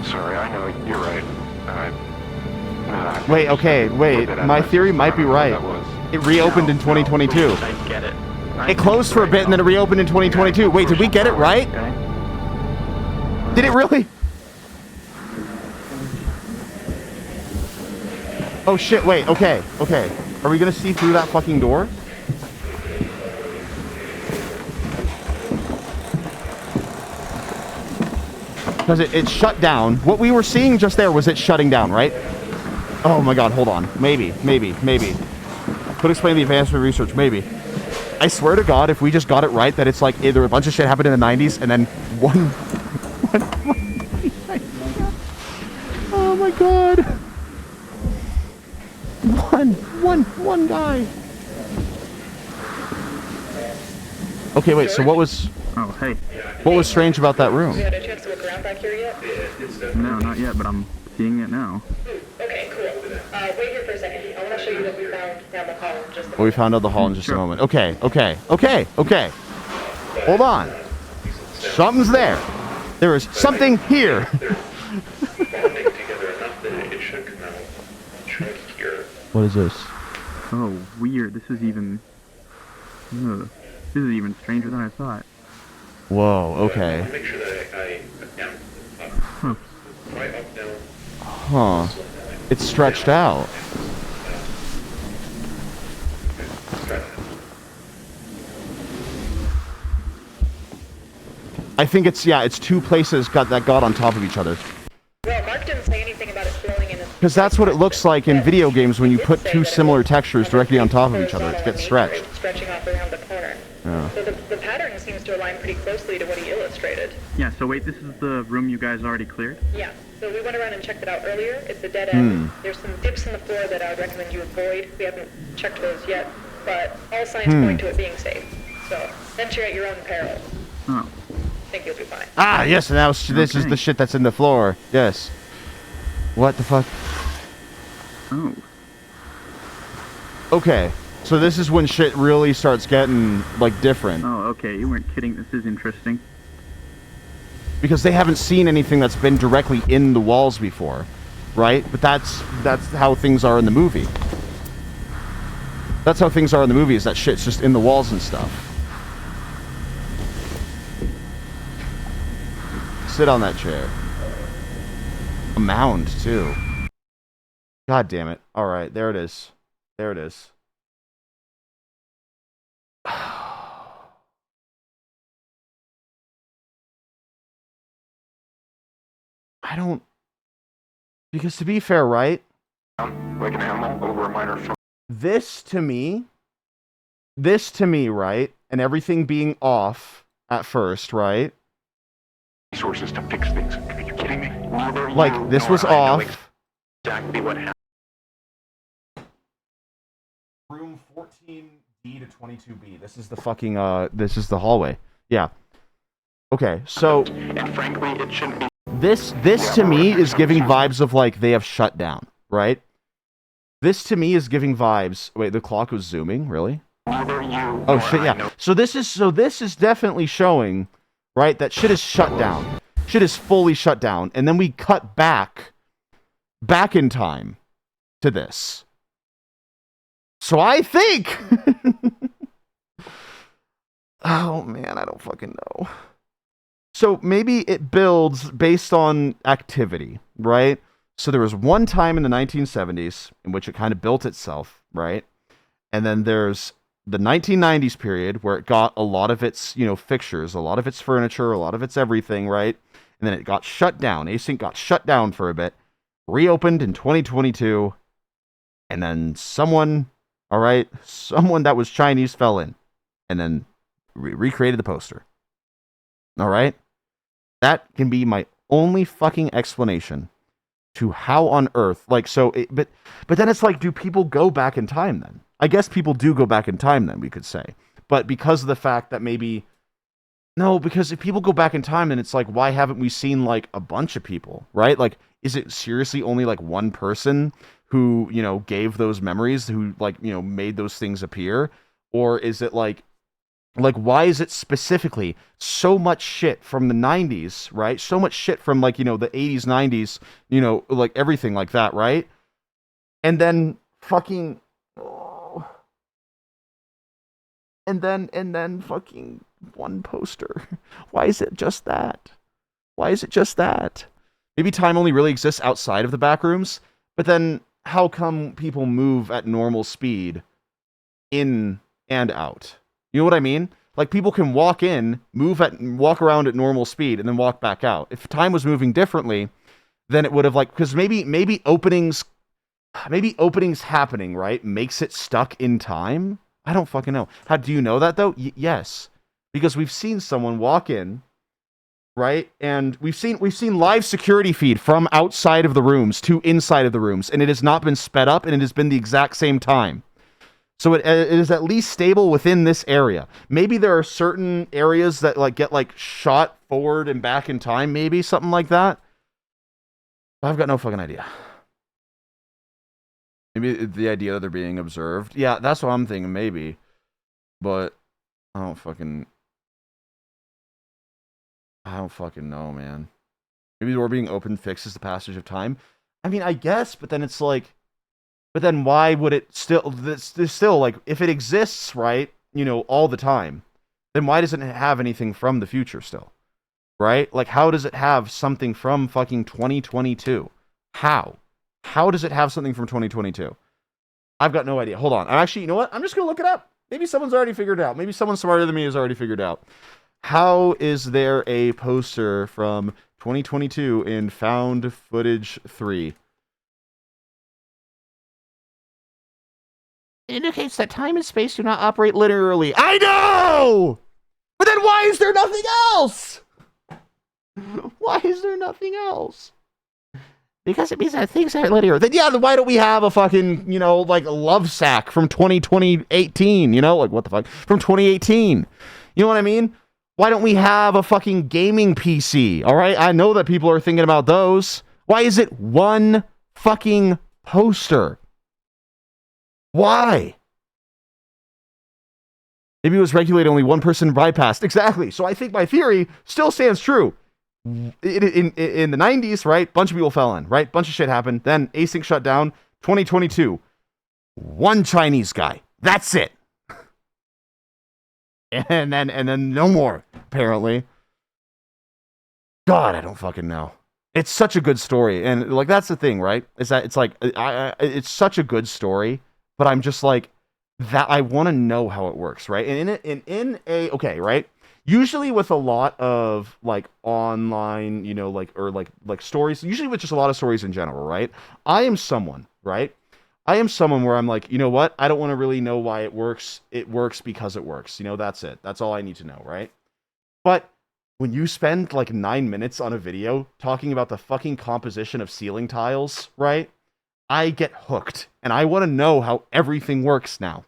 Sorry, I know, you're right. Wait, okay, wait. My theory might be right. It reopened in 2022. I get it. It closed for a bit and then it reopened in 2022. Wait, did we get it right? Did it really? Oh shit, wait, okay. Are we gonna see through that fucking door? Because it shut down. What we were seeing just there was it shutting down, right? Oh my god, hold on. Maybe. Could explain the advancement research, maybe. I swear to god, if we just got it right, that it's like either a bunch of shit happened in the 90s and then one oh my god. One guy. Okay, wait, so what was... Oh, hey. What was strange about that room? Have you had a chance to look around back here yet? No, not yet, but I'm seeing it now. Okay, cool. Wait here for a second. I want to show you what we found down the hall in just a moment. Well, we found out the hall in just a moment. Okay. Hold on. Something's there. There is something here. What is this? Oh, weird. This is even stranger than I thought. Whoa, okay. Make sure that I Huh. right up down. Huh. It's stretched out. I think it's two places that got on top of each other. Well, Mark didn't say anything about it flowing in. Because that's what it looks like in video games when you put two similar textures directly on top of each other. It gets stretched. Stretching off around the corner. Yeah. So the pattern seems to align pretty closely to what he illustrated. Yeah, so wait, this is the room you guys already cleared? Yeah, so we went around and checked it out earlier. It's a dead end. There's some dips in the floor that I would recommend you avoid. We haven't checked those yet, but all signs point to it being safe. So venture at your own peril. Oh. I think you'll be fine. Ah, yes, and this is the shit that's in the floor. Yes. What the fuck? Oh. Okay, so this is when shit really starts getting, like, different. Oh, okay, you weren't kidding. This is interesting. Because they haven't seen anything that's been directly in the walls before, right? But that's how things are in the movie. That's how things are in the movies. That shit's just in the walls and stuff. Sit on that chair. A mound, too. God damn it. Alright, there it is. There it is. I don't... Because to be fair, right? Like an animal over a minor film. This to me, right? And everything being off at first, right? Resources to fix things. Are you kidding me? Like, this was off. Exactly what happened. Room 14D to 22B. This is the fucking, this is the hallway. Yeah. Okay, so... And frankly, it shouldn't be... This to me is giving vibes of, like, they have shut down, right? This to me is giving vibes... Wait, the clock was zooming? Really? Oh, shit, yeah. So this is definitely showing, right, that shit is shut down. Shit is fully shut down. And then we cut back in time to this. So I think... Oh, man, I don't fucking know. So maybe it builds based on activity, right? So there was one time in the 1970s in which it kind of built itself, right? And then there's the 1990s period where it got a lot of its, you know, fixtures, a lot of its furniture, a lot of its everything, right? And then it got shut down. Async got shut down for a bit, reopened in 2022, and then someone that was Chinese fell in and then recreated the poster. All right? That can be my only fucking explanation to how on earth, like, so, but then it's like, do people go back in time then? I guess people do go back in time then, we could say. But because of the fact that maybe, no, because if people go back in time, then it's like, why haven't we seen, like, a bunch of people, right? Like, is it seriously only, like, one person who, you know, gave those memories, who, like, you know, made those things appear? Or is it, like, why is it specifically so much shit from the 90s, right? So much shit from, like, you know, the 80s, 90s, you know, like, everything like that, right? And then fucking... Oh. And then fucking one poster. Why is it just that? Why is it just that? Maybe time only really exists outside of the Backrooms, but then how come people move at normal speed in and out? You know what I mean? Like, people can walk in, walk around at normal speed, and then walk back out. If time was moving differently, then it would have, like, because maybe openings happening, right, makes it stuck in time. I don't fucking know. How do you know that though? Yes, because we've seen someone walk in, right, and we've seen live security feed from outside of the rooms to inside of the rooms, and it has not been sped up, and it has been the exact same time. So it is at least stable within this area. Maybe there are certain areas that, like, get, like, shot forward and back in time, maybe something like that. I've got no fucking idea. Maybe the idea that they're being observed. Yeah, that's what I'm thinking, maybe. But I don't fucking know, man. Maybe the door being open fixes the passage of time. I mean, I guess, but then it's like, but then why would it still, like, if it exists, right, you know, all the time, then why doesn't it have anything from the future still? Right? Like, how does it have something from fucking 2022? How? How does it have something from 2022? I've got no idea. Hold on. Actually, you know what? I'm just going to look it up. Maybe someone's already figured it out. Maybe someone smarter than me has already figured it out. How is there a poster from 2022 in Found Footage 3? It indicates that time and space do not operate linearly. I know! But then why is there nothing else? Why is there nothing else? Because it means that things aren't linear. Then yeah, then why don't we have a fucking, you know, like, love sack from 2018, you know? Like, what the fuck? From 2018. You know what I mean? Why don't we have a fucking gaming PC? All right? I know that people are thinking about those. Why is it one fucking poster? Why? Maybe it was regulated, only one person bypassed. Exactly. So I think my theory still stands true. In the 90s, right? Bunch of people fell in, right? Bunch of shit happened. Then async shut down. 2022. One Chinese guy. That's it. And then no more, apparently. God, I don't fucking know. It's such a good story, and like that's the thing, right? Is that it's like it's such a good story, but I'm just like that. I want to know how it works, right? And okay, right? Usually with a lot of like online, you know, like stories. Usually with just a lot of stories in general, right? I am someone, right? I am someone where I'm like, you know what? I don't want to really know why it works. It works because it works. You know, that's it. That's all I need to know, right? But when you spend like 9 minutes on a video talking about the fucking composition of ceiling tiles, right? I get hooked, and I want to know how everything works now.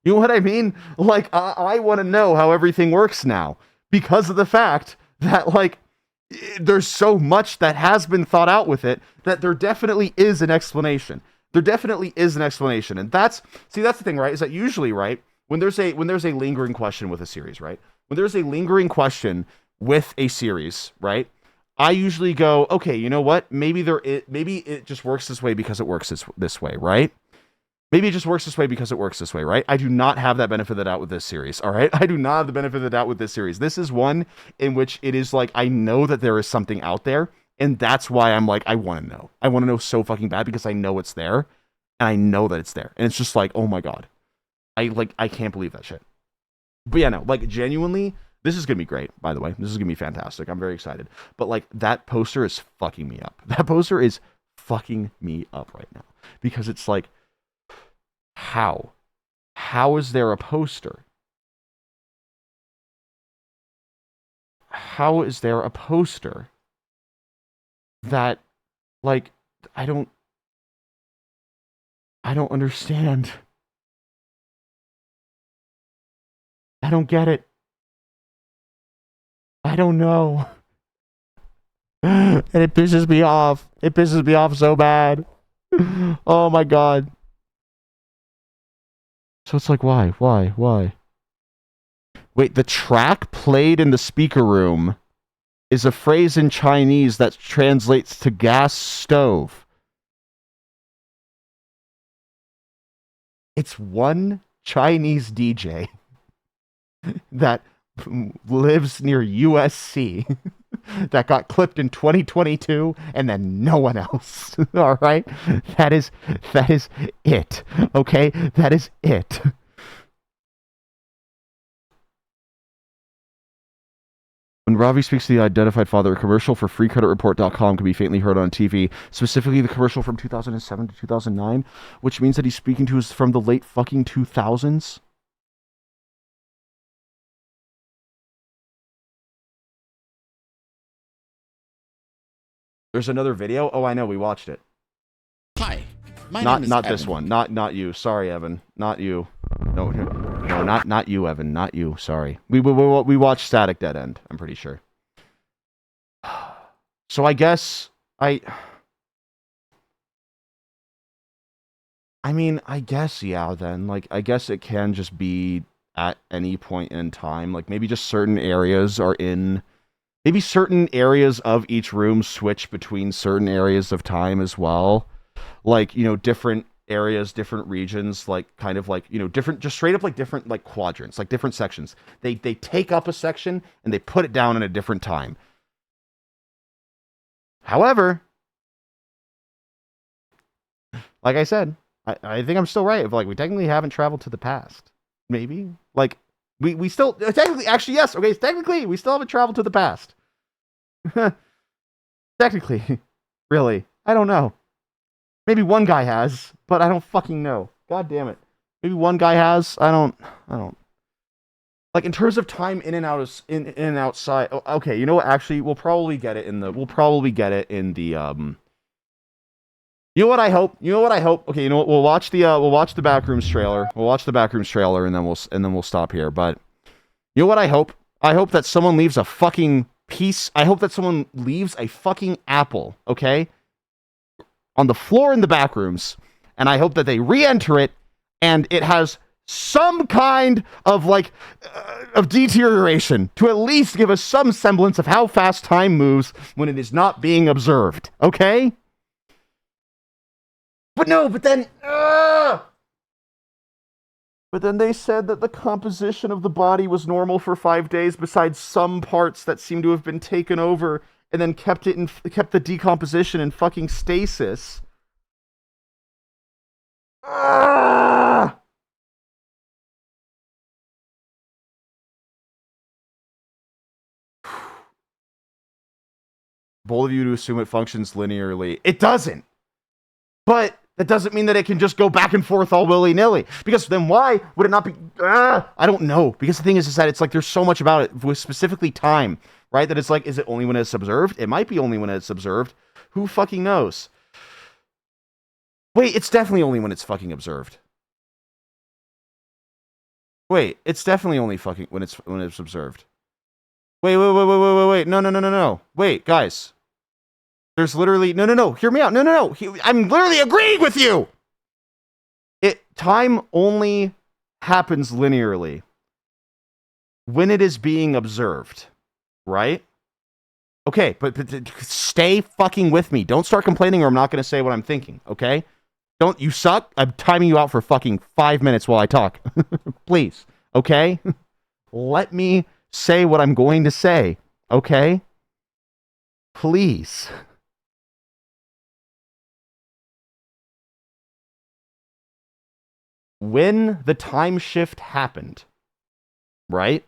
You know what I mean? Like, I want to know how everything works now because of the fact that, like, there's so much that has been thought out with it that there definitely is an explanation. There definitely is an explanation, and that's the thing, right? Is that usually, right, when there's a lingering question with a series, right? When there's a lingering question with a series, right? I usually go, okay, you know what? Maybe it just works this way because it works this way, right? Maybe it just works this way because it works this way, right? I do not have that benefit of the doubt with this series, all right? I do not have the benefit of the doubt with this series. This is one in which it is like, I know that there is something out there, and that's why I'm like, I want to know. I want to know so fucking bad because I know it's there, and I know that it's there. And it's just like, oh my God. I can't believe that shit. But yeah, no, like genuinely, this is going to be great, by the way. This is going to be fantastic. I'm very excited. But like that poster is fucking me up. That poster is fucking me up right now. Because it's like, how? How is there a poster? How is there a poster that, like, I don't understand. I don't get it. I don't know. And it pisses me off. It pisses me off so bad. Oh my God. So it's like, why? Wait, the track played in the speaker room is a phrase in Chinese that translates to gas stove. It's one Chinese DJ that lives near USC that got clipped in 2022 and then no one else. All right? That is it. Okay? That is it. When Ravi speaks to the identified father, a commercial for freecreditreport.com can be faintly heard on TV, specifically the commercial from 2007 to 2009, which means that he's speaking to us from the late fucking 2000s. There's another video? Oh, I know, we watched it. Hi, my name is Not Evan. this one. Not you. Sorry, Evan. Not you. No, not you, Evan. Not you. Sorry. We watched Static Dead End, I'm pretty sure. So I guess I mean, I guess, yeah, then. Like, I guess it can just be at any point in time. Like, maybe just certain areas are in... Maybe certain areas of each room switch between certain areas of time as well. Like, you know, different areas, different regions, like, kind of like, you know, different, just straight up like different, like, quadrants, like different sections. They take up a section and they put it down in a different time. However, like I said, I think I'm still right. If, like, we technically haven't traveled to the past. Maybe. Like, we still, technically, actually, yes, okay, technically, we still haven't traveled to the past. Technically. Really. I don't know. Maybe one guy has, but I don't fucking know. God damn it. Maybe one guy has. I don't. Like, in terms of time in and out in and outside. Okay, you know what? Actually, we'll probably get it in the. You know what I hope? Okay, you know what? We'll watch the Backrooms trailer. We'll watch the Backrooms trailer, and then we'll stop here. But you know what I hope? I hope that someone leaves a fucking piece. I hope that someone leaves a fucking apple, okay, on the floor in the Backrooms, and I hope that they re-enter it, and it has some kind of, like, of deterioration to at least give us some semblance of how fast time moves when it is not being observed, okay? But no, but then... But then they said that the composition of the body was normal for 5 days, besides some parts that seem to have been taken over, and then kept the decomposition in fucking stasis. Ah! Bold of you to assume it functions linearly. It doesn't. But that doesn't mean that it can just go back and forth all willy-nilly. Because then why would it not be... I don't know. Because the thing is that it's like there's so much about it, with specifically time, right? That it's like, is it only when it's observed? It might be only when it's observed. Who fucking knows? Wait, it's definitely only when it's fucking observed. Wait, it's definitely only fucking when it's observed. Wait. No. Wait, guys. There's literally... No. Hear me out. No. I'm literally agreeing with you! Time only happens linearly when it is being observed, right? Okay, but stay fucking with me. Don't start complaining or I'm not going to say what I'm thinking, okay? Don't... You suck. I'm timing you out for fucking 5 minutes while I talk. Please, okay? Let me say what I'm going to say, okay? Please. When the time shift happened, right?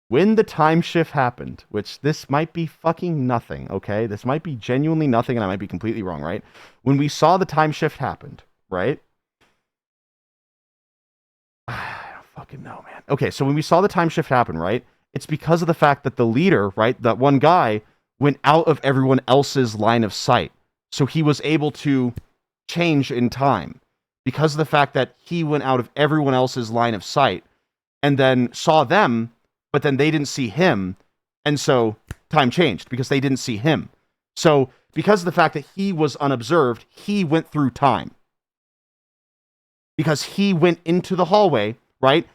When the time shift happened, which this might be fucking nothing, okay? This might be genuinely nothing and I might be completely wrong, right? When we saw the time shift happened, right? I don't fucking know, man. Okay, so when we saw the time shift happen, right? It's because of the fact that the leader, right? That one guy went out of everyone else's line of sight. So he was able to change in time. Because of the fact that he went out of everyone else's line of sight and then saw them, but then they didn't see him. And so time changed because they didn't see him. So because of the fact that he was unobserved, he went through time. Because he went into the hallway, right?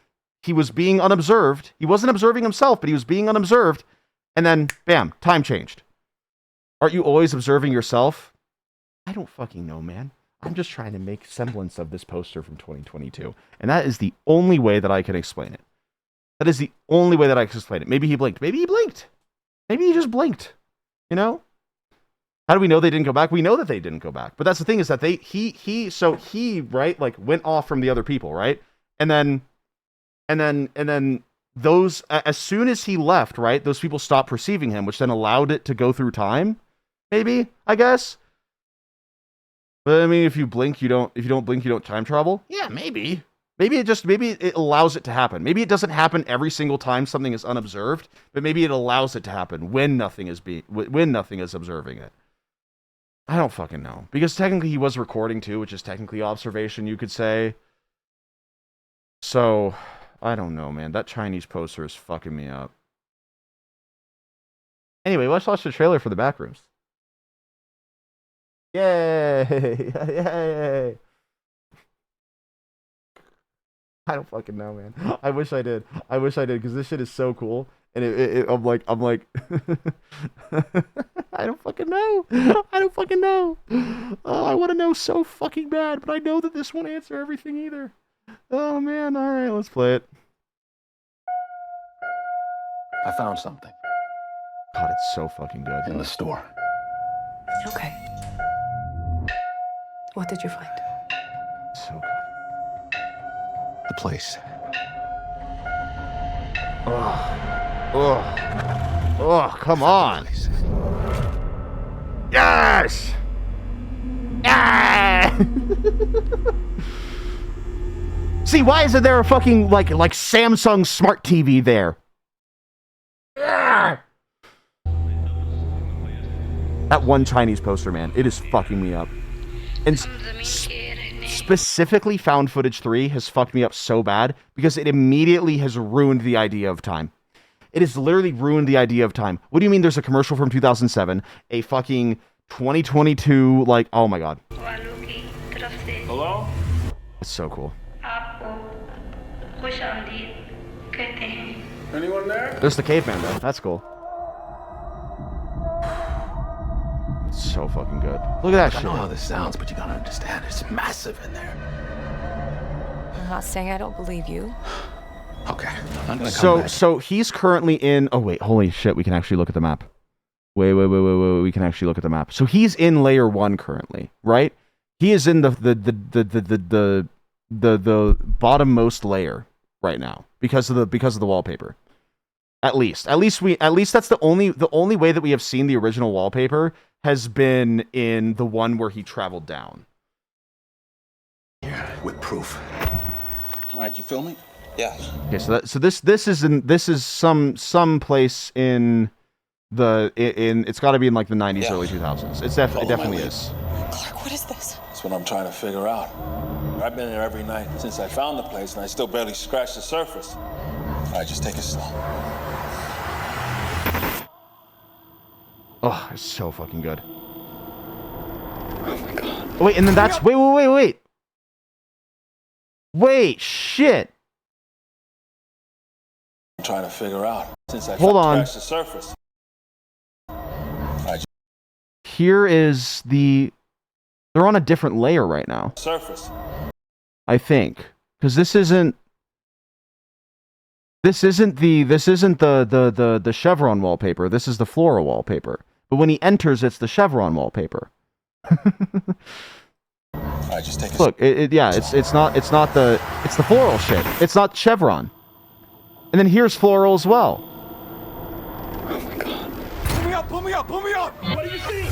He was being unobserved. He wasn't observing himself, but he was being unobserved. And then, bam, time changed. Aren't you always observing yourself? I don't fucking know, man. I'm just trying to make semblance of this poster from 2022. And that is the only way that I can explain it. That is the only way that I can explain it. Maybe he blinked. Maybe he blinked. Maybe he just blinked. You know? How do we know they didn't go back? We know that they didn't go back. But that's the thing is that he, right, like went off from the other people, right? And then those, as soon as he left, right, those people stopped perceiving him, which then allowed it to go through time. Maybe, I guess. But I mean, if you don't blink, you don't time travel? Yeah, maybe. Maybe it allows it to happen. Maybe it doesn't happen every single time something is unobserved, but maybe it allows it to happen when nothing is observing it. I don't fucking know. Because technically he was recording too, which is technically observation, you could say. So, I don't know, man. That Chinese poster is fucking me up. Anyway, let's watch the trailer for the Backrooms. Yay! Yay! I don't fucking know, man. I wish I did, because this shit is so cool. And I'm like, I don't fucking know. Oh, I want to know so fucking bad, but I know that this won't answer everything either. Oh man, all right, let's play it. I found something. God, it's so fucking good. In the store. Okay. What did you find? So good. The place. Oh, come on. Yes! Yeah! See, why isn't there a fucking, like Samsung Smart TV there? Yeah! That one Chinese poster, man, it is fucking me up. And specifically Found Footage 3 has fucked me up so bad because it immediately has ruined the idea of time. It has literally ruined the idea of time. What do you mean there's a commercial from 2007, a fucking 2022, like, oh my god. Hello? It's so cool. Anyone there? There's the caveman though, that's cool. It's so fucking good. Look at that shit. I know how this sounds, but you gotta understand, it's massive in there. I'm not saying I don't believe you. Okay, I'm gonna come back. So he's currently in. Oh wait, holy shit! We can actually look at the map. Wait. We can actually look at the map. So he's in layer 1 currently, right? He is in the bottommost layer right now because of the wallpaper. At least that's the only way that we have seen the original wallpaper has been in the one where he traveled down. Yeah, with proof. All right, you filming? Yeah. Okay, so this is some place in it's got to be in like the 90s, early 2000s. It definitely is. Clark, what is this? That's what I'm trying to figure out. I've been here every night since I found the place, and I still barely scratched the surface. All right, just take it slow. Oh, it's so fucking good. Oh my god. Oh, wait, and then that's wait. Wait, shit. I'm trying to figure out since I scratched the surface. Here is they're on a different layer right now. Surface. I think because this isn't the chevron wallpaper. This is the floral wallpaper. But when he enters, it's the chevron wallpaper. Alright, just take a look. It's not the floral shit. It's not chevron. And then here's floral as well. Oh my god. Pull me up. What do you see?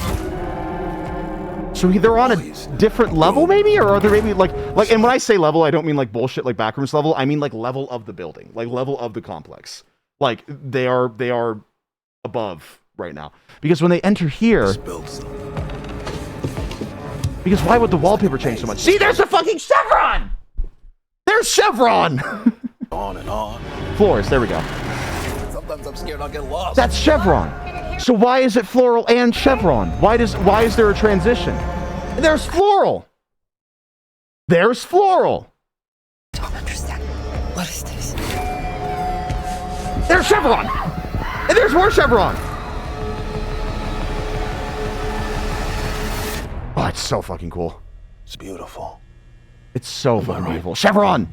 So they're on a different level, maybe, or are they maybe like? And when I say level, I don't mean like bullshit like Backrooms level. I mean like level of the building, like level of the complex. Like they are above right now because when they enter here, because why would the wallpaper change so much? See, there's a fucking chevron. There's chevron. On and on. Floors. There we go. Sometimes I'm scared I'll get lost. That's chevron. So why is it floral and chevron? Why is there a transition? There's floral. There's floral. I don't understand. What is this? There's chevron. And there's more chevron. Oh, it's so fucking cool. It's beautiful. It's so fucking beautiful. Chevron.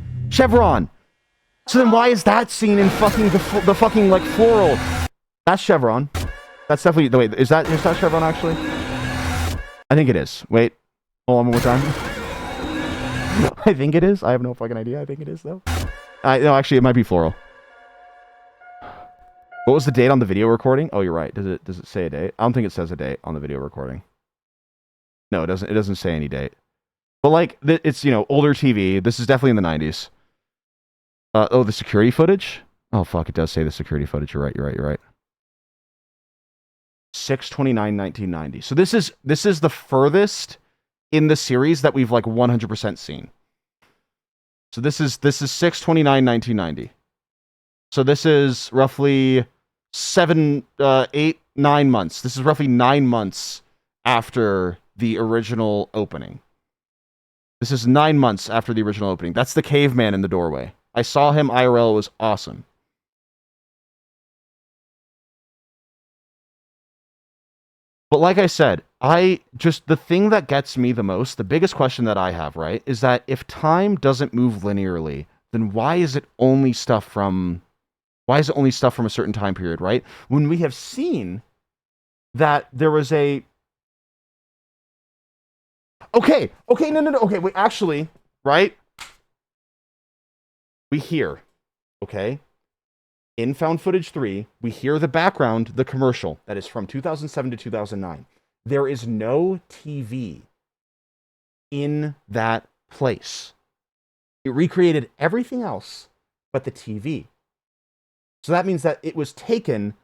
So then why is that scene in fucking the fucking like floral? That's chevron. That's definitely wait. Is that chevron actually? I think it is. Wait, hold on one more time. I think it is. I have no fucking idea. I think it is though. No, actually, it might be floral. What was the date on the video recording? Oh, you're right. Does it say a date? I don't think it says a date on the video recording. No, it doesn't. It doesn't say any date. But like, it's older TV. This is definitely in the 90s. Oh, the security footage. Oh fuck, it does say the security footage. You're right. 6/29/1990. So this is the furthest in the series that we've like 100% seen. So this is 6/29/1990. So this is roughly 7, 8, 9 months. This is roughly 9 months after the original opening. This is 9 months after the original opening. That's the caveman in the doorway. I saw him IRL. It was awesome. But like I said, the thing that gets me the most, the biggest question that I have, right, is that if time doesn't move linearly, then why is it only stuff from a certain time period, right? When we have seen that there was no, wait, actually, right? We hear, okay? In Found Footage 3, we hear the background, the commercial, that is from 2007 to 2009. There is no TV in that place. It recreated everything else but the TV. So that means that it was taken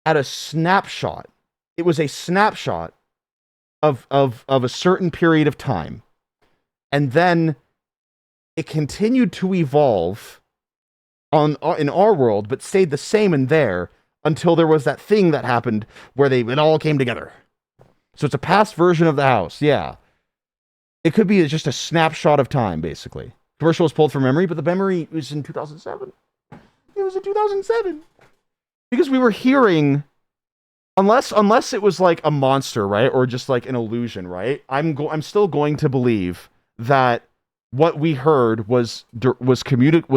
at a snapshot. It was a snapshot of a certain period of time. And then it continued to evolve in our world, but stayed the same in there until there was that thing that happened where it all came together. So it's a past version of the house, yeah. It could be just a snapshot of time, basically. Commercial was pulled from memory, but the memory was in 2007. It was in 2007. Because we were hearing, unless it was like a monster, right? Or just like an illusion, right? I'm still going to believe that what we heard was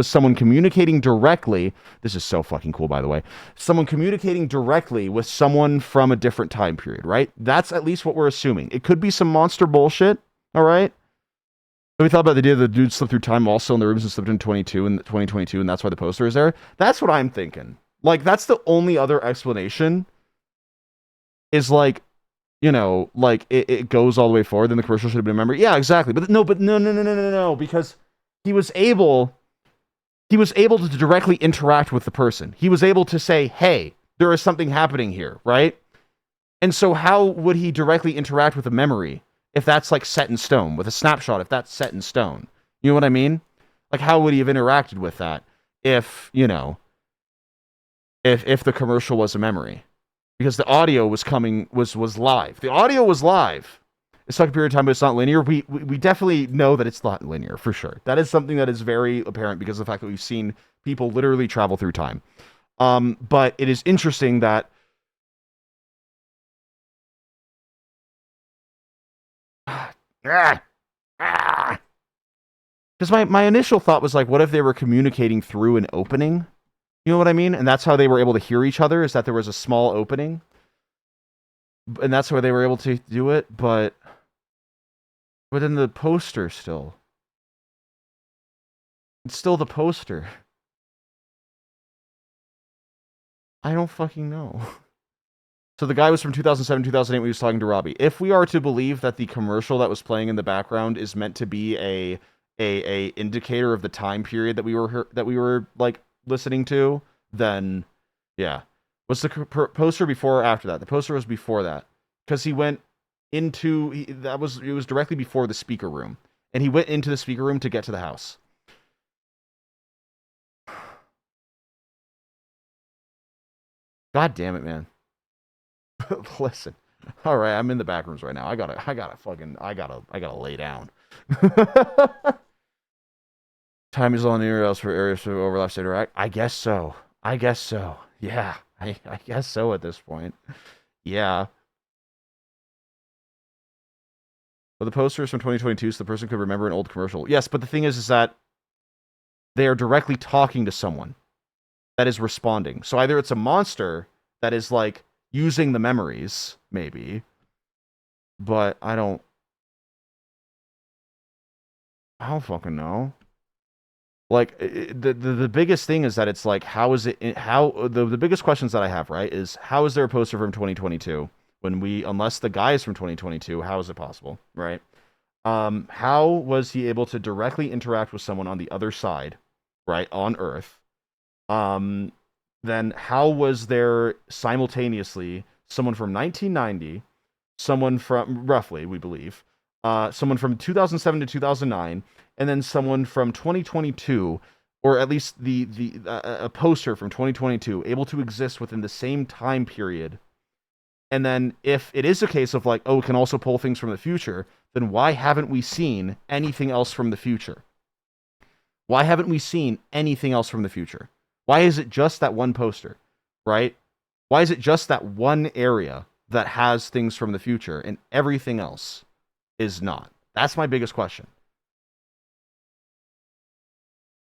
someone communicating directly. This is so fucking cool, by the way. Someone communicating directly with someone from a different time period, right? That's at least what we're assuming. It could be some monster bullshit, all right? So we thought about the idea that the dude slipped through time also in the rooms and slipped in 2022, and that's why the poster is there. That's what I'm thinking. Like, that's the only other explanation is like, you know, like it goes all the way forward, then the commercial should have been a memory. Yeah, exactly. But no, because he was able to directly interact with the person. He was able to say, hey, there is something happening here, right? And so how would he directly interact with a memory if that's like set in stone, with a snapshot, if that's set in stone? You know what I mean? Like, how would he have interacted with that if, you know, if the commercial was a memory? Because the audio was live. The audio was live. It's like a period of time, but it's not linear. We definitely know that it's not linear, for sure. That is something that is very apparent because of the fact that we've seen people literally travel through time. But it is interesting that because my initial thought was like, what if they were communicating through an opening? You know what I mean? And that's how they were able to hear each other, is that there was a small opening. And that's why they were able to do it, but in the poster still. It's still the poster. I don't fucking know. So the guy was from 2007, 2008 when he was talking to Robbie. If we are to believe that the commercial that was playing in the background is meant to be a indicator of the time period that we were like listening to, then yeah. What's the poster before or after that? The poster was before that, because he went into it was directly before the speaker room, and he went into the speaker room to get to the house. God damn it, man. Listen. All right, I'm in the back rooms right now. I gotta lay down. Time is on anywhere else for areas to overlap to interact. I guess so. Yeah, I guess so at this point. Yeah. But the poster is from 2022, so the person could remember an old commercial. Yes, but the thing is that they are directly talking to someone that is responding. So either it's a monster that is like using the memories, maybe, but I don't fucking know. Like, the biggest thing is that it's like, how is it, the biggest questions that I have, right, is how is there a poster from 2022 when unless the guy is from 2022, how is it possible, right? How was he able to directly interact with someone on the other side, right, on Earth? Then how was there simultaneously someone from 1990, someone from, roughly, we believe, someone from 2007 to 2009, and then someone from 2022, or at least a poster from 2022, able to exist within the same time period? And then if it is a case of like, oh, it can also pull things from the future, then why haven't we seen anything else from the future? Why haven't we seen anything else from the future? Why is it just that one poster, right? Why is it just that one area that has things from the future and everything else is not? That's my biggest question.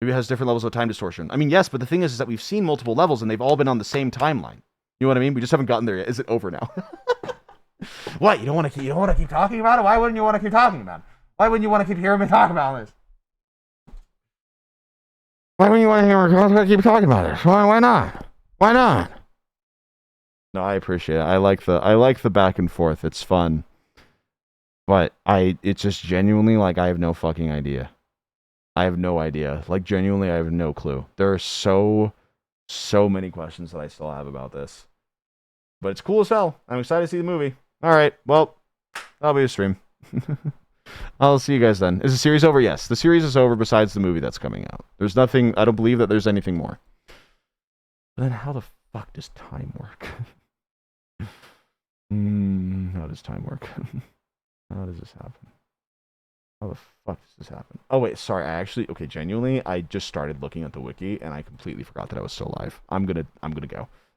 Maybe it has different levels of time distortion. I mean, yes, but the thing is that we've seen multiple levels and they've all been on the same timeline. You know what I mean? We just haven't gotten there yet. Is it over now? What? You don't want to keep talking about it? Why wouldn't you want to keep talking about it? Why wouldn't you want to keep hearing me talk about this? Why wouldn't you want to hear me keep talking about it? Why not? Why not? No, I appreciate it. I like the back and forth. It's fun. But it's just genuinely like I have no fucking idea. I have no idea. Like, genuinely, I have no clue. There are so many questions that I still have about this. But it's cool as hell. I'm excited to see the movie. All right, well, that'll be a stream. I'll see you guys then. Is the series over? Yes, the series is over besides the movie that's coming out. There's nothing, I don't believe that there's anything more. But then how the fuck does time work? How does time work? How does this happen? How the fuck does this happen? Oh, wait, sorry. Okay, genuinely, I just started looking at the wiki, and I completely forgot that I was still live. I'm gonna go.